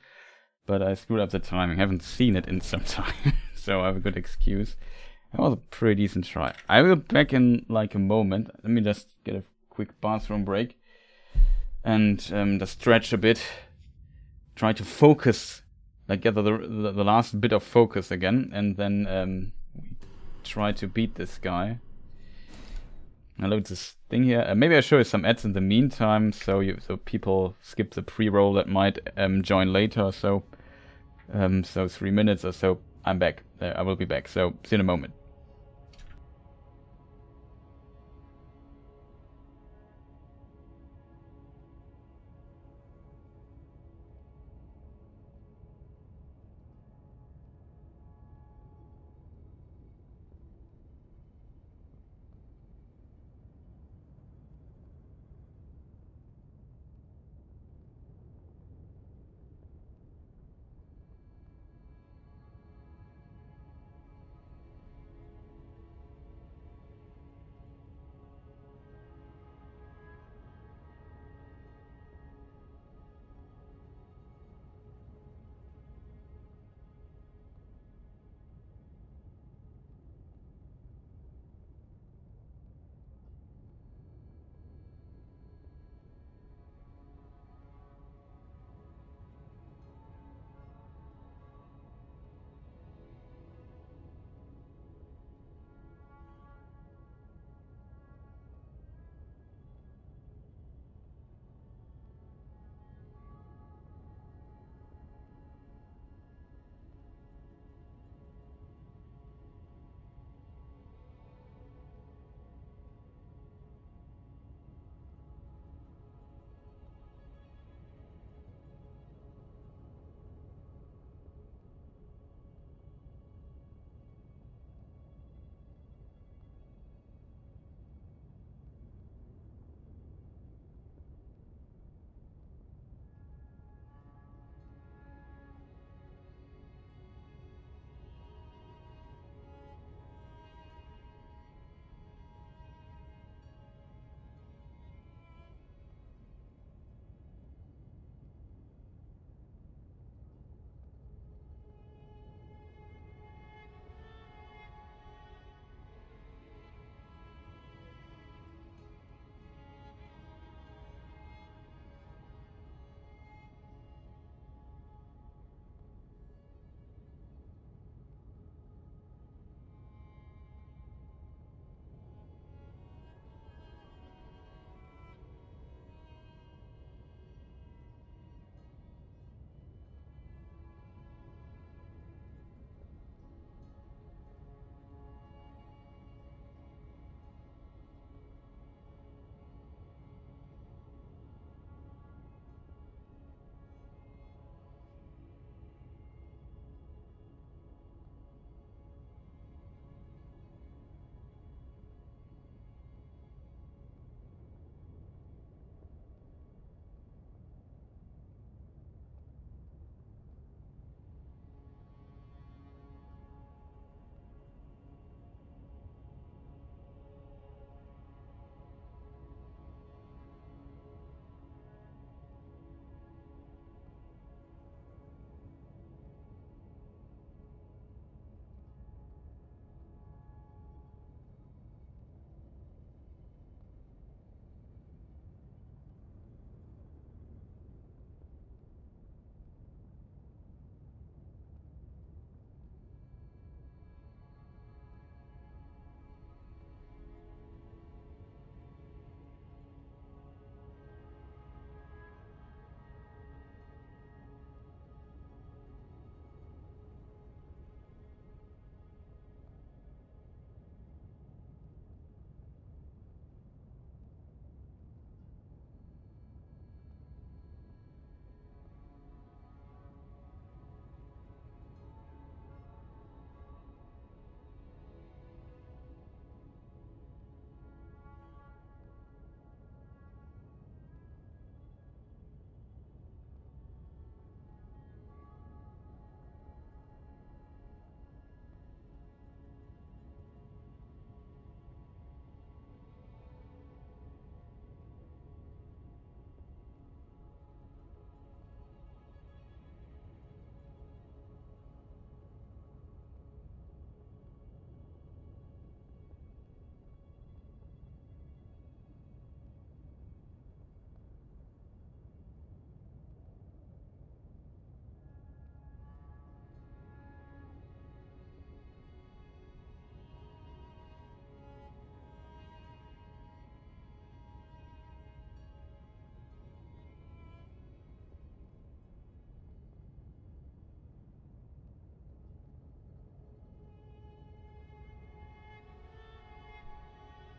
But I screwed up the timing. I haven't seen it in some time. So I have a good excuse. That was a pretty decent try. I will be back in like a moment. Let me just get a quick bathroom break. And just stretch a bit. Try to focus. Like get the last bit of focus again, and then try to beat this guy. I load this thing here. Maybe I show you some ads in the meantime, so people skip the pre-roll that might join later. So 3 minutes or so. I'm back. I will be back. So see you in a moment.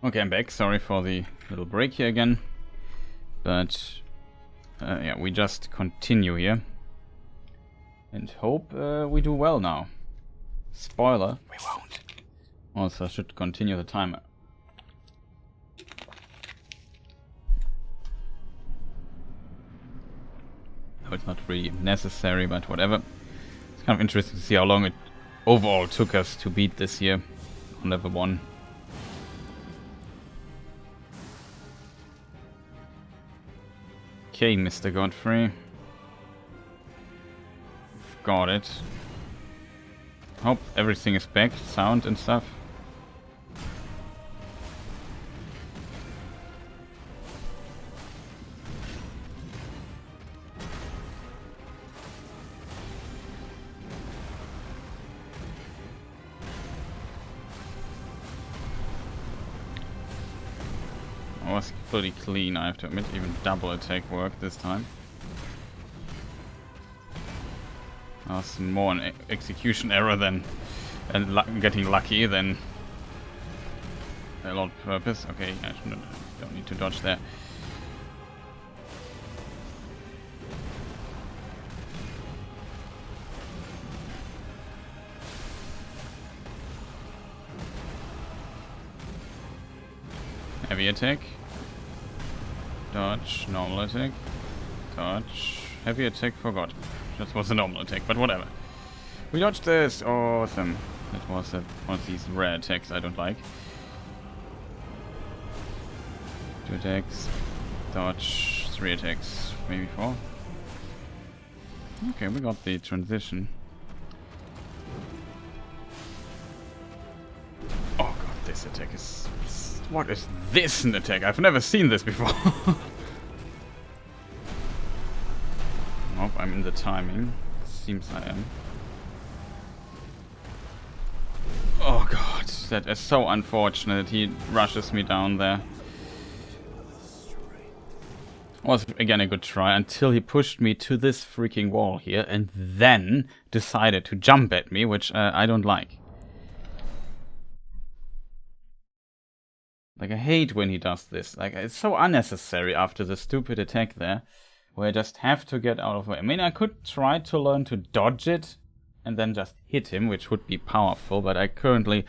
Okay, I'm back. Sorry for the little break here again. But, yeah, we just continue here. And hope we do well now. Spoiler, we won't. Also, I should continue the timer. No, it's not really necessary, but whatever. It's kind of interesting to see how long it overall took us to beat this year on level 1. Okay, Mr. Godfrey. Got it. Hope everything is back, sound and stuff. Was pretty clean, I have to admit. Even double attack worked this time. That was more an execution error than getting lucky than a lot of purpose. Okay, I don't need to dodge there. Heavy attack. Dodge, normal attack. Dodge, heavy attack, forgot. That was a normal attack, but whatever. We dodged this, awesome. That was one of these rare attacks I don't like. 2 attacks, dodge, 3 attacks, maybe 4. Okay, we got the transition. Oh god, this attack is... What is this an attack? I've never seen this before. Oh, I'm in the timing. Seems I am. Oh god, that is so unfortunate. He rushes me down there. Was again a good try until he pushed me to this freaking wall here and then decided to jump at me, which I don't like. Like, I hate when he does this. Like, it's so unnecessary after the stupid attack there, where I just have to get out of the way. I mean, I could try to learn to dodge it and then just hit him, which would be powerful, but I currently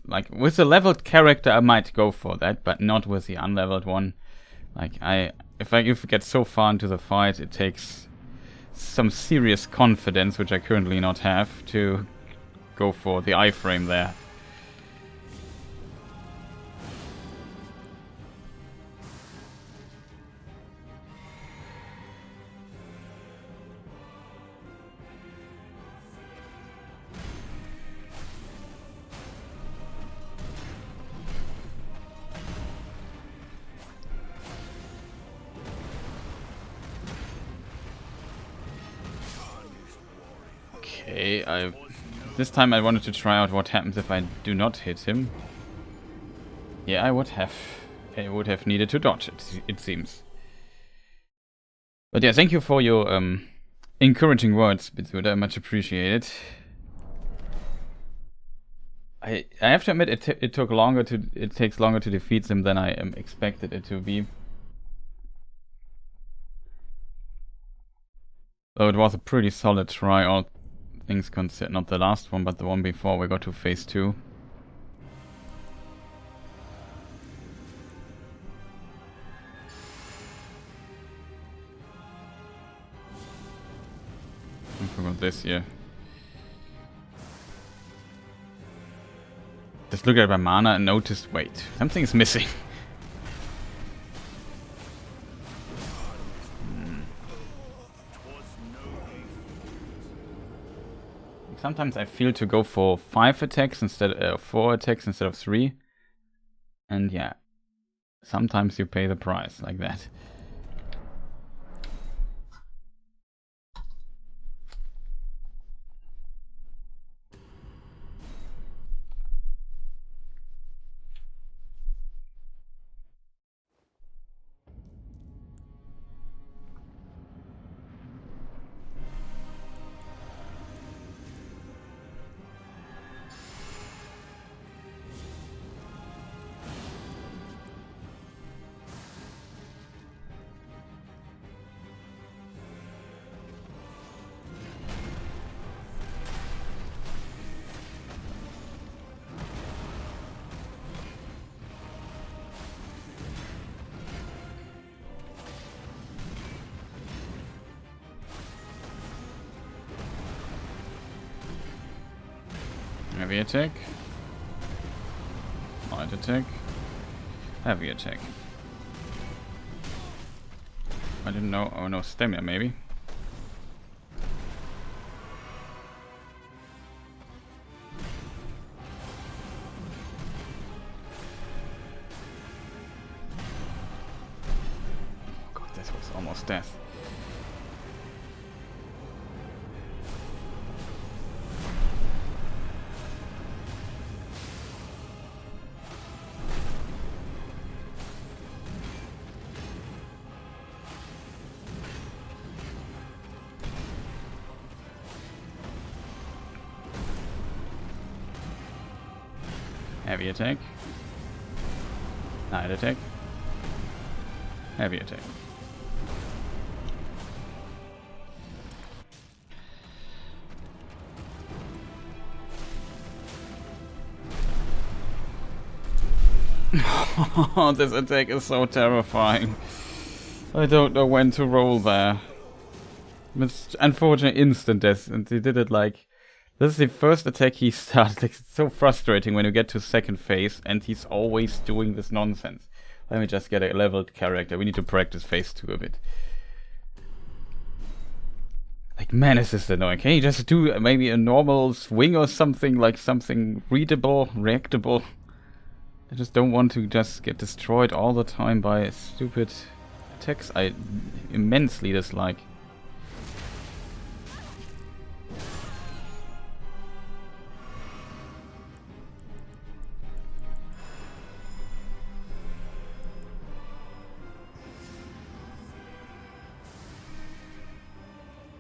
like, with a leveled character, I might go for that, but not with the unleveled one. Like, if I get so far into the fight, it takes some serious confidence, which I currently not have, to go for the iframe there. Okay, this time I wanted to try out what happens if I do not hit him. Yeah, I would have needed to dodge it seems. But yeah, thank you for your encouraging words, Bitsuda, much appreciated. I have to admit it takes longer to defeat them than I expected it to be. Though it was a pretty solid try, all things considered. Not the last one, but the one before we got to phase 2. I forgot this here. Just look at my mana and noticed, wait, something is missing. Sometimes I feel to go for 5 attacks instead of 4 attacks instead of 3. And yeah, sometimes you pay the price like that. Heavy attack. Light attack. Heavy attack. I didn't know. Oh no, stamina maybe. Oh god, this was almost death. Heavy attack. Light attack. Heavy attack. This attack is so terrifying. I don't know when to roll there. It's unfortunately instant death, and he did it like... This is the first attack he started. It's so frustrating when you get to second phase and he's always doing this nonsense. Let me just get a leveled character. We need to practice phase 2 a bit. Like, man, is this annoying. Can you just do maybe a normal swing or something? Like something readable, reactable? I just don't want to just get destroyed all the time by stupid attacks I immensely dislike.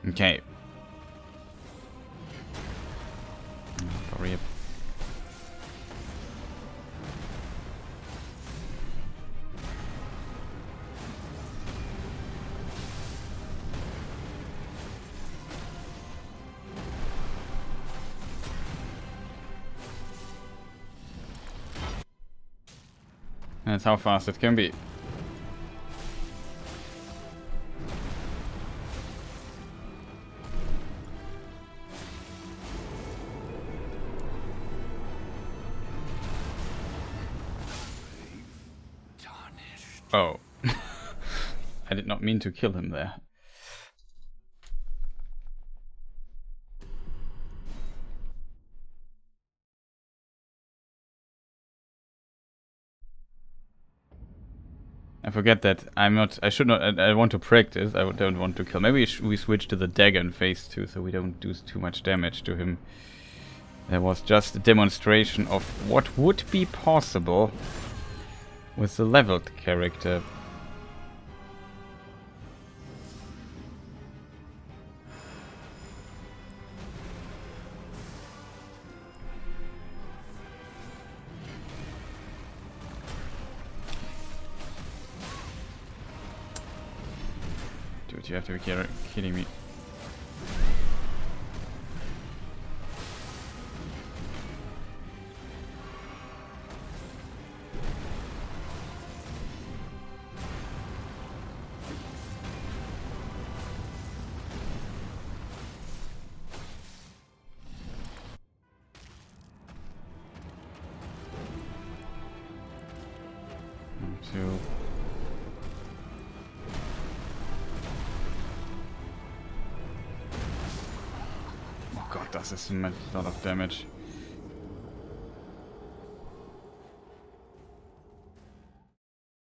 Okay. Hurry up. That's how fast it can be. Oh. I did not mean to kill him there. I forget that I'm not... I should not... I want to practice. I don't want to kill. Maybe we switch to the dagger in phase 2 so we don't do too much damage to him. There was just a demonstration of what would be possible with the leveled character. Dude, you have to be kidding me. Oh god, das ist a lot of damage.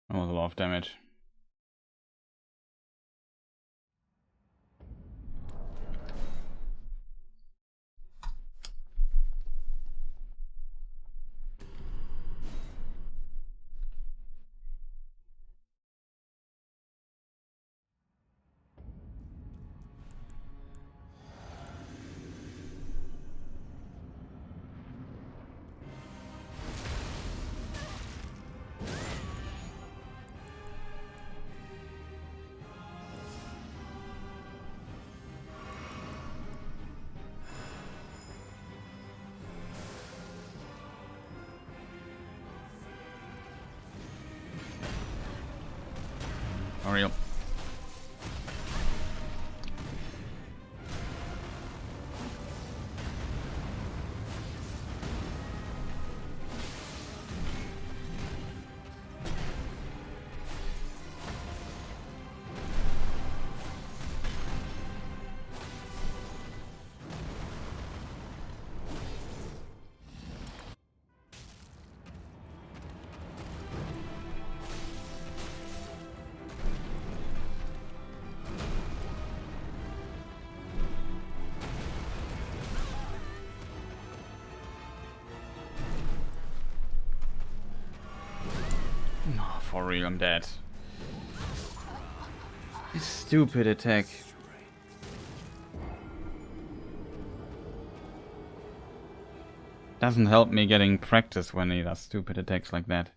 That was a lot of damage. for real, I'm dead. Stupid attack. Doesn't help me getting practice when he does stupid attacks like that.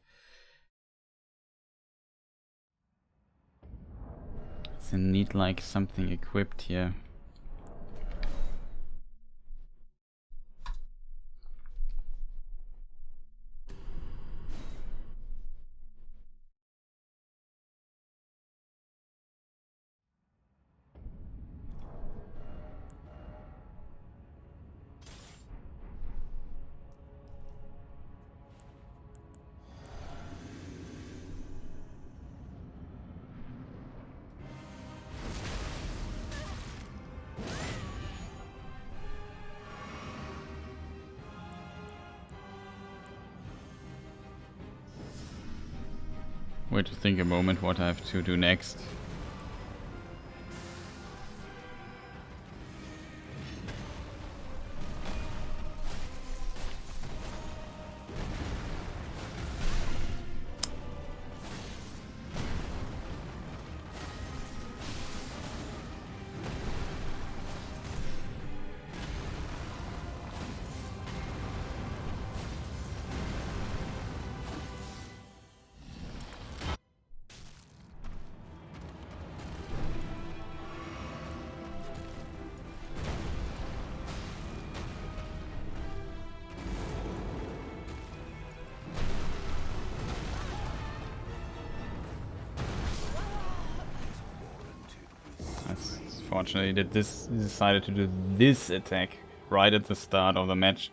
So need like something equipped here. Wait to think a moment what I have to do next. Unfortunately, decided to do this attack right at the start of the match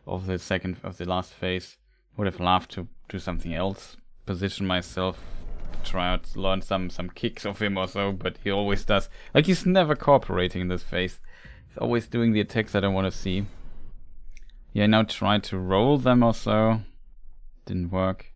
of the last phase. Would have loved to do something else, position myself, try out learn some kicks of him or so, but he always does. Like, he's never cooperating in this phase. He's always doing the attacks I don't want to see. Yeah, I now tried to roll them or so. Didn't work.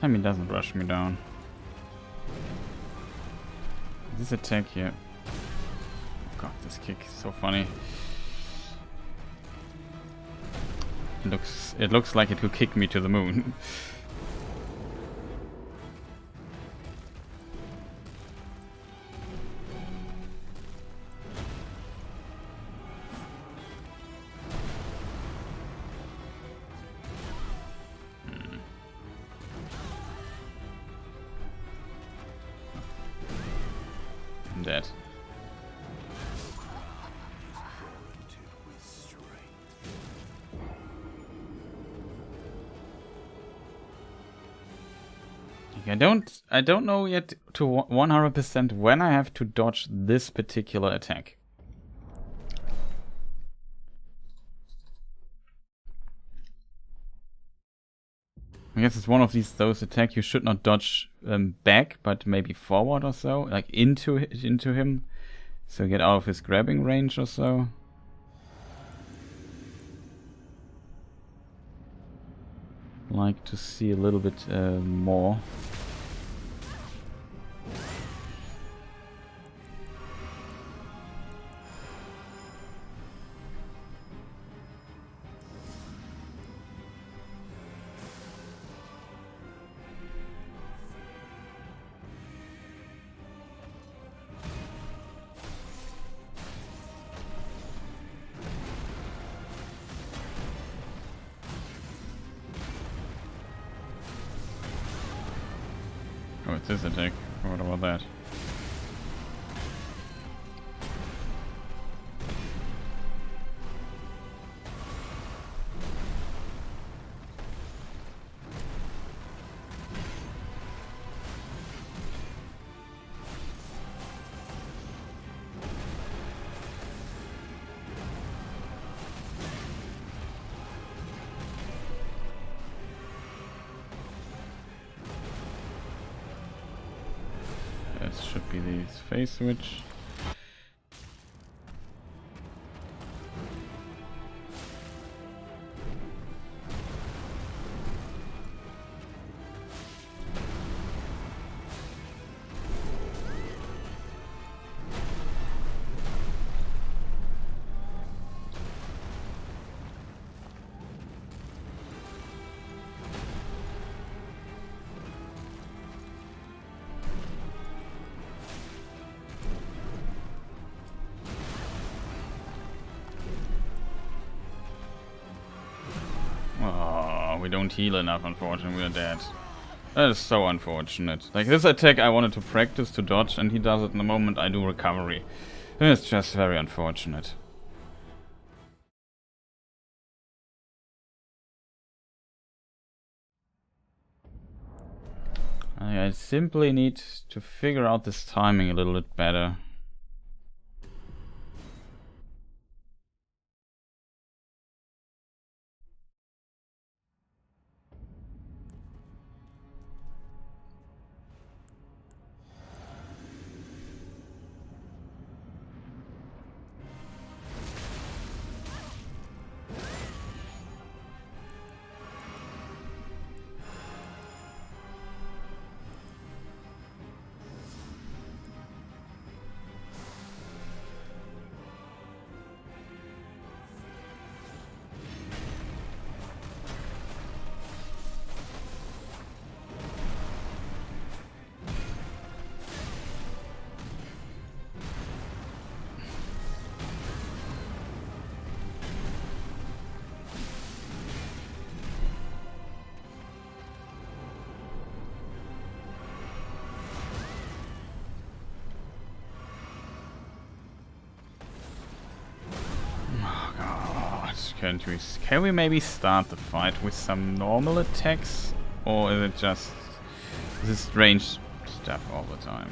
Time he doesn't rush me down. This attack here. Oh god, this kick is so funny. It looks like it could kick me to the moon. Dead. I don't know yet to 100% when I have to dodge this particular attack. I guess it's one of those attacks you should not dodge back, but maybe forward or so, like into him, so get out of his grabbing range or so. Like to see a little bit more. Oh, it's this attack. What about that? This should be the phase switch. We don't heal enough, unfortunately, we are dead. That is so unfortunate. Like, this attack I wanted to practice to dodge, and he does it in the moment I do recovery. It's just very unfortunate. I simply need to figure out this timing a little bit better. Can we maybe start the fight with some normal attacks? Or is it just this strange stuff all the time?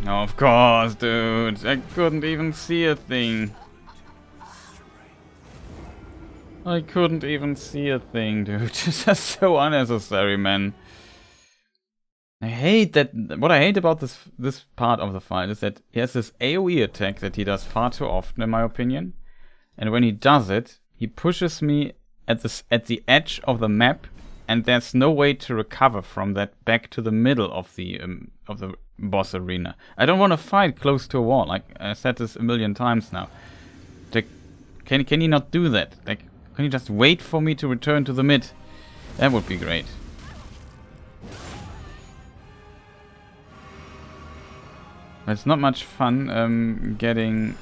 Of course, dude. I couldn't even see a thing. I couldn't even see a thing, dude. This is so unnecessary, man. I hate that. What I hate about this part of the fight is that he has this AoE attack that he does far too often, in my opinion. And when he does it, he pushes me at the edge of the map, and there's no way to recover from that back to the middle of the boss arena. I don't want to fight close to a wall. Like I said this a million times now. Like, can you not do that? Like, can you just wait for me to return to the mid? That would be great. It's not much fun getting.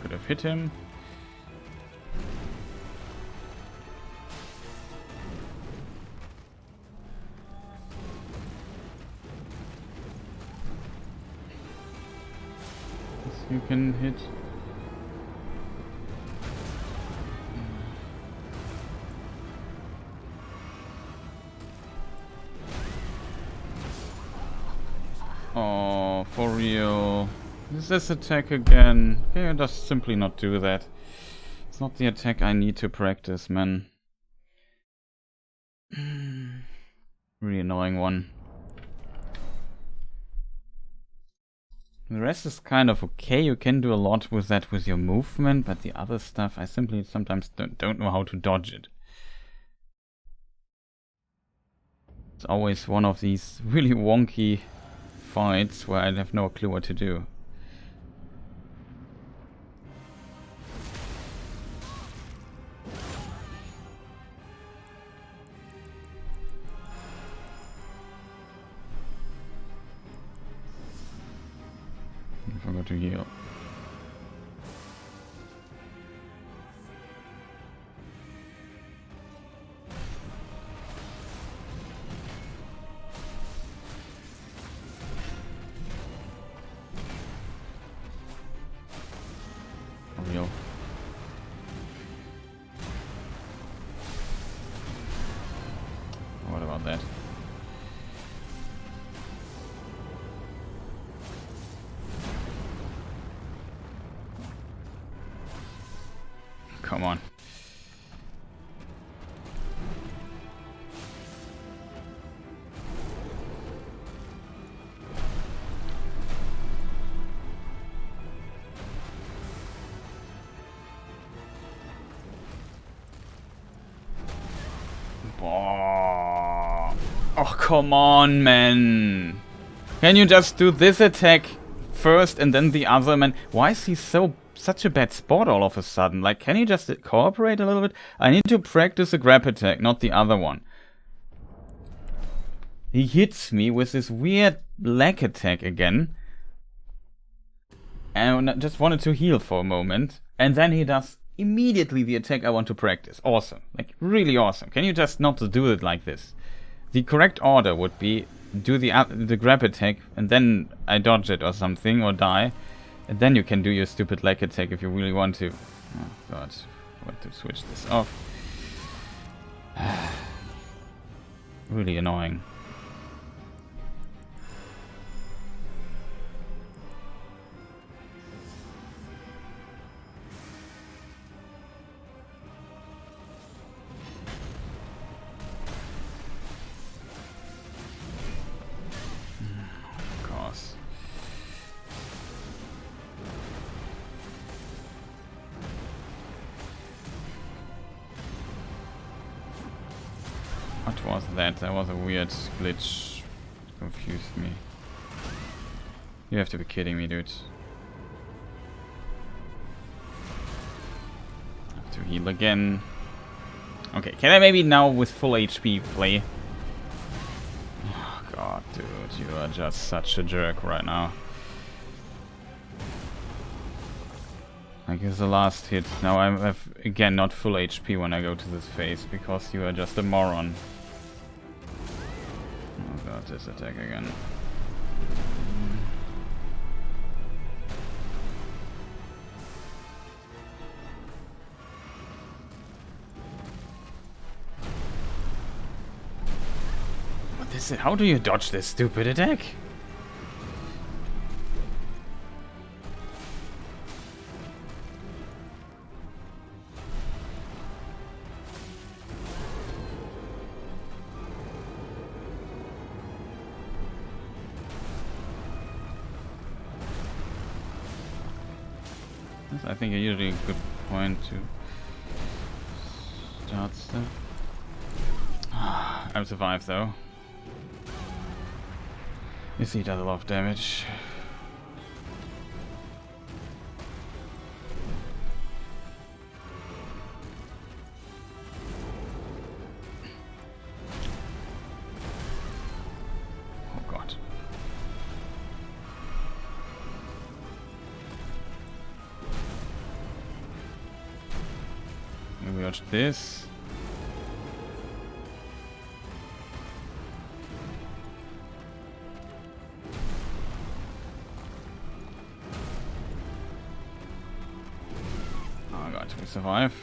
Could have hit him. you can hit. Oh, for real. Is this attack again? Can you just simply not do that? It's not the attack I need to practice, man. Really annoying one. The rest is kind of okay. You can do a lot with that with your movement, but the other stuff, I simply sometimes don't know how to dodge it. It's always one of these really wonky fights where I have no clue what to do. I forgot to heal. Real. What about that? Come on. Oh, come on, man. Can you just do this attack first and then the other, man? Why is he such a bad spot all of a sudden? Like, can you just cooperate a little bit? I need to practice a grab attack, not the other one. He hits me with this weird leg attack again. And I just wanted to heal for a moment. And then he does immediately the attack I want to practice. Awesome. Like, really awesome. Can you just not do it like this? The correct order would be do the grab attack and then I dodge it or something or die. And then you can do your stupid leg attack if you really want to. Oh god, I want to switch this off. Really annoying. Of course. What was that? That was a weird glitch. It confused me. You have to be kidding me, dude. I have to heal again. Okay, can I maybe now with full HP play? Oh god, dude, you are just such a jerk right now. Like, it's the last hit. Now I have, again, not full HP when I go to this phase, because you are just a moron. Oh god, this attack again. What is it? How do you dodge this stupid attack? I think usually a good point to start stuff. I've survived though. You see, it does a lot of damage. Oh god. We watch this. survive.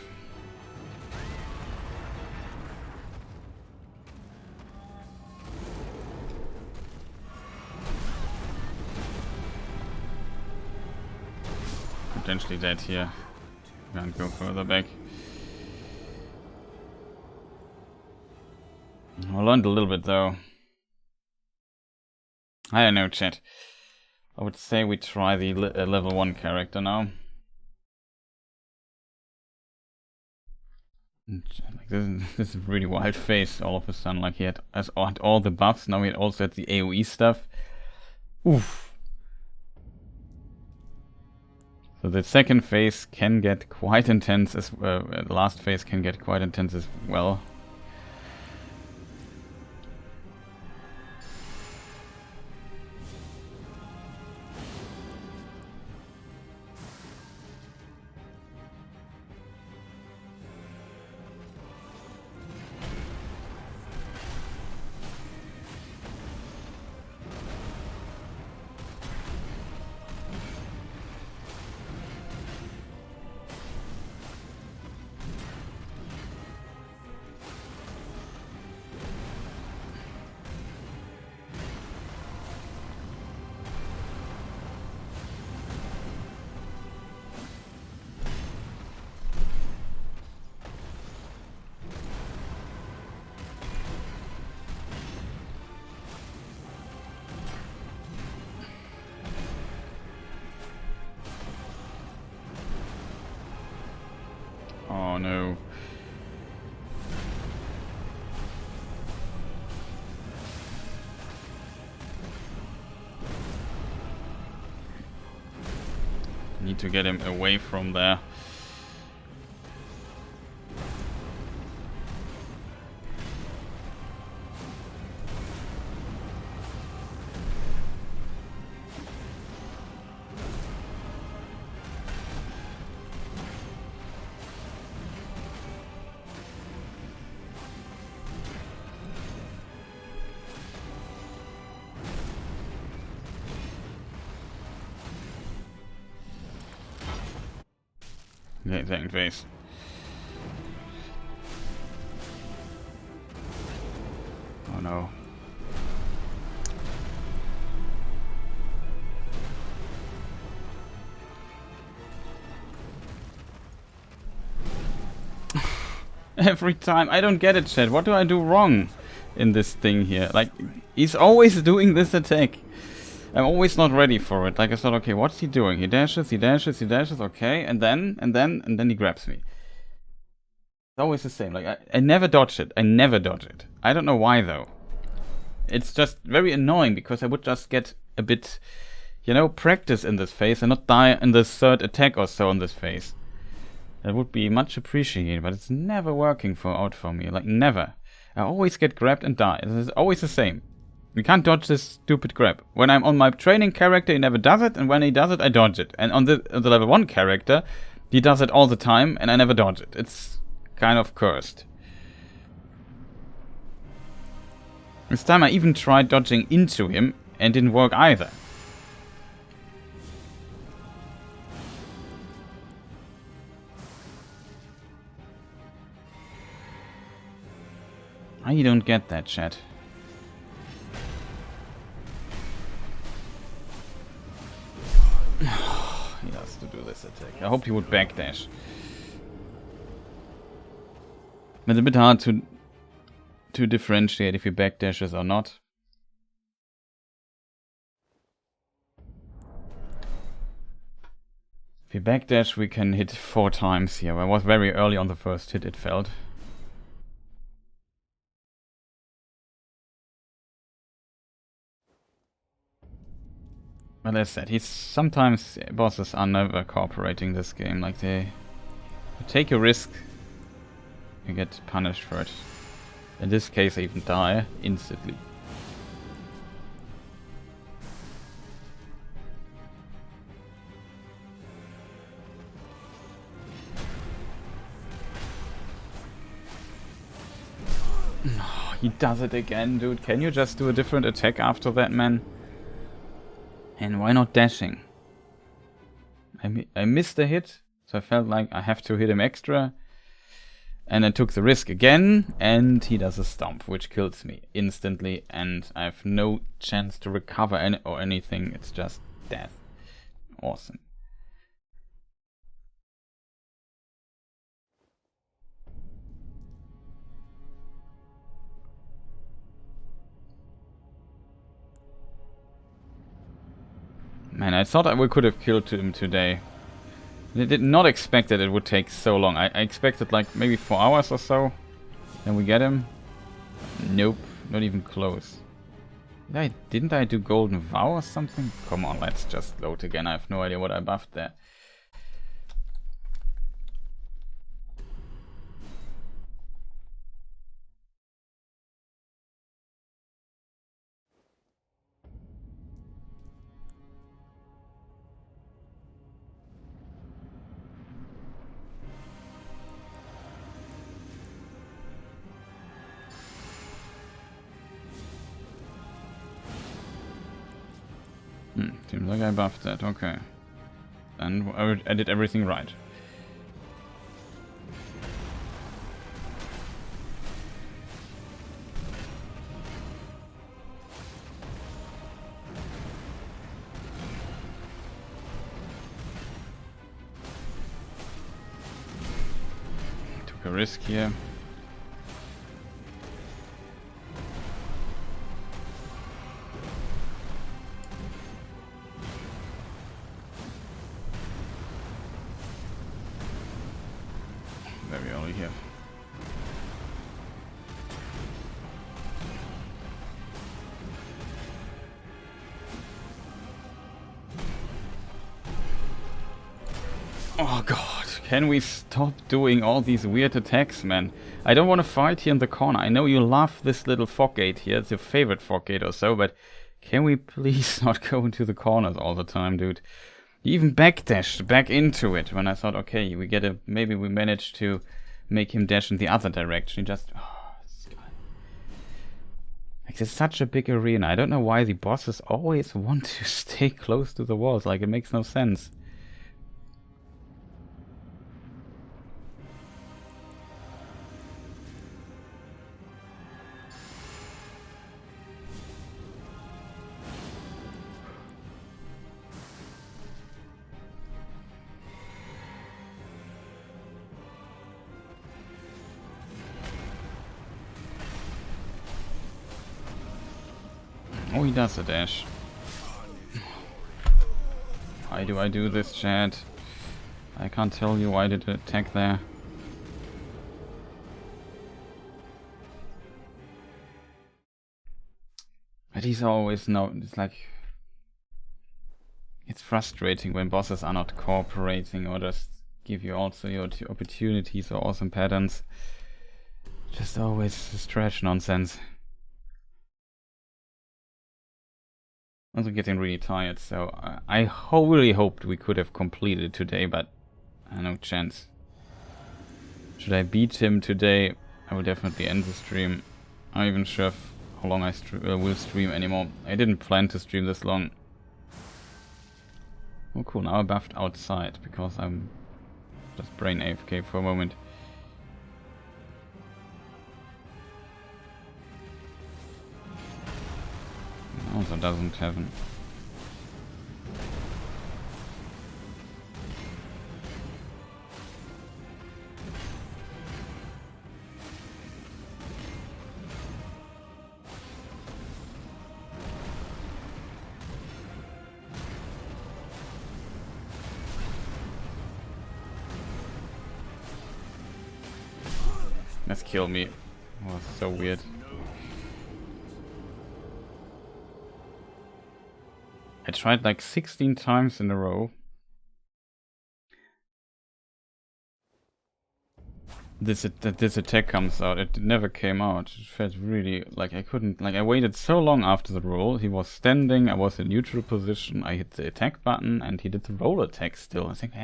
Potentially dead here. Can't go further back. I learned a little bit though. I don't know, chat. I would say we try the level 1 character now. Like this is a really wild face all of a sudden. Like he had all the buffs, now he also had the AoE stuff. Oof. So the second phase can get quite intense as the last phase can get quite intense as well. Oh no. Need to get him away from there. Okay, second phase. Oh no. Every time. I don't get it, chat. What do I do wrong in this thing here? Like, he's always doing this attack. I'm always not ready for it. Like I thought, okay, what's he doing? He dashes, he dashes, he dashes, okay, and then he grabs me. It's always the same. Like I never dodge it. I never dodge it. I don't know why though. It's just very annoying because I would just get a bit, you know, practice in this phase and not die in the third attack or so on this phase. That would be much appreciated, but it's never working out for me. Like never. I always get grabbed and die. It's always the same. You can't dodge this stupid grab. When I'm on my training character, he never does it, and when he does it, I dodge it. And on the level 1 character, he does it all the time, and I never dodge it. It's kind of cursed. This time I even tried dodging into him, and didn't work either. I don't get that, chat. He has to do this attack. I hope he would backdash. It's a bit hard to differentiate if he backdashes or not. If he backdash, we can hit 4 times here. I was very early on the first hit, it felt. Well, as I said, sometimes bosses are never cooperating this game. Like you take a risk, you get punished for it. In this case, I even die instantly. He does it again, dude. Can you just do a different attack after that, man? And why not dashing? I missed a hit So I felt like I have to hit him extra. And I took the risk again, and he does a stomp, which kills me instantly, and I have no chance to recover or anything. It's just death. Awesome. Man, I thought we could have killed him today. I did not expect that it would take so long. I expected like maybe 4 hours or so. Then we get him. Nope, not even close. Didn't I do Golden Vow or something? Come on, let's just load again. I have no idea what I buffed there. Seems like I buffed that, okay. And I did everything right. Took a risk here. Very early here. Oh god, can we stop doing all these weird attacks, man? I don't want to fight here in the corner. I know you love this little fog gate here. It's your favorite fog gate or so, but can we please not go into the corners all the time, dude? You even backdashed back into it when I thought, okay, maybe we managed to make him dash in the other direction. Just, this guy. Like, it's such a big arena. I don't know why the bosses always want to stay close to the walls. Like, it makes no sense. Oh, he does a dash. Why do I do this, chat? I can't tell you why I did the attack there. But he's always it's like... It's frustrating when bosses are not cooperating or just give you also your opportunities or awesome patterns. Just always this trash nonsense. Also getting really tired, so I really hoped we could have completed it today, but no chance. Should I beat him today, I will definitely end the stream. I'm not even sure how long I will stream anymore. I didn't plan to stream this long. Oh cool, now I buffed outside, because I'm just brain AFK for a moment. Also doesn't have an... Let's kill me. Oh, so weird. I tried like 16 times in a row. This attack comes out. It never came out. It felt really like I couldn't. Like I waited so long after the roll. He was standing. I was in neutral position. I hit the attack button, and he did the roll attack still. I was like,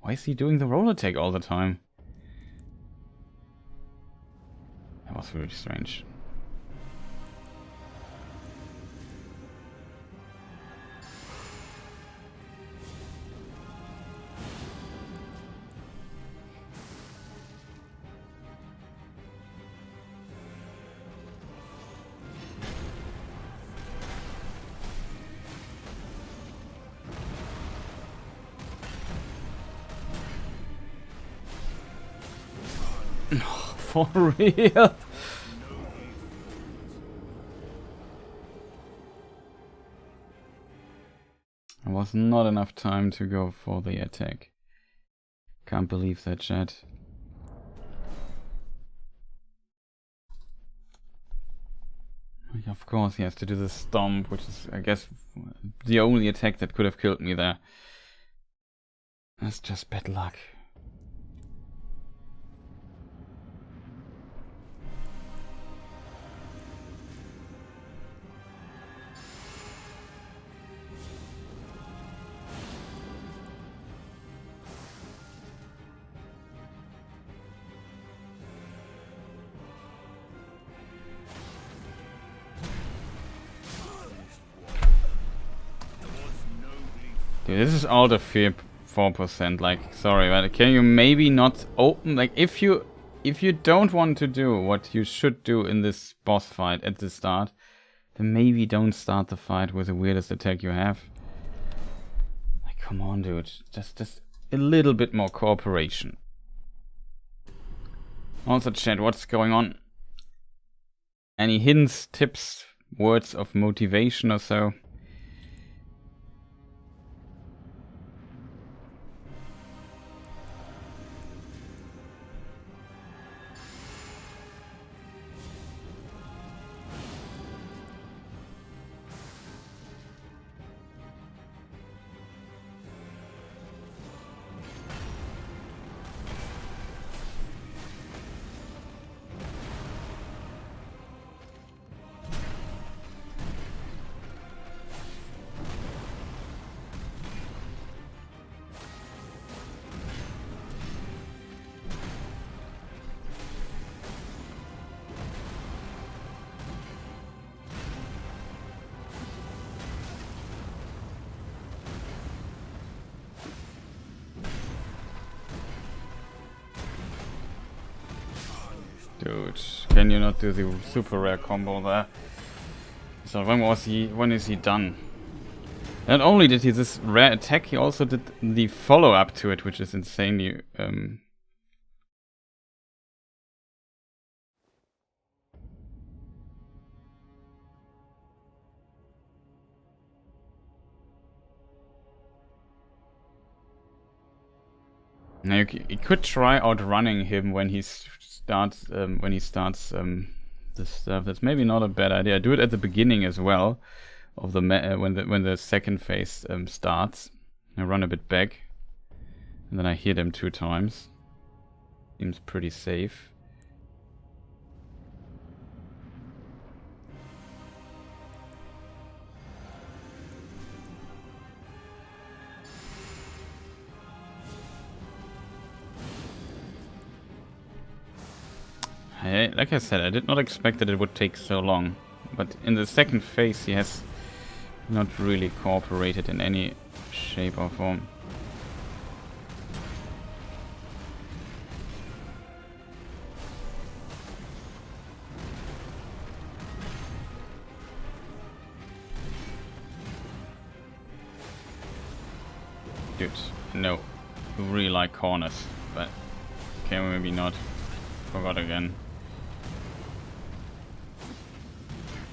why is he doing the roll attack all the time? That was really strange. For real? There was not enough time to go for the attack. Can't believe that, chat. Of course he has to do the stomp, which is, I guess, the only attack that could have killed me there. That's just bad luck. Dude, this is all the fear 4%, like, sorry, but can you maybe not open, like, if you don't want to do what you should do in this boss fight at the start, then maybe don't start the fight with the weirdest attack you have. Like, come on, dude, just a little bit more cooperation. Also, chat, what's going on? Any hints, tips, words of motivation or so? Dude, can you not do the super rare combo there? So when is he done? Not only did he this rare attack, he also did the follow-up to it, which is insanely Now you could try outrunning him when he starts this stuff. That's maybe not a bad idea. Do it at the beginning as well of the when the second phase starts. I run a bit back, and then I hit him 2 times. Seems pretty safe. Like I said, I did not expect that it would take so long. But in the second phase, he has not really cooperated in any shape or form. Dude, no. I really like corners, but okay, maybe not. Forgot again.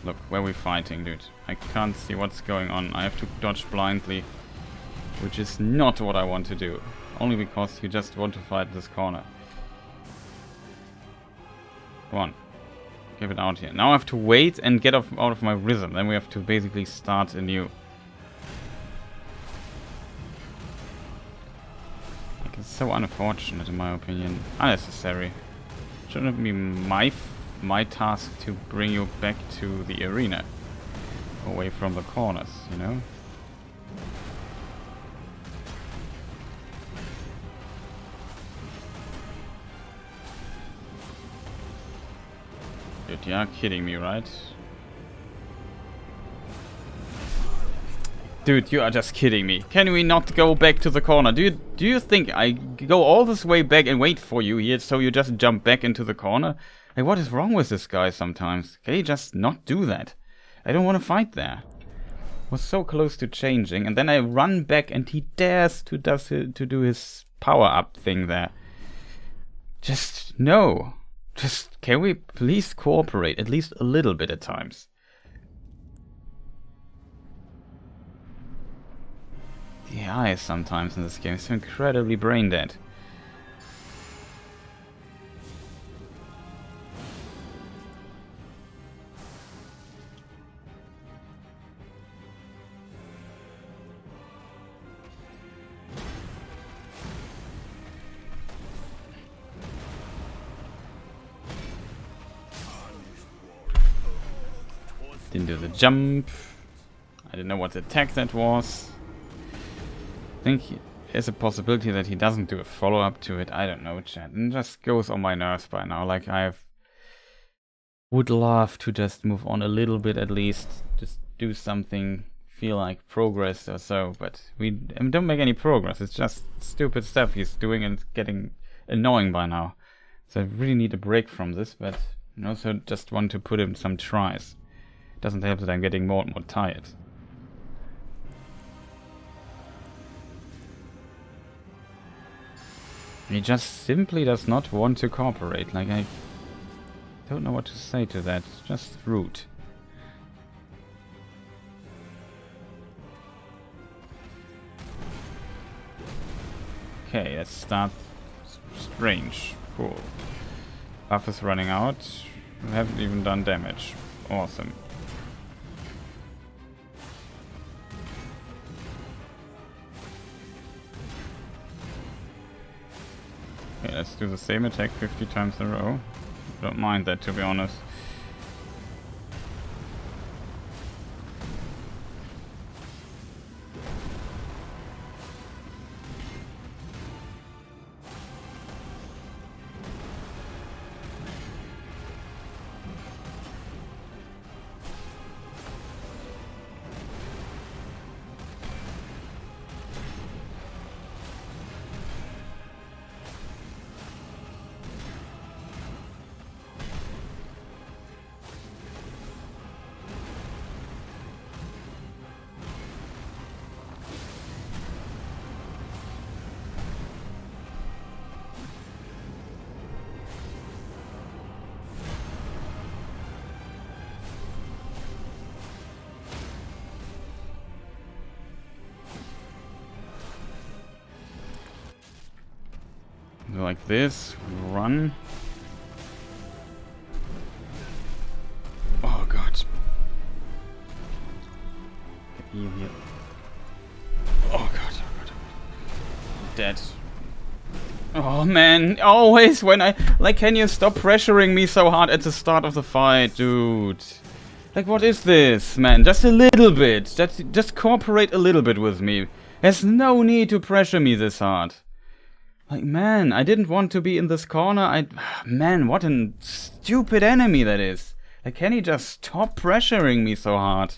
Look, where are we fighting, dude? I can't see what's going on. I have to dodge blindly, which is not what I want to do. Only because you just want to fight this corner. Come on. Give it out here. Now I have to wait and get out of my rhythm. Then we have to basically start anew. Like, it's so unfortunate in my opinion. Unnecessary. Shouldn't it be my task to bring you back to the arena, away from the corners, you know? Dude, you are kidding me, right? Dude, you are just kidding me. Can we not go back to the corner? Do you think I go all this way back and wait for you here so you just jump back into the corner? Like, what is wrong with this guy sometimes? Can he just not do that? I don't want to fight there. Was so close to changing, and then I run back and he dares to do his power-up thing there. Just, no. Just, can we please cooperate at least a little bit at times? The eyes sometimes in this game is so incredibly brain dead. Didn't do the jump. I didn't know what attack that was. I think there's a possibility that he doesn't do a follow-up to it. I don't know, chat. It just goes on my nerves by now. Like, would love to just move on a little bit at least. Just do something, feel like progress or so. But we don't make any progress. It's just stupid stuff he's doing and it's getting annoying by now. So I really need a break from this, but I also just want to put in some tries. Doesn't help that I'm getting more and more tired. He just simply does not want to cooperate. Like, I don't know what to say to that. It's just rude. Okay, let's start. Strange. Cool. Buff is running out. We haven't even done damage. Awesome. Okay, let's do the same attack 50 times in a row. Don't mind that, to be honest. Like this, run. Oh god. Heal here. Oh god, dead. Oh man, always when I... Like, can you stop pressuring me so hard at the start of the fight, dude? Like, what is this, man? Just a little bit. Just cooperate a little bit with me. There's no need to pressure me this hard. Like, man, I didn't want to be in this corner. Man, what a stupid enemy that is. Like, can he just stop pressuring me so hard?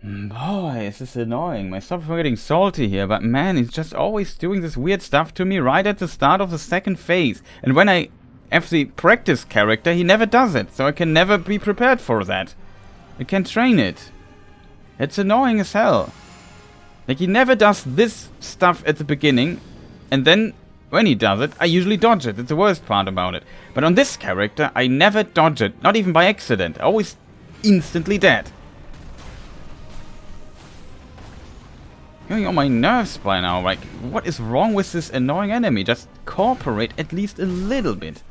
Boy, is this annoying. I stop getting salty here, but man, he's just always doing this weird stuff to me right at the start of the second phase. And when I have the practice character, he never does it. So I can never be prepared for that. I can't train it. It's annoying as hell. Like, he never does this stuff at the beginning, and then, when he does it, I usually dodge it. That's the worst part about it. But on this character, I never dodge it. Not even by accident. Always instantly dead. Going on my nerves by now. Like, what is wrong with this annoying enemy? Just cooperate at least a little bit.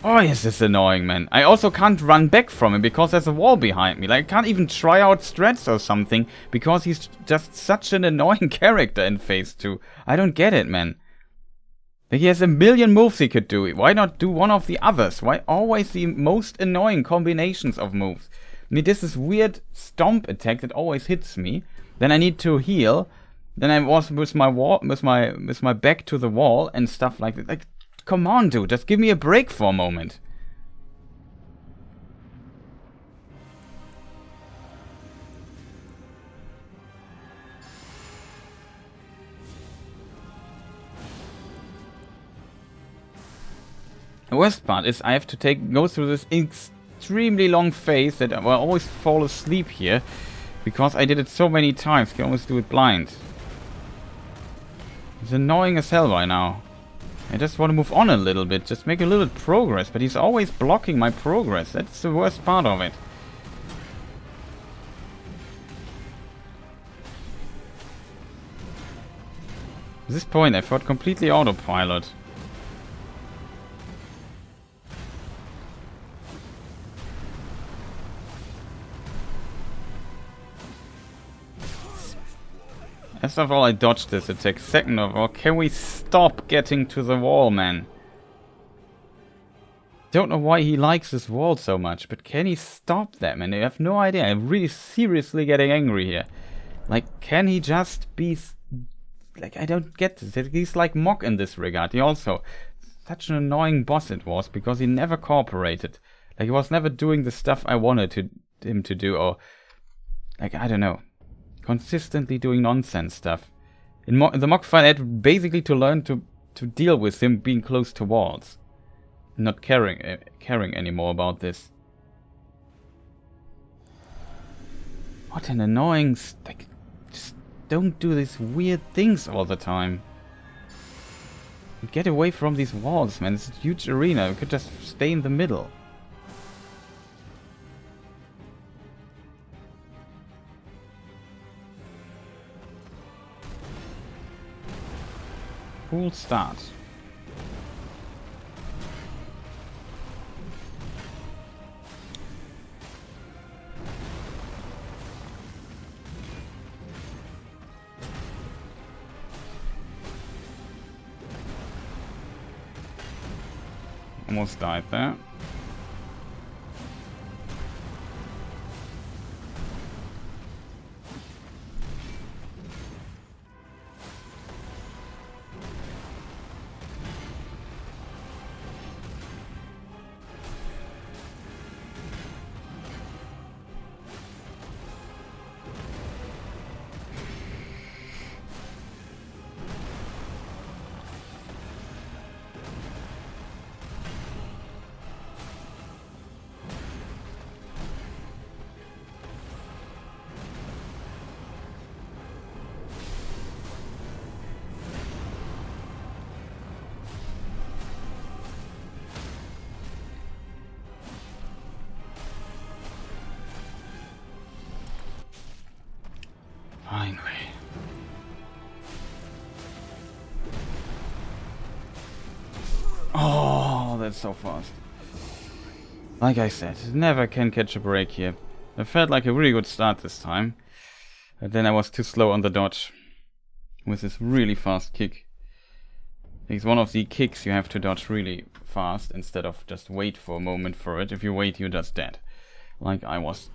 Oh, yes, this is annoying, man. I also can't run back from him because there's a wall behind me. Like, I can't even try out strats or something because he's just such an annoying character in Phase 2. I don't get it, man. Like, he has a million moves he could do. Why not do one of the others? Why always the most annoying combinations of moves? I mean, this is weird stomp attack that always hits me. Then I need to heal. Then I was with my back to the wall and stuff like that. Like, come on, dude, just give me a break for a moment. The worst part is I have to go through this extremely long phase that I will always fall asleep here because I did it so many times. I can always do it blind. It's annoying as hell by now. I just want to move on a little bit, just make a little progress, but he's always blocking my progress. That's the worst part of it. At this point, I thought completely autopilot. First of all, I dodged this attack. Second of all, can we stop getting to the wall, man? Don't know why he likes this wall so much, but can he stop that, man? I have no idea. I'm really seriously getting angry here. Like, can he just be... Like, I don't get this. He's like Mock in this regard. He also... Such an annoying boss it was, because he never cooperated. Like, he was never doing the stuff I wanted him to do, or... Like, I don't know. Consistently doing nonsense stuff. In the mock fight, I had basically to learn to deal with him being close to walls. Not caring anymore about this. What an annoying... Like, just don't do these weird things all the time. Get away from these walls, man. It's a huge arena. We could just stay in the middle. Cool start. Almost died there. Finally. Oh, that's so fast. Like I said, never can catch a break here. I felt like a really good start this time. But then I was too slow on the dodge. With this really fast kick. It's one of the kicks you have to dodge really fast instead of just wait for a moment for it. If you wait, you're just dead. Like I was.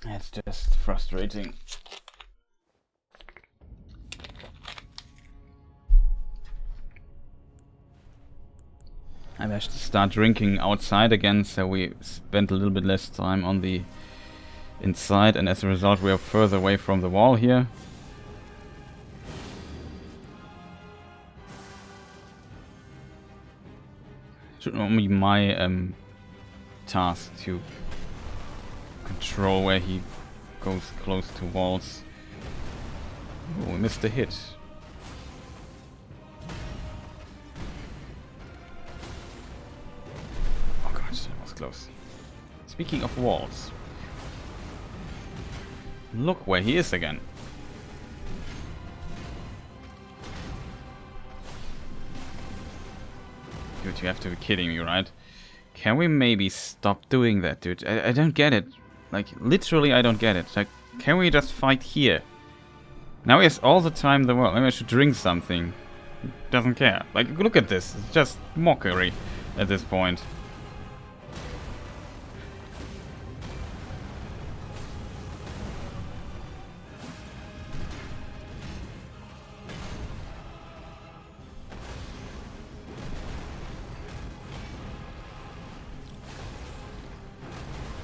It's just frustrating. I managed to start drinking outside again, so we spent a little bit less time on the inside, and as a result we are further away from the wall here. Should not be my task to control where he goes close to walls. Oh, we missed a hit. Oh god, that was close. Speaking of walls, look where he is again. Dude, you have to be kidding me, right? Can we maybe stop doing that, dude? I don't get it. Like, literally, I don't get it. Like, can we just fight here? Now he has all the time in the world. Maybe I should drink something. He doesn't care. Like, look at this. It's just mockery at this point.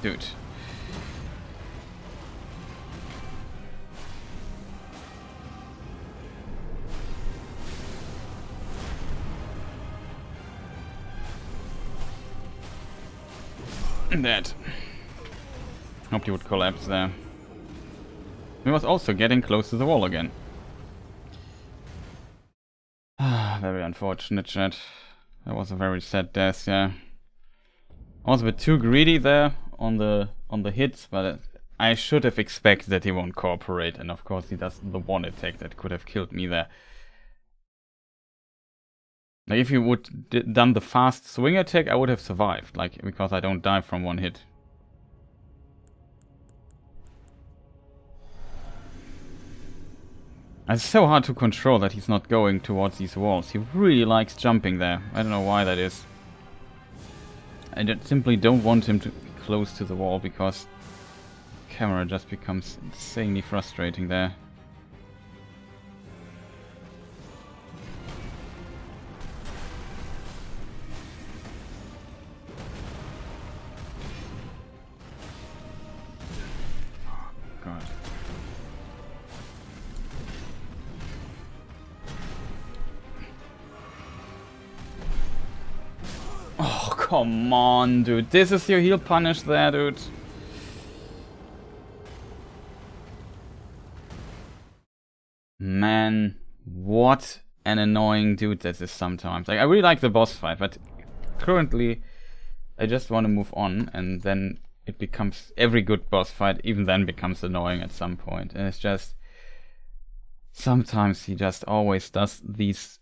Dude. That. Hope you would collapse there. He was also getting close to the wall again. Very unfortunate, chat. That was a very sad death, yeah. I was a bit too greedy there on the hits, but I should have expected that he won't cooperate, and of course he does the one attack that could have killed me there. Like if you would done the fast swing attack, I would have survived, like because I don't die from one hit. It's so hard to control that he's not going towards these walls. He really likes jumping there. I don't know why that is. I simply don't want him to be close to the wall because the camera just becomes insanely frustrating there. God. Oh, come on, dude. This is your heal punish there, dude. Man, what an annoying dude this is sometimes. Like, I really like the boss fight, but currently I just want to move on, and then it becomes, every good boss fight even then becomes annoying at some point. And it's just, sometimes he just always does these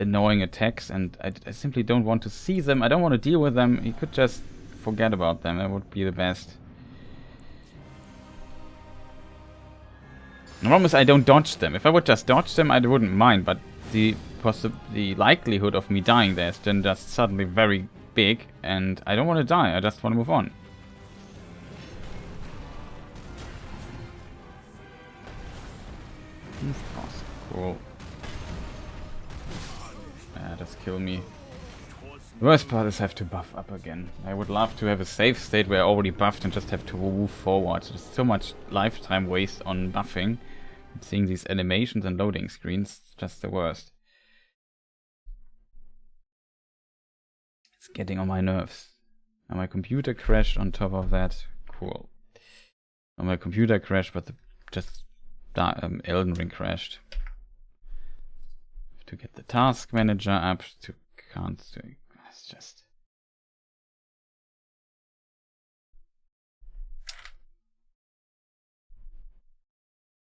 annoying attacks, and I simply don't want to see them. I don't want to deal with them. He could just forget about them. That would be the best. The problem is I don't dodge them. If I would just dodge them, I wouldn't mind, but the likelihood of me dying there is then just suddenly very big, and I don't want to die. I just want to move on. Cool. Just kill me. The worst part is I have to buff up again. I would love to have a safe state where I already buffed and just have to move forward. There's so much lifetime waste on buffing. Seeing these animations and loading screens, just the worst. It's getting on my nerves. And my computer crashed on top of that. Cool. And my computer crashed, but Elden Ring crashed. To get the task manager up to can't do it. It's just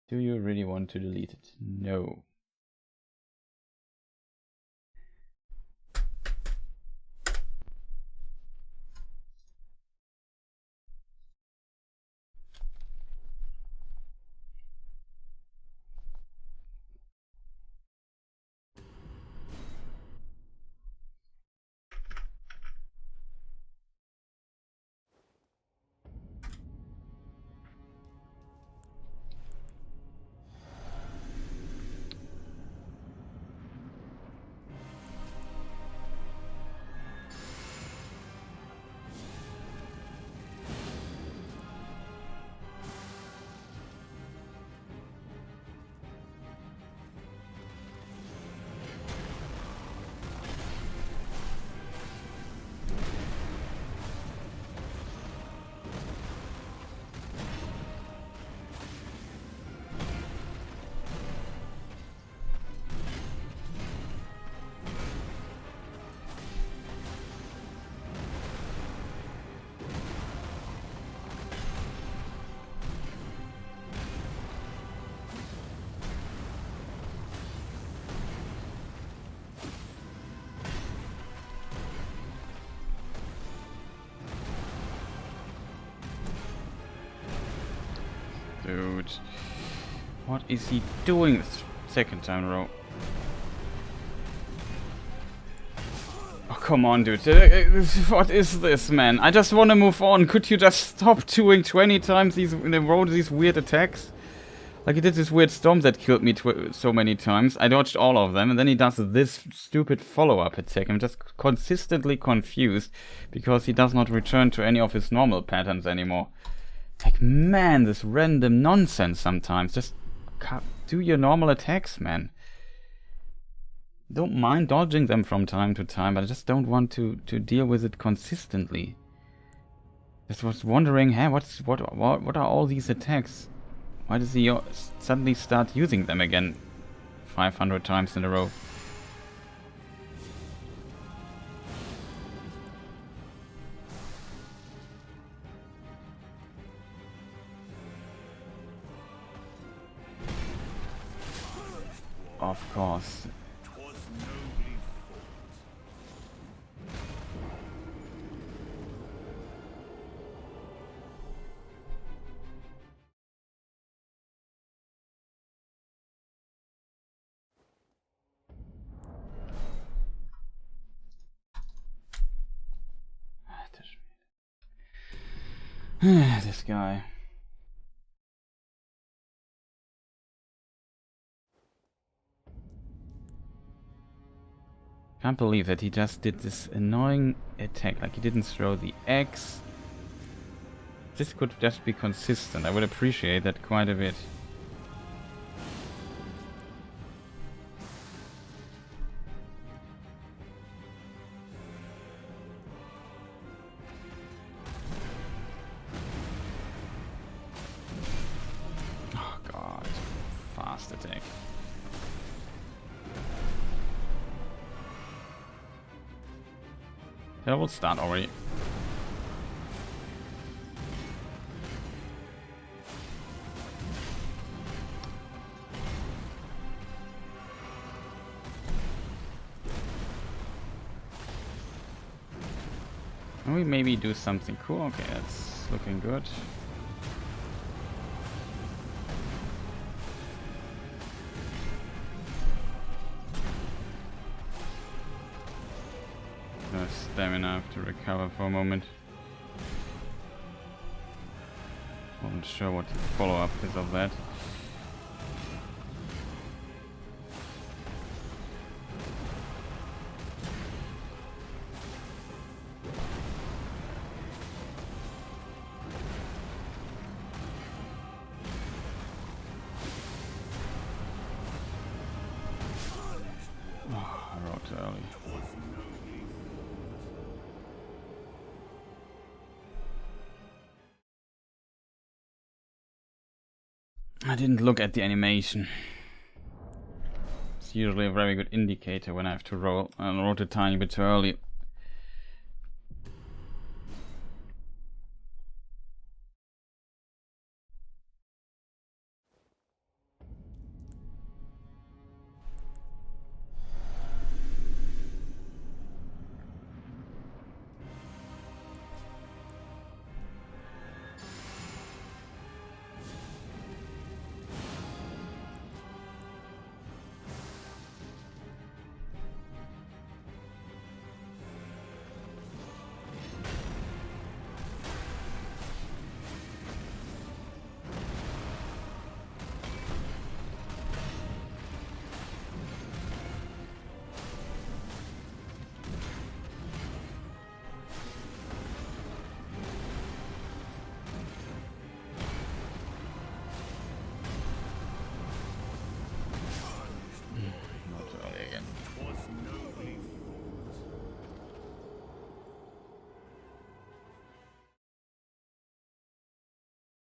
do you really want to delete it? No. Dude, what is he doing this second time in a row? Oh, come on, dude. What is this, man? I just want to move on. Could you just stop doing 20 times in a row these weird attacks? Like he did this weird storm that killed me so many times. I dodged all of them, and then he does this stupid follow-up attack. I'm just consistently confused because he does not return to any of his normal patterns anymore. Like, man, this random nonsense sometimes. Just do your normal attacks, man. Don't mind dodging them from time to time, but I just don't want to deal with it consistently. Just was wondering, hey, what are all these attacks? Why does he suddenly start using them again 500 times in a row? Of course. This guy. Can't believe that he just did this annoying attack. Like, he didn't throw the X. This could just be consistent. I would appreciate that quite a bit. Oh god. Fast attack. That will start already. Can we maybe do something cool? Okay, that's looking good. No stamina to recover for a moment. Wasn't sure what the follow-up is of that. Oh, I wrote too early. I didn't look at the animation. It's usually a very good indicator when I have to roll. I wrote a tiny bit too early.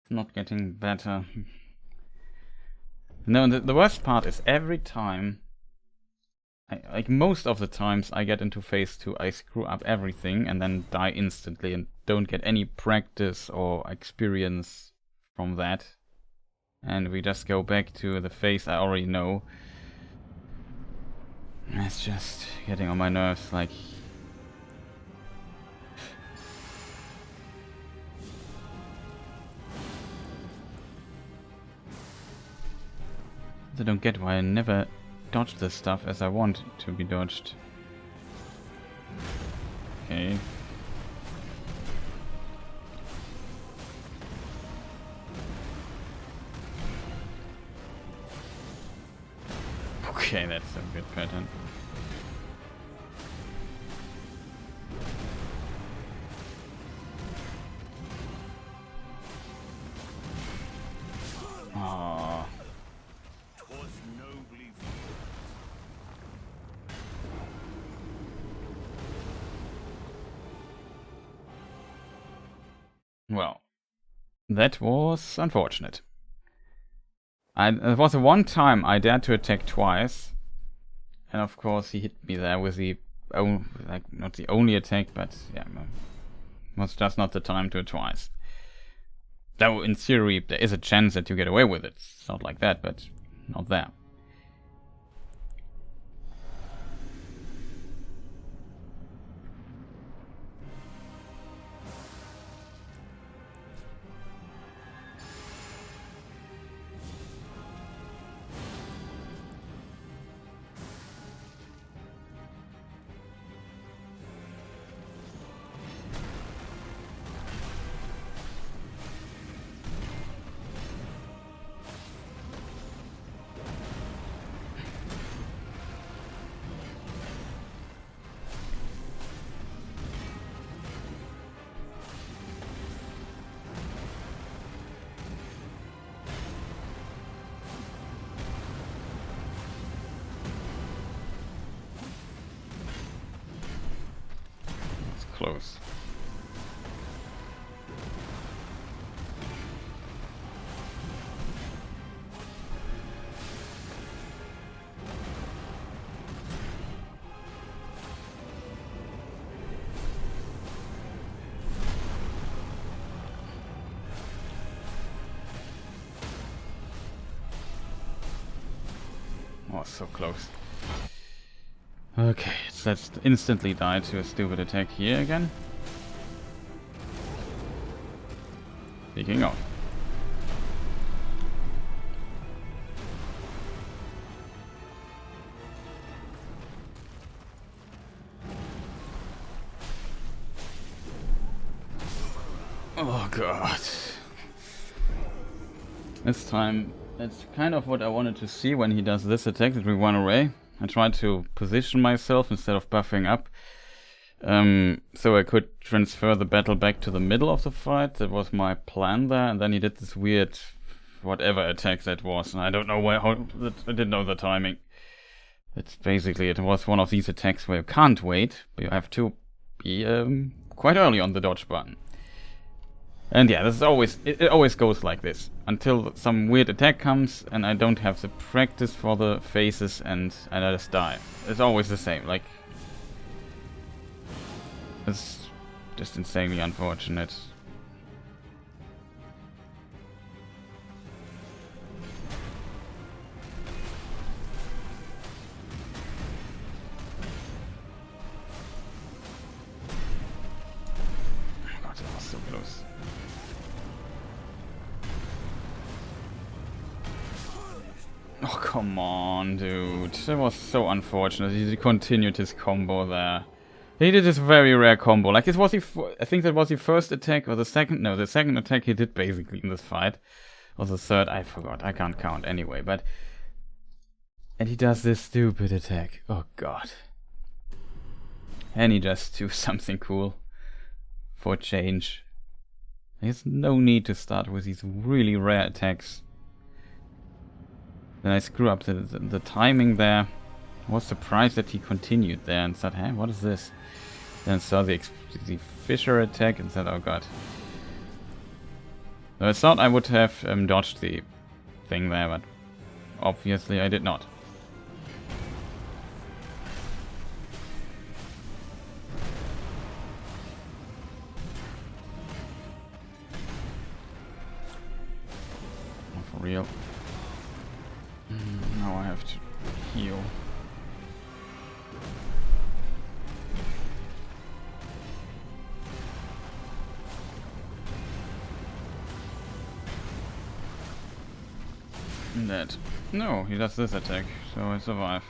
Not getting better. No, the worst part is every time, like most of the times I get into phase 2, I screw up everything and then die instantly and don't get any practice or experience from that. And we just go back to the phase I already know. It's just getting on my nerves, like... I don't get why I never dodge this stuff as I want to be dodged. Okay. Okay, that's a good pattern. Oh. Well, that was unfortunate. It was the one time I dared to attack twice. And of course he hit me there with the... like, not the only attack, but yeah, was just not the time to twice. Though in theory there is a chance that you get away with it. It's not like that, but not there. Close. Oh, so close. Okay, let's instantly die to a stupid attack here again. Speaking of. Oh god. This time, that's kind of what I wanted to see when he does this attack that we run away. I tried to position myself instead of buffing up, so I could transfer the battle back to the middle of the fight. That was my plan there, and then he did this weird whatever attack that was, and I don't know I didn't know the timing. It's basically, it was one of these attacks where you can't wait, but you have to be quite early on the dodge button. And yeah, this is always, it always goes like this. Until some weird attack comes and I don't have the practice for the phases and I just die. It's always the same, like... It's just insanely unfortunate. Oh god, that was so close. Oh, come on, dude. That was so unfortunate. He continued his combo there. He did this very rare combo. Like, this was the I think that was the first attack, or the second... No, the second attack he did basically in this fight. Or the third, I forgot. I can't count anyway, but... And he does this stupid attack. Oh, god. And he just do something cool. For a change. There's no need to start with these really rare attacks. Then I screw up the timing there. I was surprised that he continued there and said, hey, what is this? Then saw the Fisher attack and said, oh god. So I thought I would have dodged the thing there, but obviously I did not. Not for real. Now I have to heal. Dead. No, he does this attack, so I survive.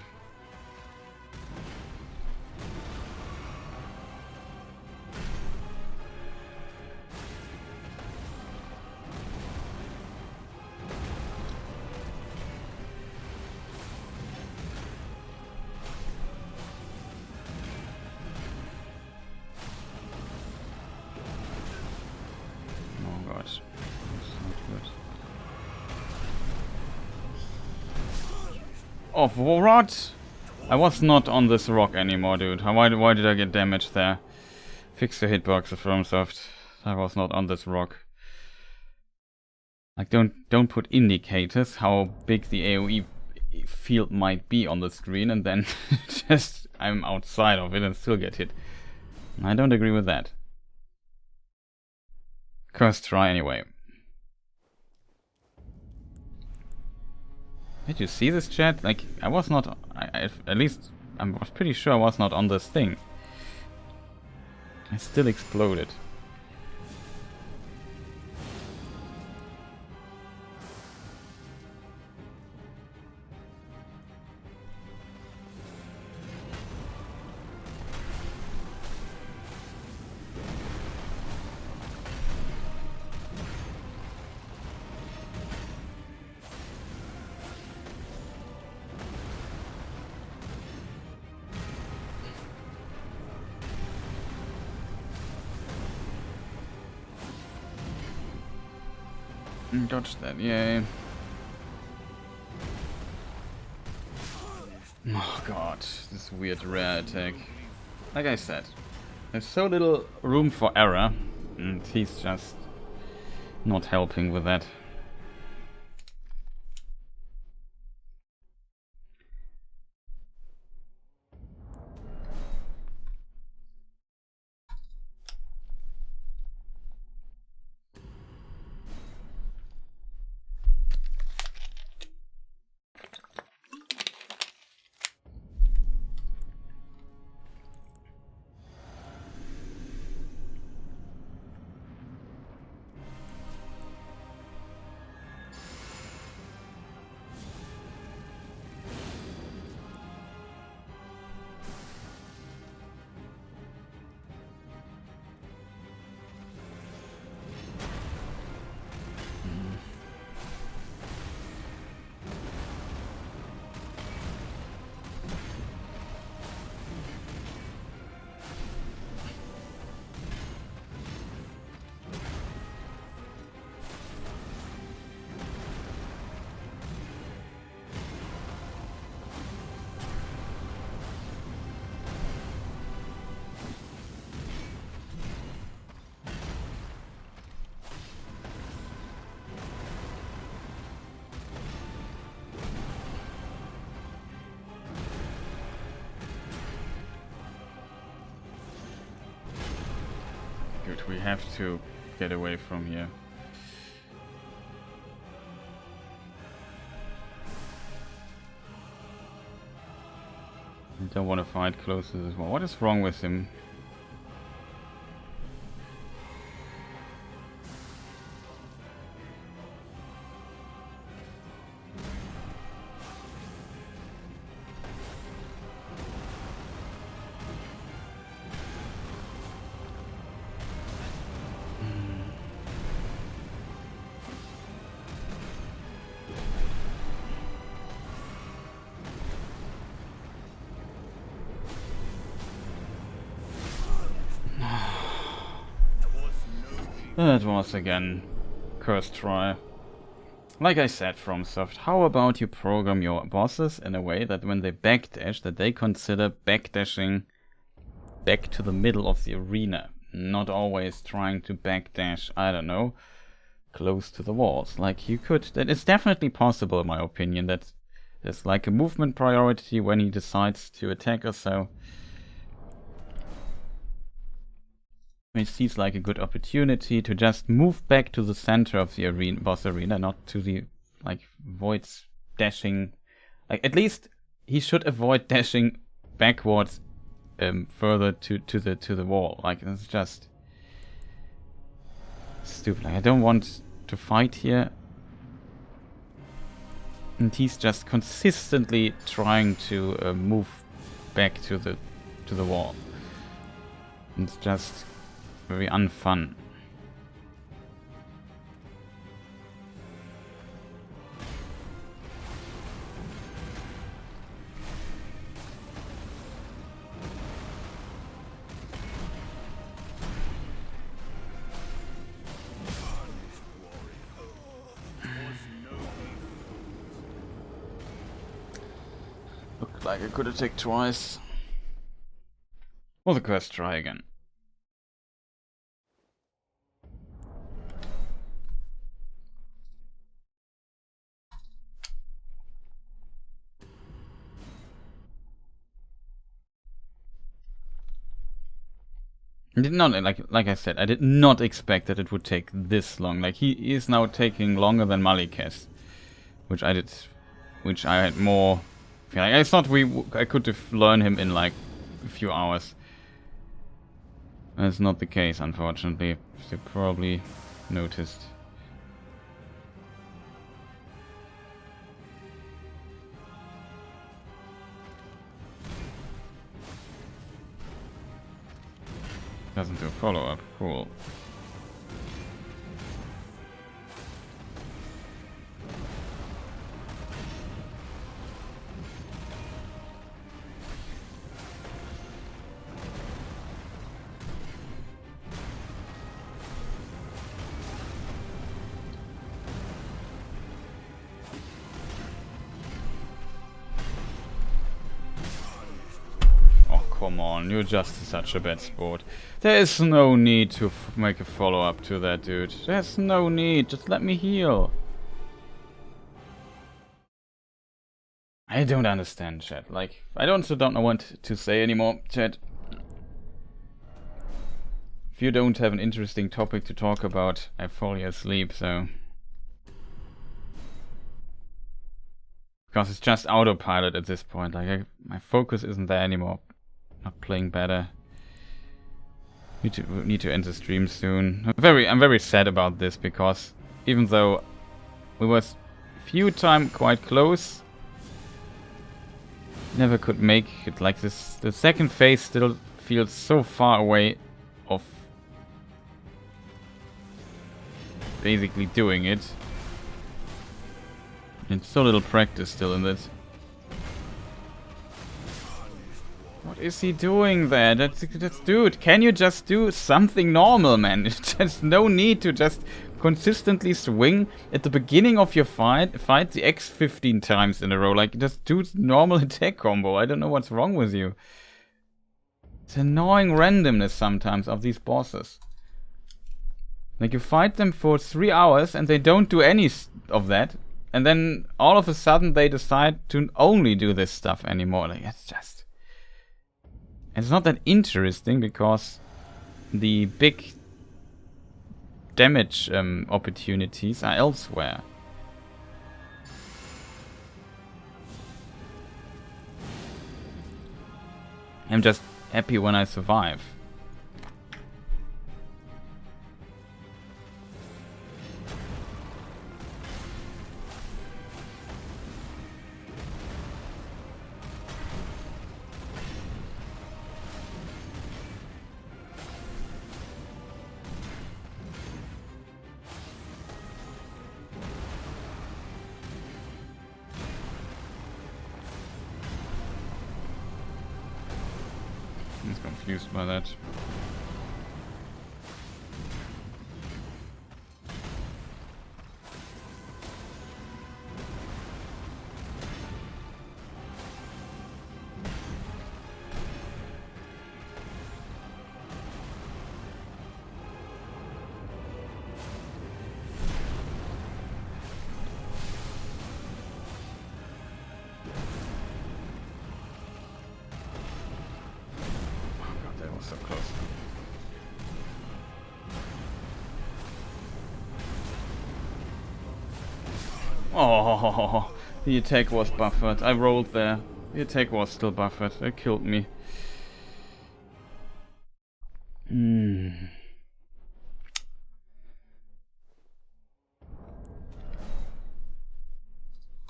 Oh, what? I was not on this rock anymore, dude. Why did I get damaged there? Fix your hitbox, FromSoft. I was not on this rock. Like, don't put indicators how big the AoE field might be on the screen, and then just I'm outside of it and still get hit. I don't agree with that. First try anyway. Did you see this, chat? Like, I was not... at least, I was pretty sure I was not on this thing. I still exploded. Dodge that, yay. Oh god, this weird rare attack. Like I said, there's so little room for error, and he's just not helping with that. Good, we have to get away from here. I don't want to fight close to this wall. What is wrong with him? That was again cursed try. Like I said, FromSoft, how about you program your bosses in a way that when they backdash, that they consider backdashing back to the middle of the arena, not always trying to backdash, I don't know, close to the walls. Like you could, that is definitely possible in my opinion, that there's like a movement priority when he decides to attack or so. It seems like a good opportunity to just move back to the center of the arena, boss arena, not to the like voids dashing. Like at least he should avoid dashing backwards further to the wall. Like it's just stupid. Like, I don't want to fight here, and he's just consistently trying to move back to the wall. It's just very unfun. Looked like I could attack twice. Or the quest try again. I did not, like I said, I did not expect that it would take this long. Like, he is now taking longer than Malikes, which I had more feeling. I thought I could have learned him in like a few hours. That's not the case, unfortunately. As you probably noticed. Doesn't do a follow-up. Cool. Come on, you're just such a bad sport. There is no need to make a follow-up to that, dude. There's no need. Just let me heal. I don't understand, chat. Like, I also don't know what to say anymore, chat. If you don't have an interesting topic to talk about, I fall asleep, so... Because it's just autopilot at this point. Like, my focus isn't there anymore. Not playing better. Need to end the stream soon. I'm very sad about this, because even though we was a few times quite close, never could make it like this. The second phase still feels so far away of basically doing it. And so little practice still in this. What is he doing there? That's dude, can you just do something normal, man? There's no need to just consistently swing at the beginning of your fight the X 15 times in a row. Like, just do normal attack combo. I don't know what's wrong with you. It's annoying randomness sometimes of these bosses. Like, you fight them for 3 hours and they don't do any of that. And then all of a sudden they decide to only do this stuff anymore. Like, it's just... It's not that interesting, because the big damage opportunities are elsewhere. I'm just happy when I survive. Confused by that. So close. Oh, the attack was buffered. I rolled there. The attack was still buffered. It killed me.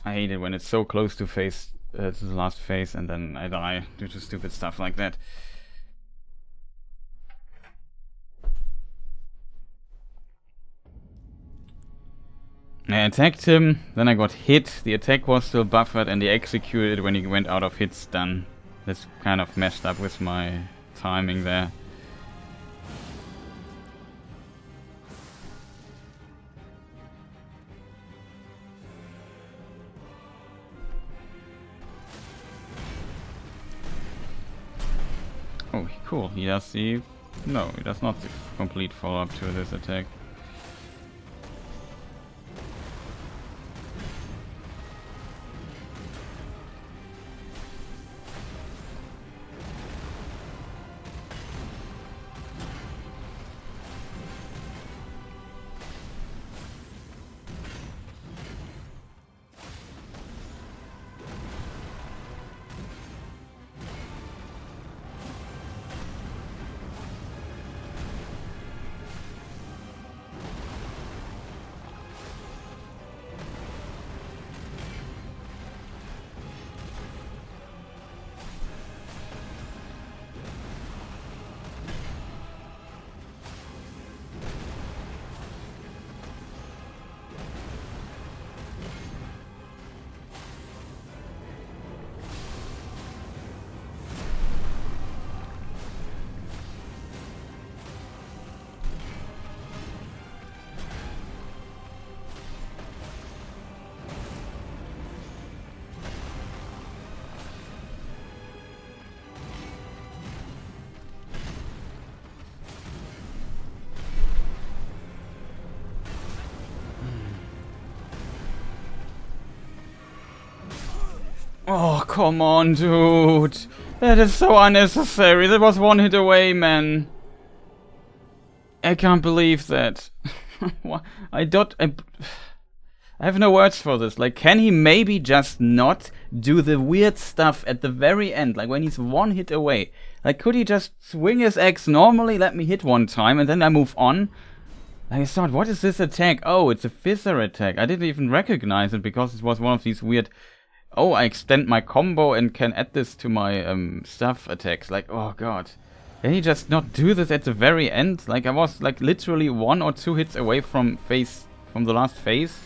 I hate it when it's so close to the last phase and then I die due to stupid stuff like that. I attacked him, then I got hit, the attack was still buffered, and he executed when he went out of hit stun. That's kind of messed up with my timing there. Oh, cool, he does the... No, he does not the complete follow-up to this attack. come on, dude. That is so unnecessary. That was one hit away, man. I can't believe that. I have no words for this. Like, can he maybe just not do the weird stuff at the very end? Like, when he's one hit away. Like, could he just swing his axe normally, let me hit one time, and then I move on? I thought, what is this attack? Oh, it's a Fizzer attack. I didn't even recognize it because it was one of these weird... Oh, I extend my combo and can add this to my stuff attacks. Like, oh god. Can he just not do this at the very end? Like, I was like literally 1 or 2 hits away from the last phase.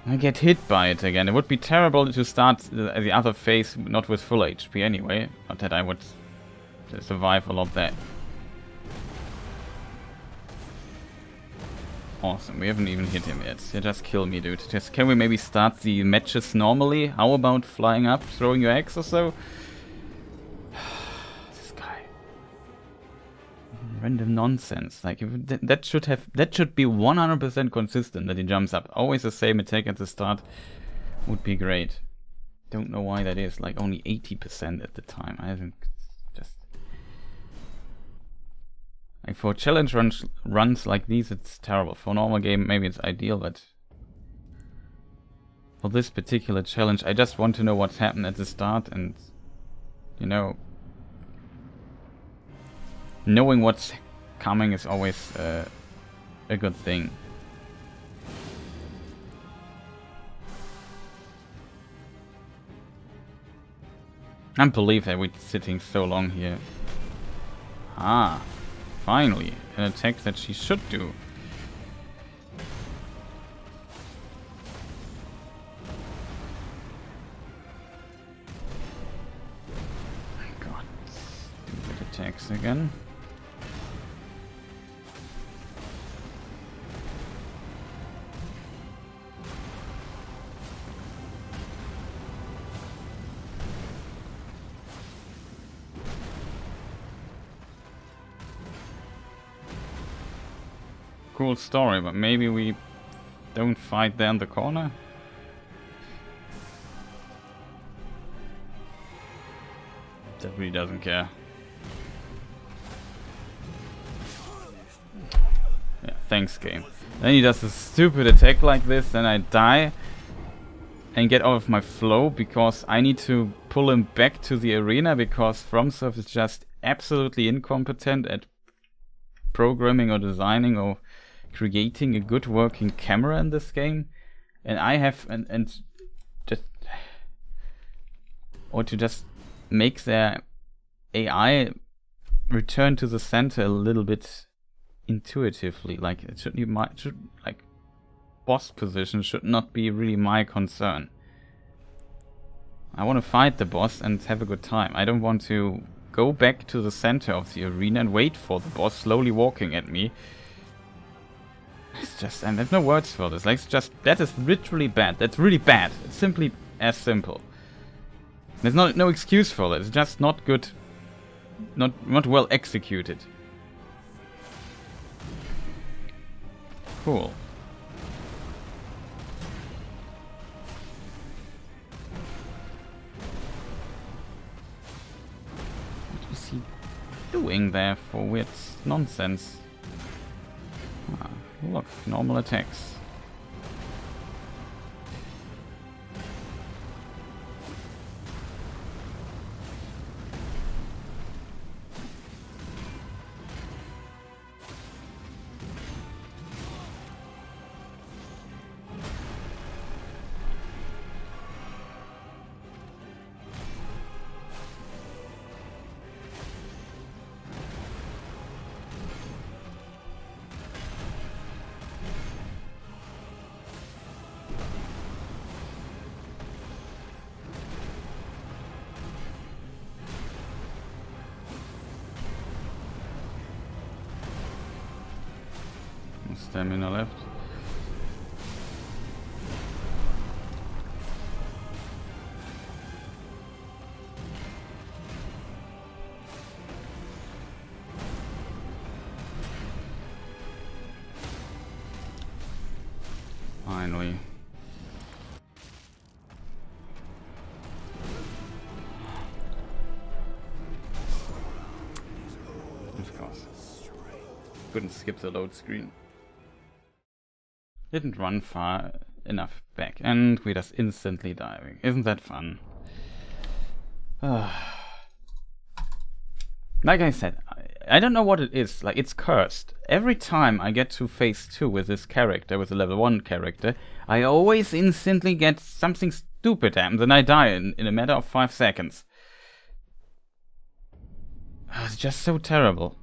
I get hit by it again. It would be terrible to start the other phase not with full HP anyway. Not that I would survive a lot that. Awesome, we haven't even hit him yet. Yeah, just kill me, dude. Just, can we maybe start the matches normally? How about flying up, throwing your axe or so? This guy. Random nonsense. Like, that should be 100% consistent that he jumps up. Always the same attack at the start would be great. Don't know why that is. Like, only 80% at the time. I haven't just... Like, for challenge runs like these, it's terrible. For a normal game, maybe it's ideal, but... For this particular challenge, I just want to know what's happened at the start and... You know... Knowing what's coming is always a good thing. I can't believe that we're sitting so long here. Ah, finally, an attack that she should do. God, stupid attacks again. Cool story, but maybe we don't fight there in the corner? That really doesn't care. Yeah, thanks game. Then he does a stupid attack like this, then I die and get out of my flow because I need to pull him back to the arena because FromSoft is just absolutely incompetent at programming or designing or creating a good working camera in this game, and I have and just or to just make their AI return to the center a little bit intuitively. Like it should like boss position should not be really my concern. I want to fight the boss and have a good time. I don't want to go back to the center of the arena and wait for the boss slowly walking at me. It's just, and there's no words for this. Like, it's just, that is literally bad. That's really bad. It's simply as simple. There's no excuse for that. It's just not good, not well executed. Cool. What is he doing there for weird nonsense? Ah, look, normal attacks. Stamina left. Finally. couldn't skip the load screen. Didn't run far enough back, and we're just instantly diving. Isn't that fun? Like I said, I don't know what it is. Like, it's cursed. Every time I get to phase 2 with this character, with the level 1 character, I always instantly get something stupid happens and I die in a matter of 5 seconds. It's just so terrible.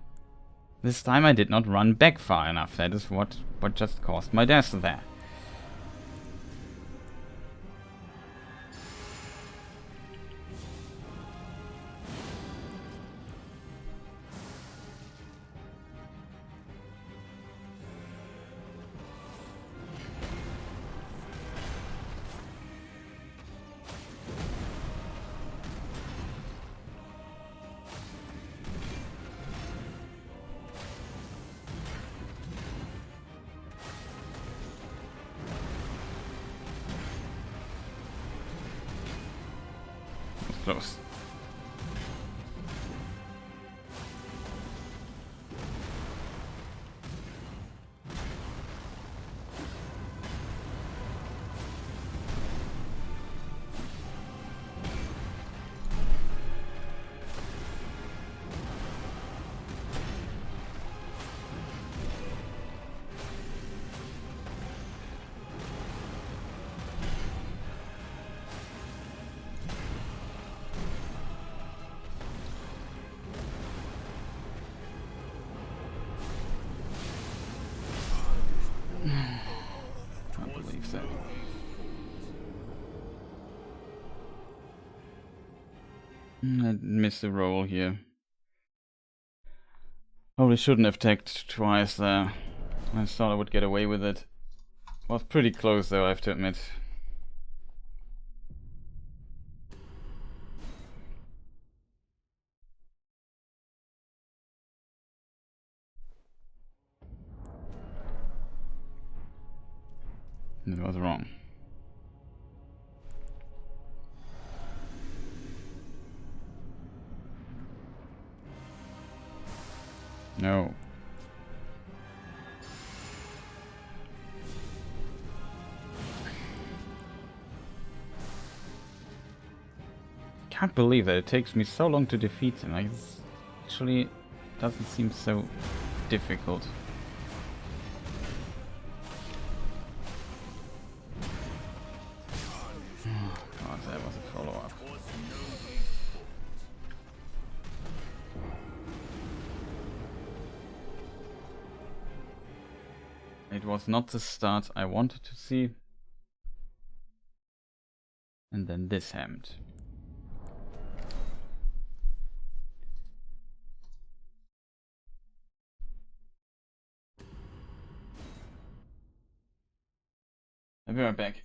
This time I did not run back far enough. That is what just caused my death there. Close. Can't believe that. I missed a roll here. Probably shouldn't have tagged twice there. I thought I would get away with it. Was pretty close though, I have to admit. It was wrong. No. Can't believe that it takes me so long to defeat him. Like, it actually doesn't seem so difficult. Oh god, that was a follow-up. It was not the start I wanted to see. And then this happened. I'll be right back.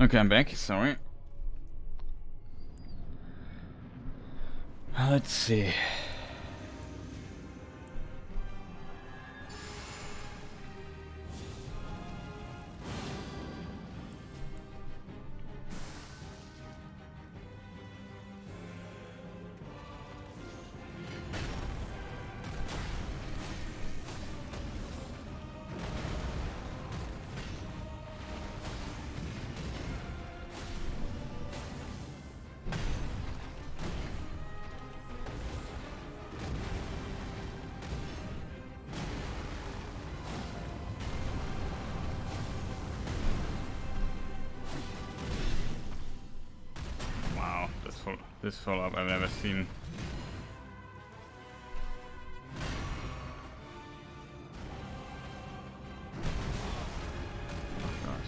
Okay, I'm back. Sorry. Let's see. This follow-up I've never seen. Oh God.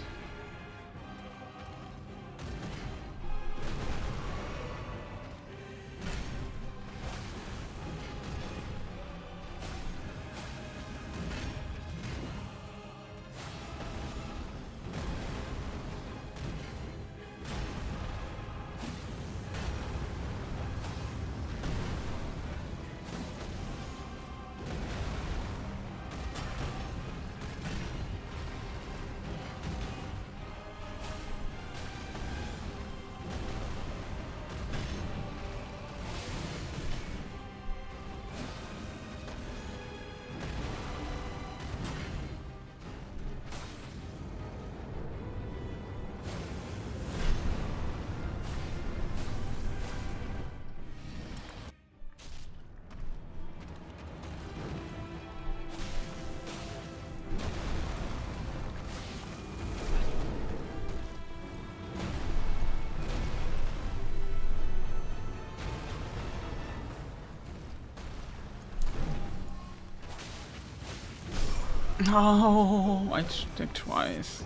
No, I did twice.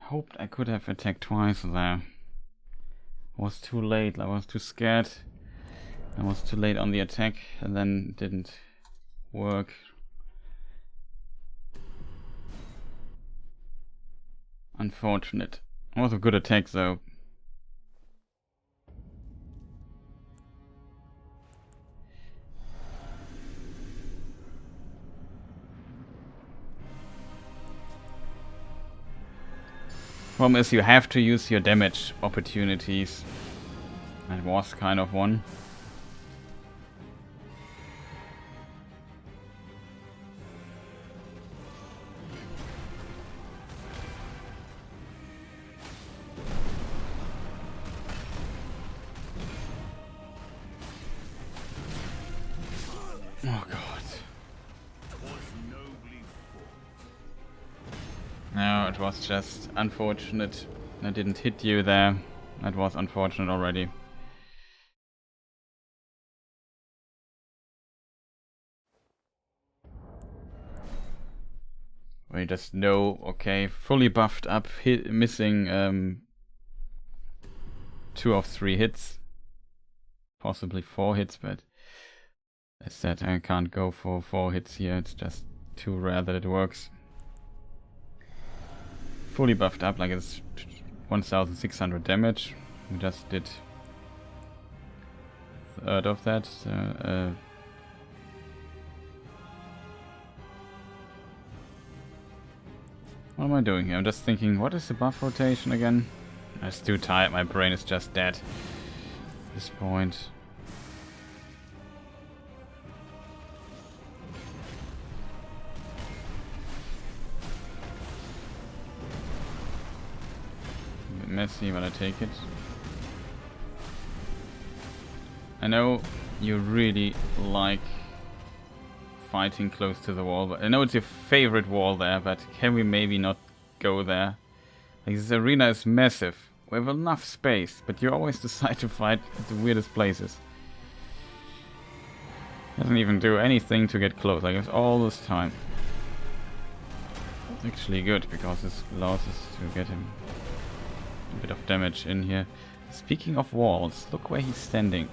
Hoped I could have attacked twice there. Was too late, I was too scared. I was too late on the attack and then it didn't work. Unfortunate. It was a good attack though. Problem is you have to use your damage opportunities. That was kind of one. Oh God. No, it was just unfortunate. I didn't hit you there. That was unfortunate already. We just know, okay, fully buffed up, missing 2 of 3 hits. Possibly 4 hits, but as said, I can't go for 4 hits here. It's just too rare that it works. Fully buffed up, like it's 1600 damage. We just did a third of that. So, what am I doing here? I'm just thinking, what is the buff rotation again? I'm just too tired, my brain is just dead at this point. Messy, but I take it. I know you really like fighting close to the wall, but I know it's your favorite wall there, but can we maybe not go there? Like, this arena is massive. We have enough space, but you always decide to fight at the weirdest places. Doesn't even do anything to get close, like it's all this time. It's actually good, because this allows us to get him a bit of damage in here. Speaking of walls, look where he's standing.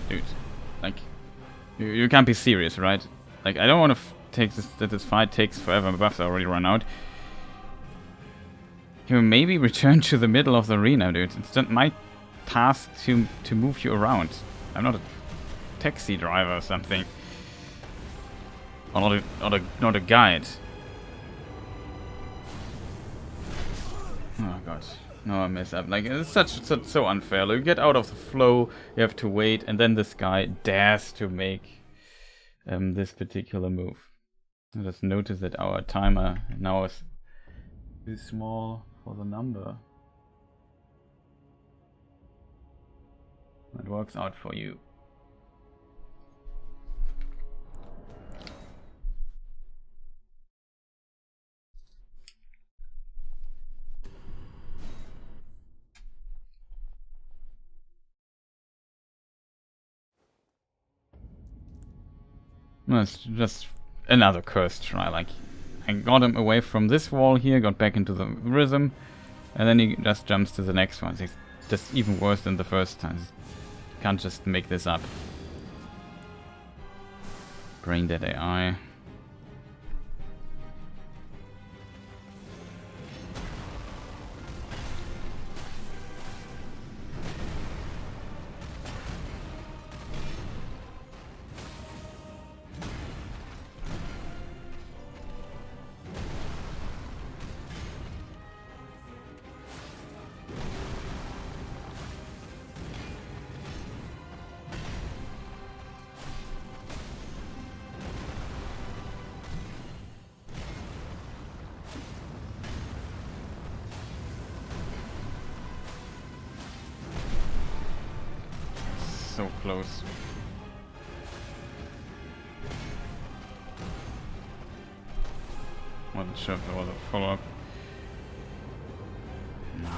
Dude, like, you can't be serious, right? Like, I don't want to take this, that this fight takes forever. My buffs are already run out. Can we maybe return to the middle of the arena, dude? It's not my task to move you around. I'm not a taxi driver or something. Or not a guide. Oh god. No, I mess up. Like, it's so unfair. Like, you get out of the flow, you have to wait, and then this guy dares to make this particular move. I just noticed that our timer now is too small for the number. It works out for you. No, it's just another cursed try. Like, I got him away from this wall here, got back into the rhythm, and then he just jumps to the next one. It's just even worse than the first time. Can't just make this up. Brain dead AI. So close. Wasn't sure if there was a follow-up. Nah.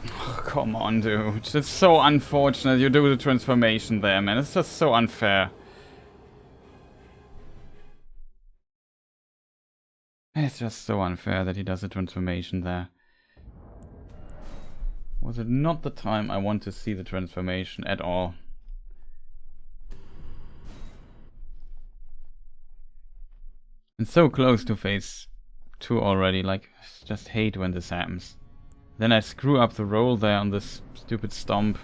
Oh, come on, dude. It's so unfortunate you do the transformation there, man. It's just so unfair. It's just so unfair that he does the transformation there. Was it not the time I want to see the transformation at all? And so close to phase 2 already, like, I just hate when this happens. Then I screw up the roll there on this stupid stomp,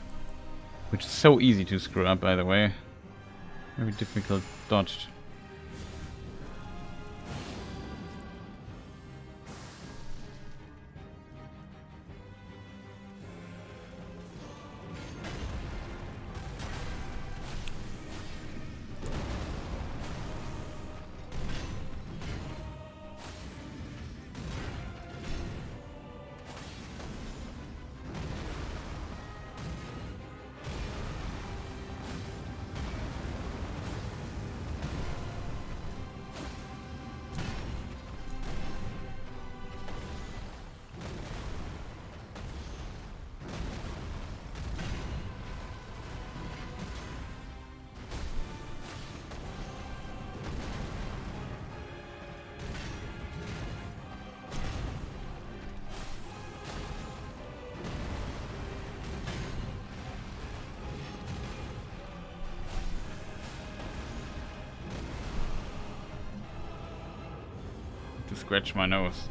which is so easy to screw up, by the way. Very difficult dodge. To scratch my nose.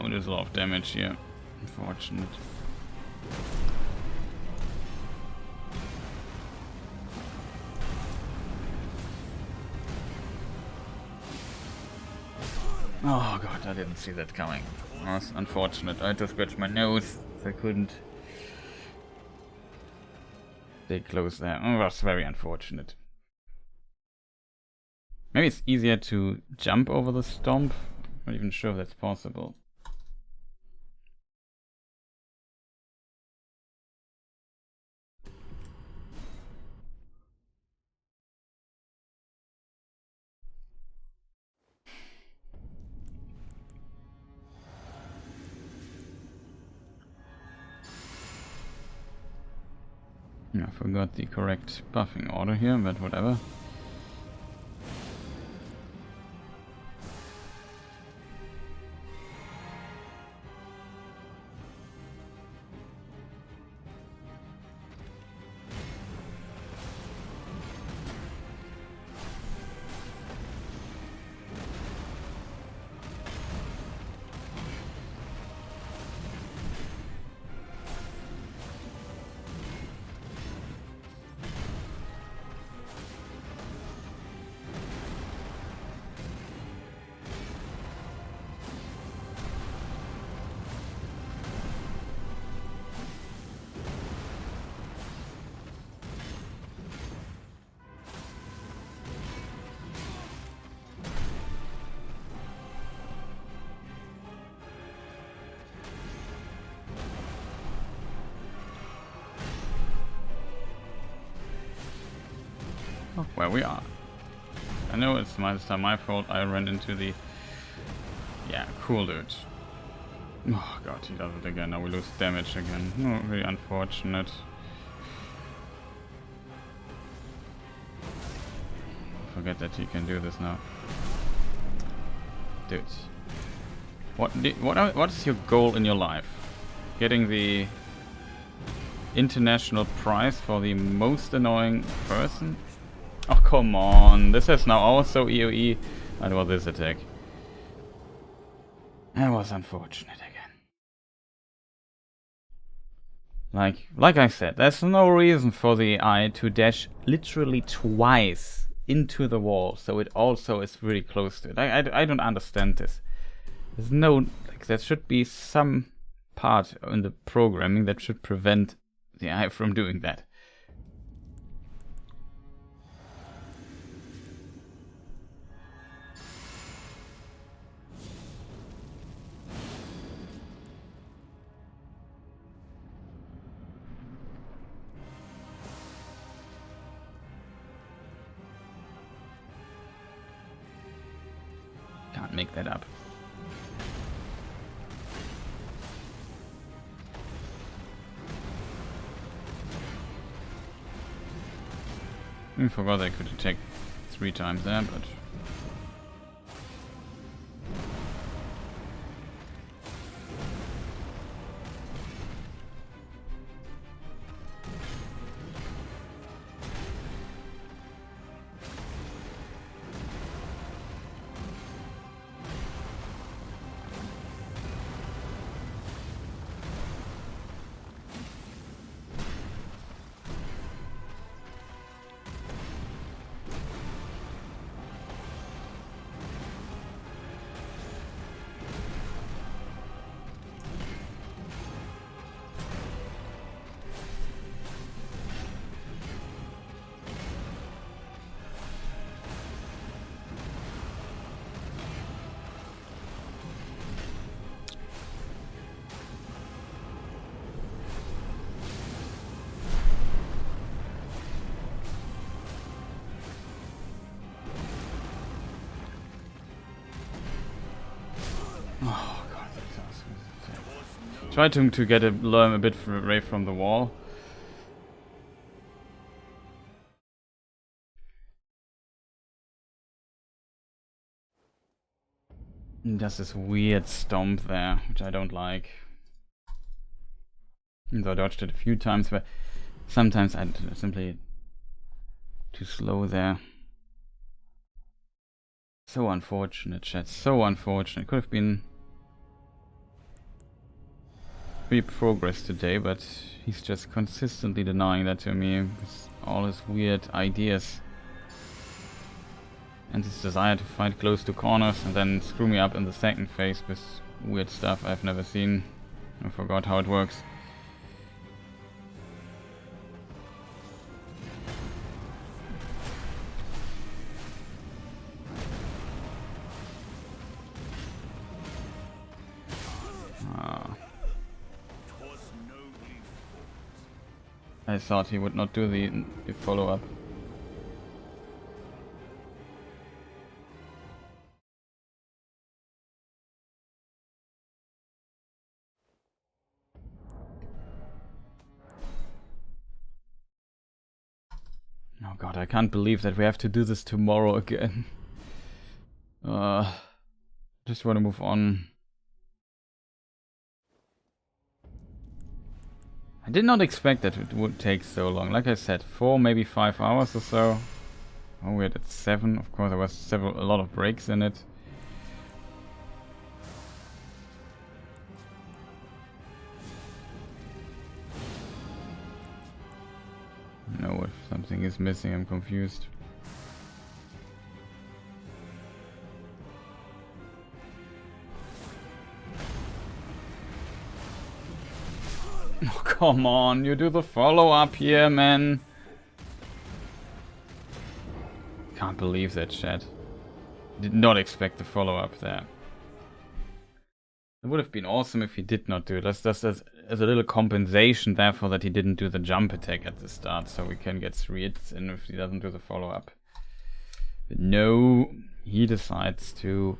Oh, there's a lot of damage here. Unfortunate. Oh god, I didn't see that coming. That's unfortunate. I had to scratch my nose. I couldn't stay close there. Oh, that's very unfortunate. Maybe it's easier to jump over the stomp. I'm not even sure if that's possible. I forgot the correct buffing order here, but whatever. where we are. I know it's this time my fault. I ran into the... Yeah, cool dude. Oh god, he does it again. Now we lose damage again. Oh, really unfortunate. Forget that he can do this now. Dude. What is your goal in your life? Getting the international prize for the most annoying person? Oh, come on. This is now also EOE. And was this attack? That was unfortunate again. Like I said, there's no reason for the eye to dash literally twice into the wall, so it also is really close to it. I don't understand this. There's no... there should be some part in the programming that should prevent the eye from doing that. Can't make that up. I forgot I could attack 3 times there, but... Oh god, that's awesome. Try to get a learn a bit away from the wall. And does this weird stomp there, which I don't like. And so I dodged it a few times, but sometimes I'm simply too slow there. So unfortunate, chat. So unfortunate. Could have been really progress today, but he's just consistently denying that to me with all his weird ideas and his desire to fight close to corners and then screw me up in the second phase with weird stuff I've never seen. I forgot how it works. I thought he would not do the follow-up. Oh god, I can't believe that we have to do this tomorrow again. Just want to move on. I did not expect that it would take so long. Like I said, 4, maybe 5 hours or so. Oh, we're at 7. Of course, there was a lot of breaks in it. No, if something is missing, I'm confused. Oh, come on, you do the follow-up here, man. Can't believe that, chat. Did not expect the follow-up there. It would have been awesome if he did not do it. That's as a little compensation, therefore, that he didn't do the jump attack at the start, so we can get 3 hits in if he doesn't do the follow-up. But no, he decides to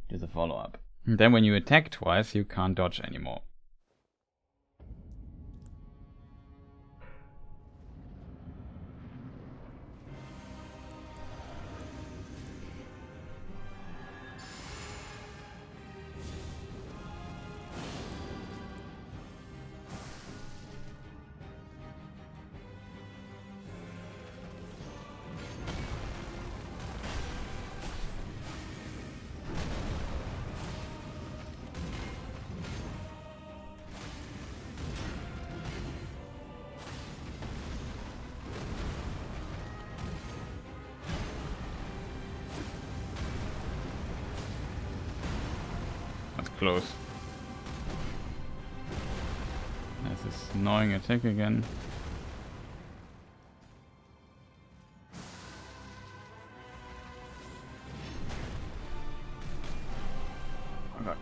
do the follow-up. And then when you attack twice, you can't dodge anymore. Close. There's this annoying attack again. Okay.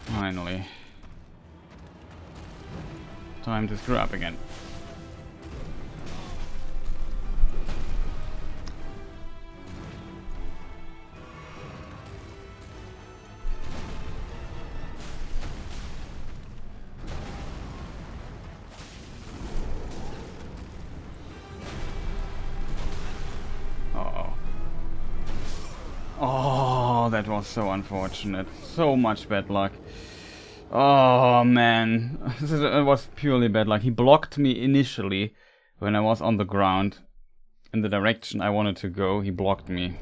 Finally. Time to screw up again. Uh-oh. Oh, that was so unfortunate. So much bad luck. Oh man, it was purely bad luck. He blocked me initially when I was on the ground in the direction I wanted to go. He blocked me.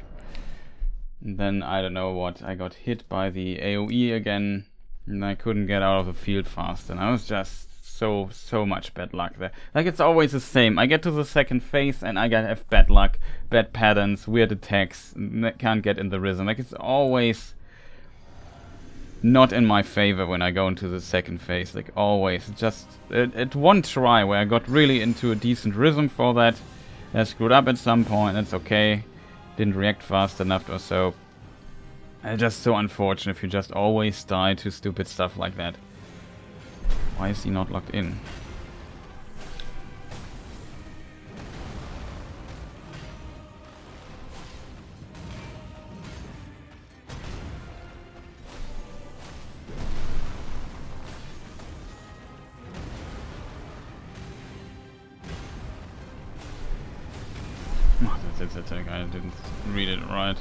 And then I don't know what. I got hit by the AoE again, and I couldn't get out of the field fast. And I was just so much bad luck there. Like it's always the same. I get to the second phase and I have bad luck, bad patterns, weird attacks, can't get in the rhythm. Like it's always not in my favor when I go into the second phase, like always. Just at one try where I got really into a decent rhythm for that, I screwed up at some point, that's okay. Didn't react fast enough or so. It's just so unfortunate if you just always die to stupid stuff like that. Why is he not locked in? That's its attack, I didn't read it right.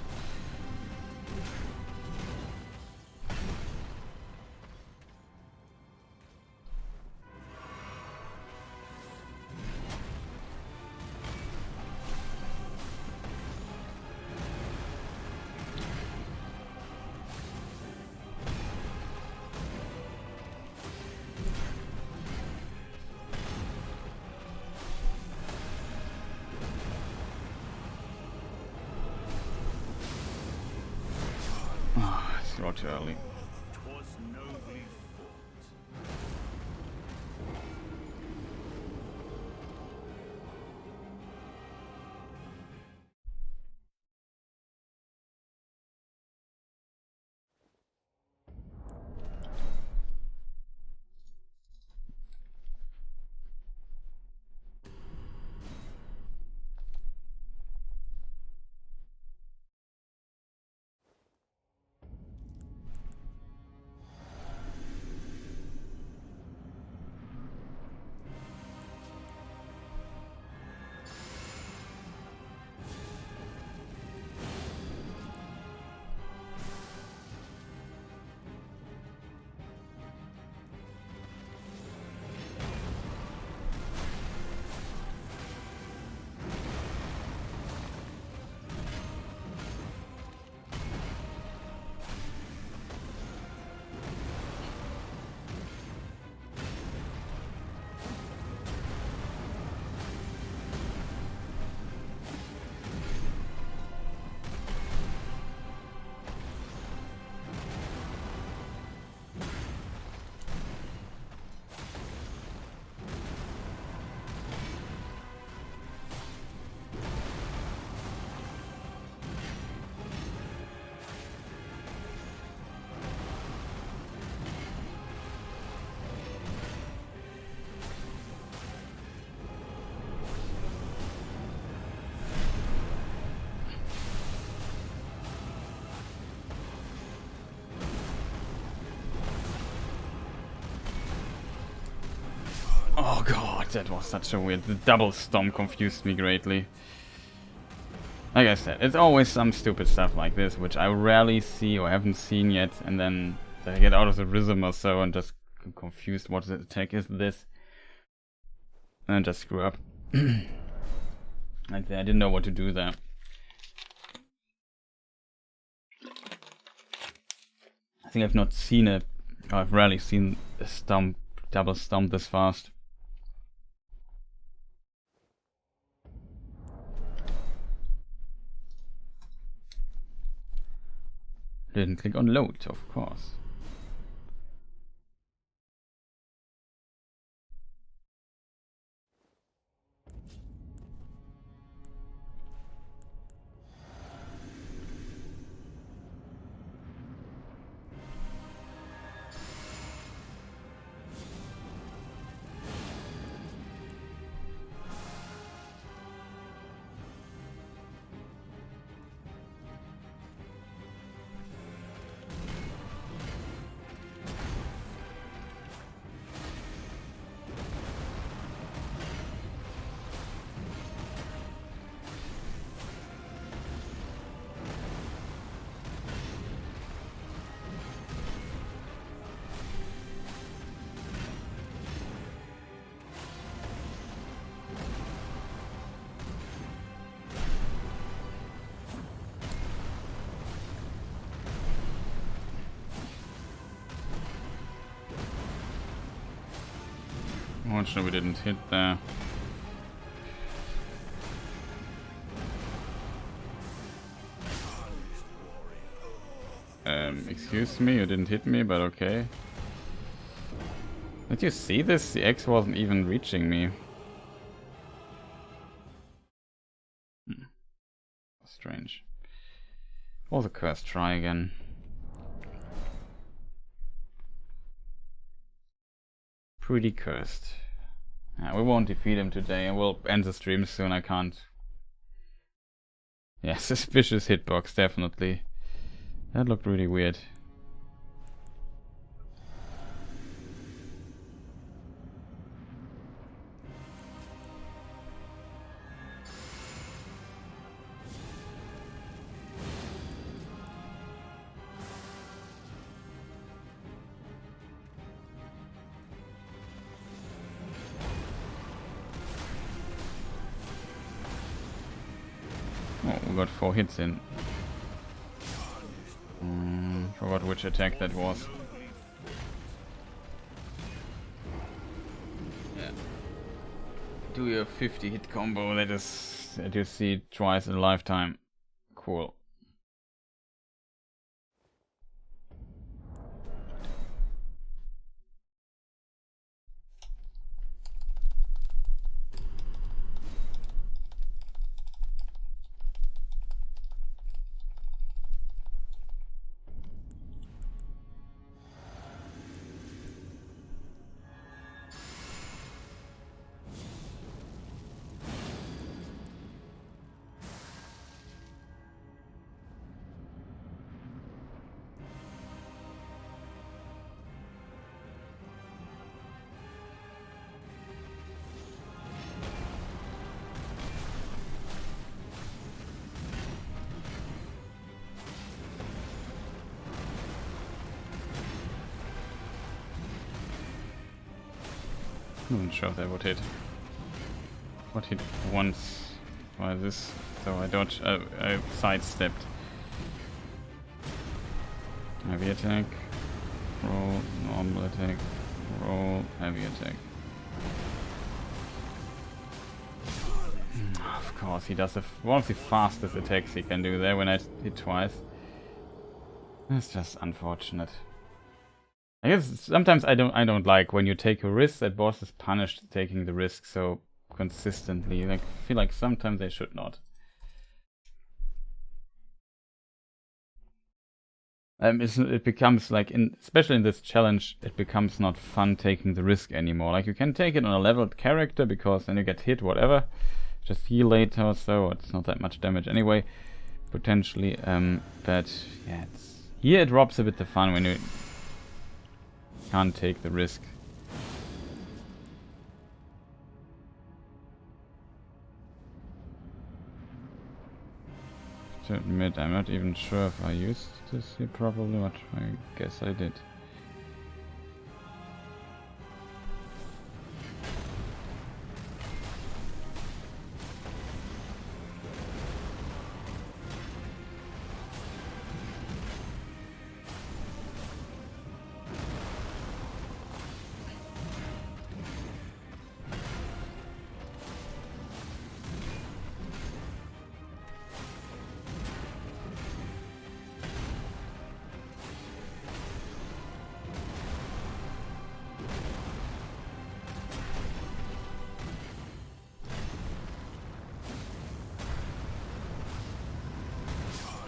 Too early. Oh god, that was such a weird... The double stomp confused me greatly. Like I said, it's always some stupid stuff like this, which I rarely see or haven't seen yet, and then I get out of the rhythm or so and just confused what the attack is this. And then just screw up. Like that, I didn't know what to do there. I think I've not seen it, or I've rarely seen a stomp, double stomp this fast. Didn't click on load, of course. Unfortunately, we didn't hit there. Excuse me, you didn't hit me, but okay. Did you see this? The X wasn't even reaching me. Strange. Or the curse try again. Pretty cursed. Yeah, we won't defeat him today, and we'll end the stream soon. I can't. Yeah, suspicious hitbox, definitely. That looked really weird. Oh, we got 4 hits in. Forgot which attack that was. Yeah. Do your 50 hit combo that you see twice in a lifetime. Cool. I'm not sure if that would hit. What hit once by this? So I dodged. I sidestepped. Heavy attack. Roll. Normal attack. Roll. Heavy attack. Of course, he does one of the fastest attacks he can do there when I hit twice. That's just unfortunate. I guess sometimes I don't like when you take a risk that boss is punished taking the risk so consistently. Like, I feel like sometimes they should not. It becomes like, especially in this challenge, it becomes not fun taking the risk anymore. Like, you can take it on a leveled character because then you get hit, whatever. Just heal later or so. It's not that much damage anyway, potentially. But yeah, here it drops a bit the fun when you. Can't take the risk. to admit, I'm not even sure if I used this here properly, but I guess I did.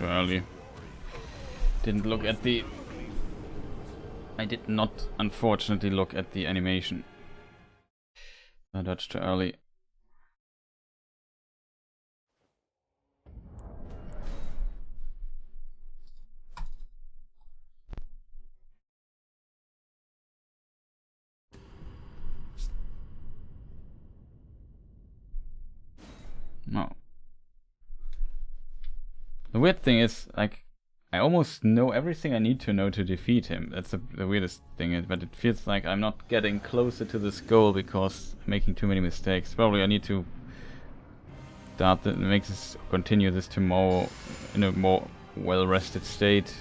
Early. Didn't look at the... I did not, unfortunately, look at the animation. I dodged too early. No. The weird thing is, like, I almost know everything I need to know to defeat him. That's the weirdest thing, but it feels like I'm not getting closer to this goal because I'm making too many mistakes. Probably I need to continue this tomorrow in a more well-rested state.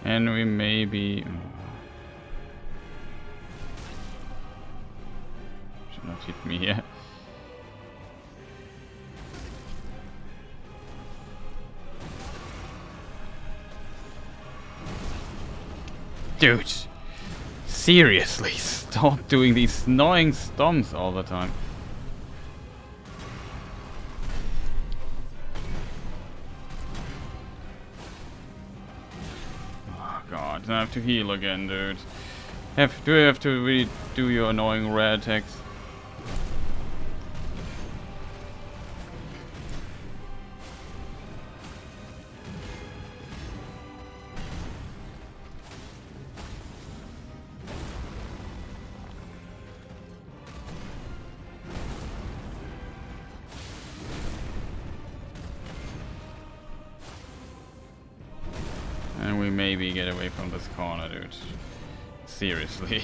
And we maybe... Should not hit me here. Dude! Seriously, stop doing these annoying stomps all the time. I have to heal again, dude. Do you have to really do your annoying rare attacks? And we maybe get away from this corner, dude. Seriously.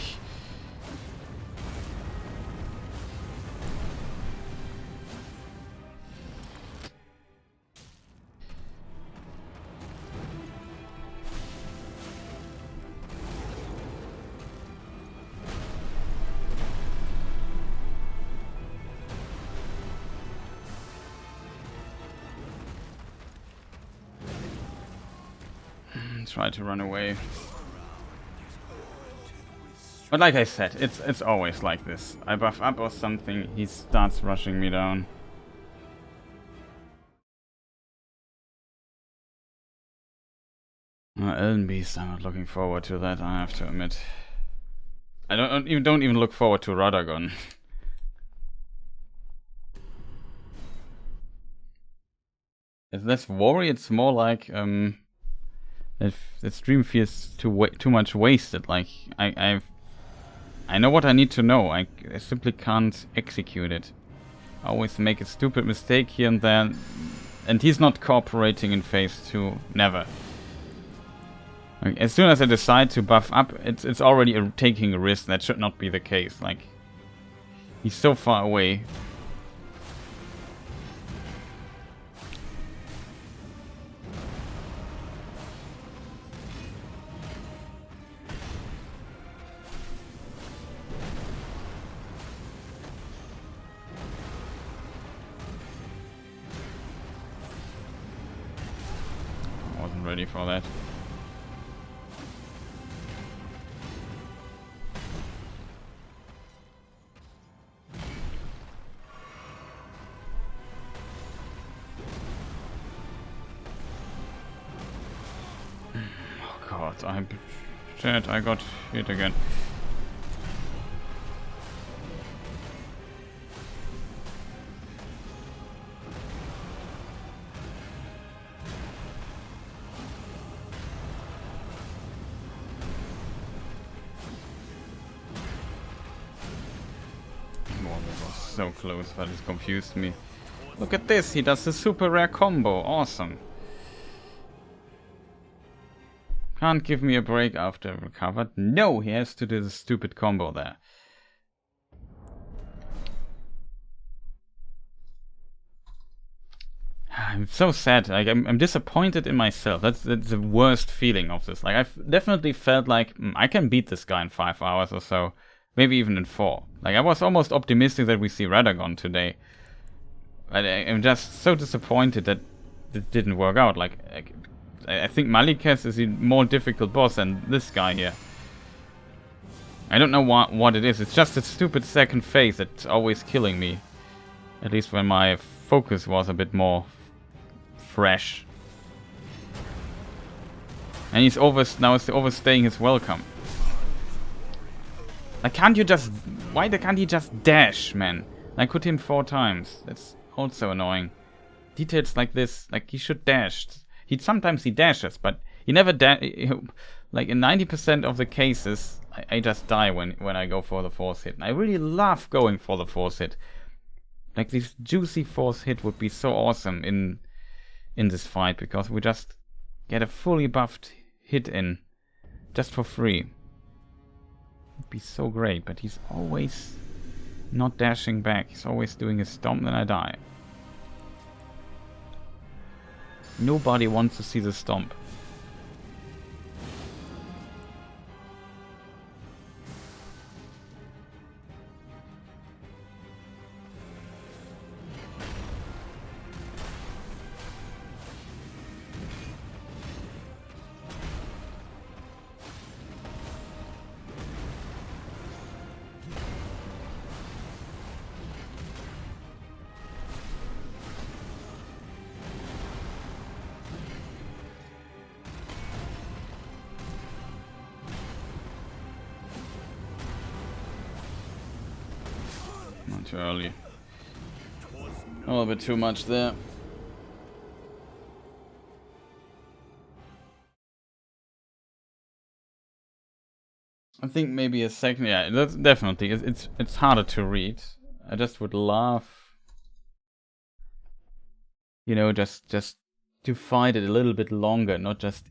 Try to run away. But like I said, it's always like this. I buff up or something, he starts rushing me down. Elden Beast, I'm not looking forward to that, I have to admit. I don't even look forward to Radagon. It's less worry, it's more like if the stream feels too much wasted. Like I know what I need to know. I simply can't execute it. I always make a stupid mistake here and there, and he's not cooperating in phase 2. Never. Like, as soon as I decide to buff up, it's already taking a risk. That should not be the case. Like, he's so far away. ready for that. Oh god, shit, I got hit again. So close, but it confused me. Look at this, he does the super rare combo. Awesome. Can't give me a break after recovered. No, he has to do the stupid combo there. I'm so sad. Like I'm disappointed in myself. That's the worst feeling of this. Like I've definitely felt like I can beat this guy in 5 hours or so. Maybe even in 4. Like, I was almost optimistic that we see Radagon today. But I'm just so disappointed that it didn't work out. Like I think Malika's is a more difficult boss than this guy here. I don't know what it is. It's just a stupid second phase that's always killing me. At least when my focus was a bit more fresh. And he's now overstaying his welcome. Like, can't you just... Why can't he just dash, man? I could him 4 times. That's also annoying. Details like this, like, he should dash. Sometimes he dashes, but he never like, in 90% of the cases, I just die when I go for the force hit. And I really love going for the force hit. Like, this juicy force hit would be so awesome in this fight, because we just get a fully buffed hit in. Just for free. Would be so great, but he's always not dashing back. He's always doing a stomp, then I die. Nobody wants to see the stomp. Too early. A little bit too much there. I think maybe a second. Yeah, that's definitely. It's harder to read. I just would love, you know, just to fight it a little bit longer, not just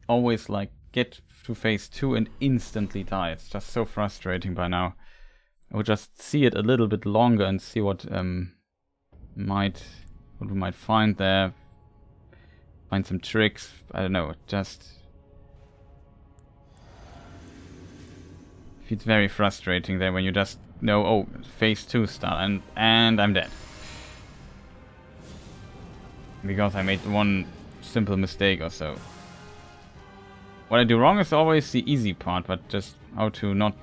always like get to phase 2 and instantly die. It's just so frustrating by now. I would just see it a little bit longer and see what we might find there. Find some tricks. I don't know. Just it's very frustrating there when you just know, oh, phase 2 start and I'm dead because I made one simple mistake or so. What I do wrong is always the easy part, but just how to not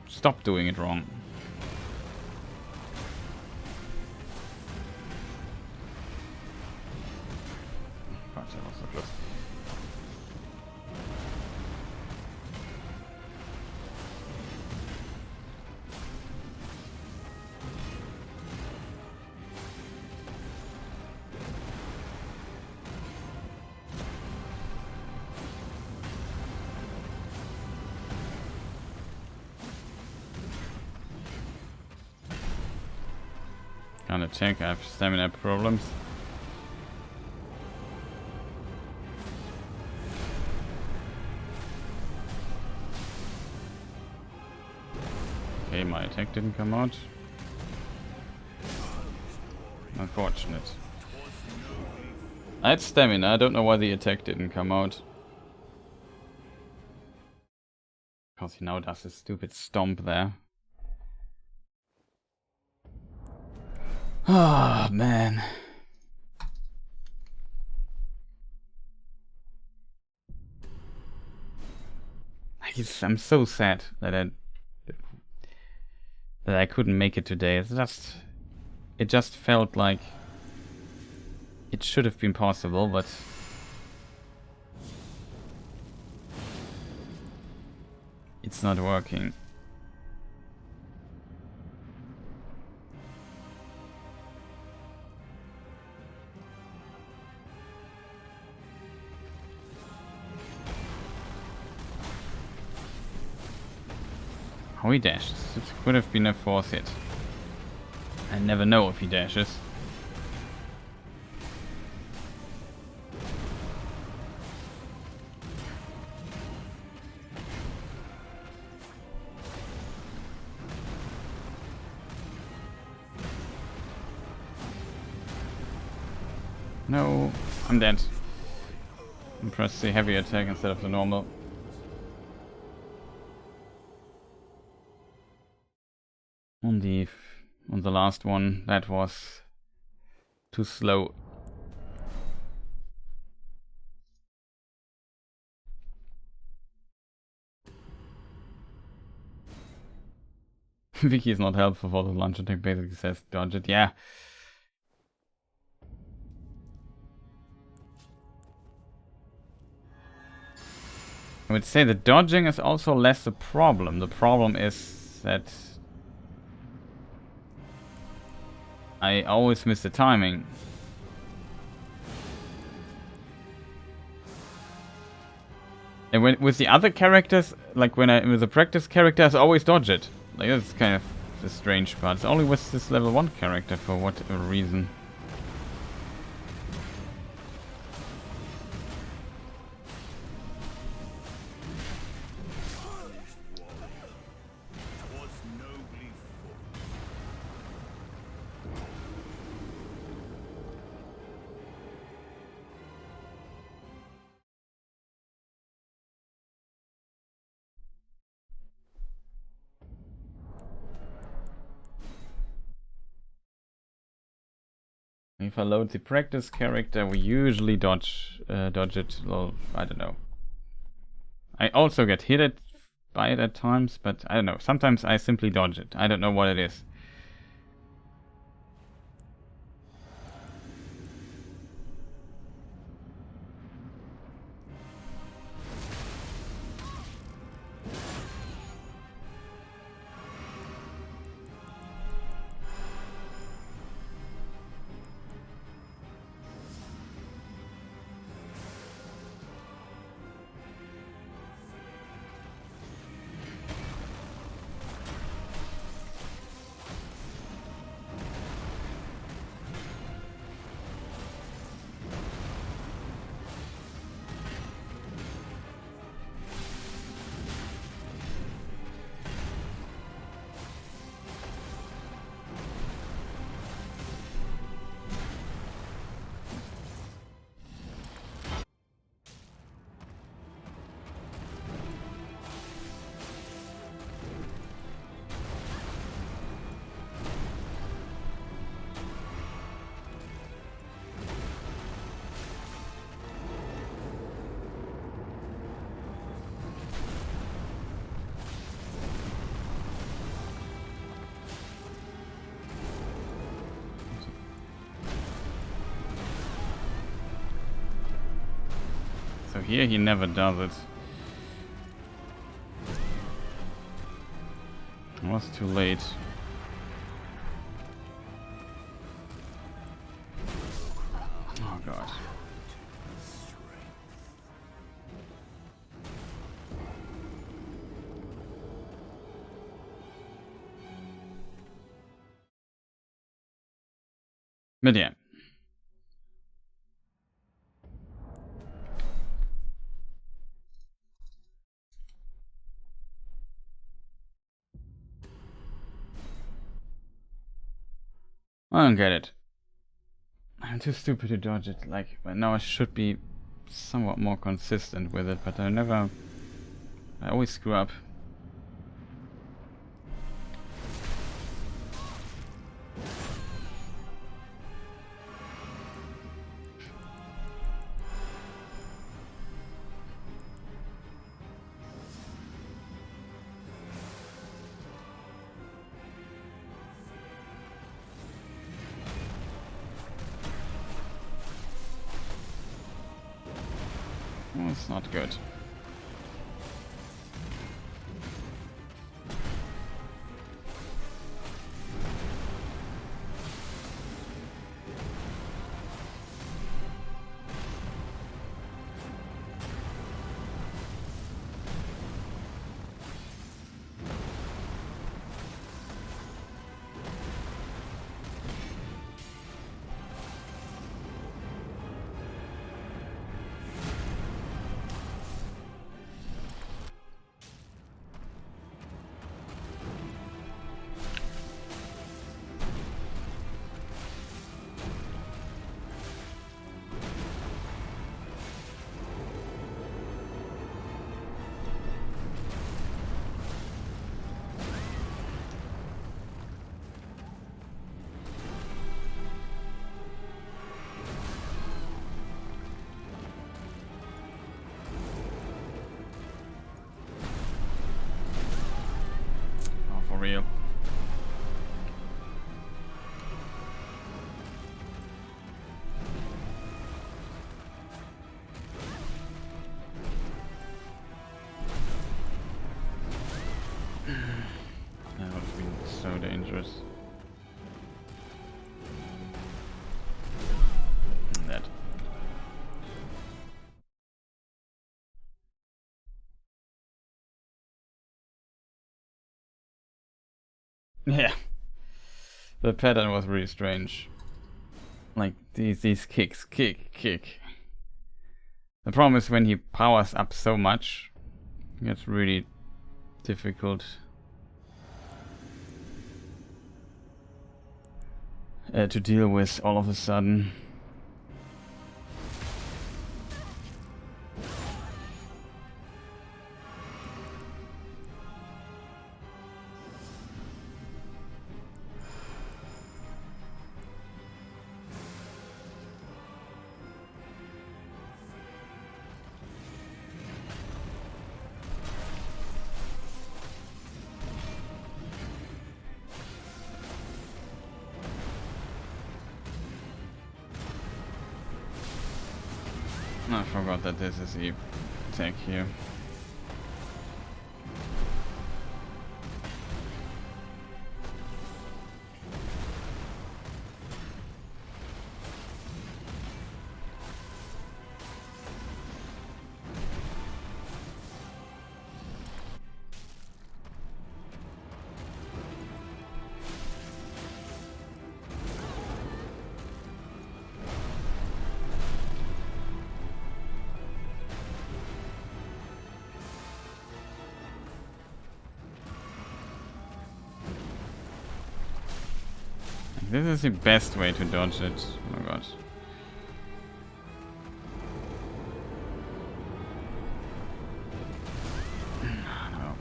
stop doing it wrong. Can't attack, I have stamina problems. Okay, my attack didn't come out. Unfortunate. I had stamina, I don't know why the attack didn't come out. Because he now does his stupid stomp there. Oh, man. I'm so sad that I couldn't make it today. It just felt like it should have been possible, but it's not working. How he dashes. It could have been a force hit. I never know if he dashes. No, I'm dead. And press the heavy attack instead of the normal. On the last one, that was too slow. Vicky is not helpful for the lunge attack, basically says dodge it. Yeah. I would say the dodging is also less the problem. The problem is that I always miss the timing. And with the other characters, like with the practice characters, I always dodge it. Like, that's kind of the strange part. It's only with this level 1 character for whatever reason. If I load the practice character, we usually dodge it. Well, I don't know. I also get hit by it at times, but I don't know. Sometimes I simply dodge it. I don't know what it is. So here he never does it. It was too late. Oh god. But yeah. I don't get it. I'm too stupid to dodge it. Like, but now I should be somewhat more consistent with it, but I always screw up. That's not good. For real. That would have been so dangerous. That. Yeah. The pattern was really strange. Like these kicks, kick. The problem is when he powers up so much, it's really difficult to deal with all of a sudden. I forgot that this is the attack here. This is the best way to dodge it. Oh my god. No.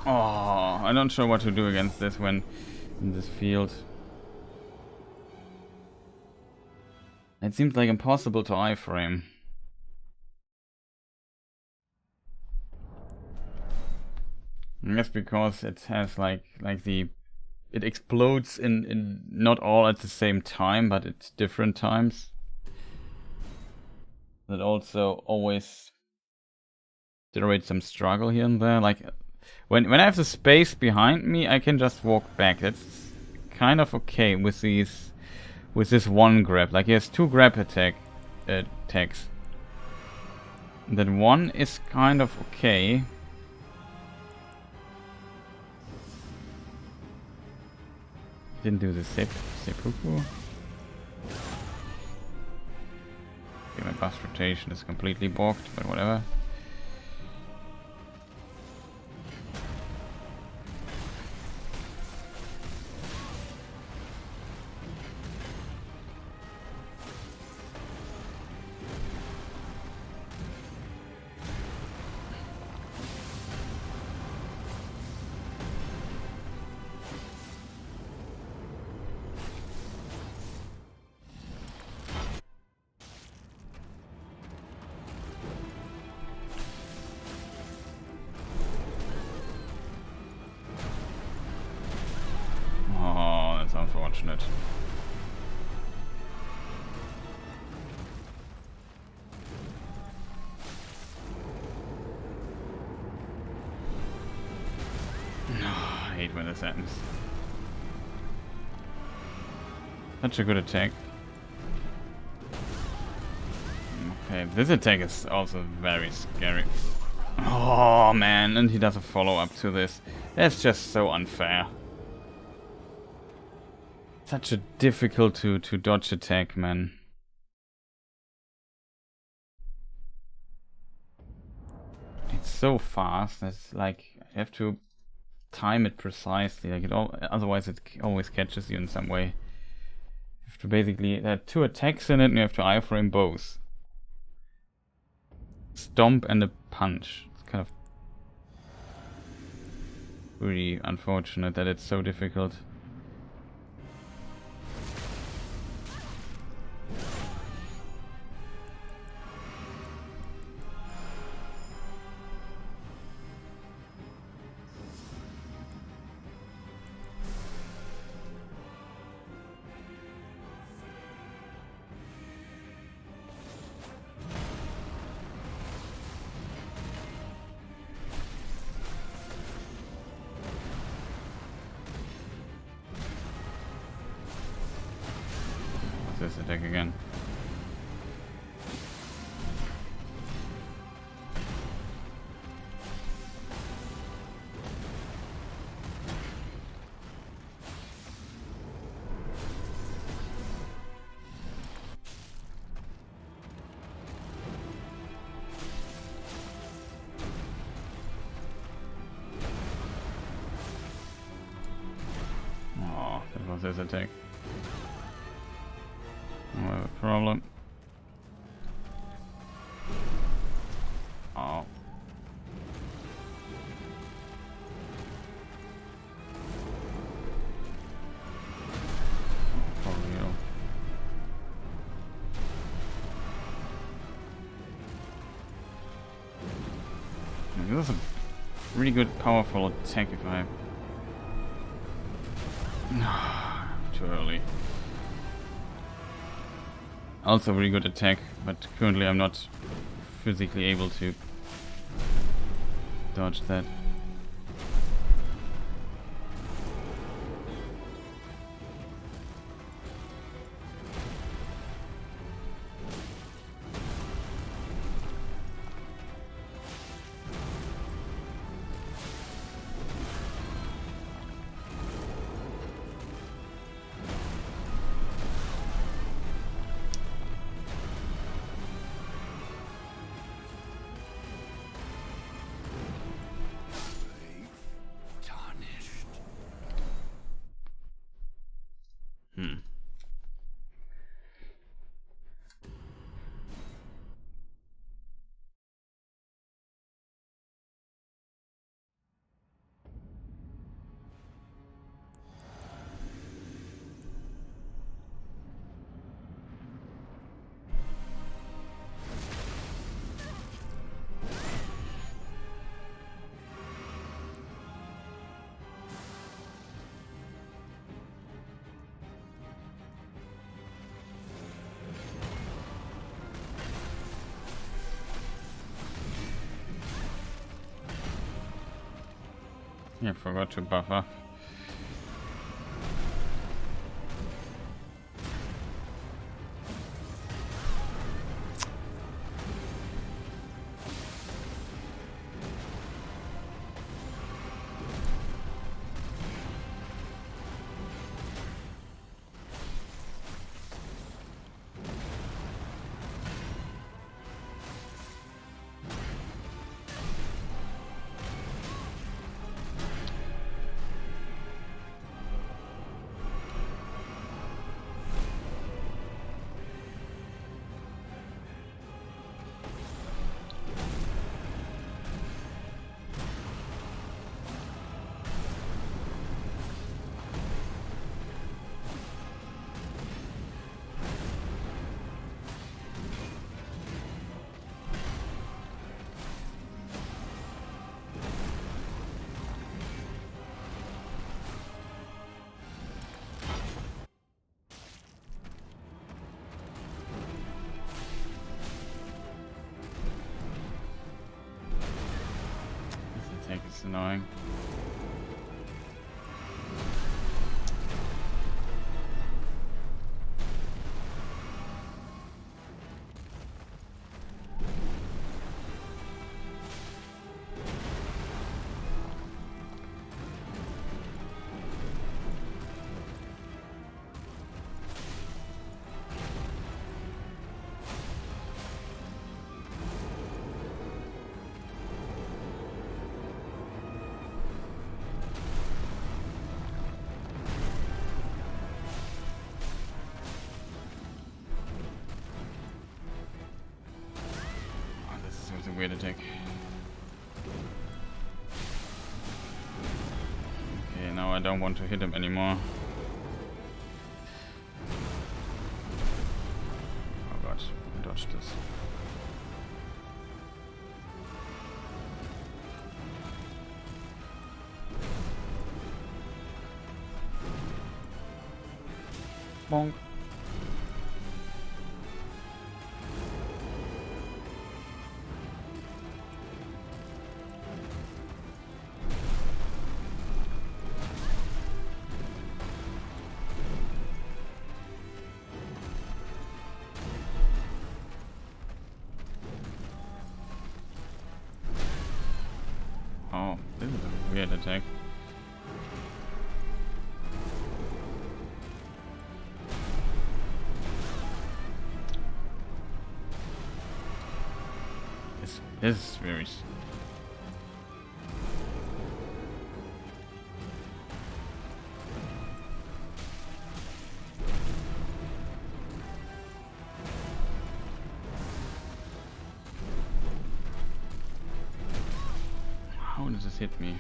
Oh, I'm not sure what to do against this when in this field. It seems like impossible to iframe. I guess because it has like the it explodes in not all at the same time, but at different times. That also always generates some struggle here and there. Like when I have the space behind me, I can just walk back. That's kind of okay with these, with this one grab. Like he has two grab attacks. That one is kind of okay. Didn't do the seppuku. Okay, my bust rotation is completely blocked, but whatever. unfortunate. I hate when this happens. Such a good attack. Okay, this attack is also very scary. Oh man, and he does a follow-up to this. That's just so unfair. Such a difficult to dodge attack, man. It's so fast, it's like, you have to time it precisely, like otherwise it always catches you in some way. You have to basically, there are 2 attacks in it and you have to iframe both. Stomp and a punch. It's kind of really unfortunate that it's so difficult. This attack again. Oh, that was his attack. No problem. Oh. For real. This is a really good, powerful attack if I... Too early. Also really good attack, but currently I'm not physically able to dodge that. Yeah, forgot to buff up. attack is annoying. Weird attack. Okay, now I don't want to hit him anymore. Oh god, I dodged this. Bonk. Oh, this is a weird attack. This is very... How does this hit me?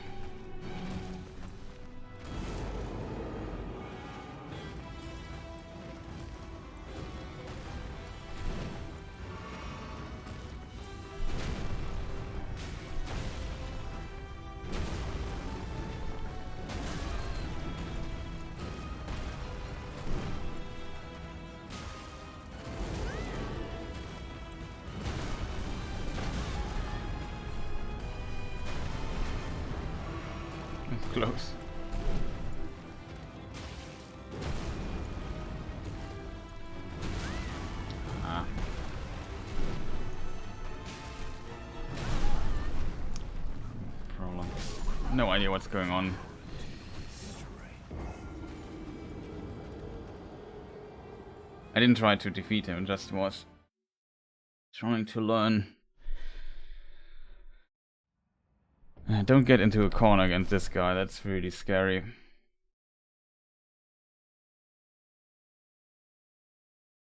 Close. Ah. Problem. No idea what's going on. I didn't try to defeat him, just was trying to learn. Don't get into a corner against this guy, that's really scary.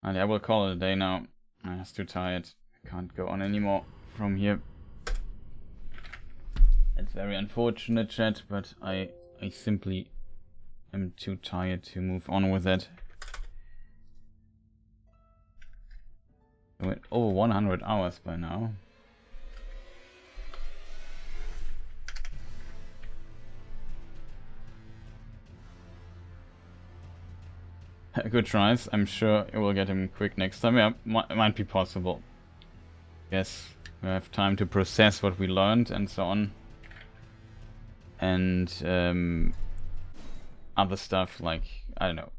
And I will call it a day now. I'm just too tired. I can't go on anymore from here. It's very unfortunate, chat, but I simply am too tired to move on with it. I went over 100 hours by now. Good tries. I'm sure it will get him quick next time. Yeah, might be possible. Yes, we have time to process what we learned and so on. And other stuff like, I don't know.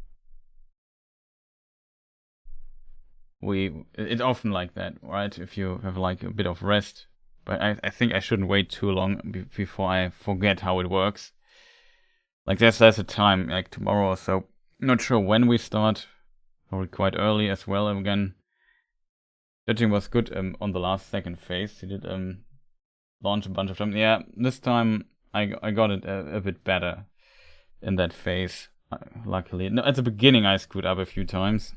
It's often like that, right? If you have like a bit of rest. But I think I shouldn't wait too long before I forget how it works. Like there's a time, like tomorrow or so. Not sure when we start. Probably quite early as well again. Judging was good on the last second phase. He did launch a bunch of times. Yeah, this time I got it a bit better in that phase. Luckily. No, at the beginning I screwed up a few times.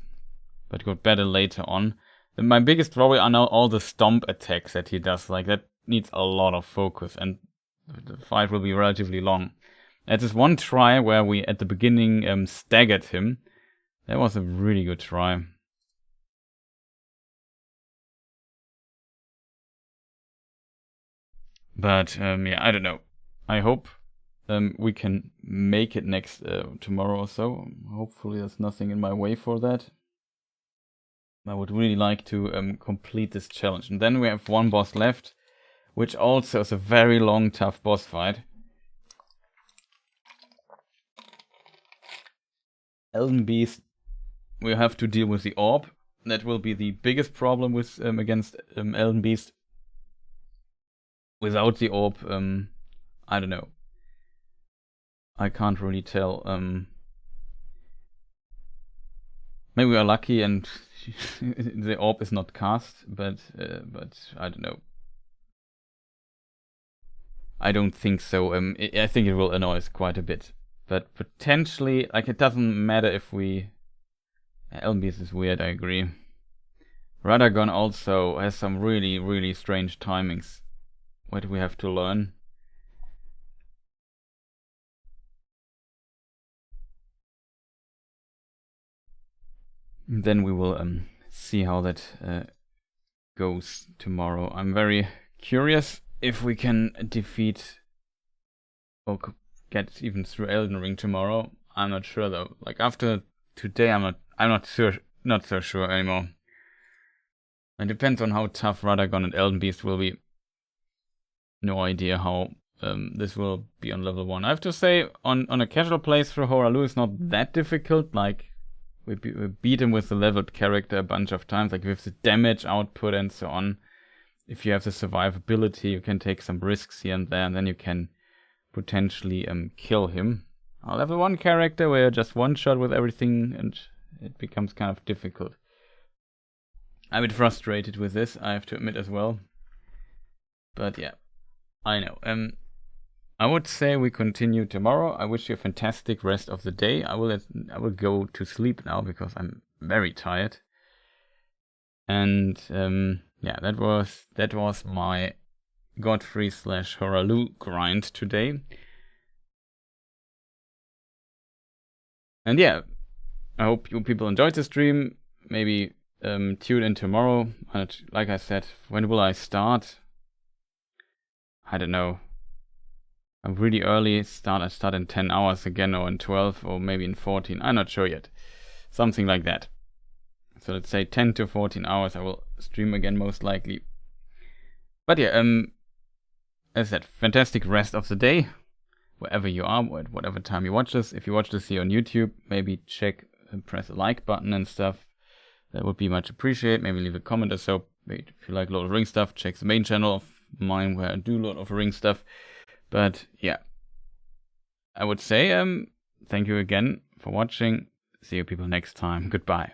But got better later on. My biggest worry are now all the stomp attacks that he does. Like that needs a lot of focus. And the fight will be relatively long. At this one try where we at the beginning staggered him, that was a really good try. But yeah, I don't know. I hope we can make it next tomorrow or so. Hopefully there's nothing in my way for that. I would really like to complete this challenge. And then we have one boss left, which also is a very long, tough boss fight. Elden Beast, we have to deal with the orb. That will be the biggest problem with against Elden Beast. Without the orb, I don't know. I can't really tell. Maybe we are lucky and the orb is not cast, but I don't know. I don't think so. I think it will annoy us quite a bit. But potentially, like, it doesn't matter if we... Elden Beast is weird, I agree. Radagon also has some really, really strange timings. What do we have to learn? Then we will see how that goes tomorrow. I'm very curious if we can defeat or get even through Elden Ring tomorrow. I'm not sure though. Like after today, I'm not so sure anymore. It depends on how tough Radagon and Elden Beast will be. No idea how this will be on level 1. I have to say, on a casual playthrough, Hoarah Loux is not that difficult. Like we beat him with the leveled character a bunch of times, like with the damage output and so on. If you have the survivability, you can take some risks here and there, and then you can potentially kill him. A level 1 character where you're just one shot with everything, and it becomes kind of difficult. I'm a bit frustrated with this, I have to admit as well. But yeah, I know. I would say we continue tomorrow. I wish you a fantastic rest of the day. I will go to sleep now because I'm very tired. And yeah, that was my Godfrey / Hoarah Loux grind today. And yeah, I hope you people enjoyed the stream. Maybe tune in tomorrow. Like I said, when will I start? I don't know. I'm really early start. I start in 10 hours again, or in 12, or maybe in 14. I'm not sure yet. Something like that. So let's say 10 to 14 hours I will stream again most likely. But yeah, as I said, fantastic rest of the day. Wherever you are, at whatever time you watch this. If you watch this here on YouTube, maybe check and press the like button and stuff. That would be much appreciated. Maybe leave a comment or so. If you like Lord of the Rings stuff, check the main channel of mine where I do Lord of the Rings stuff. But yeah, I would say thank you again for watching. See you people next time. Goodbye.